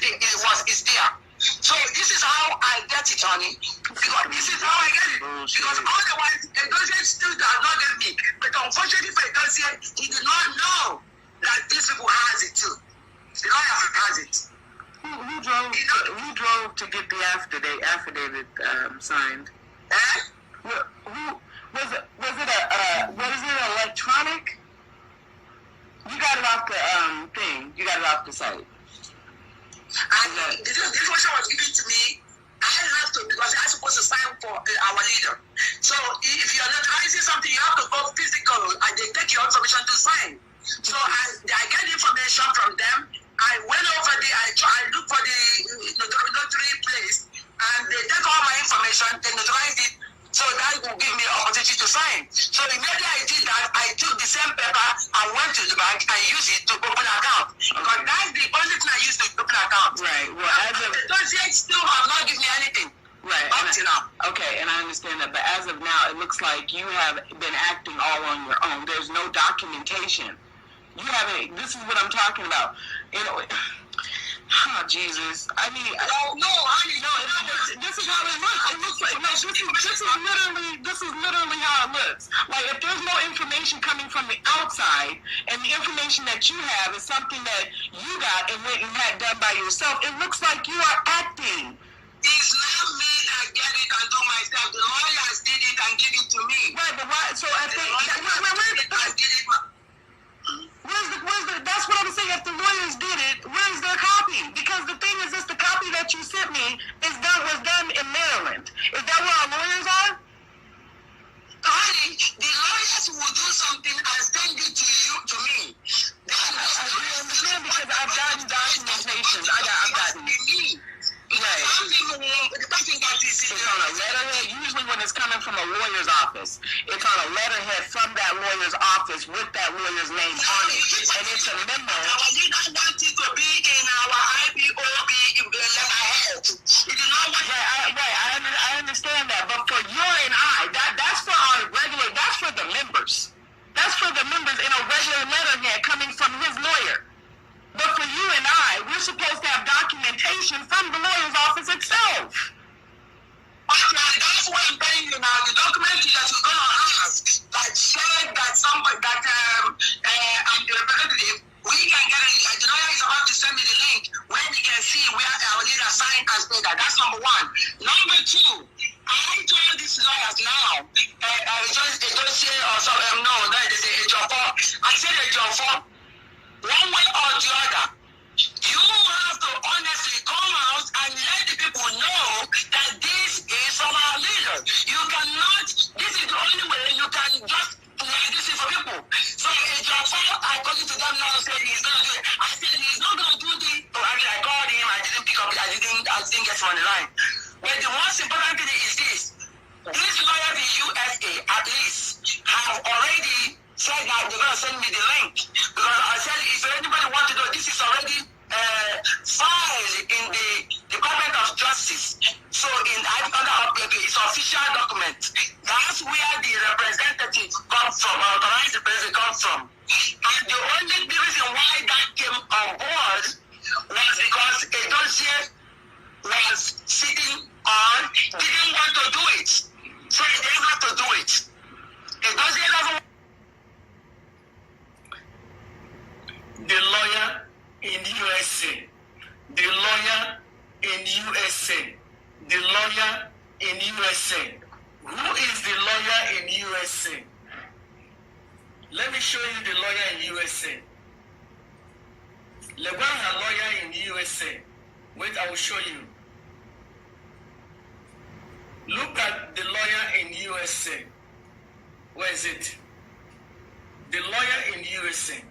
it's there. So this is how I get it, honey. Because this is how I get it. Because otherwise, Edozie still does not get me. But unfortunately for Edozie, he did not know that these people has it too. The lawyer has it.
Who drove to get the affidavit signed? Was it electronic? You got it off the thing. You got it off the site.
This was information was given to me, I have to, because I'm supposed to sign for our leader. So if you're notarizing something, you have to go physical and they take your information to sign. So I get information from them. I went over there, I looked for the notary place, and they take all my information, they notarize it, so that will give me an opportunity to sign. So immediately I did that, I took the same paper and went to the bank and used it to open an account. Because that's the only thing I used to open an account.
Right. Well, as of
those yet still have not given me anything.
Right.
Up to now.
Okay, and I understand that, but as of now, it looks like you have been acting all on your own. There's no documentation. You haven't. This is what I'm talking about. You know. Oh, Jesus. I mean, this is how it looks. It looks like, no, this is literally how it looks. Like, if there's no information coming from the outside, and the information that you have is something that you got and went and had done by yourself, it looks like you are acting.
It's not me that get it and do myself. The lawyers did it and give it to me.
Right, but why? So I think that's what I'm saying. If the lawyers did it, where's their copy? Because the thing is, this the copy that you sent me was done in Maryland. Is that where our lawyers are?
Honey, the lawyers will do something and send it to you, to me.
I understand because I've gotten documentation. I've gotten me. Right.
The person that is
it's on a letterhead. Usually when it's coming from a lawyer's office, it's on a letterhead from that lawyer's office with that lawyer's name on it. And it's a memo.
Our leader wanted to be in our IBOB letterhead. It is not what
I understand that. But for you and I, that's for our regular, that's for the members. That's for the members in a regular letterhead coming from his lawyer. But for you and I, we're supposed to have documentation from the lawyer's office itself.
That's what I'm telling you now. The document that you're going to ask that said that somebody, that I'm the representative, we can get it. The lawyer is about to send me the link where we can see where our leader signed and said that. That's number one. Number two, I told these lawyers now, they don't say, they say I said one way or the other, you have to honestly come out and let the people know that this is from our leader. You cannot, this is the only way you can just like this is for people. So according to them now, said he's going to do it. I said he's not going to do it. So actually I called him, I didn't pick up, I didn't get him on the line. But the most important thing is this. These lawyers in USA at least have already said that they're going to send me the link. Because I said if anybody wants to know, this is already filed in the Department of Justice. So it's official document. That's where the representative comes from, authorized representative comes from. And the only reason why that came on board was because a dossier was sitting on, didn't want to do it. So they didn't have to do it. A dossier doesn't.
The lawyer in USA, the lawyer in USA, the lawyer in USA. Who is the lawyer in USA? Let me show you the lawyer in USA. Legon has a lawyer in USA. Wait, I will show you. Look at the lawyer in USA. Where is it? The lawyer in USA.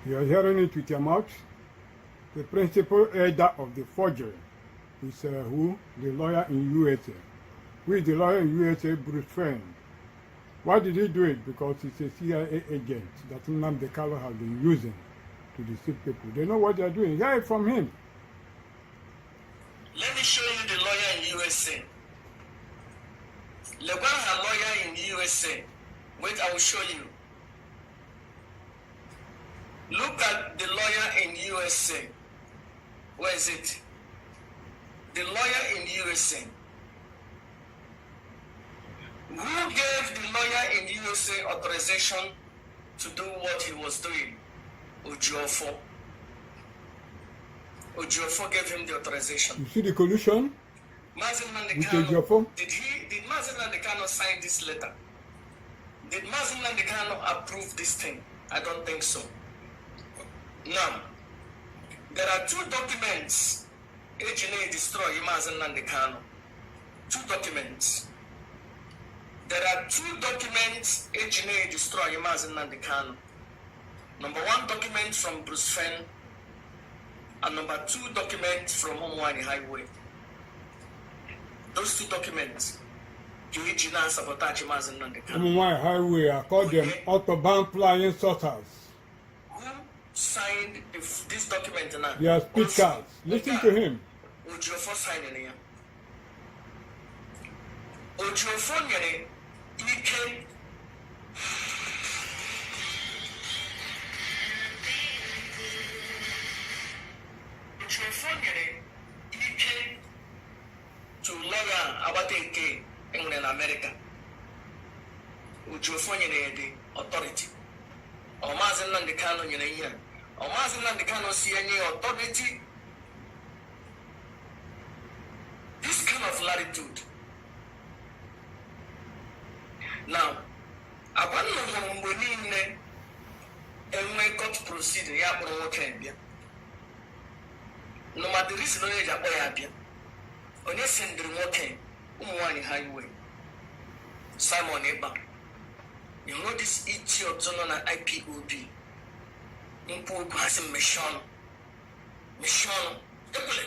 You are hearing it with your mouth. The principal elder of the forgery is who? The lawyer in USA. Who is the lawyer in USA? Bruce Fern. Why did he do it? Because he's a CIA agent that Nnamdi Kanu has been using to deceive people. They know what they are doing. Hear it from him.
Let me show you the lawyer in USA. Legon has a lawyer in USA. Wait, I will show you. Look at the lawyer in USA. Where is it? The lawyer in USA. Who gave the lawyer in USA authorization to do what he was doing? Ojuofo. Ojuofo gave him the authorization.
You see the collusion?
Mazi Nnamdi
with
Kanu,
Ojuofo?
did Mazi Nnamdi Kanu sign this letter? Did Mazi Nnamdi Kanu approve this thing? I don't think so. Now, There are two documents HNA destroy Mazen Nandekano. Two documents. There are two documents HNA destroy Mazen Nandekano. Number one document from Bruce Fenn, and number two document from Omwani Highway. Those two documents, Yuijina sabotage Mazen Nandekano.
Omwani Highway, I call them Autobahn flying saucers.
Who signed this document now?
They are speakers. Listen to him.
Ojofo signing here. Ojofo nyere ike to lawyer Abateke in America. Ojofo nyere the authority. Omazin Nandekano nyere here. Omazin Nandekano see any authority. This kind of latitude. Now, upon the and court proceeding, ya put on Cambia. No matter the reason age at Boyabia. On your send the walking, Umwani Highway. Simon Eba. You know this idiot zone on IPOB. Impo has a mission. Epule.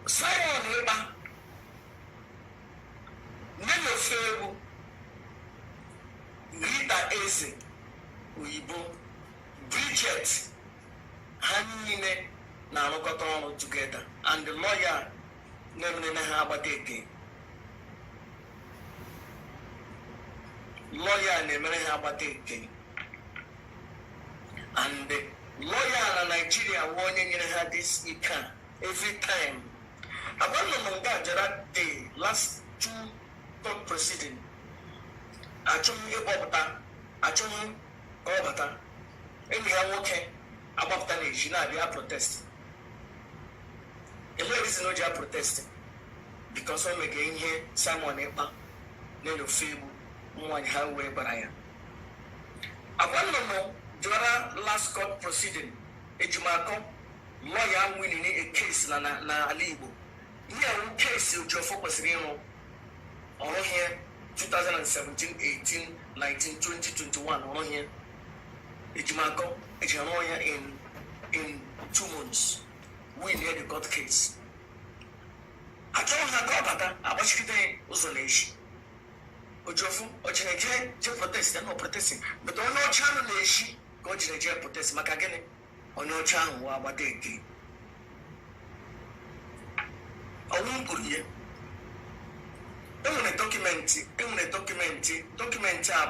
Simon Eba. Name of Fabu. Rita Eze. Uibo. Bridget. Hanine. Now got all together. And the lawyer. Never Habateke. Lawyer never Habateke. And the lawyer in Nigeria warning you had this ika every time. About the Manga day, last two court proceeding. I told you Obata. And we are working about the nation. They are protesting. The ladies know they are protesting because when we get in here, Simon Epa, Nelo Febu, One Highway Baraya. About the last court proceeding, Ejumako, lawyer winning a case na Alibo. Here, case you focus on here 2017, 18, 19, 20, 21 on here. Ejumako, Ejumako in 2 months. We need the court case. I told her God I was today Uzolation. Ojofu, Ochineke, protest, no protesting. But on no channel nation, go to the jail protest Makagene, on no channel, what they did. I won't go here. Document,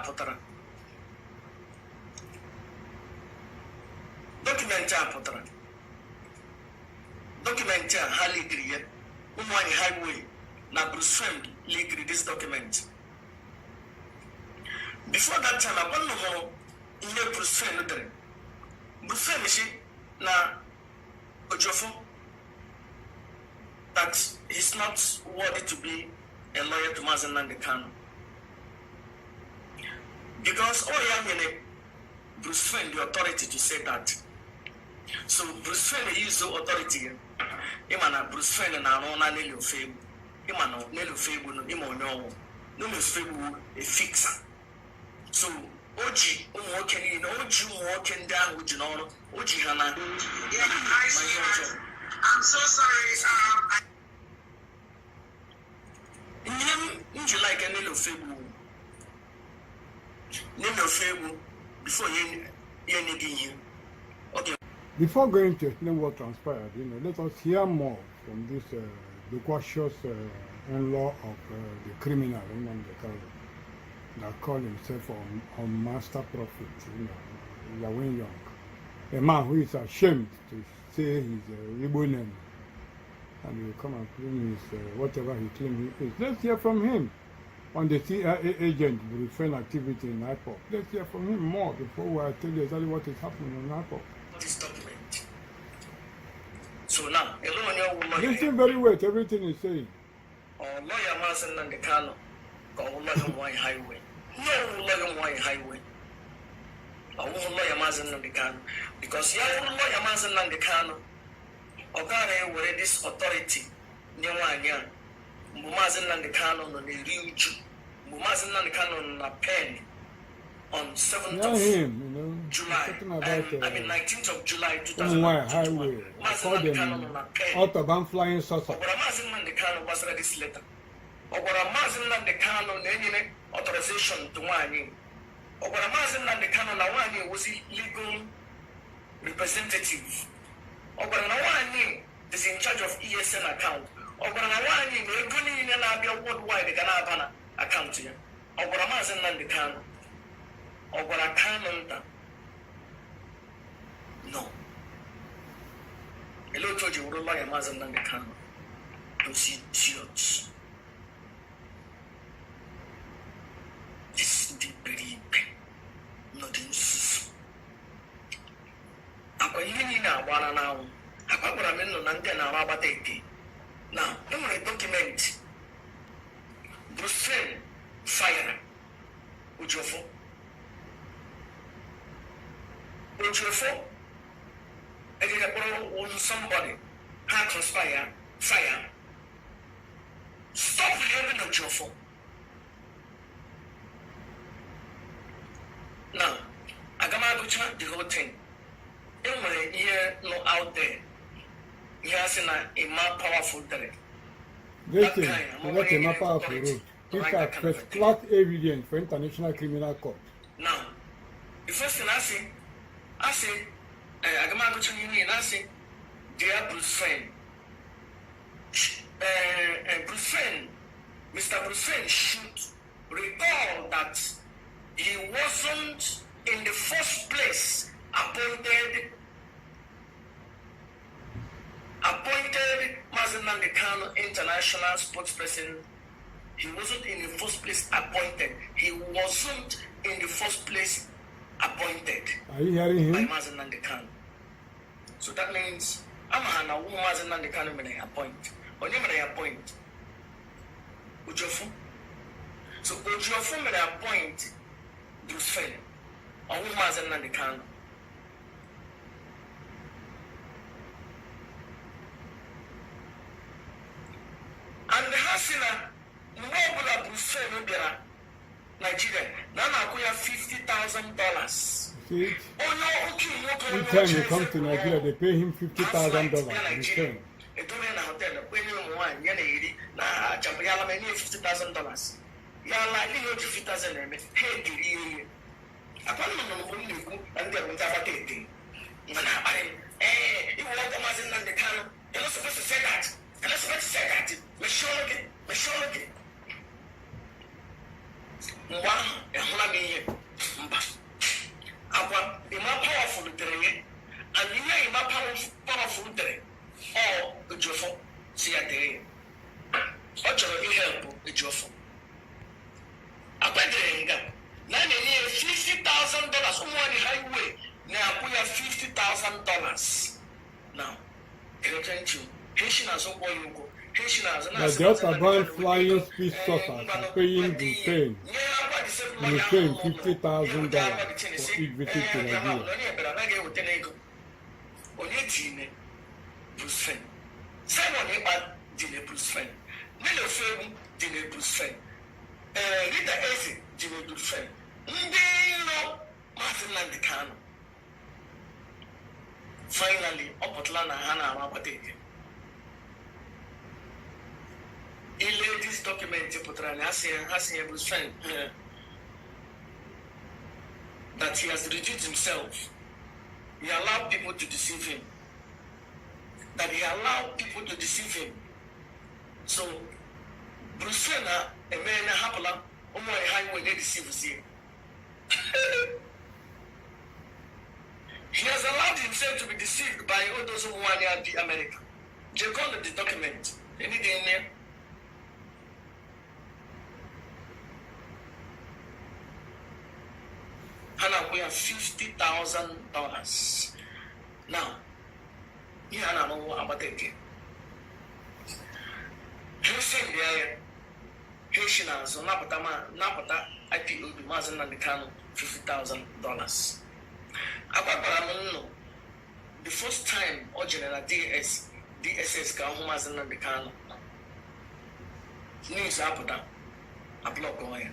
Potara. Document Harley Grier, Umwani Highway, na Bruce Friend, leak this document. Before that time, I want to know in Bruce Friend. Bruce Friend, na Ojofu, that he's not worthy to be a lawyer to Mazen Nandekano. Because all young Bruce Friend, the authority to say that. So Bruce Friend used the authority. Imana Bruce Friend and Arona Nelio Fabu. Imano Nelio Fabu no Imo no Fabu a fixer. So Oji walking in Oji walking down with Juno Oji Hana.
I'm so sorry.
In July can Nelio Fabu before you need him. Okay.
Before going to explain what transpired, let us hear more from this the cautious in-law of the criminal that called himself on master prophet, Yawin Young, a man who is ashamed to say his Igbo name, and he will come and claim his whatever he claims he is. Let's hear from him on the CIA agent referring activity in IPOP. Let's hear from him more before I tell you exactly what is happening in IPOP.
This document. So now,
listen very well to everything he's saying.
Lawyer Mazen Nandekano, or Lawyer Highway. No Lawyer Highway. lawyer Mazen Nandekano. Because you have lawyer Mazen Nandekano, Ogare were this authority, Nyawanya, Mumazen Nandekano on the Ryuju, Mumazen Nandekano on a pen on 7th of July, 19th of July 2021. Mazen Nandekano on a pen.
Autobahn flying saucer.
Mazen Nandekano was read this letter. Mazen Nandekano, any authorization to one. Mazen Nandekano Nawani was legal representative. Nawani is in charge of ESN account. Nawani is going in a worldwide account here. Mazen Nandekano. Kanonda. No. Hello, told you, lawyer Mazen Nandekano. Those idiots. This is the very nothing. Akwa yini na wana now. Akwa kwa meno nante na rabate iti. Now, a document. Bruce fire. Ujofo. And you on somebody. How conspire fire. Stop having a Ujofo. Now, I got my the whole thing. Here, no out there. He has a more powerful direct.
This is what a more powerful route. These are first-class evidence for International Criminal Court.
Now, the first thing I say, I got my union, I say, dear Bruce Friend, Mr. Bruce Friend should recall that he wasn't in the first place appointed Mazen Nandekano international spokesperson. He wasn't in the first place appointed. He wasn't in the first place appointed.
Are you hearing him?
By Mazen Nandekano. So that means I'm a woman Mazen Nandekano may appoint. Or you may appoint Ujofu. So Ujofu may appoint Bruce Friend. Or woman Mazen Nandekano. And the Hasina, Mobile Bruce Friend, Nigeria, now I have $50,000.
See, each time he comes to Nigeria, they pay him $50,000. $50,000.
You're not supposed to say that. You're not supposed to say that. Meshologi. The more powerful the and you know more powerful or the Jofo, see a day. What you help the Jofo? I bet now $50,000 on one highway. Now we have $50,000. Now, can I tell you? Haitian has one boy you go.
Now just about flying speed saucers are paying the same. In the same $50,000 for each visit to Nigeria.
Finally, Opotlana Hana Mapateke. He laid this document to Potrani Hassan Bruce Friend that he has reduced himself. He allowed people to deceive him. That he allowed people to deceive him. So, Bruce Friend, a man, a hapala, a highway, they deceive us here. He has allowed himself to be deceived by all those who want the America. They call it the document. Anything there? Hannah, we have $50,000. Now, you don't know about it. Haitian there, Haitians, Napata, IPO, Mazen Nandekano, $50,000. The first time original DSS ka home as in the Kano. News apota a block going.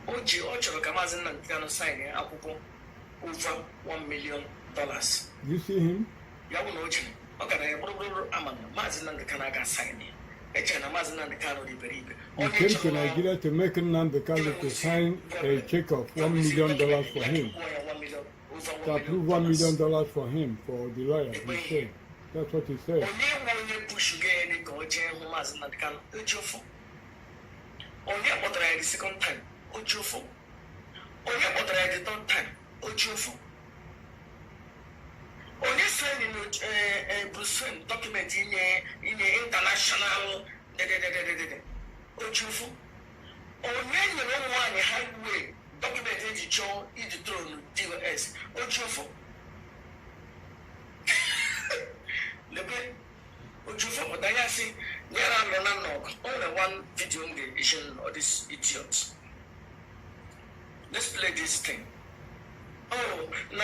Oji Ocho Kamazin and Kano signing Apupo over $1 million.
You see him?
Yawu Oji. Okay, Amman, Mazin and the Kanaga signing. Echana Mazin and the Kano Liberibe.
He came to Nigeria to make Nnamdi Kanu to sign a check of $1 million for him. To approve $1 million for him, for the lawyer, he said. That's what he said.
Only authorized the second time, Ojufo. Only authorized the third time, Ojufo. Only signing a Brussels document in the international Ojufo. Only the one highway document in the show in the throne DOS Ojufo. Look at Ojufo, but I see there are only one video in the issue of this idiot. Let's play this thing. Oh, no,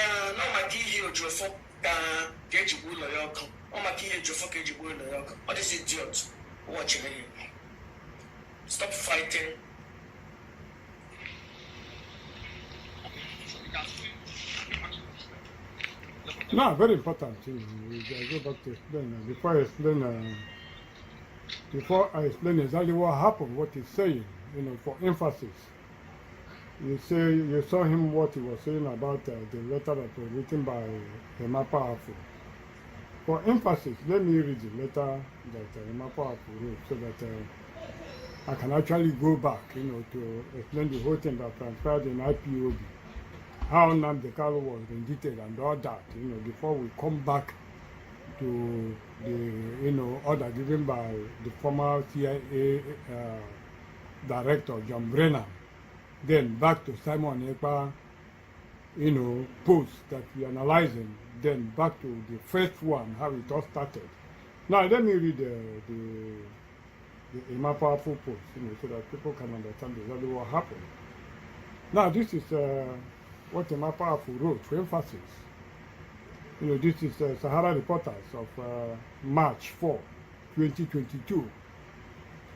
my key here, Ojufo, get you will loyal. Oh, my key here, Ojufo, get you will loyal. What is idiot watching me? Stop fighting.
No, very important thing. I go back to explain. Before I explain exactly what happened, what he's saying, for emphasis. You saw him what he was saying about the letter that was written by Emma Powerful. For emphasis, let me read the letter that Emma Powerful wrote so that I can actually go back, to explain the whole thing that transpired in IPOB. How Nnamdi Kanu was indicted and all that, before we come back to the, order given by the former CIA director, John Brennan, then back to Simon Ekpa, post that we're analyzing, then back to the first one, how it all started. Now, let me read the Emma Powerful post, so that people can understand exactly what happened. Now, this is what Emma Powerful wrote for emphasis. This is Sahara Reporters of March 4, 2022.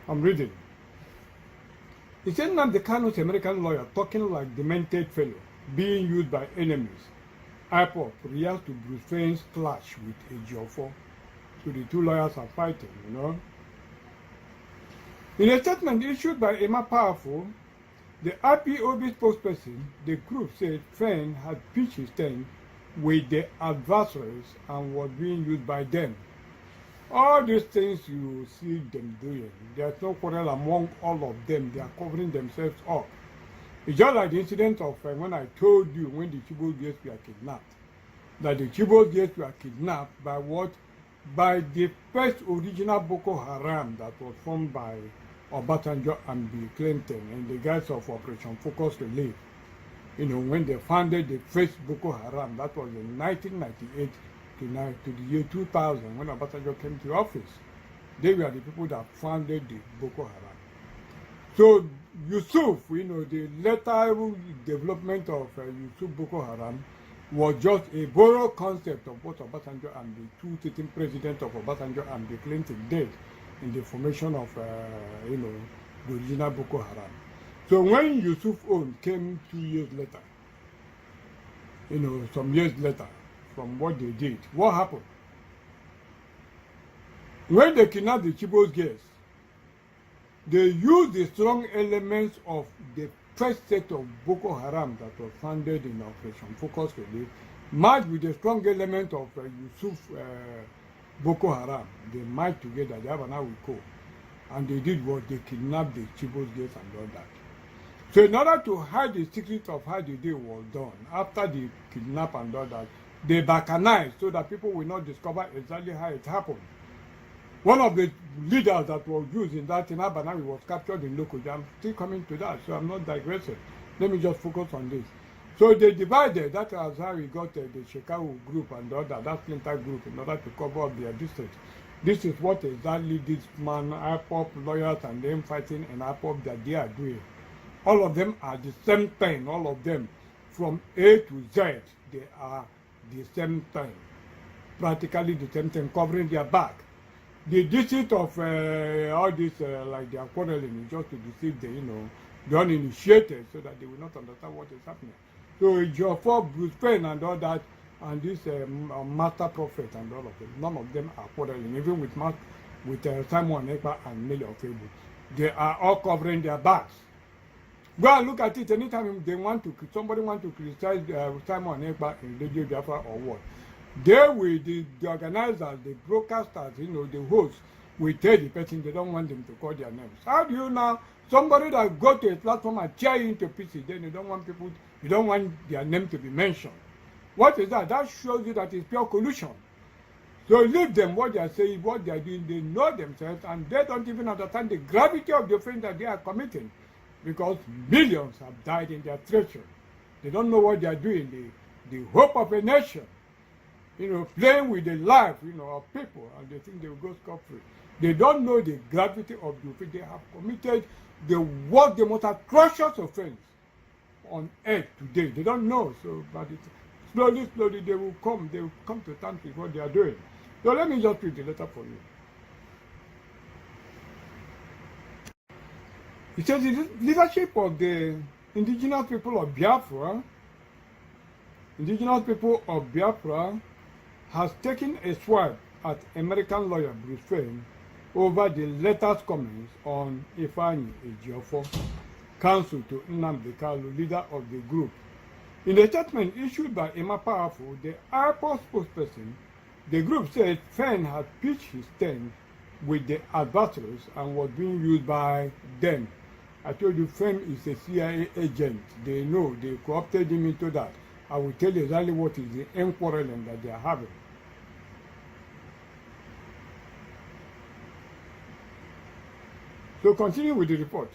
I'm reading. He said Nnamdi Kanu's American lawyer talking like demented fellow, being used by enemies. IPOB reacts to Bruce Wayne's clash with Ejiofor. So the two lawyers are fighting, In a statement issued by Emma Powerful, the IPOB spokesperson, the group said Fenn had pitched his tent with the adversaries and was being used by them. All these things you see them doing, there's no quarrel among all of them. They are covering themselves up. It's just like the incident of when I told you when the Chibok girls were kidnapped. That the Chibok girls were kidnapped by what? By the first original Boko Haram that was formed by Obasanjo and Bill Clinton and the guys of Operation Focus Relief. When they founded the first Boko Haram, that was in 1998 to the year 2000 when Obasanjo came to office. They were the people that founded the Boko Haram. So Yusuf, the later development of Yusuf Boko Haram was just a borrowed concept of what Obasanjo and the two sitting presidents of Obasanjo and Bill Clinton did in the formation of, the original Boko Haram. So when Yusuf own came 2 years later, some years later from what they did, what happened? When they kidnapped the Chibok girls, they used the strong elements of the first set of Boko Haram that was founded in Operation Focus Relief, merged with the strong element of Yusuf Boko Haram. They merged together, they have an Awiko. And they did what? They kidnapped the Chibok girls and all that. So in order to hide the secret of how the deal was done, after the kidnap and all that, they balkanized so that people will not discover exactly how it happened. One of the leaders that was used in that in Abanawi was captured in Lokoja. I'm still coming to that, so I'm not digressing. Let me just focus on this. So they divided, that was how we got the Chicago group and the other, that splinter group, in order to cover up their district. This is what exactly this man, IPOB lawyers and them fighting in IPOB that they are doing. All of them are the same thing, all of them from A to Z, they are the same thing, practically the same thing, covering their back. The deceit of all this, like they are quarreling, is just to deceive the uninitiated, so that they will not understand what is happening. So Ejiofor, Bruce Payne, and all that, and this Master Prophet and all of them, none of them are quarreling, even with Simon Ekpa and Mele Ofebu. They are all covering their backs. Go and look at it. Anytime somebody want to criticize Simon Ekpa in Radio Biafra or what, they will, the organizers, the broadcasters, the hosts, will tell the person they don't want them to call their names. How do you now, somebody that go to a platform and tear into pieces, then you don't want their name to be mentioned? What is that? That shows you that it's pure collusion. So leave them what they are saying, what they are doing. They know themselves, and they don't even understand the gravity of the offense that they are committing, because millions have died in their treachery. They don't know what they are doing. The hope of a nation, playing with the life, of people, and they think they will go scot-free. They don't know the gravity of the offense. They have committed the most atrocious offense on earth today. They don't know. So, but slowly, they will come to terms with what they are doing. So let me just read the letter for you. It says the leadership of the indigenous people of Biafra has taken a swipe at American lawyer Bruce Payne over the letter's comments on Ifeanyi Ejiofor, counsel to Nnamdi Kanu, leader of the group. In a statement issued by Emma Powerful, the airport spokesperson, the group said Payne had pitched his tent with the adversaries and was being used by them. I told you, Payne is a CIA agent. They know, they co-opted him into that. I will tell you exactly what is the end quarreling that they are having. So continue with the report.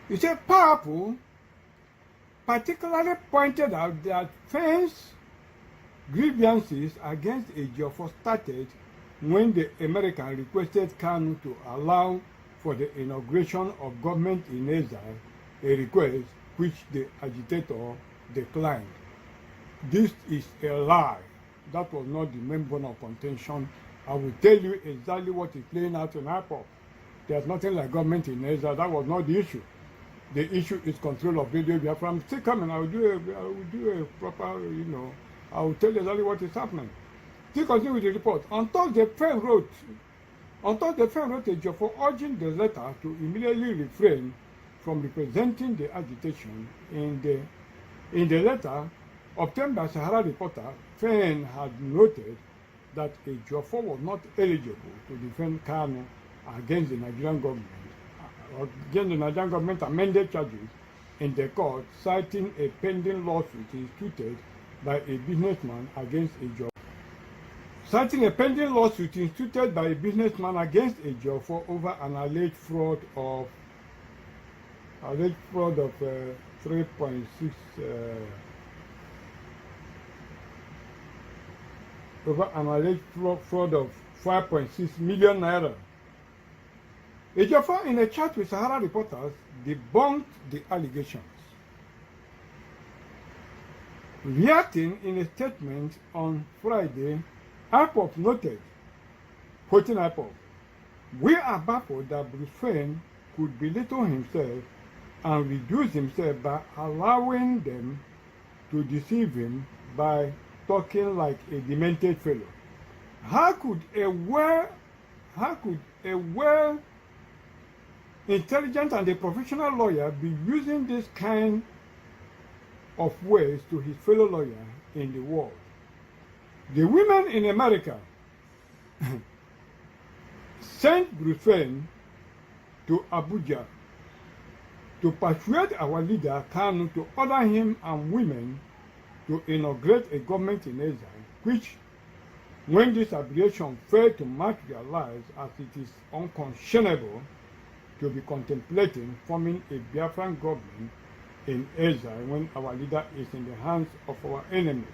It said Powerful particularly pointed out that Payne's grievances against Ejiofor started when the American requested Kanu to allow for the inauguration of government in exile, a request which the agitator declined. This is a lie. That was not the main bone of contention. I will tell you exactly what is playing out in IPOP. There's nothing like government in exile. That was not the issue. The issue is control of Radio Biafra. I'm still coming. I will do a proper, I will tell you exactly what is happening. Still continue with the report. On Thursday, Payne wrote Ejiofor urging the letter to immediately refrain from representing the agitation. In the letter obtained by Sahara Reporter, Payne had noted that Ejiofor was not eligible to defend Kanu against the Nigerian government, amended charges in the court, citing a pending lawsuit instituted by a businessman against Ejiofor. Over an alleged fraud of 3.6 over an alleged fraud of 5.6 million naira. Ejiofor, in a chat with Sahara Reporters, debunked the allegations. Reacting in a statement on Friday, IPOP noted, quoting IPOP, "We are baffled that Bruce Payne could belittle himself and reduce himself by allowing them to deceive him by talking like a demented fellow. How could a well intelligent and a professional lawyer be using this kind of ways to his fellow lawyer in the world? The women in America sent Bruce Payne to Abuja to persuade our leader Kanu to order him and women to inaugurate a government in exile, which, when this aberration failed to match their lives, as it is unconscionable to be contemplating forming a Biafran government in exile when our leader is in the hands of our enemies.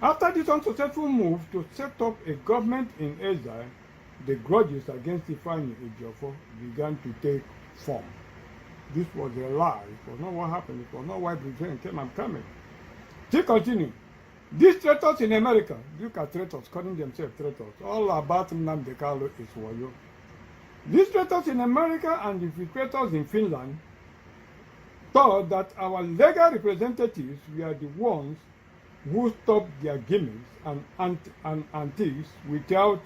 After this unsuccessful move to set up a government in exile, the grudges against Ifeanyi Ejiofor began to take form. This was a lie. It was not what happened. It was not why Britain came and coming. Still continue. These traitors in America, look at traitors, calling themselves traitors. All about Nnamdi Kanu is wayo. These traitors in America and the infiltrators in Finland thought that our legal representatives were the ones who stopped their gimmicks and antics without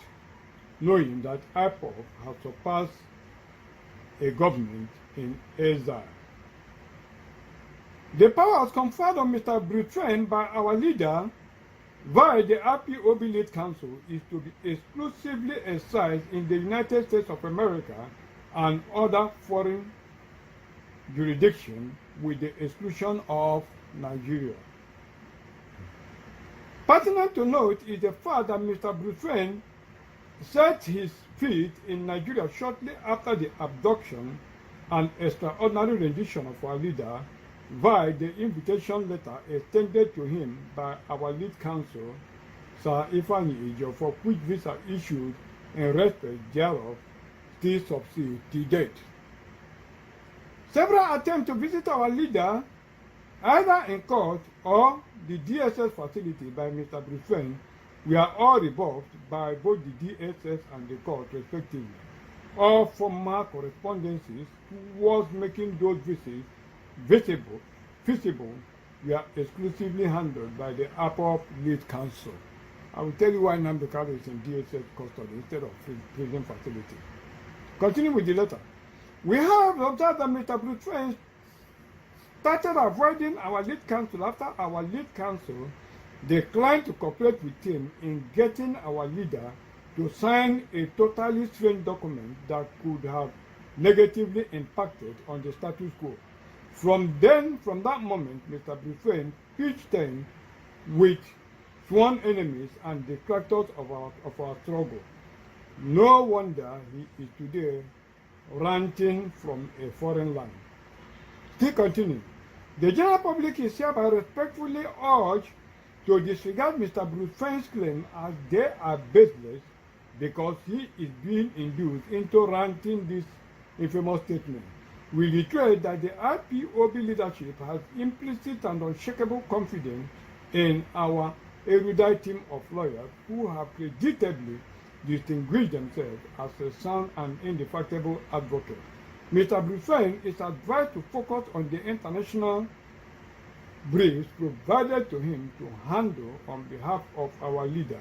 knowing that IPOB has surpassed a government in exile. The powers conferred on Mr. Britain by our leader via the IPOB Lead Council is to be exclusively exercised in the United States of America and other foreign jurisdictions with the exclusion of Nigeria. Pertinent to note is the fact that Mr. Britain set his feet in Nigeria shortly after the abduction and extraordinary rendition of our leader via the invitation letter extended to him by our lead counsel, Sir Ifeanyi Ijo, for which visa issued in respect thereof still subsist to date. Several attempts to visit our leader, either in court or the DSS facility by Mr. Britain, were all rebuffed by both the DSS and the court respectively. All former correspondences towards making those visits feasible were exclusively handled by the IPOB Lead Council. I will tell you why Nnamdi Kanu is in DSS custody instead of prison facility. Continue with the letter. We have observed that Mr. Britain started avoiding our lead counsel after our lead counsel declined to cooperate with him in getting our leader to sign a totally strange document that could have negatively impacted on the status quo. From that moment, Mr. Britain pitched in with sworn enemies and detractors of our struggle. No wonder he is today ranting from a foreign land. Still continue. The general public is hereby respectfully urged to disregard Mr. Brutain's claim as they are baseless because he is being induced into ranting this infamous statement. We reiterate that the IPOB leadership has implicit and unshakable confidence in our erudite team of lawyers who have predictably distinguished themselves as a sound and indefatigable advocate. Mr. Britain is advised to focus on the international briefs provided to him to handle on behalf of our leader,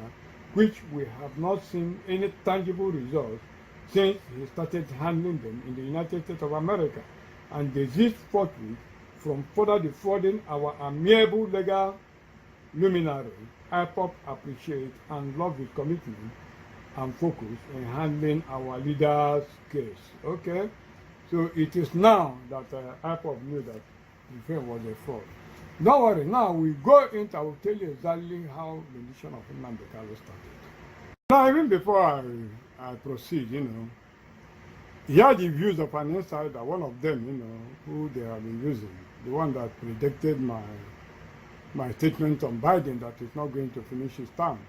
which we have not seen any tangible results since he started handling them in the United States of America, and desist forthwith from further defrauding our amiable legal luminary. IPOB appreciates and loves his commitment and focus in handling our leader's case. Okay? So it is now that IPOB knew that Britain was a fraud. Don't worry, now we go into, I will tell you exactly how the rendition of Nnamdi Kanu started. Now, even before I proceed, here the views of an insider, one of them, who they have been using, the one that predicted my statement on Biden that he's not going to finish his term,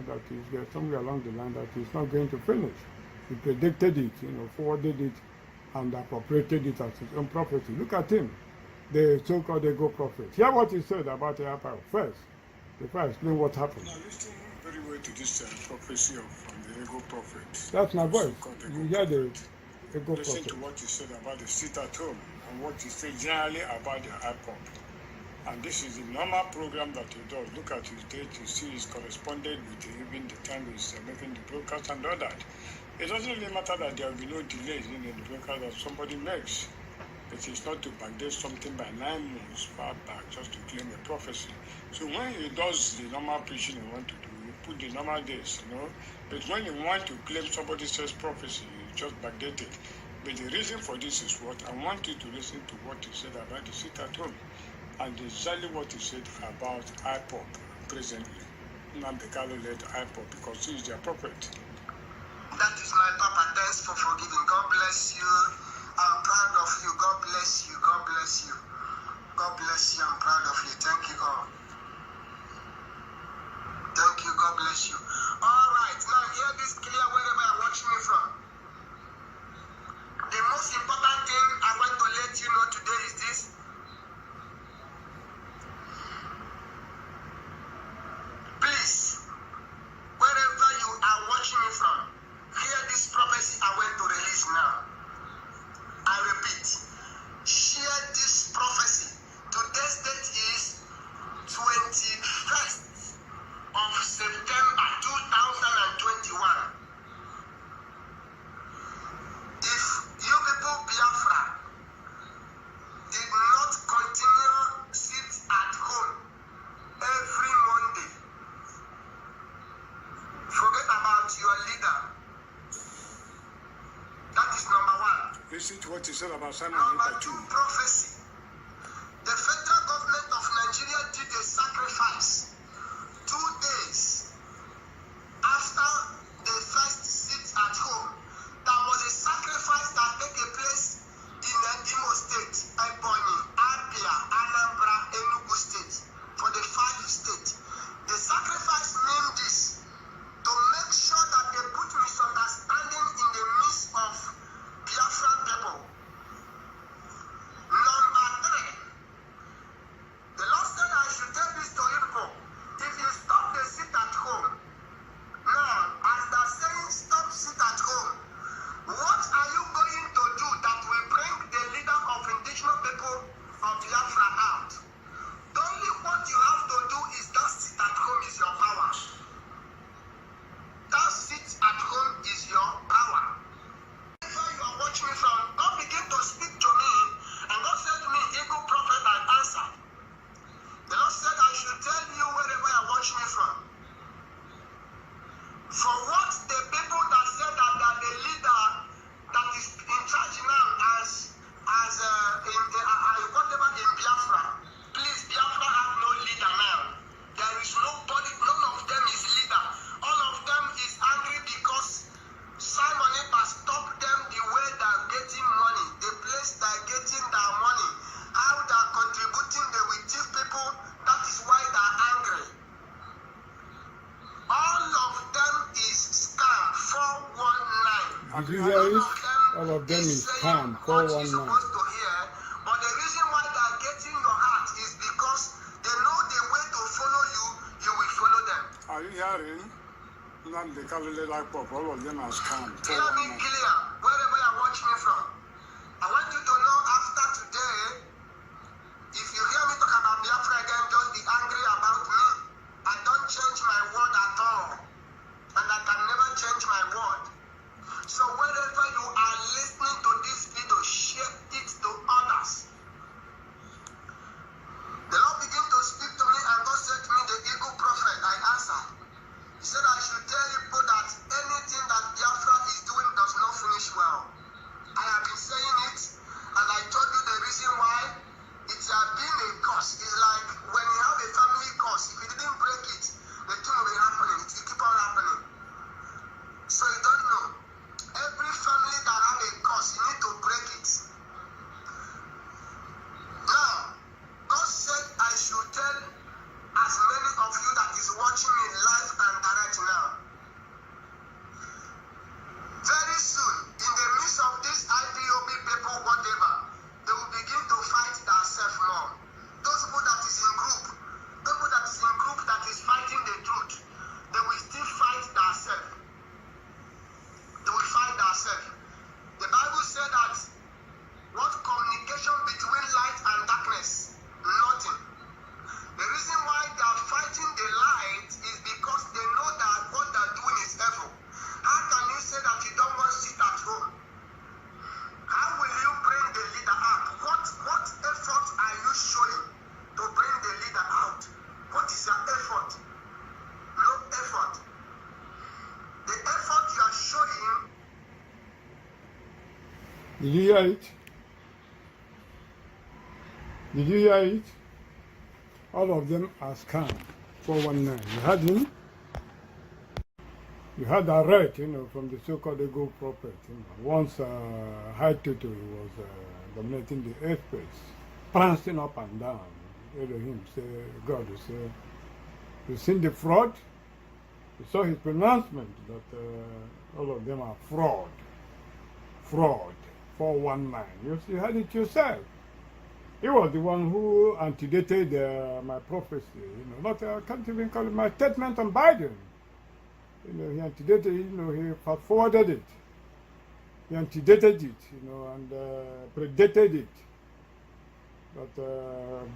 that is there somewhere along the line that he's not going to finish. He predicted it, forwarded it, and appropriated it as his own prophecy. Look at him, the so-called ego prophet. Hear what he said about the Empire first, before I explain what happened.
Now listen very well to this prophecy from the ego prophet.
That's my voice. You hear the ego prophet.
Listen to what he said about the sit at home and what he said generally about the IPOB. And this is the normal program that he does. Look at his date, you see he's corresponded with even the time he's making the broadcast and all that. It doesn't really matter that there will be no delays in the broadcast that somebody makes. It is not to backdate something by 9 months far back just to claim a prophecy. So when he does the normal preaching he wants to do, he put the normal days, But when you want to claim somebody says prophecy, you just backdate it. But the reason for this is what I want you to listen to what he said about the sit at home. And exactly what he said about IPOB presently. Nnamdi Kanu led IPOB because he is their prophet.
That is my Papa. Thanks for forgiving. God bless you. I'm proud of you. God bless you. God bless you. God bless you. I'm proud of you. Thank you, God. Thank you. God bless you. All right. Now hear this clear wherever you're watching me from. The most important thing I want to let you know
what you said about Simon
Number
Winter
2
too.
prophecy. The federal government of Nigeria did a sacrifice 2 days after the first sit at home. There was a sacrifice that took place in Imo State, Ebonyi, Abia, Anambra, Enugu State, for the 5 states. The sacrifice named this to make sure that they put misunderstanding in the midst of Biafran people. Number 3, the Lord said I should tell this to you people. If you stop the sit at home, now, as the saying stop sit at home, what are you going to do that will bring the leader of indigenous people of Biafra out? The only what you have to do is that sit at home is your power. That sit at home is your power. Wherever you are watching me from, God begin to speak to me, and God said to me, Eagle prophet, I answered. The Lord said I should tell you wherever you are watching me from. For what the people that said that they are the leader that is in charge now as whatever in Biafra, please, Biafra have no leader now. There is nobody, none of them is leader. All of them is angry because Simon Ekpa stopped them the way they are getting money, the place they are getting their money, how they are contributing, they will give people, that is why they are angry. All of them is scam 419.
Did you hear it? All of them is scam 419.
But the reason why they are getting your heart is because they know the way to follow you, you will follow them.
Are you hearing? Not the Kalile like pop, all of them are scam.
Hear me clear, wherever you watch me from. I want you to know after today, if you hear me talk about Biafra again, just be angry about me. I don't change my word at all. And I can never change my word. So wherever you are listening to this video, share it to others. The Lord began to speak to me, and God said to me, the eagle prophet, I answered. He said I should tell people that anything that Biafra is doing does not finish well. I have been saying it, and I told you the reason why. It has been a curse. It's like when you have a family curse, if you didn't break it, the thing will be happening. It will keep on happening. So you don't know. Every family that have a curse, you need to break it. Now, God said I should tell as many of you that is watching me live and direct now. Very soon, in the midst of this IPOB people, whatever, they will begin to fight themselves more. Those people that is in group, those people that is in group that is fighting the truth, they will still fight themselves. They will fight themselves. The Bible said that what communication between light and darkness? Nothing. The reason why they are fighting the light is because they know that what they are doing is evil. How can you say that you don't want to sit at home? How will you bring the leader out? What effort are you showing to bring the leader out? What is your effort? No effort. The effort you are showing.
Did you hear it? Did you hear it? All of them are scam 419. You had him? You had that right, from the so-called ego prophet. Once High Tutu was dominating the airspace, prancing up and down. Elohim say, God will say, you seen the fraud? You saw his pronouncement that all of them are fraud. Fraud. 419. You had it yourself. He was the one who antedated my prophecy. Not I can't even call it my statement on Biden. He antedated. He fast forwarded it. He antedated it. And predated it. But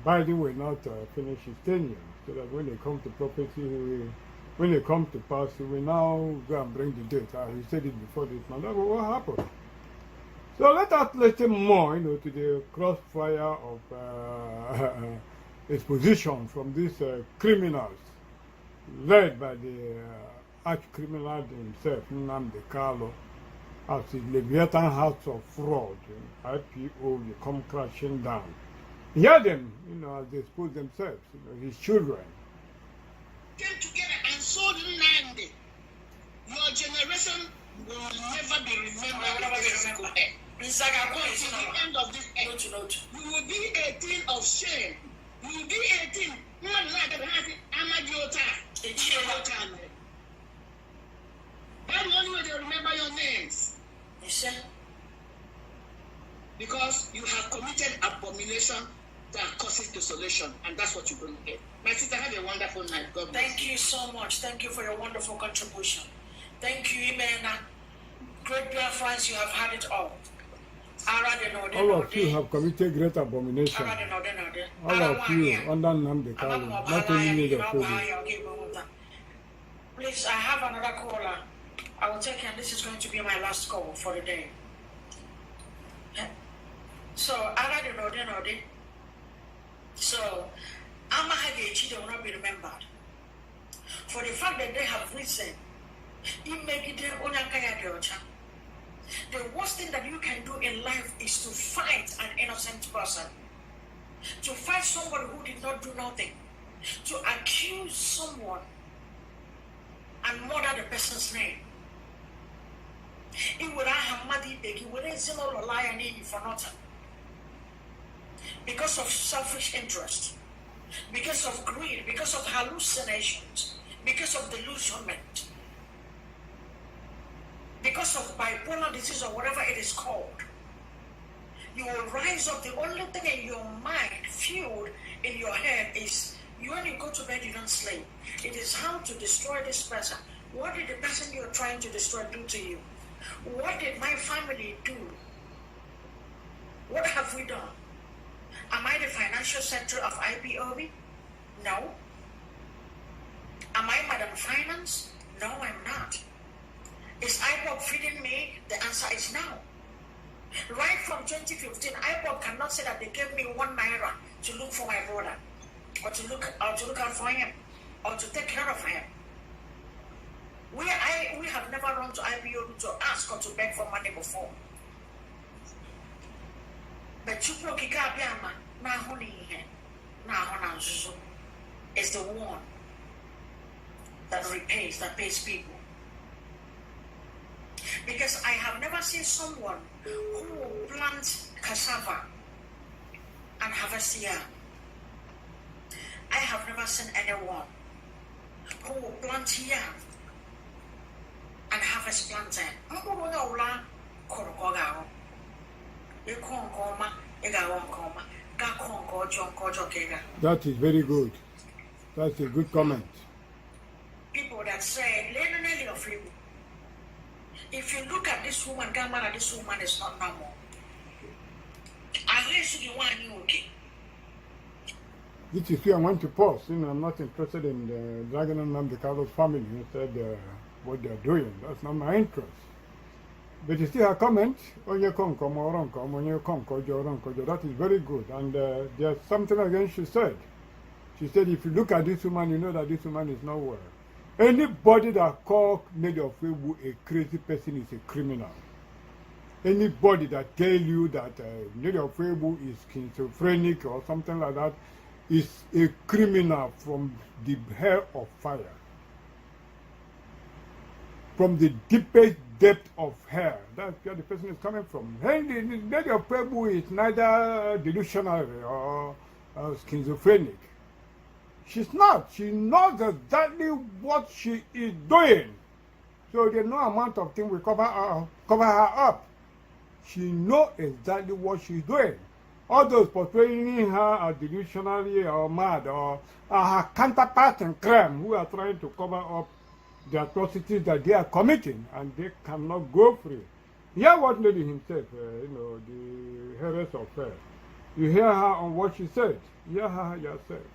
Biden will not finish his tenure. So that when it comes to prophecy, when it comes to pass, he will now go and bring the date. He said it before this man. What happened? So let us listen more, to the crossfire of exposition from these criminals, led by the arch criminal himself, Nnamdi Kanu, as the Leviathan house of fraud, IPO will come crashing down. Hear them, as they expose themselves, his children.
Came together and sold land. Your generation will never be remembered. Until the end of this age, you will be a thing of shame. You will be a thing. That's the only way they remember your names. Because you have committed abomination that causes desolation, and that's what you bring here. My sister, have a wonderful night. God bless.
Thank you so much. Thank you for your wonderful contribution. Thank you, Imena. Great Biafrans, you have had it all.
All of you have committed great abomination. All of you under Nnamdi Kanu, not only me, the
Please, I have another caller. I will take him. This is going to be my last call for the day. So, so, Amahagechi will not be remembered for the fact that they have risen. The worst thing that you can do in life is to fight an innocent person, to fight somebody who did not do nothing, to accuse someone and murder the person's name. It would have for nothing. Because of selfish interest, because of greed, because of hallucinations, because of delusionment, because of bipolar disease or whatever it is called. You will rise up. The only thing in your mind, fueled in your head, is when you go to bed, you don't sleep. It is how to destroy this person. What did the person you're trying to destroy do to you? What did my family do? What have we done? Am I the financial center of IPOB? No. Am I Madam Finance? No, I'm not. Is IPOB feeding me? The answer is no. Right from 2015, IPOB cannot say that they gave me 1 naira to look for my brother, or to look out for him, or to take care of him. We have never run to IPOB to ask or to beg for money before. But is the one that repays, that pays people. Because I have never seen someone who will plant cassava and harvest yam. I have never seen anyone who will plant yam and harvest plantain.
That is very good. That's a good comment.
People that say, if you look at this woman, Gamara, this woman is not normal.
This is where I want to pause. I'm not interested in the dragging on Nnamdi Kanu's family instead what they're doing. That's not my interest. But you see her comment, that is very good. And there's something again she said. She said, if you look at this woman, you know that this woman is not well. Anybody that calls Naira Account a crazy person is a criminal. Anybody that tells you that Naira Account is schizophrenic or something like that is a criminal from the hell of fire. From the deepest depth of hell. That's where the person is coming from. Naira Account is neither delusional or schizophrenic. She's not. She knows exactly what she is doing. So there's no amount of things will cover her up. She knows exactly what she's doing. All those portraying her as delusionally or mad or her counterparts in crime who are trying to cover up the atrocities that they are committing, and they cannot go free. Hear what lady himself, the heiress of her. You hear her on what she said. Hear her yourself.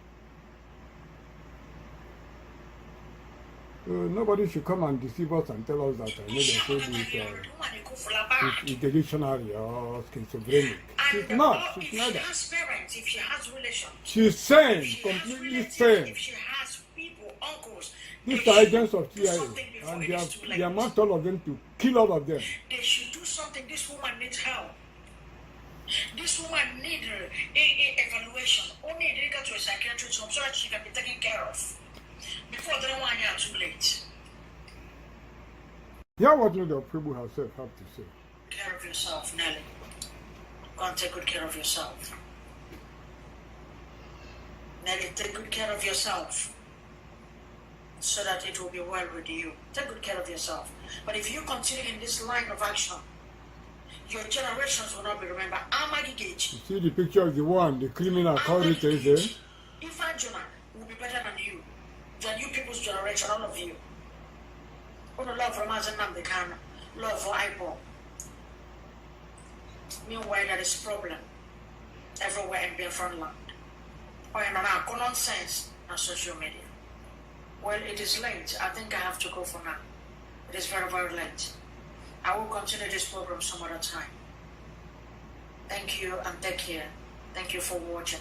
Nobody should come and deceive us and tell us that Naira Account is delusionary or schizophrenic. She's not. She's
if
neither.
She has parents, if she has relations,
she's sane, completely sane.
If she has people, uncles,
These are agents of CIA, and they have asked all of them to kill all of them.
They should do something. This woman needs help. This woman needs a evaluation. Only they go to a psychiatrist home so that she can be taken care of before they don't want you too late.
Hear what the people herself have to say.
Take care of yourself, Nelly. Go and take good care of yourself. Nelly, take good care of yourself so that it will be well with you. Take good care of yourself. But if you continue in this line of action, your generations will not be remembered.
You see the picture of the one, the criminal called it there?
If Anjuna will be better than you people's generation, all of you. Love for Mazenam, they can love for IPO. Meanwhile, there is a problem everywhere in Biafra land. Or in our nonsense on social media. Well, it is late. I think I have to go for now. It is very, very late. I will continue this program some other time. Thank you and take care. Thank you for watching.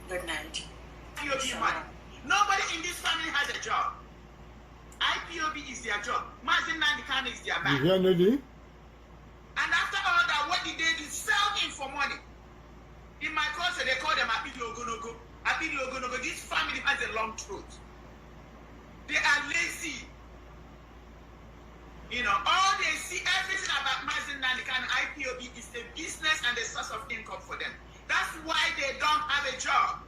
Good night.
Nobody in this family has a job. IPOB is their job. Mazin Nandikana is their man.
You hear, Nelly?
And after all that, what did they do? Sell him for money. In my culture, they call them Abidi Ogonogo. Abidi Ogonogo. This family has a long throat. They are lazy. You know, all they see, everything about Mazin Nandikana IPOB is a business and a source of income for them. That's why they don't have a job.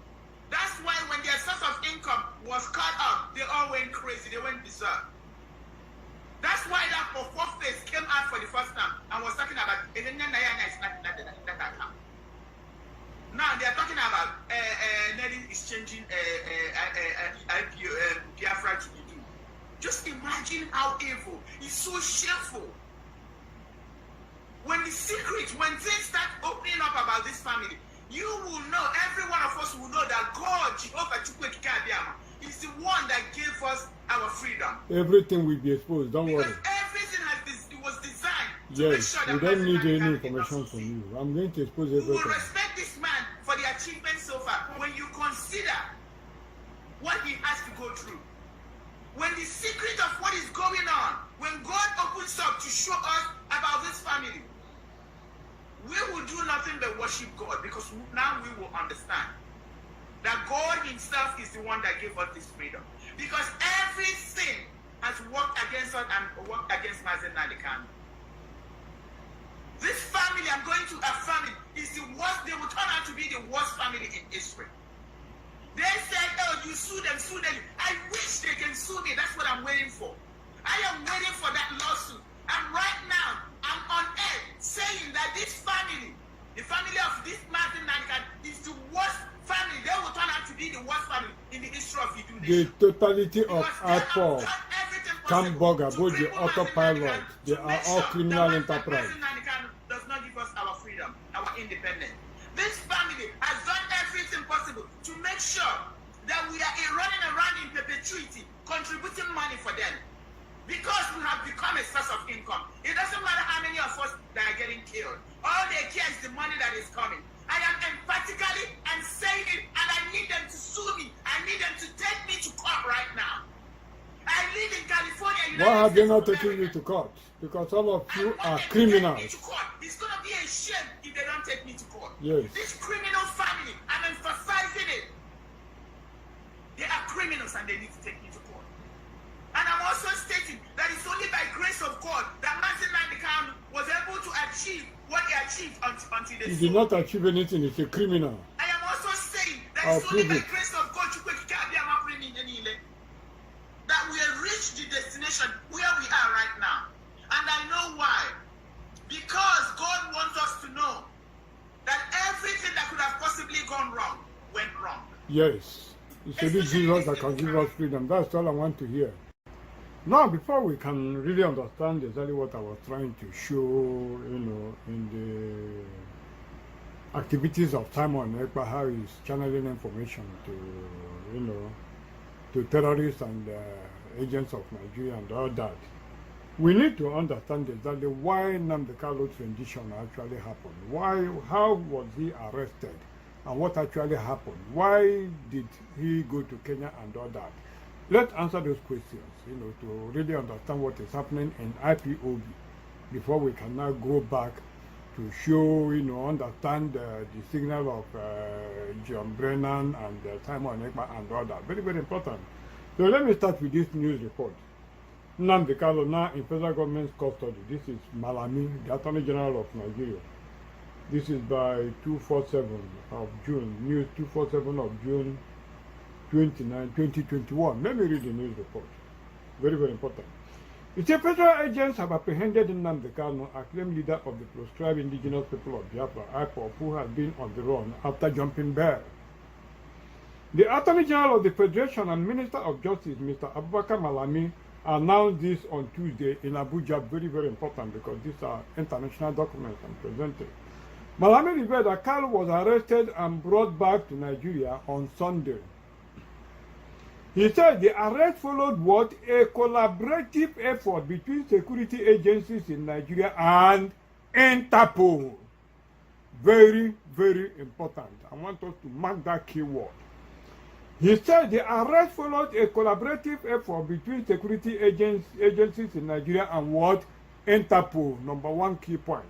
That's why when their source of income was cut off, they all went crazy. They went berserk. That's why that fourth face came out for the first time and was talking about now they are talking about Nelly is changing Biafra to do. Just imagine how evil. It's so shameful. When the secret, when things start opening up about this family, you will know, every one of us will know that God, Jehovah Chukwuekikadiama, is the one that gave us our freedom.
Everything will be exposed, don't worry.
Everything was designed to
yes,
make sure that
we don't need any information from you. I'm going to expose everything.
We will respect this man for the achievements so far. When you consider what he has to go through, when the secret of what is going on, when God opens up to show us about this family, we will do nothing but worship God, because now we will understand that God himself is the one that gave us this freedom. Because everything has worked against us and worked against Mazen Nandikana. This family, I'm going to affirm it, is the worst. They will turn out to be the worst family in Israel. They said, oh, you sue them, sue them. I wish they can sue me. That's what I'm waiting for. I am waiting for that lawsuit. And right now, I'm on air saying that this family, the family of this Martin Nandikana, is the worst family. They will turn out to be the worst family in the history of Idu Nation.
The totality of Apple, Camboga, both the autopilot, they are all criminal enterprise.
Martin Nandikana does not give us our freedom, our independence. This family has done everything possible to make sure that we are running around in perpetuity, contributing money for them. Because we have become a source of income. It doesn't matter how many of us that are getting killed. All they care is the money that is coming. I am emphatically and saying it, and I need them to sue me. I need them to take me to court right now. I live in California.
Why have they not taken you to court? Because all of you are criminals.
It's going to be a shame if they don't take me to court.
Yes.
This criminal family, I'm emphasizing it. They are criminals and they need to take me to court. And I'm also stating that it's only by grace of God that Martin Nandikana was able to achieve what he achieved until they
He did not achieve anything, he's a criminal.
I am also saying that it's only by grace of God that we have reached the destination where we are right now. And I know why. Because God wants us to know that everything that could have possibly gone wrong went wrong.
Yes. It's only Jesus that can give us freedom. That's all I want to hear. Now, before we can really understand exactly what I was trying to show, in the activities of Simon Ekpa, how he's channeling information to, to terrorists and agents of Nigeria and all that, we need to understand exactly why Nnamdi Kalu's rendition actually happened. How was he arrested? And what actually happened? Why did he go to Kenya and all that? let's answer those questions, to really understand what is happening in IPOB before we can now go back to show, understand the signal of John Brennan and Simon Ekpa and all that. Very, very important. So let me start with this news report. Nnamdi Kanu now in federal government's custody. This is Malami, the Attorney General of Nigeria. This is by 247 of June, news 247 of June 29, 2021. Let me read the news report. Very, very important. It says federal agents have apprehended Nnamdi Kanu, acclaimed leader of the proscribed indigenous people of Biafra, IPOB, who has been on the run after jumping bail. The Attorney General of the Federation and Minister of Justice, Mr. Abubakar Malami, announced this on Tuesday in Abuja. Very, very important because these are international documents I'm presenting. Malami revealed that Kanu was arrested and brought back to Nigeria on Sunday. He said the arrest followed what? A collaborative effort between security agencies in Nigeria and Interpol. Very, very important. I want us to mark that keyword. He said the arrest followed a collaborative effort between security agencies in Nigeria and what? Interpol. Number one key point.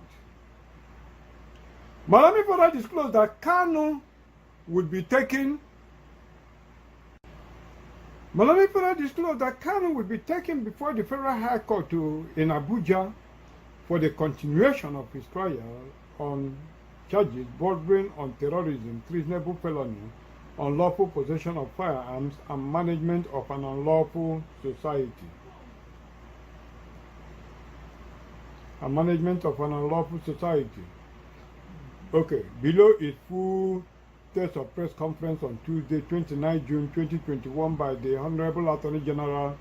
Malami further disclosed that Kanu would be taken before the Federal High Court in Abuja for the continuation of his trial on charges bordering on terrorism, treasonable felony, unlawful possession of firearms, and management of an unlawful society. Okay, below is full text of press conference on Tuesday, 29 June 2021 by the Honorable Attorney General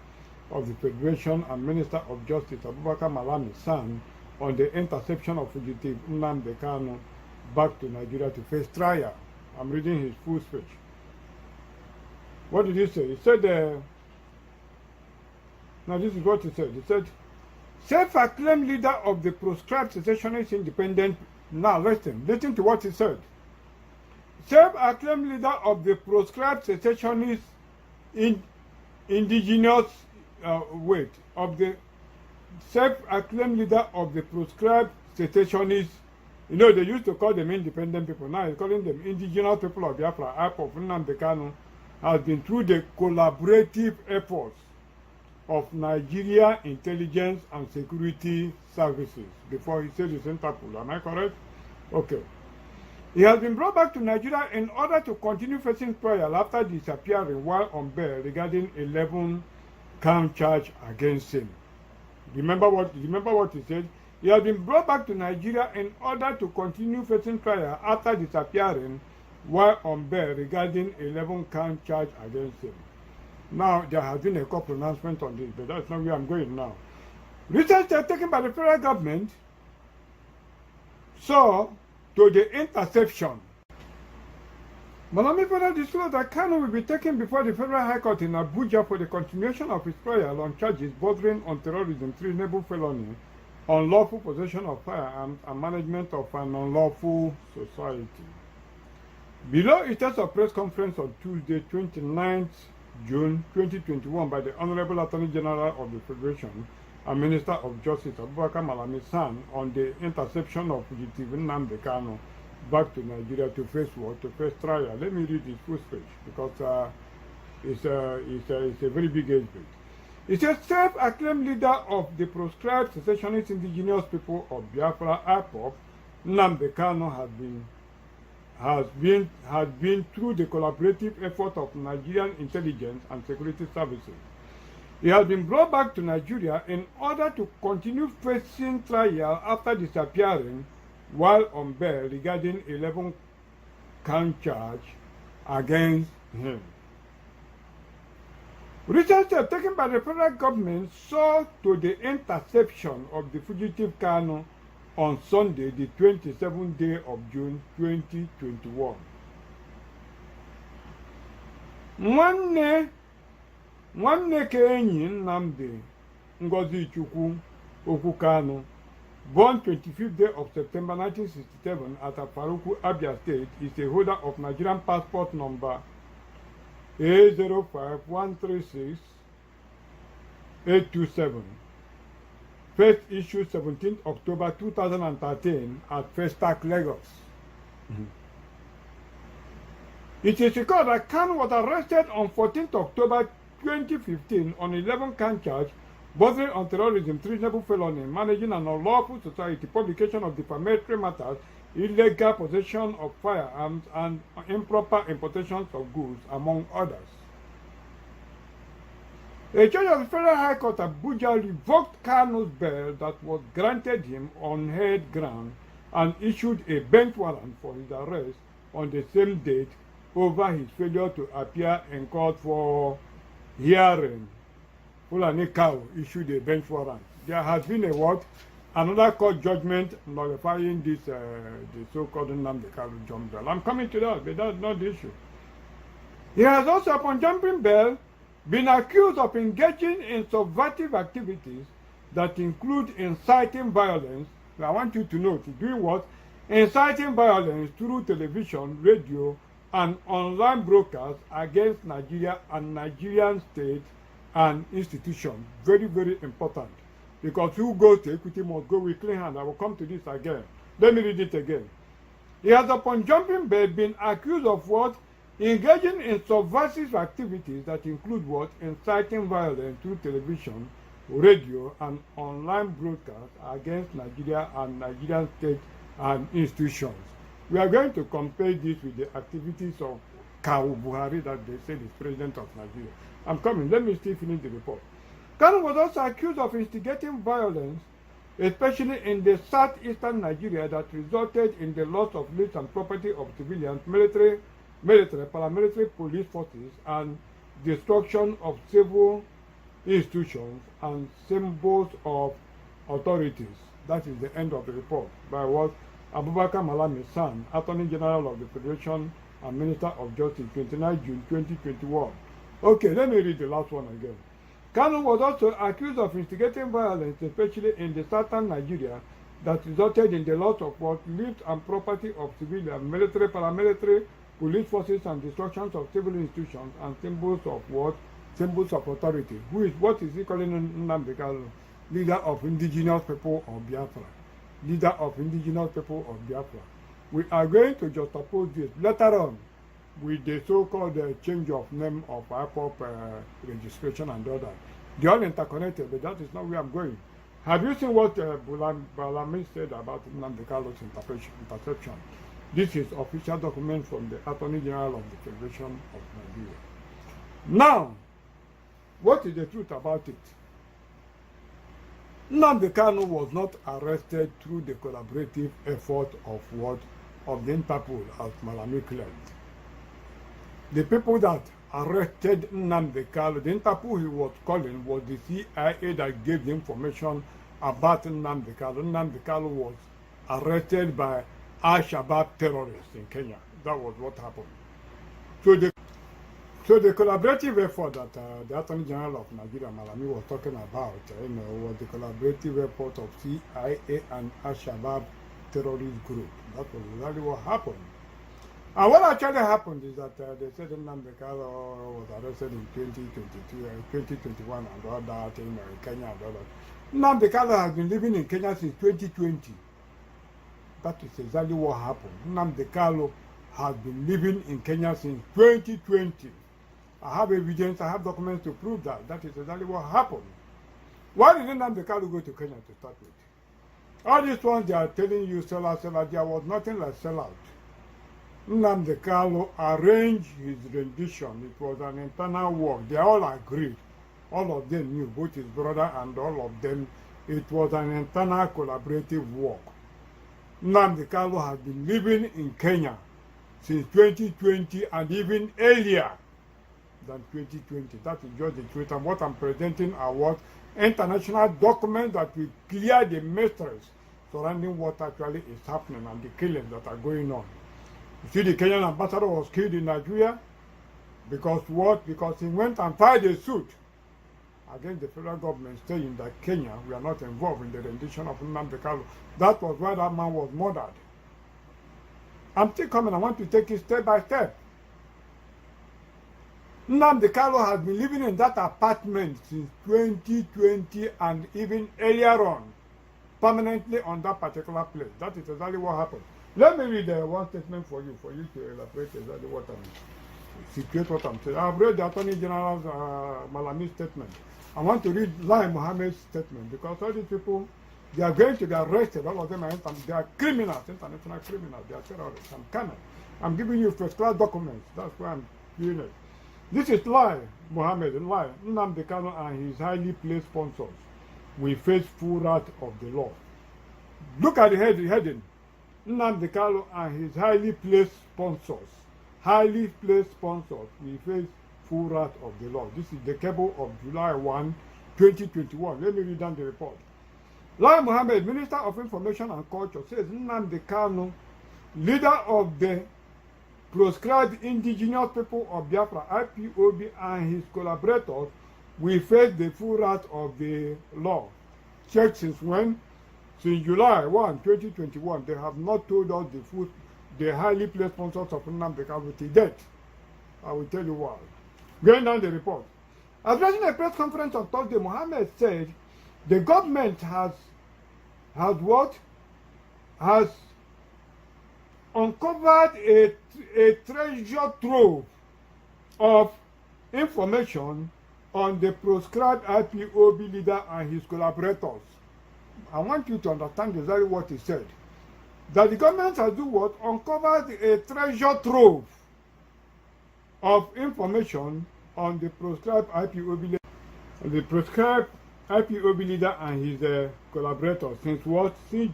of the Federation and Minister of Justice, Abubakar Malami, son, on the interception of fugitive Nnamdi Kanu back to Nigeria to face trial. I'm reading his full speech. What did he say? He said, now this is what he said. He said, self-acclaimed leader of the proscribed secessionist independent. Now listen to what he said. Self-acclaimed leader of the proscribed secessionist self-acclaimed leader of the proscribed secessionist, they used to call them independent people. Now he's calling them indigenous people of Biafra. IPOB Nnamdi Kanu has been through the collaborative efforts of Nigeria intelligence and security services. Before he said it's Interpol. Am I correct? Okay. He has been brought back to Nigeria in order to continue facing trial after disappearing while on bail regarding 11 count charge against him. Remember what he said? He has been brought back to Nigeria in order to continue facing trial after disappearing while on bail regarding 11 count charge against him. Now, there has been a couple announcements on this, but that's not where I'm going now. Recent steps taken by the federal government saw to the interception. Malami further disclosed that Kanu will be taken before the Federal High Court in Abuja for the continuation of his trial on charges bordering on terrorism, treasonable felony, unlawful possession of firearms, and management of an unlawful society. Below is a press conference on Tuesday, 29th June 2021 by the Honorable Attorney General of the Federation and Minister of Justice, Abubakar Malami, son, on the interception of fugitive Nnamdi Kanu back to Nigeria to face what? To face trial. Let me read his full speech because it's a very big age bit. It says, self-acclaimed leader of the proscribed secessionist indigenous people of Biafra, IPOB, Nnamdi Kanu has been through the collaborative effort of Nigerian intelligence and security services. He has been brought back to Nigeria in order to continue facing trial after disappearing while on bail regarding 11 count charge against him. Recent steps taken by the federal government saw to the interception of the fugitive Kanu on Sunday, the 27th day of June 2021. Nwanne ka enyi Nnamdi Ngozi Chukwu Okwu Kanu, born 25th day of September 1967 at Afaruku, Abia State, is a holder of Nigerian passport number A05136-827. First issue 17th October 2013 at Festac, Lagos. It is recorded that Khan was arrested on 14th October 2015 on 11 count charge, bordering on terrorism, treasonable felony, managing an unlawful society, publication of defamatory matters, illegal possession of firearms, and improper importations of goods, among others. A judge of the Federal High Court Abuja revoked Kano's bail that was granted him on head ground and issued a bench warrant for his arrest on the same date over his failure to appear in court for hearing. Fulani Cow issued a bench warrant. There has been a what? Another court judgment nullifying this the so-called Nnamdi Kanu jump bail. I'm coming to that, but that's not the issue. He has also, upon jumping bail, been accused of engaging in subversive activities that include inciting violence. I want you to note, doing what? Inciting violence through television, radio, and online broadcasts against Nigeria and Nigerian state and institutions. Very, very important. Because who goes to equity must go with clean hand. I will come to this again. Let me read it again. He has, upon jumping bail, been accused of what? Engaging in subversive activities that include what? Inciting violence through television, radio, and online broadcasts against Nigeria and Nigerian state and institutions. We are going to compare this with the activities of Kawu Buhari that they said is president of Nigeria. I'm coming. Let me still finish the report. Kanu was also accused of instigating violence, especially in the southeastern Nigeria, that resulted in the loss of lives and property of civilians, military, paramilitary police forces, and destruction of civil institutions and symbols of authorities. That is the end of the report by what? Abubakar Malami's son, Attorney General of the Federation and Minister of Justice, 29 June 2021. Okay, let me read the last one again. Kanu was also accused of instigating violence, especially in the southern Nigeria, that resulted in the loss of what? Lives and property of civilian, military, paramilitary, police forces, and destructions of civil institutions and symbols of what? Symbols of authority. What is he calling Nnamdi Kanu? Leader of indigenous people of Biafra. Leader of indigenous people of Biafra. We are going to juxtapose this later on with the so-called change of name of IPOP registration and all that. They are interconnected, but that is not where I'm going. Have you seen what Balami said about Nnamdi Kanu's interception? This is official document from the Attorney General of the Federation of Nigeria. Now, what is the truth about it? Nnamdi Kanu was not arrested through the collaborative effort of what? Of the Interpol, as Malami claimed. The people that arrested Nnamdi Kanu, the Interpol he was calling, was the CIA that gave the information about Nnamdi Kanu. Nnamdi Kanu was arrested by Al-Shabaab terrorists in Kenya. That was what happened. So the collaborative effort that the Attorney General of Nigeria, Malami, was talking about, was the collaborative effort of CIA and Al-Shabaab terrorist group. That was exactly what happened. And what actually happened is that they said Nnamdi Kanu was arrested in 2021 and all that, in Kenya and all that. Nnamdi Kanu has been living in Kenya since 2020. That is exactly what happened. Nnamdi Kanu has been living in Kenya since 2020. I have evidence, I have documents to prove that. That is exactly what happened. Why did Nnamdi Kanu go to Kenya to start with? All these ones they are telling you, sell out, there was nothing like sell out. Nnamdi Kanu arranged his rendition. It was an internal work. They all agreed. All of them knew, both his brother and all of them, it was an internal collaborative work. Nnamdi Kanu has been living in Kenya since 2020 and even earlier than 2020. That is just the truth. And what I'm presenting are what? International documents that will clear the mysteries surrounding what actually is happening and the killings that are going on. You see, the Kenyan ambassador was killed in Nigeria because what? Because he went and filed a suit against the federal government saying that Kenya, we are not involved in the rendition of Nnamdi Kanu. That was why that man was murdered. I'm still coming. I want to take it step by step. Nnamdi Kanu has been living in that apartment since 2020 and even earlier on, permanently on that particular place. That is exactly what happened. Let me read one statement for you to elaborate exactly what situate what I'm saying. I've read the Attorney General's Malami's statement. I want to read Lai Mohammed's statement because all these people, they are going to be arrested. All of them are they are criminals, international criminals. They are terrorists. I'm coming. I'm giving you first-class documents. That's why I'm doing it. This is Lai Mohammed, Lai Nnamdi Kanu and his highly placed sponsors will face full wrath of the law. Look at the heading. Nnamdi Kanu and his highly placed sponsors will face full wrath of the law. This is the cable of July 1, 2021. Let me read down the report. Lai Mohammed, Minister of Information and Culture, says Nnamdi Kanu, leader of the proscribed indigenous people of Biafra, IPOB, and his collaborators will face the full wrath of the law. Check since when? Since July 1, 2021, they have not told us the highly placed sponsors of Nnamdi Kanu to date. I will tell you why. Going down the report. Addressing a press conference on Thursday, Mohammed said the government has uncovered a treasure trove of information on the proscribed IPOB leader and his collaborators. I want you to understand exactly what he said. That the government has uncovered a treasure trove of information on the proscribed IPOB leader, and his collaborators since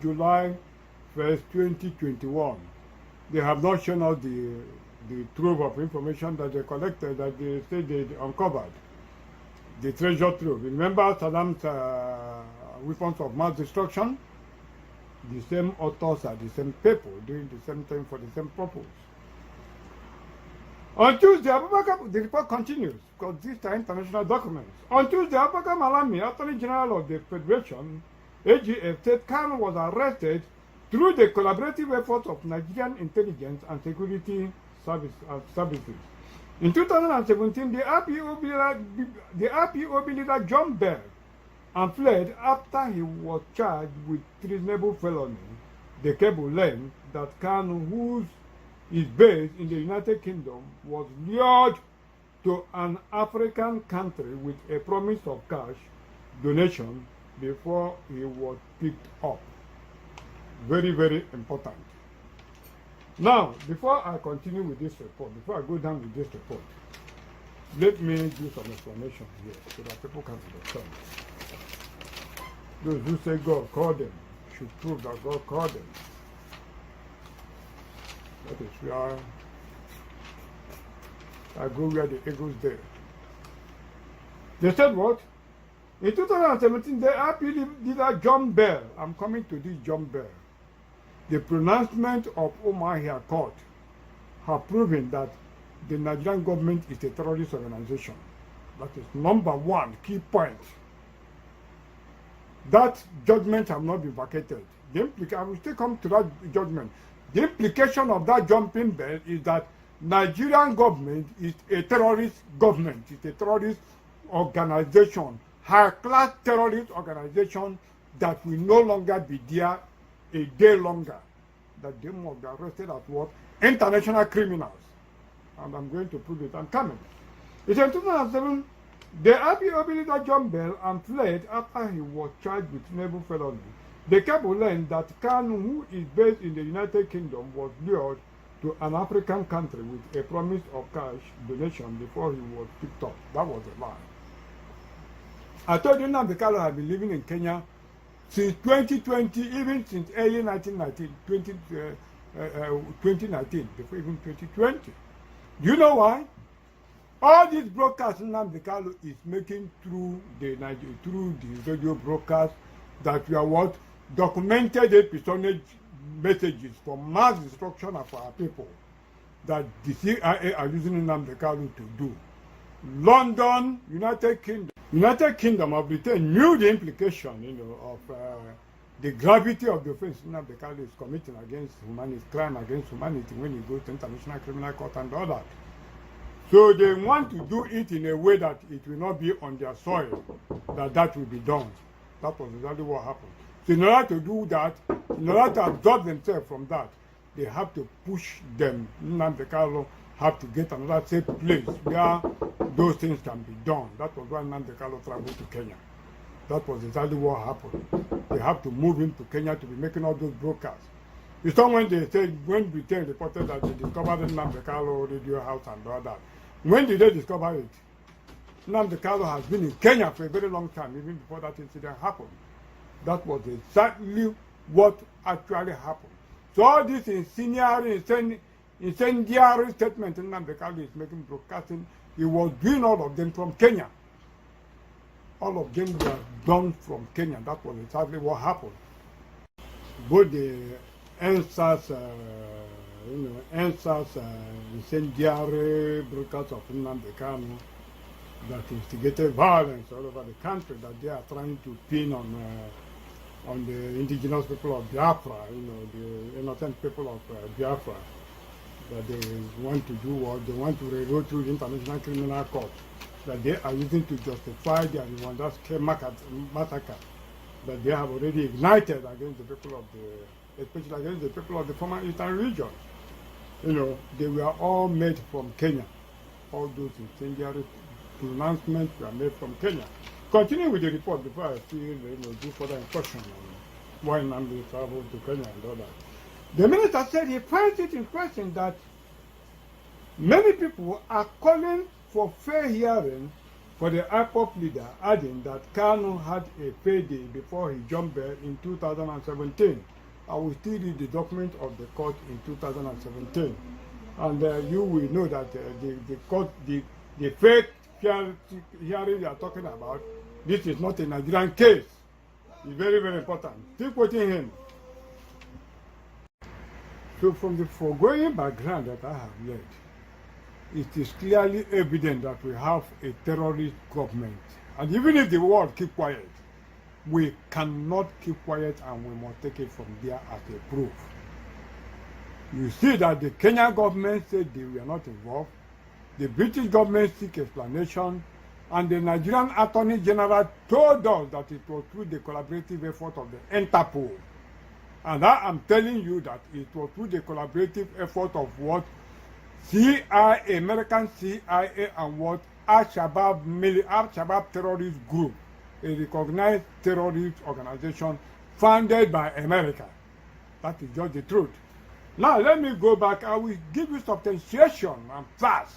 July 1st, 2021. They have not shown us the trove of information that they collected, that they said they uncovered. The treasure trove. Remember Saddam's weapons of mass destruction? The same authors are the same people doing the same thing for the same purpose. On Tuesday, the report continues because these are international documents. On Tuesday, Abubakar Malami, Attorney General of the Federation, AGF, said Kanu was arrested through the collaborative efforts of Nigerian intelligence and security services. In 2017, the IPOB leader John Bell and fled after he was charged with treasonable felony. The cable learned that Kanu, who is based in the United Kingdom, was lured to an African country with a promise of cash donation before he was picked up. Very, very important. Now, before I continue with this report, before I go down with this report, let me do some explanation here so that people can understand. Those who say God called them should prove that God called them. That is where I go where the eagles dare. They said what? In 2017, the IPOB leader John Bell, I'm coming to this John Bell, the pronouncement of Omahia Court have proven that the Nigerian government is a terrorist organization. That is number one key point. That judgment has not been vacated. I will still come to that judgment. The implication of that jumping bell is that Nigerian government is a terrorist government. It's a terrorist organization, high-class terrorist organization that will no longer be there a day longer. That they must be arrested as what? International criminals. And I'm going to prove it. I'm coming. It's in 2007, the IPOB leader John Bell and fled after he was charged with treasonable felony. The cable learned that Kanu, who is based in the United Kingdom, was lured to an African country with a promise of cash donation before he was picked up. That was a lie. I told you Nnamdi Kanu had been living in Kenya since 2020, even since early 2019, before even 2020. Do you know why? All these broadcasts Nnamdi Kanu is making through the radio broadcast that we are what? Documented episodic messages for mass destruction of our people that the CIA are using Nnamdi Kanu to do. London, United Kingdom of Britain knew the implication, of the gravity of the offense Nnamdi Kanu is committing against humanity, crime against humanity when he goes to International Criminal Court and all that. So they want to do it in a way that it will not be on their soil, that will be done. That was exactly what happened. So in order to do that, in order to absorb themselves from that, they have to push them. Nnamdi Kanu have to get another safe place where those things can be done. That was why Nnamdi Kanu traveled to Kenya. That was exactly what happened. They have to move him to Kenya to be making all those broadcasts. You saw when they said, when Britain reported that they discovered Nnamdi Kanu radio house and all that. When did they discover it? Nnamdi Kanu has been in Kenya for a very long time, even before that incident happened. That was exactly what actually happened. So all this incendiary statement Nnamdi Kanu is making, broadcasting, he was doing all of them from Kenya. All of them were done from Kenya. That was exactly what happened. Both the answers, incendiary broadcasts of Nnamdi Kanu that instigated violence all over the country, that they are trying to pin on the indigenous people of Biafra, the innocent people of Biafra, that they want to do what they want to railroad through the International Criminal Court, that they are using to justify their Rwanda massacre, that they have already ignited against the people of especially against the people of the former Eastern region. They were all made from Kenya. All those incendiary pronouncements were made from Kenya. Continue with the report before I see do further question on why Nnamdi traveled to Kenya and all that. The minister said he finds it interesting that many people are calling for fair hearing for the IPOP leader, adding that Kanu had a payday before he jumped bail in 2017. I will still read the document of the court in 2017. And you will know that the fake hearing you are talking about, this is not a Nigerian case. It's very, very important. Still quoting him. So from the foregoing background that I have laid, it is clearly evident that we have a terrorist government. And even if the world keep quiet, we cannot keep quiet, and we must take it from there as a proof. You see that the Kenyan government said they were not involved, the British government seek explanation, and the Nigerian Attorney General told us that it was through the collaborative effort of the Interpol. And I am telling you that it was through the collaborative effort of what? CIA, American CIA, and what? Al-Shabaab terrorist group, a recognized terrorist organization founded by America. That is just the truth. Now let me go back. I will give you substantiation and facts,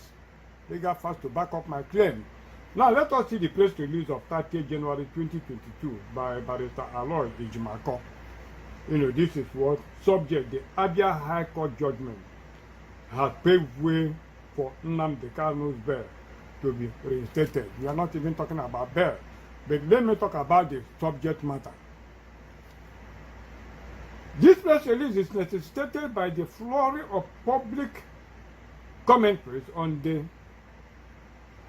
legal facts to back up my claim. Now let us see the press release of 30 January 2022 by Barrister Aloy Ejimako. This is what subject the Abia High Court judgment has paved way for Nnamdi Kanu's bail to be reinstated. We are not even talking about bail, but let me talk about the subject matter. This press release is necessitated by the flurry of public commentaries on the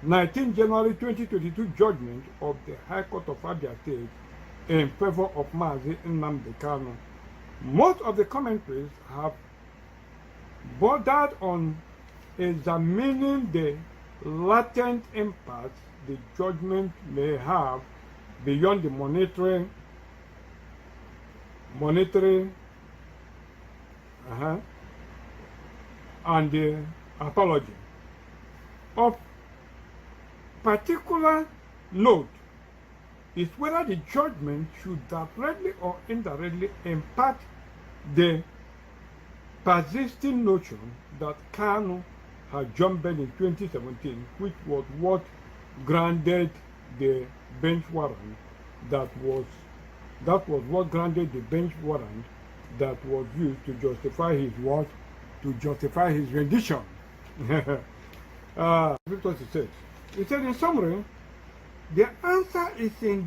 19 January 2022 judgment of the High Court of Abia State in favor of Mazi Nnamdi Kanu. Most of the commentaries have bordered on examining the latent impact the judgment may have beyond the monetary and the apology. Of particular note is whether the judgment should directly or indirectly impact the persisting notion that Kanu had jumped bail in 2017, which was what granted the bench warrant that was what granted the bench warrant that was used to justify his what? To justify his rendition. That's what he said. He said in summary, the answer is in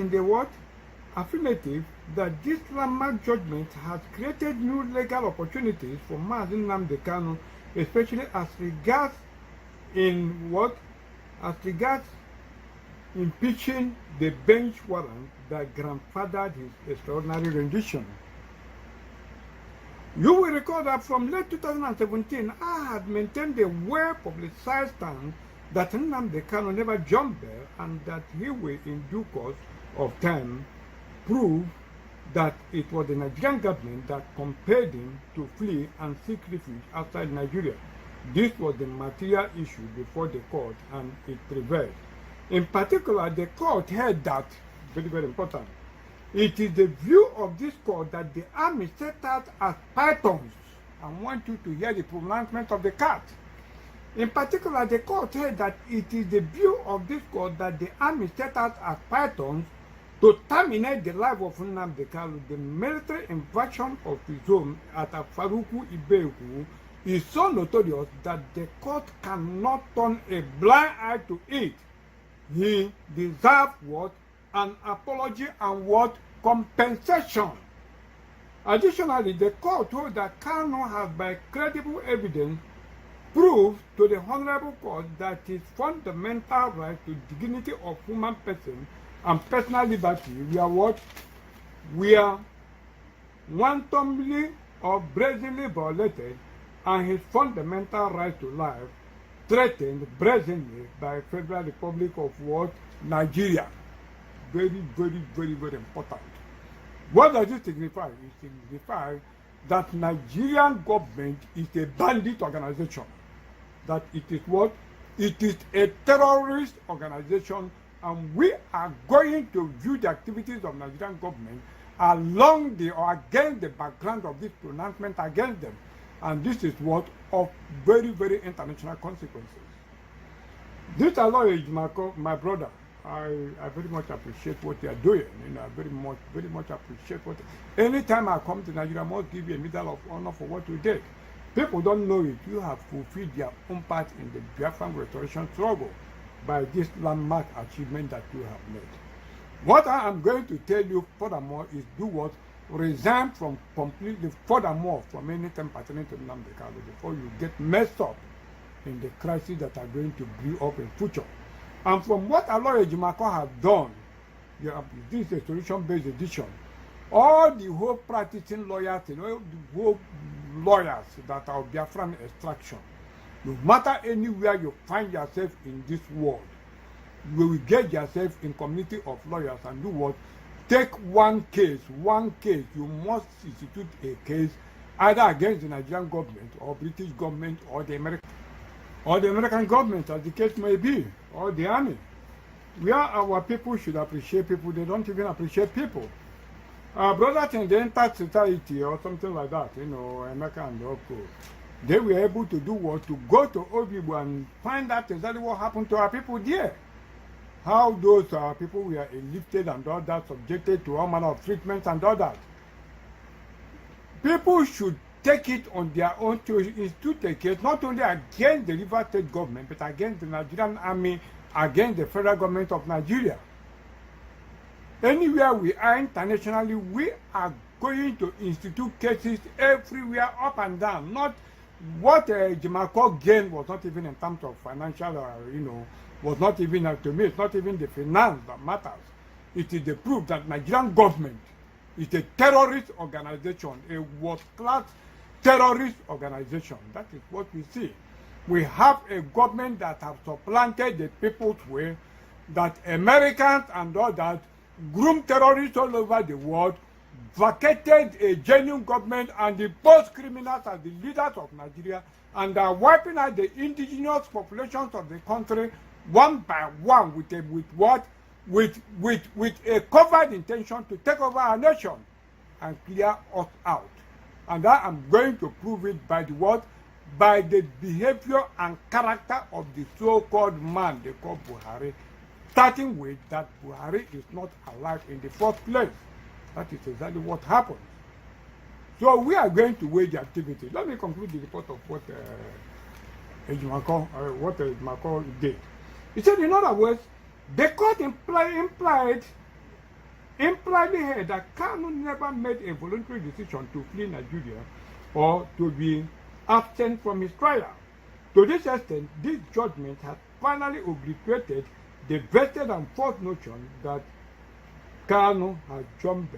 the what? Affirmative, that this landmark judgment has created new legal opportunities for Mazi Nnamdi Kanu, especially as regards impeaching the bench warrant that grandfathered his extraordinary rendition. You will recall that from late 2017, I had maintained a well-publicized stance that Nnamdi Kanu never jumped there and that he will, in due course of time, prove that it was the Nigerian government that compelled him to flee and seek refuge outside Nigeria. This was the material issue before the court and it prevailed. In particular, the court held that, very, very important, it is the view of this court that the army set out as pythons. I want you to hear the pronouncement of the cat. In particular, the court held that it is the view of this court that the army set out as pythons to terminate the life of Nnamdi Kanu. The military invasion of his home at Afaruku Ibeku is so notorious that the court cannot turn a blind eye to it. He deserves what? An apology and what? Compensation. Additionally, the court told that Kanu has by credible evidence proved to the Honorable Court that his fundamental right to dignity of human person and personal liberty were what? Were wantonly or brazenly violated, and his fundamental right to life threatened brazenly by Federal Republic of what? Nigeria. Very, very, very, very important. What does it signify? It signifies that Nigerian government is a bandit organization. That it is what? It is a terrorist organization, and we are going to view the activities of Nigerian government along the or against the background of this pronouncement against them. And this is what? Of very, very international consequences. This lawyer Marco, my brother, I very much appreciate what they are doing. You know, I very much appreciate what. Anytime I come to Nigeria, I must give you a medal of honor for what you did. People don't know it. You have fulfilled their own part in the Biafran restoration struggle by this landmark achievement that you have made. What I am going to tell you furthermore is do what? Resign from completely furthermore from anything pertaining to Nnamdi Kanu before you get messed up in the crises that are going to brew up in future. And from what Aloy Ejimako has done, this is a solution-based edition. All the whole practicing lawyers, you know, the whole lawyers that are of Biafran extraction, no matter anywhere you find yourself in this world, you will get yourself in community of lawyers and do what? Take one case, you must institute a case either against the Nigerian government or British government or the American government, as the case may be, or the army. Where our people should appreciate people, they don't even appreciate people. Our brothers in the entire society or something like that, you know, America and Oko, they were able to do what? To go to Obibu and find out exactly what happened to our people there. How those people were lifted and all that, subjected to all manner of treatments and all that. People should take it on their own to institute a case, not only against the River State government, but against the Nigerian army, against the federal government of Nigeria. Anywhere we are internationally, we are going to institute cases everywhere, up and down. Not what Jimako gained was not even in terms of financial, you know, was not even, to me, it's not even the finance that matters. It is the proof that Nigerian government is a terrorist organization, a world-class terrorist organization. That is what we see. We have a government that has supplanted the people's way, that Americans and all that groomed terrorists all over the world, vacated a genuine government and imposed criminals as the leaders of Nigeria, and are wiping out the indigenous populations of the country one by one with a covert intention to take over our nation and clear us out. And I am going to prove it by the what? By the behavior and character of the so-called man they call Buhari, starting with that Buhari is not alive in the first place. That is exactly what happened. So we are going to wage activity. Let me conclude the report of what Ejimako did. He said, in other words, the court impliedly held that Kanu never made a voluntary decision to flee Nigeria or to be absent from his trial. To this extent, this judgment has finally obliterated the vested and false notion that Kanu had jumped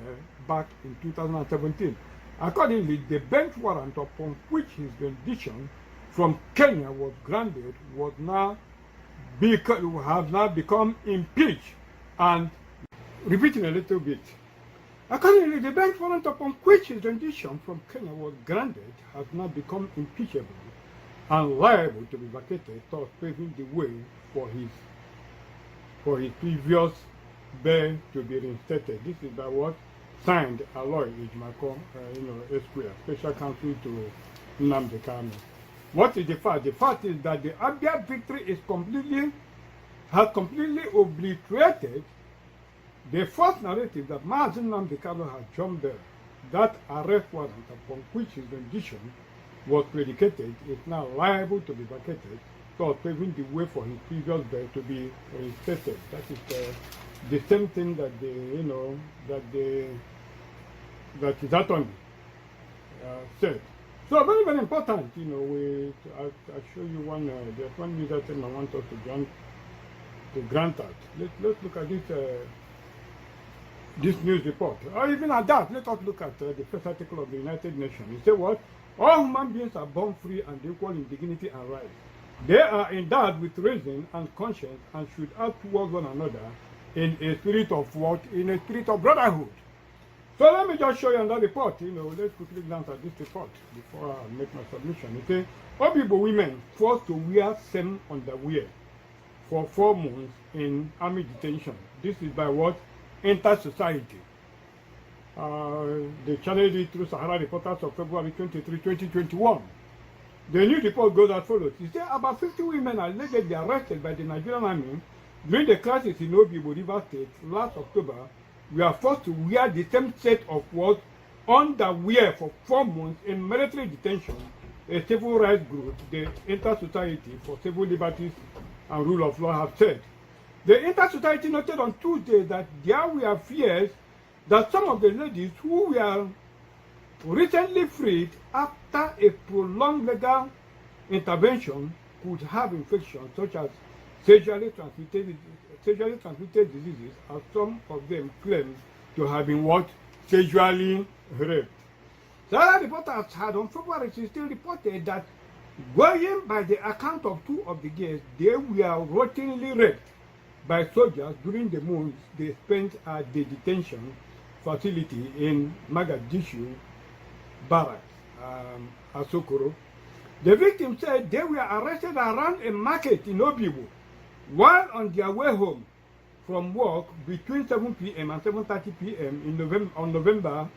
back in 2017. Accordingly, the bench warrant upon which his rendition from Kenya was granted has now become impeached. And repeating a little bit, accordingly, the bench warrant upon which his rendition from Kenya was granted has now become impeachable and liable to be vacated, thus paving the way for his previous bail to be reinstated. This is by what? Signed Aloy Ejimako, Esquire, Special Counsel to Nnamdi Kanu. What is the fact? The fact is that the Abia victory has completely obliterated the false narrative that Mazi Nnamdi Kanu had jumped there. That arrest warrant upon which his rendition was predicated is now liable to be vacated, thus paving the way for his previous bail to be reinstated. That is the same thing that that his attorney said. So very, very important, I'll show you one, there's one news item I want us to grant out. Let's look at this news report. Or even at that, let us look at the first article of the United Nations. It says what? All human beings are born free and equal in dignity and rights. They are endowed with reason and conscience and should act towards one another in a spirit of what? In a spirit of brotherhood. So let me just show you another report. Let's quickly glance at this report before I make my submission. It says, Obibo women forced to wear same underwear for 4 months in army detention. This is by what? Inter-Society. They channeled it through Sahara Reporters of February 23, 2021. The new report goes as follows. It says about 50 women allegedly arrested by the Nigerian army during the crisis in Obibo River State last October were forced to wear the same set of what? Underwear for 4 months in military detention, a civil rights group, the Inter-Society for Civil Liberties and Rule of Law, have said. The Inter-Society noted on Tuesday that there were fears that some of the ladies who were recently freed after a prolonged legal intervention could have infections such as sexually transmitted diseases, as some of them claim to have been what? Sexually raped. Sarah reporters had on February 16 reported that, going by the account of 2 of the girls, they were routinely raped by soldiers during the months they spent at the detention facility in Mogadishu barracks, Asokoro. The victims said they were arrested around a market in Obibo while on their way home from work between 7 p.m. and 7:30 p.m. in November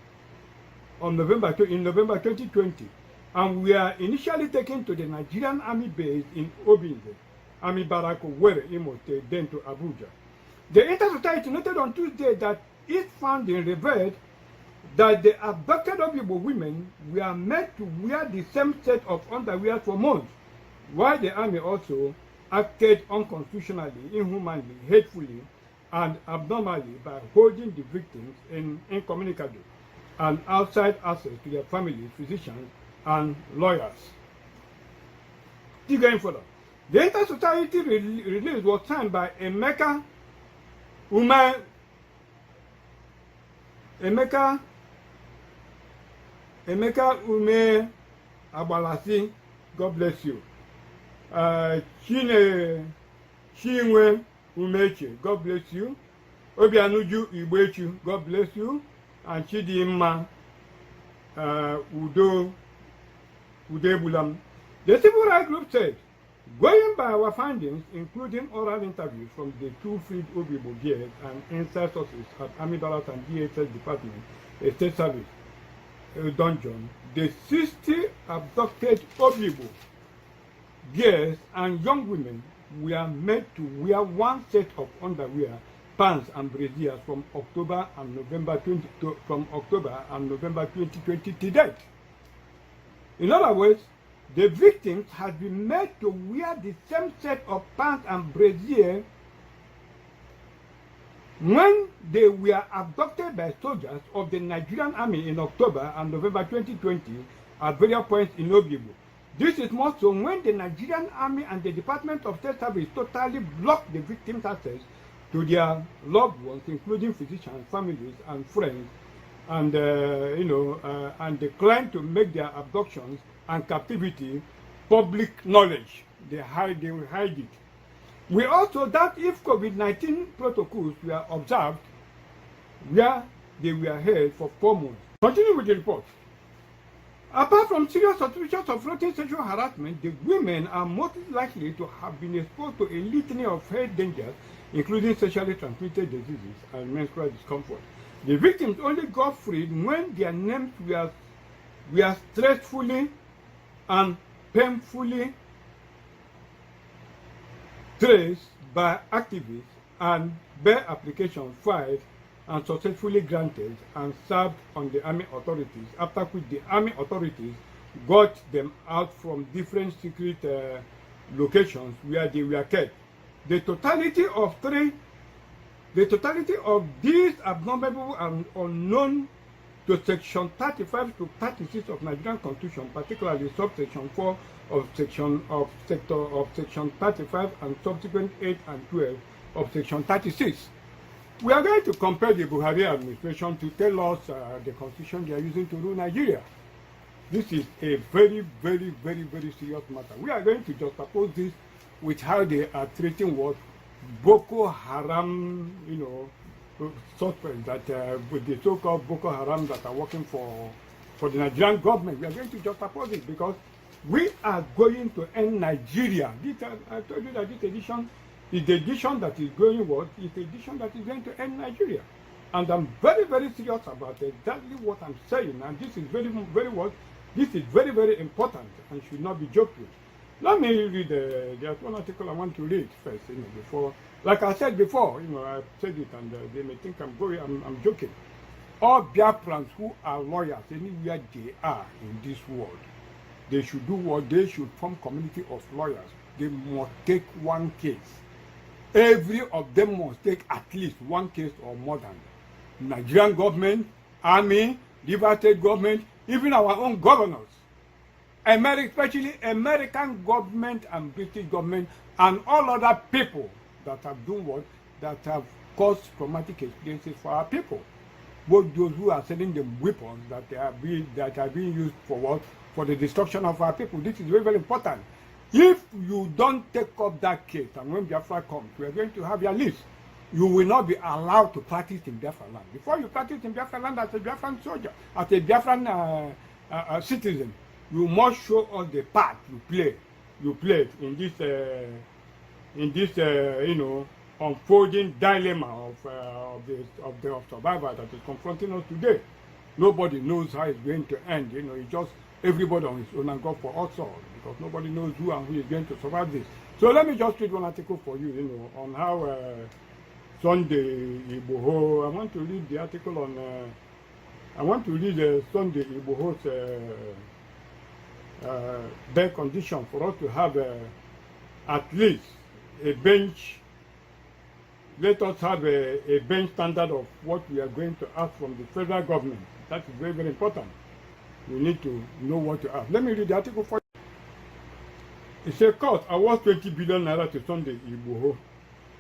2020, and were initially taken to the Nigerian Army base in Obinze, Army Barrack, Owerri, Imo State, then to Abuja. The Inter-Society noted on Tuesday that it found in Revert that the abducted Obibo women were made to wear the same set of underwear for months, while the army also acted unconstitutionally, inhumanly, hatefully, and abnormally by holding the victims incommunicado and outside access to their families, physicians, and lawyers. Still going further. The Inter-Society release was signed by Emeka Ume Abalasi, God bless you. Chinwe Umeche, God bless you. Obianuju Igbechu, God bless you. And Chidimma Udebulam. The civil rights group said, going by our findings, including oral interviews from the 2 freed Obibo girls and inside sources at Army Barracks and DHS Department, a state service dungeon, the 60 abducted Obibo girls and young women were made to wear 1 set of underwear, pants, and brassiere from October and November 2020 to date. In other words, the victims had been made to wear the same set of pants and brassiere when they were abducted by soldiers of the Nigerian Army in October and November 2020 at various points in Obibo. This is more so when the Nigerian Army and the Department of State Service totally blocked the victims' access to their loved ones, including physicians, families, and friends, and and decline to make their abductions and captivity public knowledge. They will hide it. We also that if COVID-19 protocols were observed where they were held for 4 months. Continue with the report. Apart from serious suspicions of routine sexual harassment, the women are most likely to have been exposed to a litany of health dangers, including sexually transmitted diseases and menstrual discomfort. The victims only got freed when their names were stressfully and painfully traced by activists and bail applications filed and successfully granted and served on the army authorities, after which the army authorities got them out from different secret locations where they were kept. The totality of these abnormal and unknown to Section 35 to 36 of Nigerian Constitution, particularly subsection 4 of Section 35 and subsequent 8 and 12 of Section 36. We are going to compare the Buhari administration to tell us the constitution they are using to rule Nigeria. This is a very, very, very, very serious matter. We are going to juxtapose this with how they are treating what Boko Haram, suspects that with the so-called Boko Haram that are working for the Nigerian government. We are going to juxtapose it because we are going to end Nigeria. I told you that this edition is the edition that is going what? It's the edition that is going to end Nigeria. And I'm very, very serious about exactly what I'm saying. And this is very, very what? This is very, very important and should not be joked with. Let me read, there's one article I want to read first, before. Like I said before, I said it and they may think I'm joking. All Biafrans who are lawyers, anywhere they are in this world, they should do what? They should form community of lawyers. They must take one case. Every of them must take at least one case or more than. Nigerian government, army, River State government, even our own governors. Especially American government and British government and all other people that have done what? That have caused traumatic experiences for our people. Both those who are selling them weapons that are being used for what? For the destruction of our people. This is very, very important. If you don't take up that case, and when Biafra comes, we are going to have your list. You will not be allowed to practice in Biafra land. Before you practice in Biafra land as a Biafran soldier, as a Biafran citizen, you must show us the part you played in this unfolding dilemma of survival that is confronting us today. Nobody knows how it's going to end. It's just everybody on his own and God for us all, because nobody knows who and who is going to survive this. So let me just read one article for you, on how Sunday Igboho. I want to read the article on. I want to read Sunday Igboho's bail condition for us to have at least a bench. Let us have a bench standard of what we are going to ask from the federal government. That is very, very important. We need to know what to ask. Let me read the article for you. It says, court awards 20 billion naira to Sunday Igboho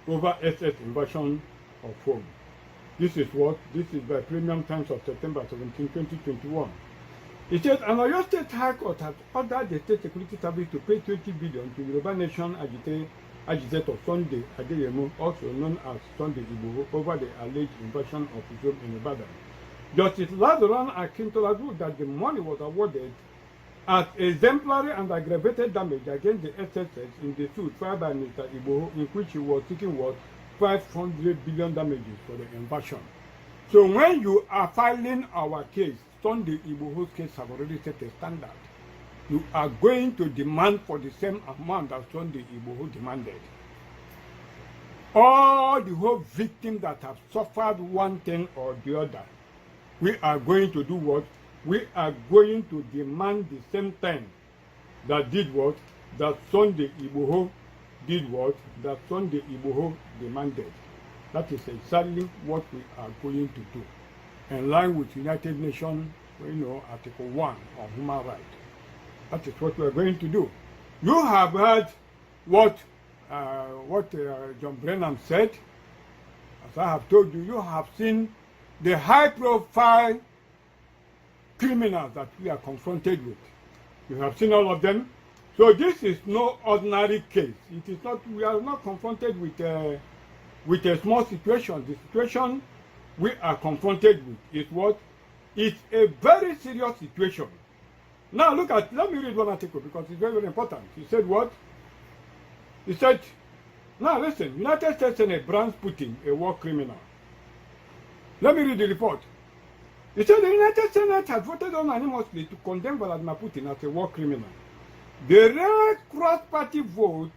over SS invasion of home. This is by Premium Times of September 17, 2021. It says, an Oyo State High Court has ordered the State Security Service to pay 20 billion to Yoruba Nation agitator Sunday Adeyemo, also known as Sunday Igboho, over the alleged invasion of his home in Ibadan. Justice Lazaran Akintola ruled that the money was awarded as exemplary and aggravated damage against the SSS in the suit filed by Mr. Igboho, in which he was seeking 500 billion damages for the invasion. So when you are filing our case, Sunday Igboho's case have already set a standard. You are going to demand for the same amount that Sunday Igboho demanded. All the whole victims that have suffered one thing or the other, we are going to do what? We are going to demand the same thing that did what? That Sunday Igboho did what? That Sunday Igboho demanded. That is exactly what we are going to do. In line with United Nations, Article 1 on human rights. That is what we are going to do. You have heard what John Brennan said. As I have told you, you have seen the high-profile criminals that we are confronted with. You have seen all of them. So this is no ordinary case. It is not. We are not confronted with a small situation. The situation we are confronted with is what? It's a very serious situation. Now look at. Let me read one article because it's very, very important. He said what? He said, now listen. United States Senate brands Putin a war criminal. Let me read the report. He said the United Senate has voted unanimously to condemn Vladimir Putin as a war criminal. The rare cross-party vote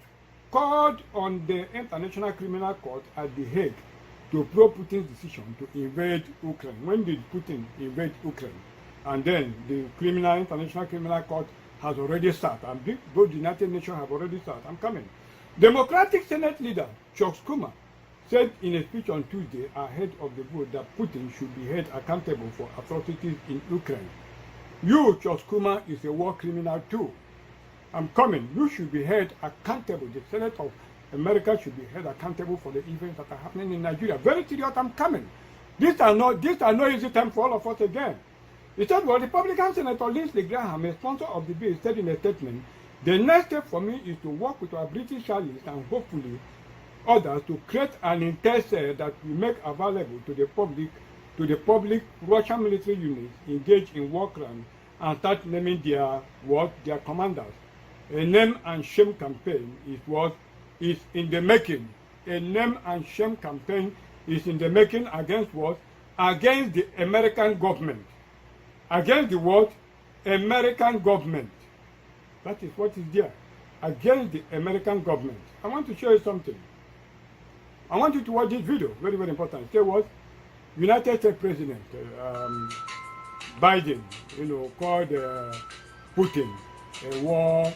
called on the International Criminal Court at The Hague to probe Putin's decision to invade Ukraine. When did Putin invade Ukraine? And then the International Criminal Court has already started. And both the United Nations have already started. I'm coming. Democratic Senate leader Chuck Schumer said in a speech on Tuesday ahead of the vote that Putin should be held accountable for atrocities in Ukraine. You, Chuck Schumer, is a war criminal too. I'm coming. You should be held accountable. The Senate of America should be held accountable for the events that are happening in Nigeria. Very serious. I'm coming. These are no easy time for all of us again. He said, well, Republican Senator Lindsey Graham, a sponsor of the bill, said in a statement, the next step for me is to work with our British allies and hopefully others to create an intel cell that will make available to the public Russian military units engaged in war crimes and start naming their commanders. A name and shame campaign is in the making. A name and shame campaign is in the making against what? Against the American government. Against the what? American government. That is what is there. Against the American government. I want to show you something. I want you to watch this video. Very, very important. Say what? United States President Biden, called Putin a war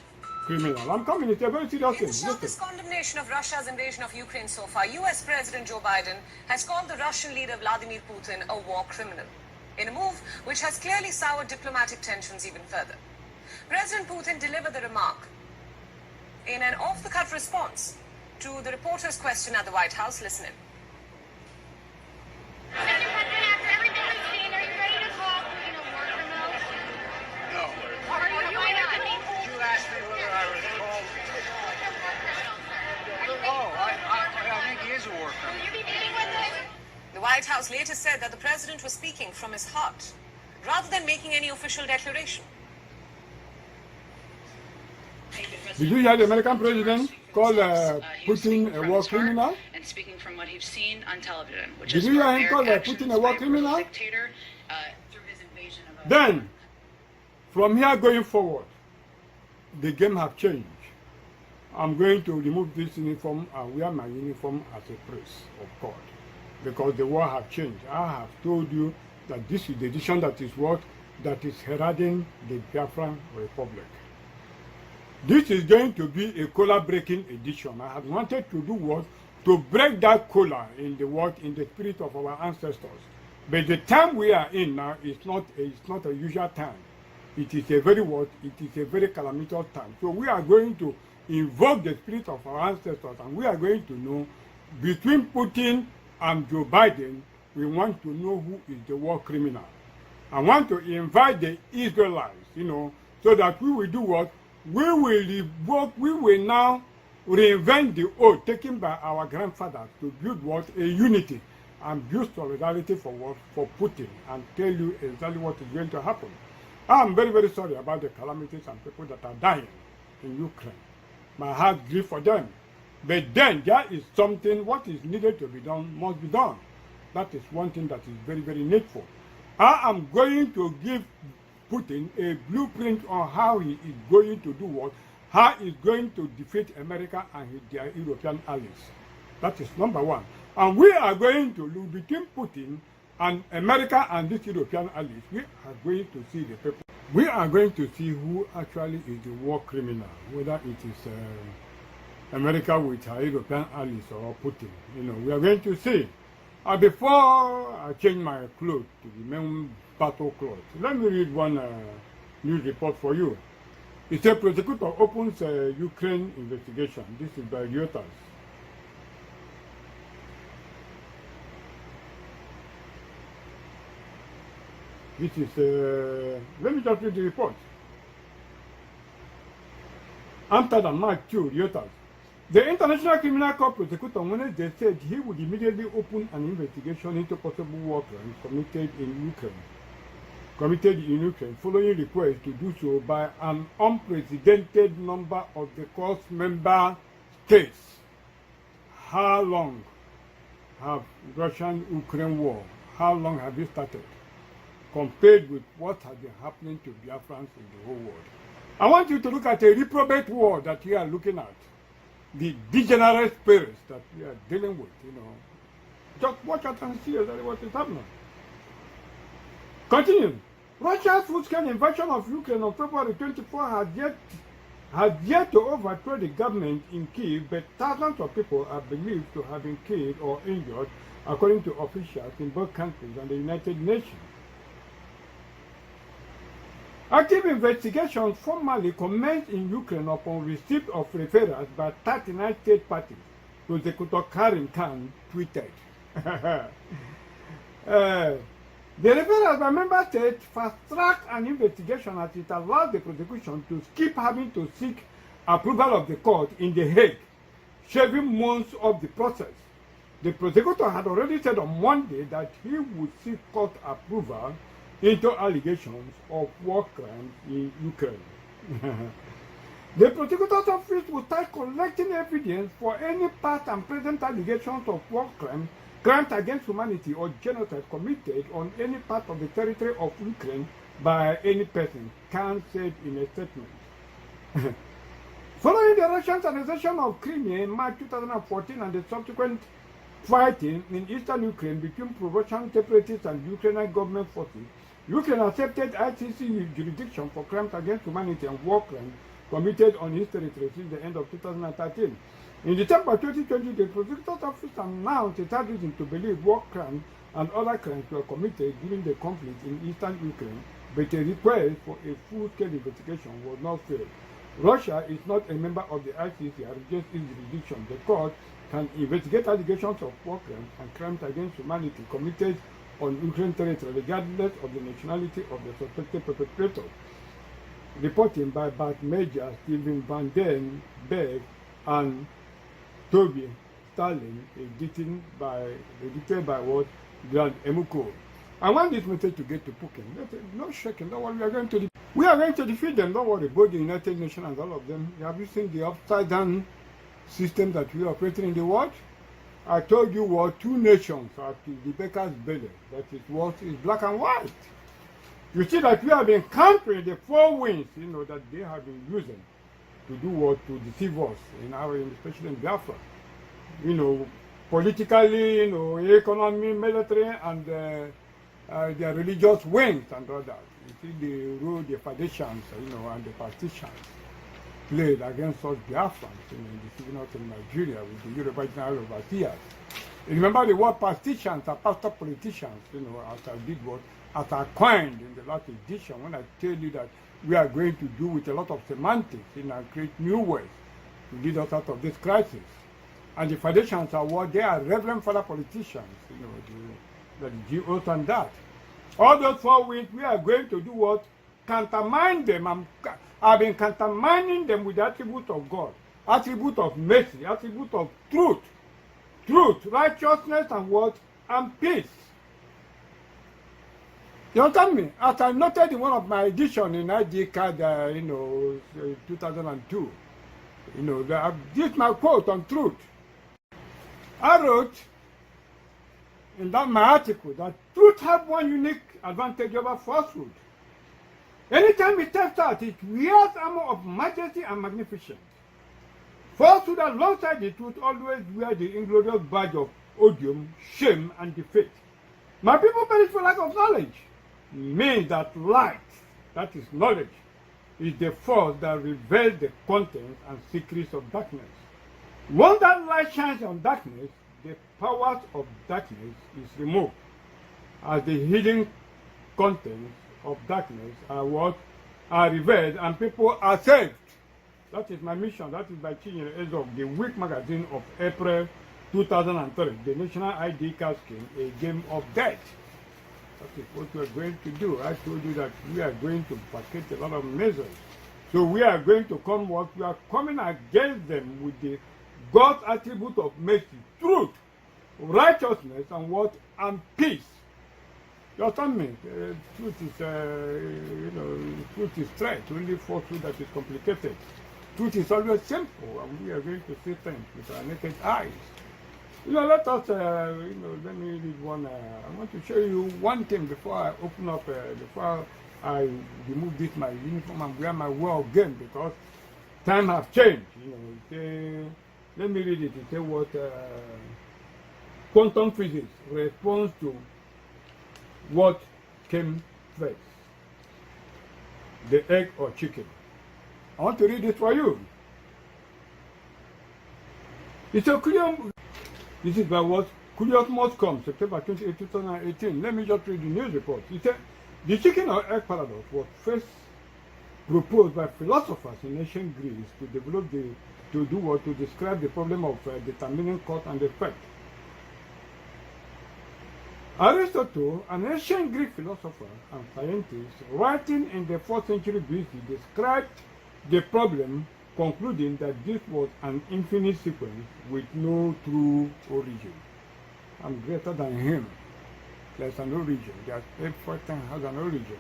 criminal. I'm coming. It's a very serious thing.
In sharpest condemnation of Russia's invasion of Ukraine so far, U.S. President Joe Biden has called the Russian leader Vladimir Putin a war criminal, in a move which has clearly soured diplomatic tensions even further. President Putin delivered the remark in an off-the-cuff response to the reporter's question at the White House. Listen in.
Mr. President, after everything we've seen, are you ready to call Putin a war criminal?
No.
Are you
Why not? You asked me whether I was called. Oh, I think he is a war criminal.
Will you be meeting with him?
The White House later said that the president was speaking from his heart, rather than making any official declaration.
Did you hear the American president call Putin a war criminal?
And speaking from what he's seen on television, which
Did
is
you hear him call Putin a war criminal?
Dictator, through his invasion of
Then, from here going forward, the game have changed. I'm going to remove this uniform and wear my uniform as a priest of God, because the war have changed. I have told you that this is the edition that is what? That is heralding the Biafra Republic. This is going to be a collar-breaking edition. I had wanted to do what? To break that collar in the spirit of our ancestors. But the time we are in now is not a usual time. It is a very what? It is a very calamitous time. So we are going to invoke the spirit of our ancestors, and we are going to know between Putin and Joe Biden, we want to know who is the war criminal. I want to invite the Israelites, so that we will do what? We will now reinvent the oath taken by our grandfathers to build what? A unity and build solidarity for what? For Putin, and tell you exactly what is going to happen. I'm very, very sorry about the calamities and people that are dying in Ukraine. My heart grieves for them. But then there is something, what is needed to be done must be done. That is one thing that is very, very needful. I am going to give Putin a blueprint on how he is going to do what, how he is going to defeat America and their European allies. That is number one. And we are going to look between Putin and America and these European allies. We are going to see the people. We are going to see who actually is the war criminal, whether it is America with her European allies or Putin. We are going to see. Before I change my clothes to the main battle clothes, let me read one news report for you. It says prosecutor opens Ukraine investigation. This is by Reuters. This is, let me just read the report. Amsterdam, March 2, Reuters. The International Criminal Court prosecutor on Wednesday said he would immediately open an investigation into possible war crimes committed in Ukraine, following requests to do so by an unprecedented number of the court's member states. How long have Russian-Ukraine war, how long have it started, compared with what has been happening to Biafrans in the whole world? I want you to look at a reprobate war that you are looking at, the degenerate spirits that we are dealing with, you know. Just watch out and see exactly what is happening. Continue. Russia's full-scale invasion of Ukraine on February 24 has yet to overthrow the government in Kyiv, but thousands of people are believed to have been killed or injured, according to officials in both countries and the United Nations. Active investigations formally commenced in Ukraine upon receipt of referrals by 39 state parties, Prosecutor Karim Khan tweeted. The referrals by member states fast-tracked an investigation as it allowed the prosecution to skip having to seek approval of the court in The Hague, shaving months of the process. The prosecutor had already said on Monday that he would seek court approval into allegations of war crimes in Ukraine. The prosecutor's office will start collecting evidence for any past and present allegations of war crimes, crimes against humanity, or genocide committed on any part of the territory of Ukraine by any person, Khan said in a statement. Following the Russian annexation of Crimea in March 2014 and the subsequent fighting in eastern Ukraine between pro-Russian separatists and Ukrainian government forces, Ukraine accepted ICC jurisdiction for crimes against humanity and war crimes committed on its territory since the end of 2013. In December 2020, the prosecutor's office announced it had reason to believe war crimes and other crimes were committed during the conflict in eastern Ukraine, but a request for a full-scale investigation was not failed. Russia is not a member of the ICC and rejects its jurisdiction. The court can investigate allegations of war crimes and crimes against humanity committed on Ukraine territory, regardless of the nationality of the suspected perpetrator. Reporting by Bart Major, Stephen Van Den Berg, and Toby Starling, edited by what? Grand Emuko. I want this message to get to Putin. No shaking, don't worry, we are going to defeat them, don't worry, both the United Nations and all of them. Have you seen the upside down system that we are operating in the world? I told you what, two nations are to the baker's belly. That is what is black and white. You see that we have been countering the four winds, you know, that they have been using to do what? To deceive us, especially in Biafra. You know, politically, you know, economy, military, and their religious wings and all that. You see the role the foundations, you know, and the partitions played against us Biafrans, you know, in the civil north in Nigeria with the Yoruba general overseers. Remember the word partitions are pastor politicians, you know, as I did what? As I coined in the last edition when I tell you that we are going to do with a lot of semantics, you know, and create new ways to lead us out of this crisis. And the foundations are what? They are Reverend Father politicians, you know, the GOs and that. All those four winds, we are going to do what? Countermine them. I've been countermining them with the attribute of God, attribute of mercy, attribute of truth, righteousness, and what? And peace. You understand me? As I noted in one of my editions in ID card, 2002, you know, this is my quote on truth. I wrote in that my article that truth has one unique advantage over falsehood. Anytime it steps out, it wears armor of majesty and magnificence. Falsehood alongside the truth always wear the inglorious badge of odium, shame, and defeat. My people perish for lack of knowledge. Means that light, that is knowledge, is the force that reveals the contents and secrets of darkness. Once that light shines on darkness, the powers of darkness is removed, as the hidden contents of darkness are revealed and people are saved. That is my mission. That is by Chinyere of the Week magazine of April 2003, the National ID Card Scheme, a game of death. That is what we are going to do. I told you that we are going to package a lot of measures. So we are going to come what we are coming against them with the God's attribute of mercy, truth, righteousness, and what? And peace. You understand me? Truth is, truth is straight. Only falsehood that is complicated. Truth is always simple, and we are going to see things with our naked eyes. Let us, let me read one. I want to show you one thing before I open up, before I remove this, my uniform, and wear my world again, because time has changed. Let me read it. It says what quantum physics responds to what came first, the egg or chicken. I want to read it for you. It's a clear. This is by what Curious Must Come, September 28, 2018. Let me just read the news report. It said, the chicken or egg paradox was first proposed by philosophers in ancient Greece to describe the problem of determining cause and effect. Aristotle, an ancient Greek philosopher and scientist, writing in the 4th century BC, described the problem, concluding that this was an infinite sequence with no true origin. I'm greater than him. There's an origin. There's everything has an origin.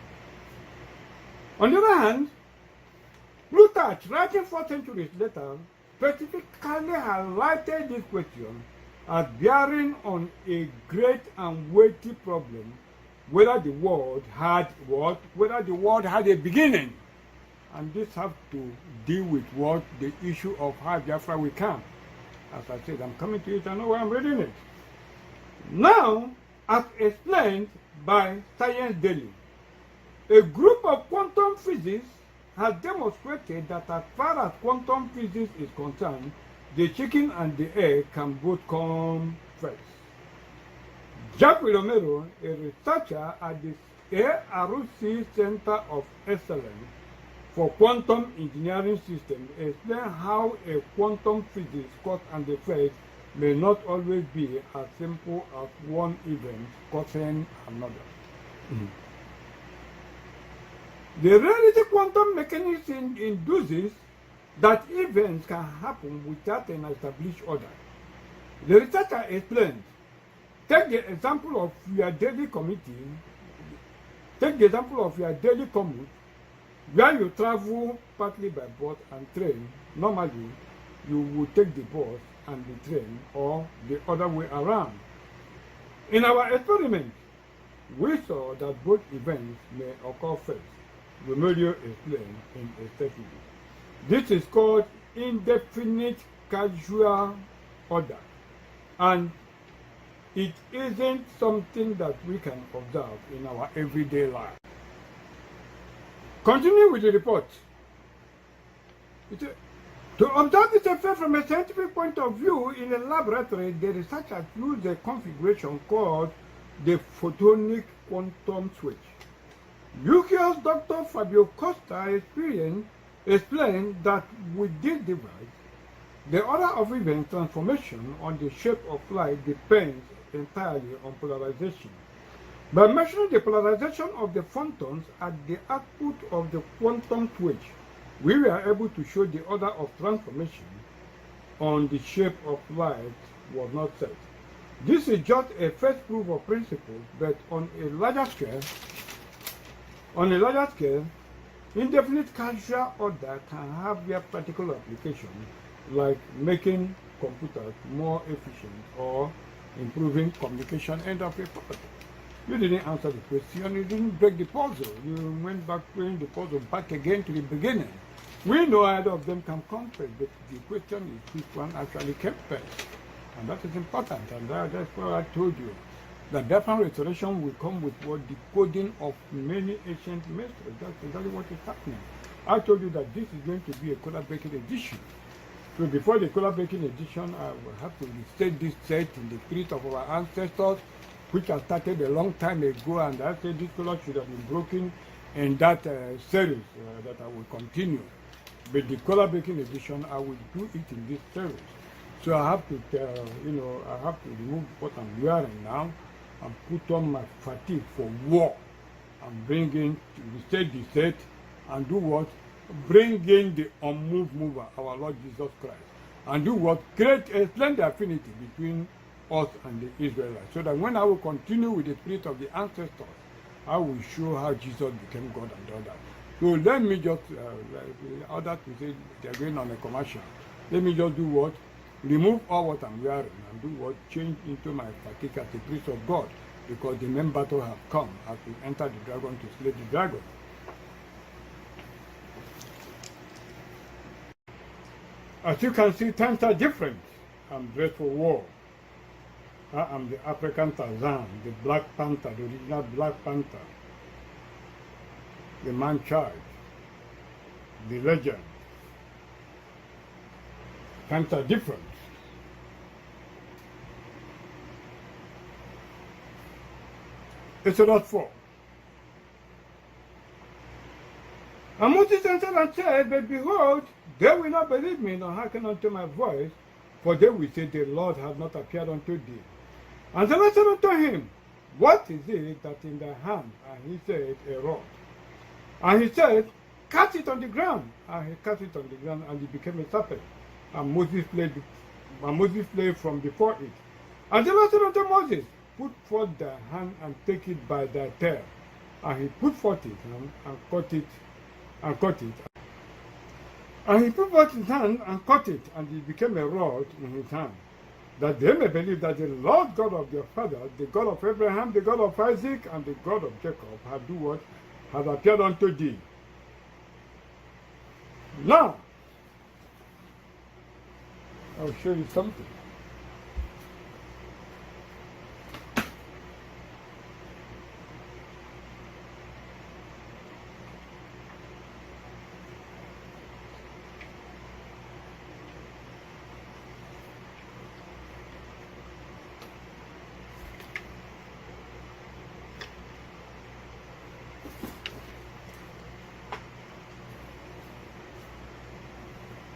On the other hand, Plutarch, writing 4 centuries later, specifically highlighted this question as bearing on a great and weighty problem, whether the world had what? Whether the world had a beginning. And this has to deal with what? The issue of how Biafra will come. As I said, I'm coming to it, I know where I'm reading it. Now, as explained by Science Daily, a group of quantum physicists has demonstrated that as far as quantum physics is concerned, the chicken and the egg can both come first. Jacques Romero, a researcher at the ARC Center of Excellence for Quantum Engineering Systems, explains how a quantum physics cause and effect may not always be as simple as one event causing another. The reality quantum mechanism induces that events can happen without an established order. The researcher explains, take the example of your daily commute, where you travel partly by bus and train. Normally, you would take the bus and the train, or the other way around. In our experiment, we saw that both events may occur first. Romero explained in a statement. This is called indefinite causal order, and it isn't something that we can observe in our everyday life. Continue with the report. To observe this effect from a scientific point of view in a laboratory, the researchers used a configuration called the photonic quantum switch. UK's Dr. Fabio Costa explained that with this device, the order of event transformation on the shape of light depends entirely on polarization. By measuring the polarization of the photons at the output of the quantum switch, we were able to show the order of transformation on the shape of light was not set. This is just a first proof of principle, but on a larger scale, indefinite causal order can have their practical application, like making computers more efficient or improving communication end of a product. You didn't answer the question, you didn't break the puzzle. You went back playing the puzzle back again to the beginning. We know either of them can come first, but the question is which one actually came first. And that is important, and that's why I told you that Biafran restoration will come with what decoding of many ancient mysteries. That's exactly what is happening. I told you that this is going to be a color-breaking edition. So before the color-breaking edition, I will have to restate this set in the spirit of our ancestors, which has started a long time ago, and I said this color should have been broken in that series that I will continue. But the color-breaking edition, I will do it in this series. So I have to, I have to remove what I'm wearing now and put on my fatigue for war and bring in to reset the state and do what? Bring in the unmoved mover, our Lord Jesus Christ, and do what? Create a splendid affinity between us and the Israelites, so that when I will continue with the spirit of the ancestors, I will show how Jesus became God and all that. So let me just, others will say they're going on a commercial. Let me just do what? Remove all what I'm wearing and do what? Change into my fatigue as a priest of God, because the main battle have come as we enter the dragon to slay the dragon. As you can see, times are different. I'm dressed for war. I am the African Tarzan, the Black Panther, the original Black Panther, the man-child, the legend. Times are different. Exodus 4. And Moses answered and said, but behold, they will not believe me, nor hearken unto my voice, for they will say, the Lord has not appeared unto thee. And the Lord said unto him, what is it that in thy hand? And he said, a rod. And he said, cast it on the ground. And he cast it on the ground, and it became a serpent. And Moses fled from before it. And the Lord said unto Moses, put forth thy hand and take it by thy tail. And he put forth his hand and cut it. And he put forth his hand and cut it, and it became a rod in his hand, that they may believe that the Lord God of their father, the God of Abraham, the God of Isaac, and the God of Jacob, have do what? Have appeared unto thee. Now, I'll show you something.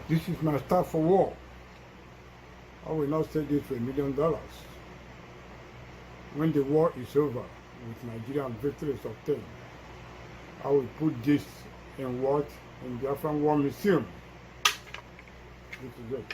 This is my staff for war. I will not sell this for $1 million. When the war is over, with Nigerian victory is obtained, I will put this in what? In the Biafra War Museum. This is it.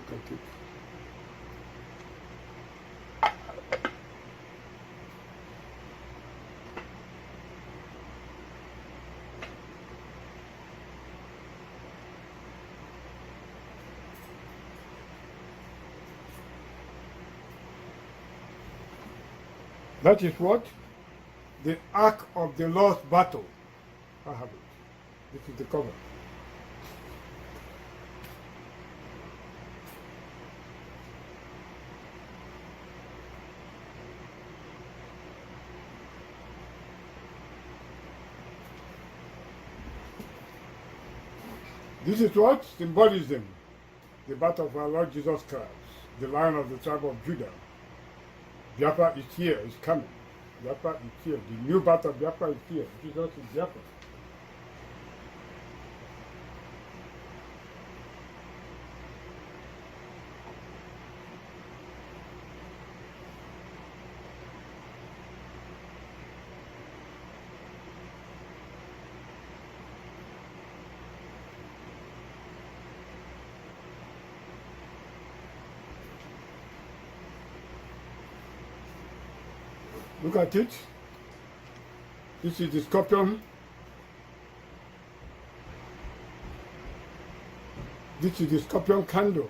Look at it. That is what? The Ark of the Lost Battle. I have it. This is the cover. This is what? Symbolism. The birth of our Lord Jesus Christ, the Lion of the tribe of Judah. Biafra is here, is coming. Biafra is here. The new birth of Biafra is here. Jesus is Biafra. Look at it. This is the scorpion. This is the scorpion candle.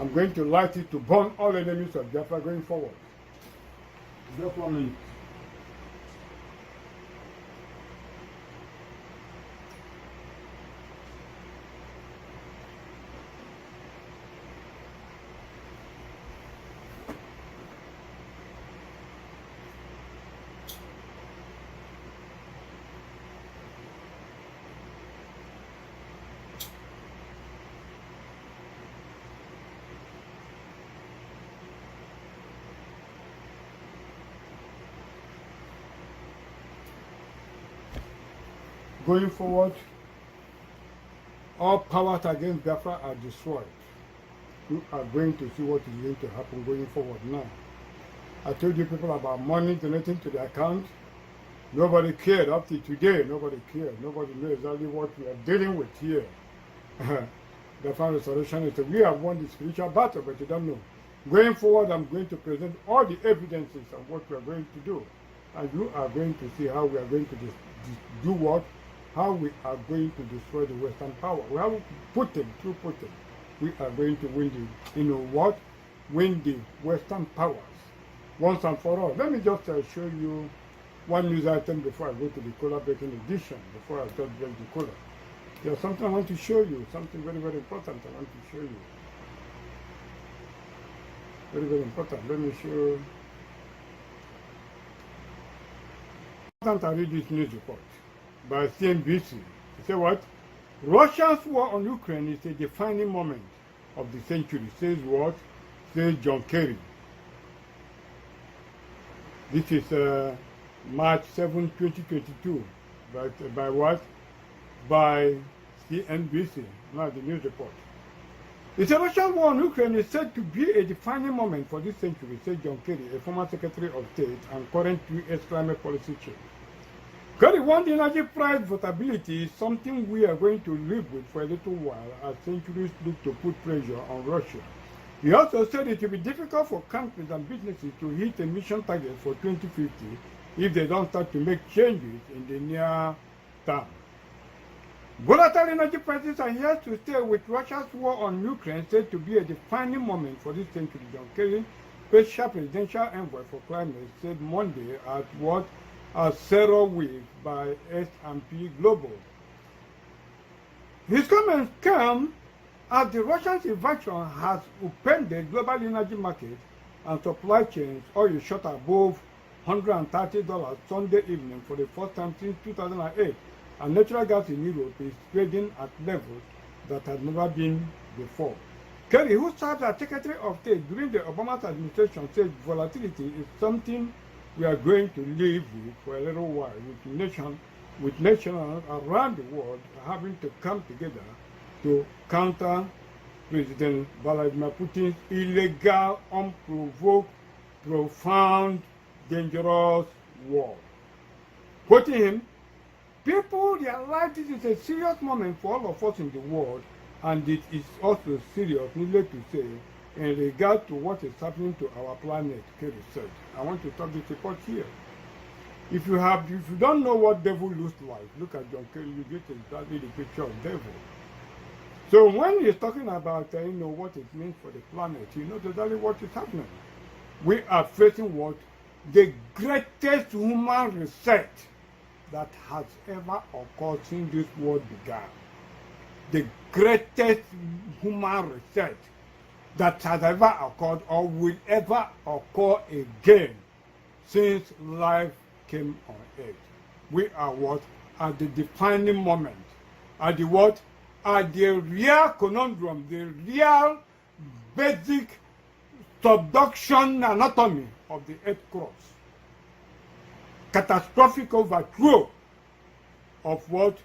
I'm going to light it to burn all enemies of Biafra going forward. Just 1 minute. Going forward, all powers against Biafra are destroyed. You are going to see what is going to happen going forward now. I told you people about money donating to the account. Nobody cared up to today. Nobody cared. Nobody knows exactly what we are dealing with here. Biafra restoration is we have won the spiritual battle, but you don't know. Going forward, I'm going to present all the evidences of what we are going to do. And you are going to see how we are going to do what, how we are going to destroy the Western power. We have Putin, through Putin, we are going to win the, win the Western powers once and for all. Let me just show you one news item before I go to the color breaking edition, before I just break the color. There's something I want to show you, something very, very important I want to show you. Very, very important. Let me show you. I read this news report by CNBC. It says what? Russia's war on Ukraine is a defining moment of the century, says what? Says John Kerry. This is March 7, 2022. By what? By CNBC. Now the news report. The Russian war on Ukraine is said to be a defining moment for this century, said John Kerry, a former Secretary of State and current U.S. climate policy chief. Kerry warned the energy price volatility is something we are going to live with for a little while as centuries look to put pressure on Russia. He also said it will be difficult for countries and businesses to hit emission targets for 2050 if they don't start to make changes in the near term. Volatile energy prices are here to stay, with Russia's war on Ukraine said to be a defining moment for this century. John Kerry, special presidential envoy for climate, said Monday at what? A zero week by S&P Global. His comments come as the Russian invasion has upended global energy markets and supply chains, oil shot above $130 Sunday evening for the first time since 2008, and natural gas in Europe is trading at levels that had never been before. Kerry, who served as Secretary of State during the Obama administration, said volatility is something we are going to live with for a little while, with nations around the world having to come together to counter President Vladimir Putin's illegal, unprovoked, profound, dangerous war. Quoting him, people realize this is a serious moment for all of us in the world, and it is also serious, needless to say, in regard to what is happening to our planet, Kerry said. I want to talk this report here. If you don't know what devil looks like, look at John Kerry, you get exactly the picture of devil. So when he's talking about what it means for the planet, you know exactly what is happening. We are facing what? The greatest human reset that has ever occurred since this world began. The greatest human reset that has ever occurred or will ever occur again since life came on earth. We are what? At the defining moment. At the what? At the real conundrum, the real basic subduction anatomy of the earth crust. Catastrophic overthrow of what?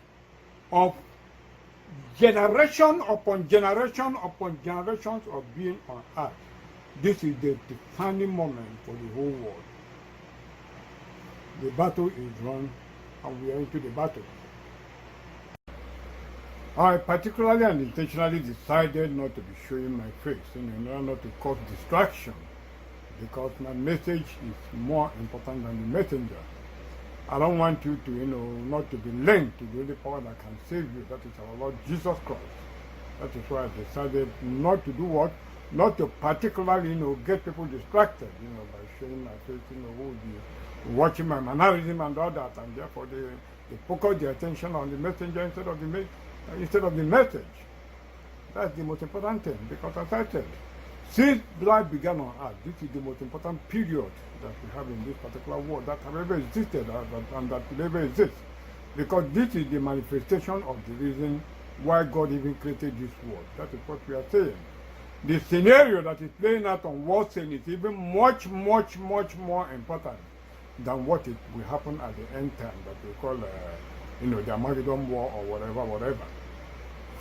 Of generation upon generation upon generations of being on earth. This is the defining moment for the whole world. The battle is run and we are into the battle. I particularly and intentionally decided not to be showing my face in order not to cause distraction, because my message is more important than the messenger. I don't want you to, not to be linked to the only power that can save you. That is our Lord Jesus Christ. That is why I decided not to do what? not to particularly, get people distracted, by showing my face, who will be watching my mannerism and all that, and therefore they focus their attention on the messenger instead of the message. That's the most important thing, because as I said, since life began on earth, this is the most important period that we have in this particular world that have ever existed and that will ever exist. Because this is the manifestation of the reason why God even created this world. That is what we are saying. The scenario that is playing out on world scene is even much, much, much more important than what it will happen at the end time that we call, the Armageddon War or whatever.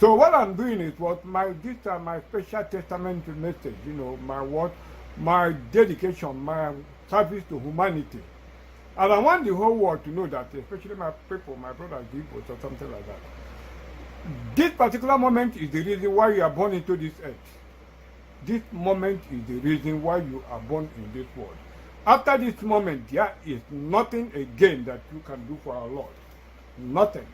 So what I'm doing is these are my special testament message, my dedication, my service to humanity. And I want the whole world to know that, especially my people, my brothers, people, or something like that. This particular moment is the reason why you are born into this earth. This moment is the reason why you are born in this world. After this moment, there is nothing again that you can do for our Lord. Nothing.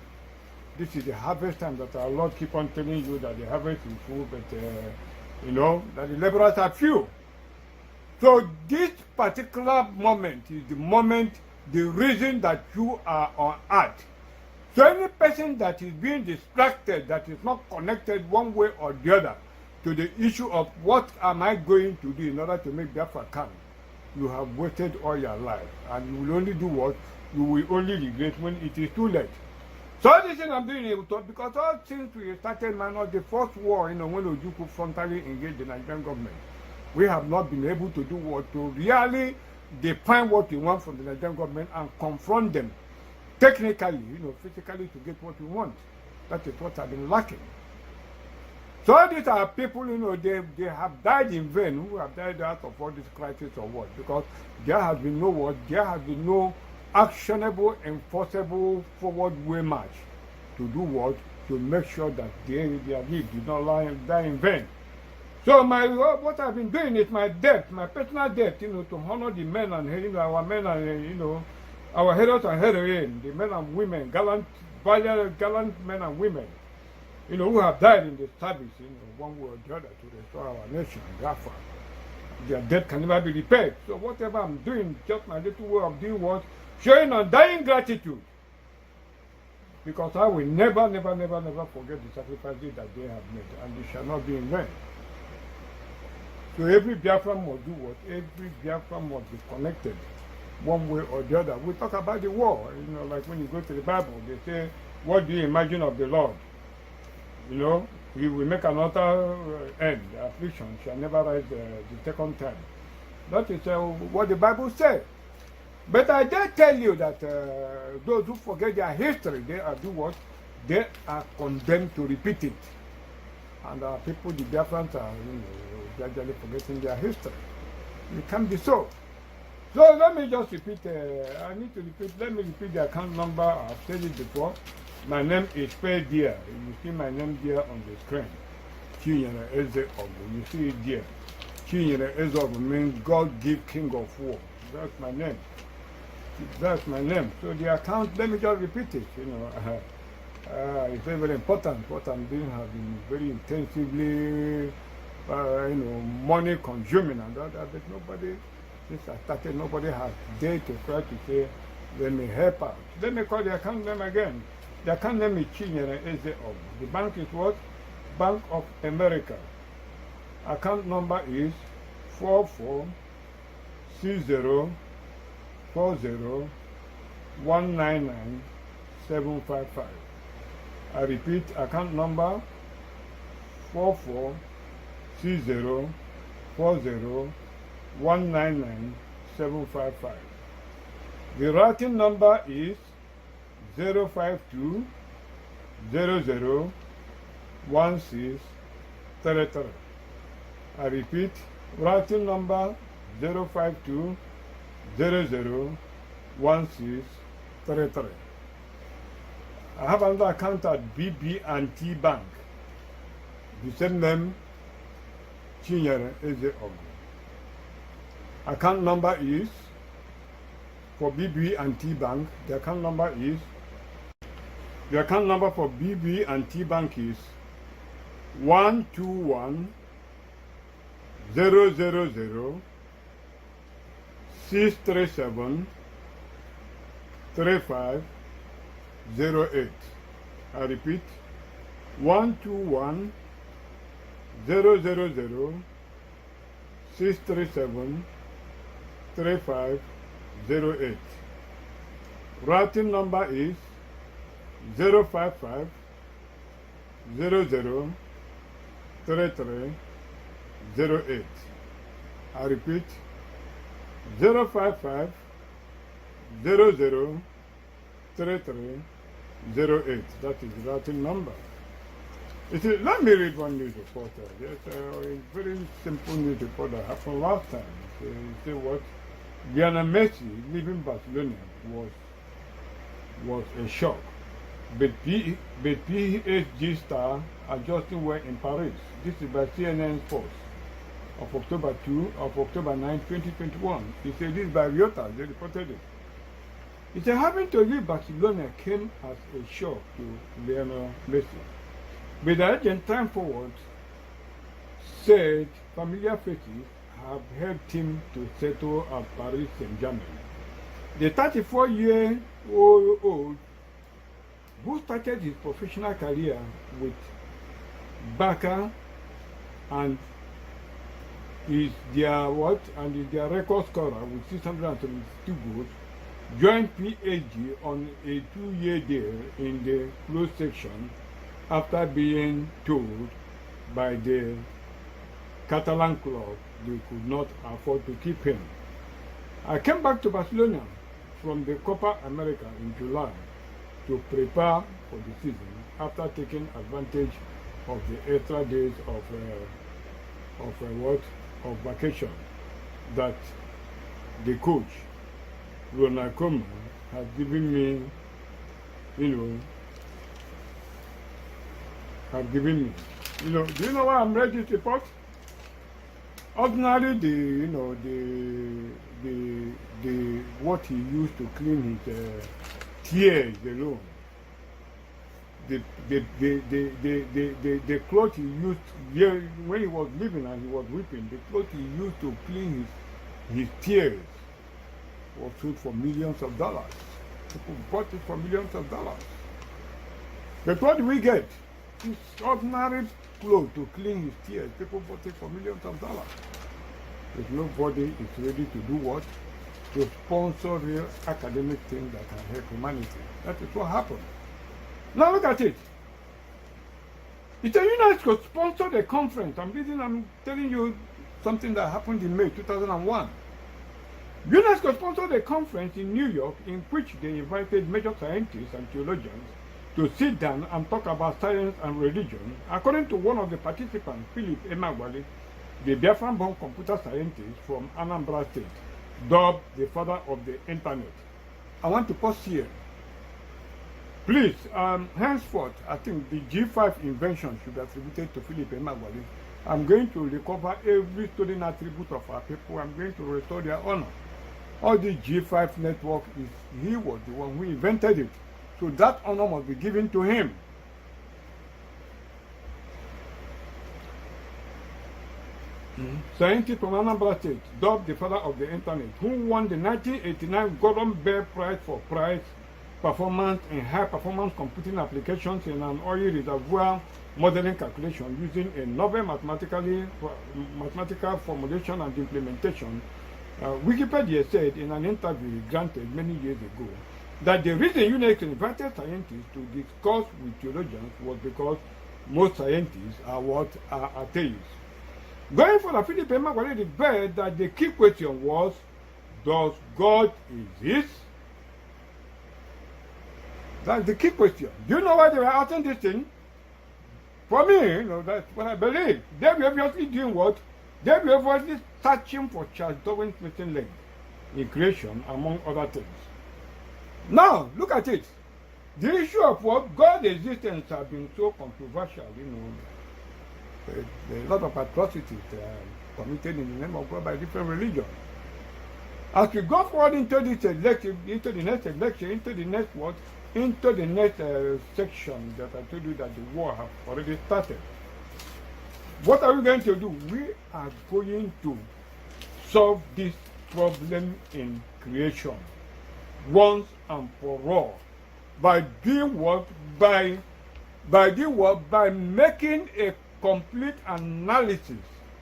This is the harvest time that our Lord keep on telling you that the harvest is full, but that the laborers are few. So this particular moment is the moment, the reason that you are on earth. So any person that is being distracted, that is not connected one way or the other to the issue of what am I going to do in order to make Biafra come, you have wasted all your life, and you will only do what? You will only regret when it is too late. So this thing I'm doing it because all since we started the first war, when Ojukwu frontally engaged the Nigerian government, we have not been able to do what? To really define what we want from the Nigerian government and confront them technically, physically to get what we want. That is what I've been lacking. So all these are people, they have died in vain, who have died out of all this crisis or what? Because there has been no what? There has been no actionable, enforceable forward way march to do what? To make sure that their lives did not die in vain. So what I've been doing is my debt, my personal debt, to honor the men and our men and our heroes and heroines, the men and women, gallant men and women, who have died in the service, one way or the other to restore our nation, Biafra. Their debt can never be repaid. So whatever I'm doing, just my little way of doing what? Showing undying gratitude. Because I will never forget the sacrifices that they have made, and it shall not be in vain. So every Biafra must do what? Every Biafra must be connected one way or the other. We talk about the war, like when you go to the Bible, they say, what do you imagine of the Lord? He will make another end. The affliction shall never rise the second time. That is what the Bible says. But I dare tell you that those who forget their history, they are do what? They are condemned to repeat it. And people, the Biafrans are gradually forgetting their history. It can be so. So let me just repeat, let me repeat the account number. I've said it before. My name is Fair Dear. You see my name there on the screen. Chinyere Eze Ogu. You see it there. Chinyere Eze Ogu means God give King of War. That's my name. That's my name. So the account, let me just repeat it. It's very, very important. What I'm doing has been very intensively, money consuming and all that. But nobody, since I started, nobody has dared to try to say, let me help out. Let me call the account name again. The account name is Chinyere Eze Ogu. The bank is what? Bank of America. Account number is 446040199755. I repeat, account number 446040199755. The routing number is 052001633. I repeat, routing number 052001633. I have another account at BB&T Bank. The same name, Chinyere Eze Ogu. Account number is, for BB&T Bank, the account number for BB&T Bank is 121 000 637 3508. I repeat, 121 000 637 3508. Routing number is 055 00 3308. I repeat, 055 00 3308. That is the routing number. Let me read one news report. There's a very simple news report that happened last time. You see what? Lionel Messi leaving Barcelona was a shock. But PSG star adjusting well in Paris. This is by CNN Sports of October 9, 2021. He said this by Whatapp, they reported it. He said having to leave Barcelona came as a shock to Lionel Messi. But the Argentine forward said familiar faces have helped him to settle at Paris Saint-Germain. The 34-year-old who started his professional career with Barca and is their record scorer with 672 goals, joined PSG on a 2-year deal in the closed section after being told by the Catalan club they could not afford to keep him. I came back to Barcelona from the Copa America in July to prepare for the season after taking advantage of the extra days of vacation that the coach Ronald Koeman has given me, do you know why I'm ready to report? Ordinarily, what he used to clean his tears alone, the cloth he used when he was living and he was weeping, the cloth he used to clean his tears was sold for millions of dollars. People bought it for millions of dollars. But what do we get? This ordinary clothes to clean his tears. People bought it for millions of dollars. But nobody is ready to do what? To sponsor real academic things that can help humanity. That is what happened. Now look at it. It's a UNESCO sponsored a conference. I'm telling you something that happened in May 2001. UNESCO sponsored a conference in New York in which they invited major scientists and theologians to sit down and talk about science and religion. According to one of the participants, Philip Emeagwali, the Biafran-born computer scientist from Anambra State, dubbed the father of the internet. I want to pause here. Please, henceforth, I think the G5 invention should be attributed to Philip Emeagwali. I'm going to recover every stolen attribute of our people. I'm going to restore their honor. All the G5 network he was the one who invented it. So that honor must be given to him. Scientist from Anambra State, dubbed the father of the internet, who won the 1989 Gordon Bell Prize for performance in high-performance computing applications in an oil reservoir modeling calculation using a novel mathematical formulation and implementation. Wikipedia said in an interview granted many years ago that the reason UNESCO invited scientists to discuss with theologians was because most scientists are atheists. Going for the Philip Emeagwali declared that the key question was, does God exist? That's the key question. Do you know why they were asking this thing? For me, that's what I believe. They were obviously doing what? They were obviously searching for Charles Darwin's missing link in creation, among other things. Now, look at it. The issue of what God's existence has been so controversial, a lot of atrocities committed in the name of God by different religions. As we go forward into this election, into the next section that I told you that the war has already started. What are we going to do? We are going to solve this problem in creation once and for all by doing what? By doing what? By making a complete analysis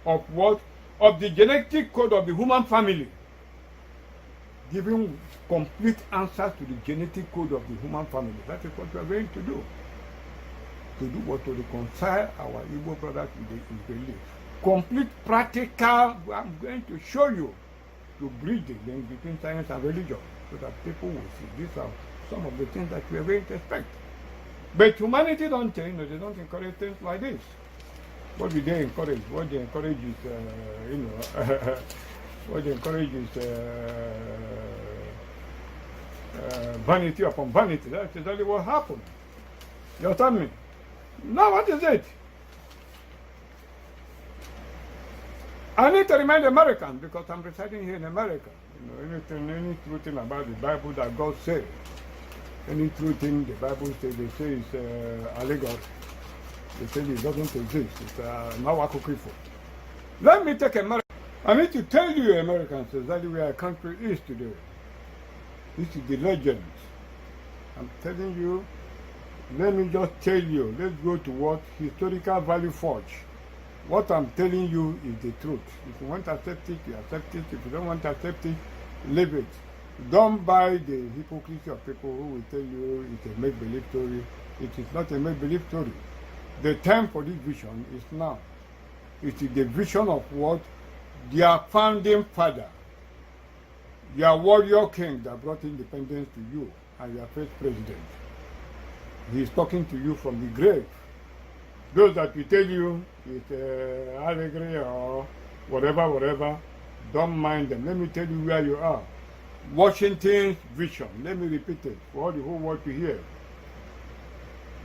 of what? Of the genetic code of the human family. Giving complete answers to the genetic code of the human family. That is what we are going to do. To do what? To reconcile our Igbo brothers with the Israelis. Complete practical, I'm going to show you, to bridge the link between science and religion so that people will see. These are some of the things that we are going to expect. But humanity don't they don't encourage things like this. What do they encourage? What they encourage is, what they encourage is vanity upon vanity. That's exactly what happened. You understand me? Now what is it? I need to remind Americans, because I'm residing here in America, any true thing about the Bible that God said, any true thing the Bible says, they say it's allegory. They say it doesn't exist. It's Nawakukifo. Let me take America. I need to tell you, Americans, exactly where our country is today. This is the legend. I'm telling you, let me just tell you, let's go to what? Historical value forge. What I'm telling you is the truth. If you want to accept it, you accept it. If you don't want to accept it, leave it. Don't buy the hypocrisy of people who will tell you it's a make-believe story. It is not a make-believe story. The time for this vision is now. It is the vision of what? Their founding father, your warrior king that brought independence to you and your first president. He is talking to you from the grave. Those that will tell you it's allegory or whatever, don't mind them. Let me tell you where you are. Washington's vision. Let me repeat it for all the whole world to hear.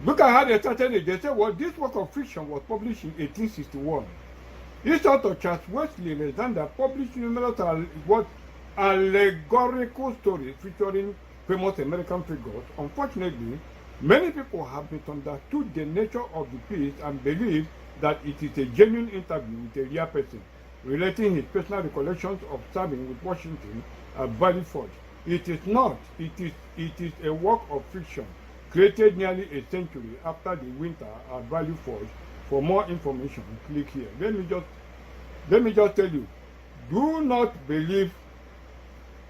Look at how they started it. They said, well, this work of fiction was published in 1861. This author, Charles Wesley Alexander, published numerous allegorical stories featuring famous American figures. Unfortunately, many people have misunderstood the nature of the piece and believe that it is a genuine interview with a real person, relating his personal recollections of serving with Washington at Valley Forge. It is not. It is a work of fiction created nearly a century after the winter at Valley Forge. For more information, click here. Let me just tell you, do not believe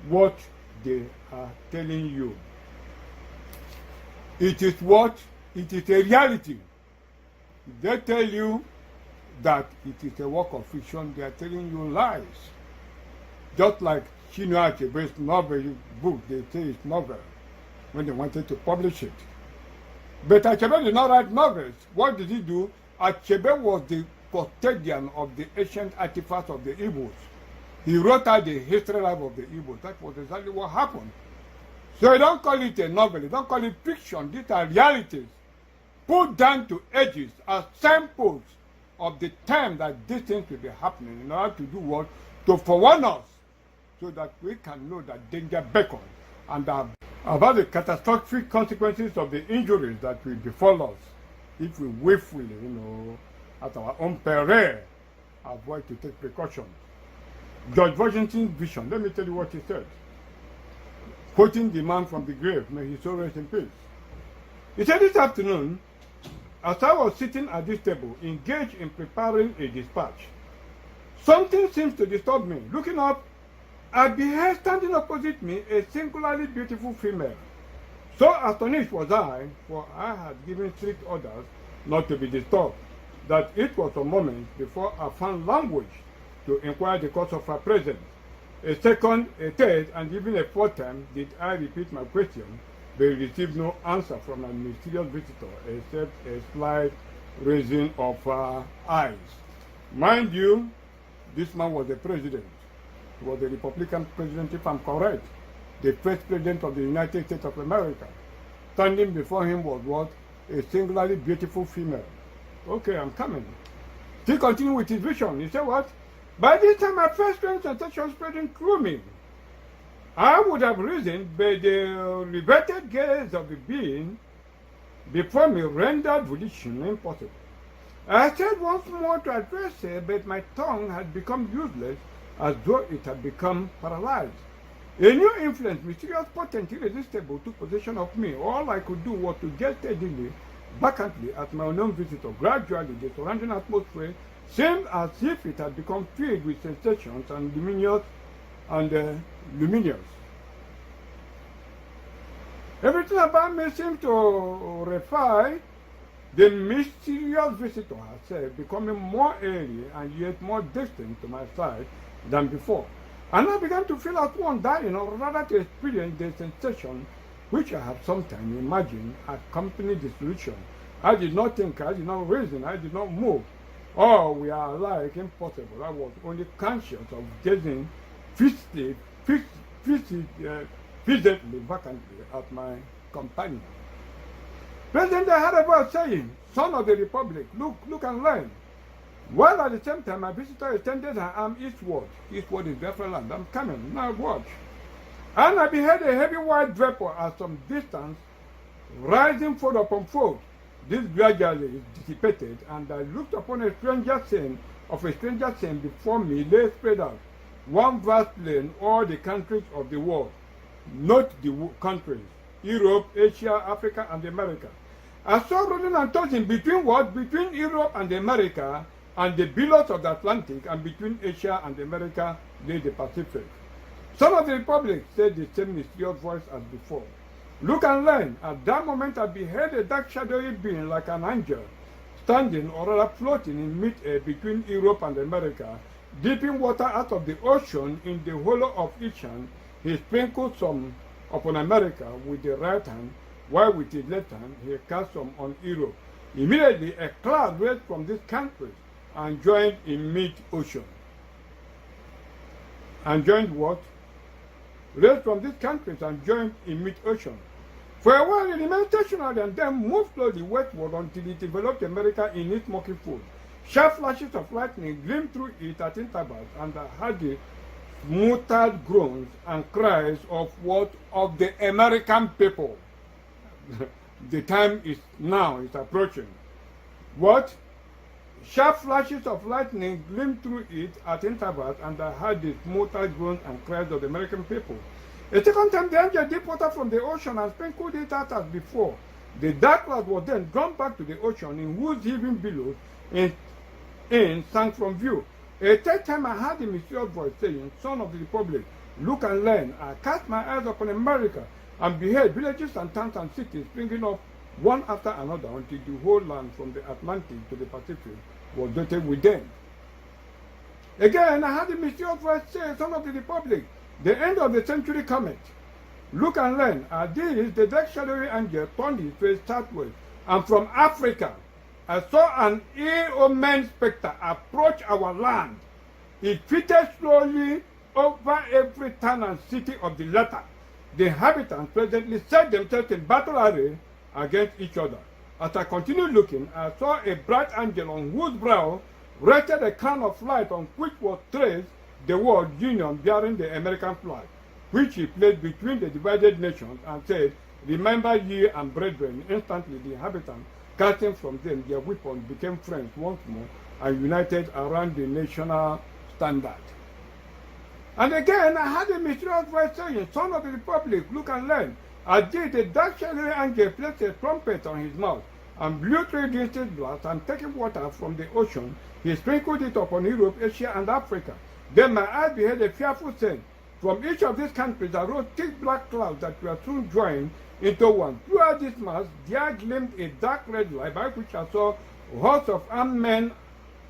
what they are telling you. It is what? It is a reality. They tell you that it is a work of fiction, they are telling you lies. Just like Chinua Achebe's novel book, they say it's novel when they wanted to publish it. But Achebe did not write novels. What did he do? Achebe was the custodian of the ancient artifacts of the Igbos. He wrote out the history life of the Igbos. That was exactly what happened. So you don't call it a novel, you don't call it fiction. These are realities put down to edges as samples of the time that these things will be happening in order to do what? To forewarn us so that we can know that danger beckons and about the catastrophic consequences of the injuries that will befall us if we willfully, at our own peril, avoid to take precautions. George Washington's vision, let me tell you what he said. Quoting the man from the grave, may his soul rest in peace. He said, this afternoon, as I was sitting at this table, engaged in preparing a dispatch, something seems to disturb me. Looking up, I beheld standing opposite me a singularly beautiful female. So astonished was I, for I had given strict orders not to be disturbed, that it was a moment before I found language to inquire the cause of her presence. A second, a third, and even a fourth time did I repeat my question, but received no answer from my mysterious visitor except a slight raising of her eyes. Mind you, this man was the president. He was the Republican president, if I'm correct. The first president of the United States of America. Standing before him was what? A singularly beautiful female. Okay, I'm coming. He continued with his vision. He said what? By this time, my first strange sensation spreading through me. I would have risen, but the riveted gaze of the being before me rendered volition impossible. I said once more to address her, but my tongue had become useless, as though it had become paralyzed. A new influence, mysterious, potent, irresistible, took possession of me. All I could do was to gaze steadily, vacantly at my unknown visitor. Gradually, the surrounding atmosphere seemed as if it had become filled with sensations and luminous. Everything about me seemed to refine the mysterious visitor herself, becoming more airy and yet more distant to my side than before. And I began to feel at once dying, or rather to experience the sensation which I have sometimes imagined accompanied dissolution. I did not think, I did not reason, I did not move. Oh, we are alike, impossible. I was only conscious of gazing fixedly, vacantly at my companion. Presently I heard a voice saying, "Son of the Republic, look and learn." While at the same time my visitor extended her arm eastward. Eastward is Biafra land. I'm coming, now watch. And I beheld a heavy white vapor at some distance, rising fold upon fold. This gradually dissipated, and I looked upon a stranger scene before me lay spread out. One vast plain, all the countries of the world. Not the countries. Europe, Asia, Africa, and America. I saw rolling and tossing between what? Between Europe and America, and the billows of the Atlantic, and between Asia and America lay the Pacific. Son of the Republic, said the same mysterious voice as before. Look and learn. At that moment I beheld a dark shadowy being like an angel, standing or rather floating in mid-air between Europe and America, dipping water out of the ocean in the hollow of each hand. He sprinkled some upon America with the right hand, while with his left hand he cast some on Europe. Immediately a cloud raised from these countries and joined in mid-ocean. And joined what? Raised from these countries and joined in mid-ocean. For a while it remained stationary and then moved slowly westward until it enveloped America in its smoky fold. Sharp flashes of lightning gleamed through it at intervals, and I heard the muttered groans and cries of what? Of the American people. The time is now, it's approaching. What? Sharp flashes of lightning gleamed through it at intervals, and I heard the muttered groans and cries of the American people. A second time the angel dipped water from the ocean and sprinkled it out as before. The dark cloud was then drawn back to the ocean, in whose heaving billows sank from view. A third time I heard the mysterious voice saying, "Son of the Republic, look and learn." I cast my eyes upon America, and beheld villages and towns and cities springing up one after another, until the whole land from the Atlantic to the Pacific was dotted with them. Again I heard the mysterious voice say, "Son of the Republic, the end of the century cometh. Look and learn." At this, the dark shadowy angel turned his face southward, and from Africa I saw an ill-omened spectre approach our land. It flitted slowly over every town and city of the latter. The inhabitants presently set themselves in battle array against each other. As I continued looking, I saw a bright angel on whose brow rested a crown of light, on which was traced the word Union bearing the American flag, which he placed between the divided nations, and said, "Remember ye and brethren." Instantly the inhabitants, casting from them their weapons, became friends once more and united around the national standard. And again I heard a mysterious voice saying, "Son of the Republic, look and learn." At this, the dark shadowy angel placed a trumpet on his mouth and blew 3 distinct blasts, and taking water from the ocean, he sprinkled it upon Europe, Asia, and Africa. Then my eyes beheld a fearful scene. From each of these countries arose thick black clouds that were soon joined into one. Throughout this mass there gleamed a dark red light, by which I saw hordes of armed men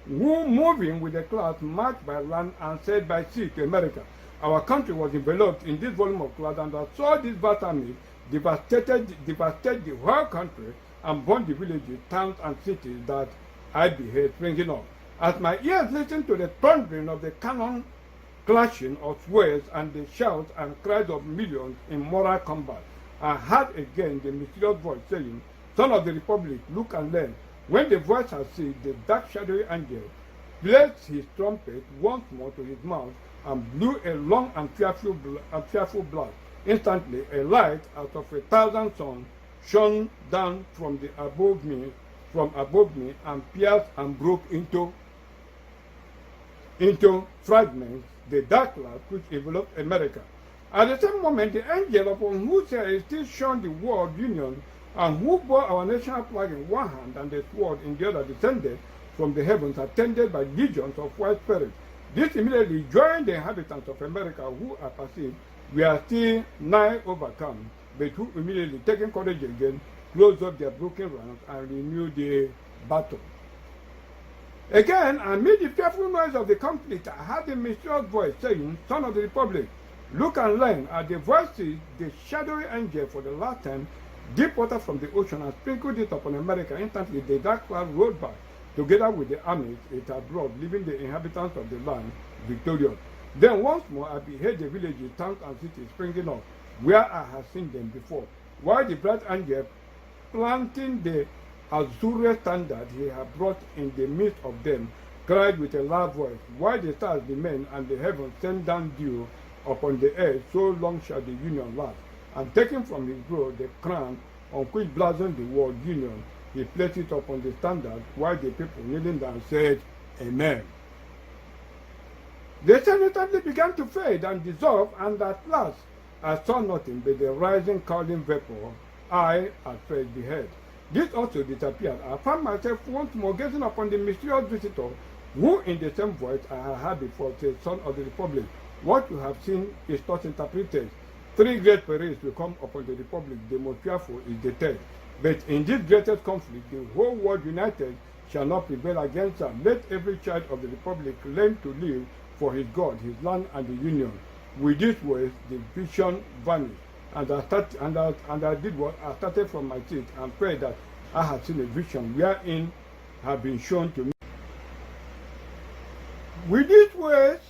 who, moving with the clouds, marched by land and sailed by sea to America. Our country was enveloped in this volume of cloud, and I saw this vast army devastate the whole country and burn the villages, towns, and cities that I beheld springing up. As my ears listened to the thundering of the cannon, clashing of swords, and the shouts and cries of millions in mortal combat, I heard again the mysterious voice saying, "Son of the Republic, look and learn." When the voice had ceased, the dark shadowy angel placed his trumpet once more to his mouth and blew a long and fearful blast. Instantly a light out of 1,000 suns shone down from the above me from above me and pierced and broke into fragments the dark cloud which enveloped America. At the same moment, the angel upon whose hair is still shone the world union, and who bore our national flag in one hand and the sword in the other, descended from the heavens, attended by legions of white spirits. This immediately joined the inhabitants of America, who are perceived we are still nigh overcome, but who immediately, taking courage again, closed up their broken ranks and renewed the battle. Again, amid the fearful noise of the conflict, I heard a mysterious voice saying, Son of the Republic, look and learn. At the voice, the shadowy angel for the last time deep water from the ocean and sprinkled it upon America. Instantly, the dark cloud rolled back, together with the armies it had brought, leaving the inhabitants of the land victorious. Then once more I beheld the villages, towns, and cities springing up, where I had seen them before, while the bright angel, planting the azure standard he had brought in the midst of them, cried with a loud voice, while the stars remain and the heavens send down dew upon the earth, so long shall the union last. And taking from his brow the crown on which blazoned the word union, he placed it upon the standard, while the people kneeling down said, Amen. The sun instantly began to fade and dissolve, and at last I saw nothing but the rising cloudy vapor I at first beheld. This also disappeared. I found myself once more gazing upon the mysterious visitor, who in the same voice I had heard before said, Son of the Republic, what you have seen is not interpreted. 3 great perils will come upon the Republic. The most fearful is the third. But in this greatest conflict, the whole world united shall not prevail against her. Let every child of the Republic learn to live for his God, his land, and the Union. With these words, the vision vanished. And I did what? I started from my seat and prayed that I had seen a vision wherein had been shown to me. With these words,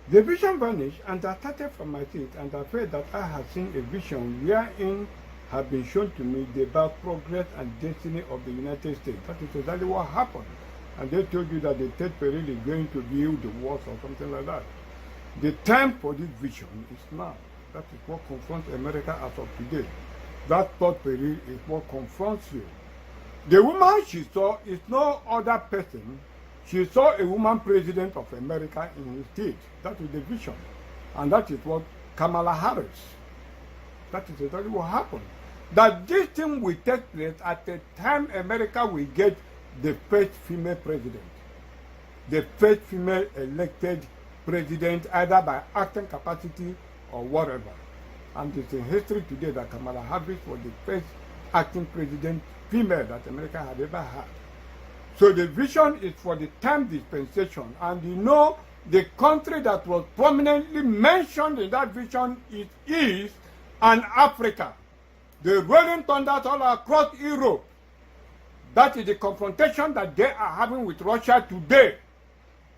the vision vanished, and I started from my seat and I prayed that I had seen a vision wherein had been shown to me the about progress and destiny of the United States. That is exactly what happened. And they told you that the third peril is going to be the wars or something like that. The time for this vision is now. That is what confronts America as of today. That third peril is what confronts you. The woman she saw is no other person. She saw a woman president of America in his state. That is the vision. And that is what Kamala Harris. That is exactly what happened. That this thing will take place at the time America will get the first female president. The first female elected president, either by acting capacity or whatever. And it's in history today that Kamala Harris was the first acting president female that America had ever had. So the vision is for the time dispensation. And you know, the country that was prominently mentioned in that vision is Africa. The rolling thunders all across Europe. That is the confrontation that they are having with Russia today.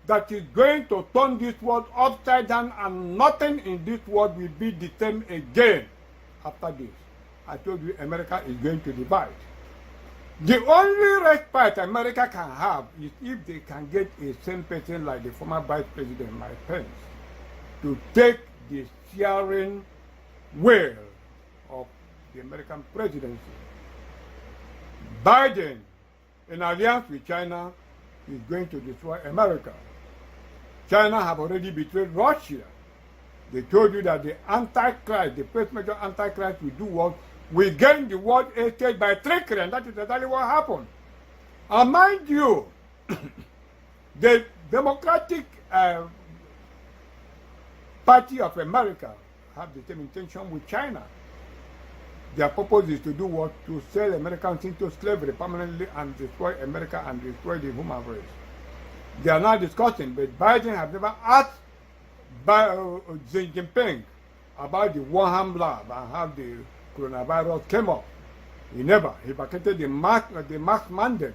That is going to turn this world upside down, and nothing in this world will be the same again after this. I told you America is going to divide. The only respite America can have is if they can get a same person like the former Vice President Mike Pence to take the steering wheel of the American presidency. Biden, in alliance with China, is going to destroy America. China have already betrayed Russia. They told you that the Antichrist, the first major Antichrist, will do what? We gain the world estate by trickery, and that is exactly what happened. And mind you, the Democratic Party of America have the same intention with China. Their purpose is to do what? To sell Americans into slavery permanently and destroy America and destroy the human race. They are now discussing, but Biden have never asked Xi Jinping about the Wuhan lab and how the coronavirus came up. He never. He vacated the mask mandate.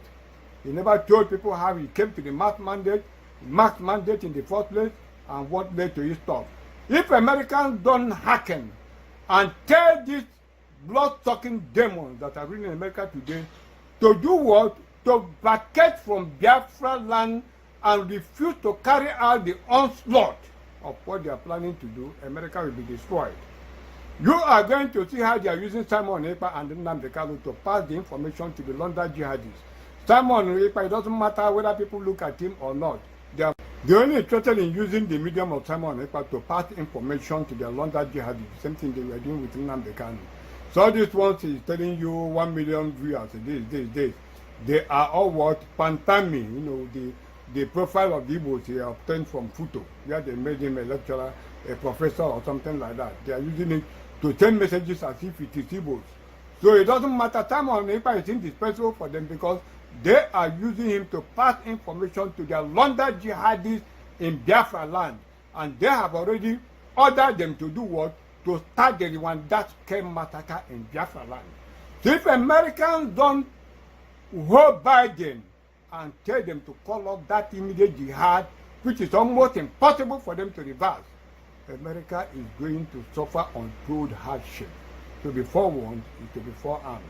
He never told people how he came to the mask mandate in the first place and what led to his stop. If Americans don't hearken and tell these blood-sucking demons that are ruling America today to do what? To vacate from Biafra land and refuse to carry out the onslaught of what they are planning to do, America will be destroyed. You are going to see how they are using Simon Ekpa and Nnamdi Kanu to pass the information to the London jihadists. Simon Ekpa, it doesn't matter whether people look at him or not. They're only interested in using the medium of Simon Ekpa to pass information to the London jihadists. Same thing they were doing with Nnamdi Kanu. So this one is telling you 1 million viewers, this. They are all what? Pantami, you know, the profile of the Igbos he obtained from Futo, where they made him a lecturer, a professor or something like that. They are using it to send messages as if it is Igbos. So it doesn't matter, Simon Ekpa is indispensable for them because they are using him to pass information to their London jihadists in Biafra land. And they have already ordered them to do what? To start the Rwanda scale massacre in Biafra land. So if Americans don't hold Biden and tell them to call off that immediate jihad, which is almost impossible for them to reverse, America is going to suffer untold hardship. To be forewarned is to be forearmed.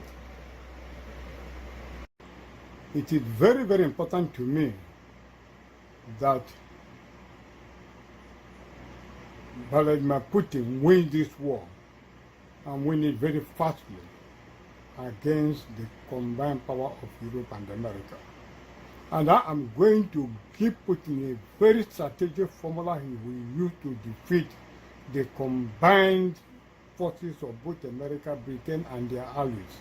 It is very, very important to me that Vladimir Putin wins this war and win it very fastly against the combined power of Europe and America. And I am going to keep putting a very strategic formula he will use to defeat the combined forces of both America, Britain, and their allies.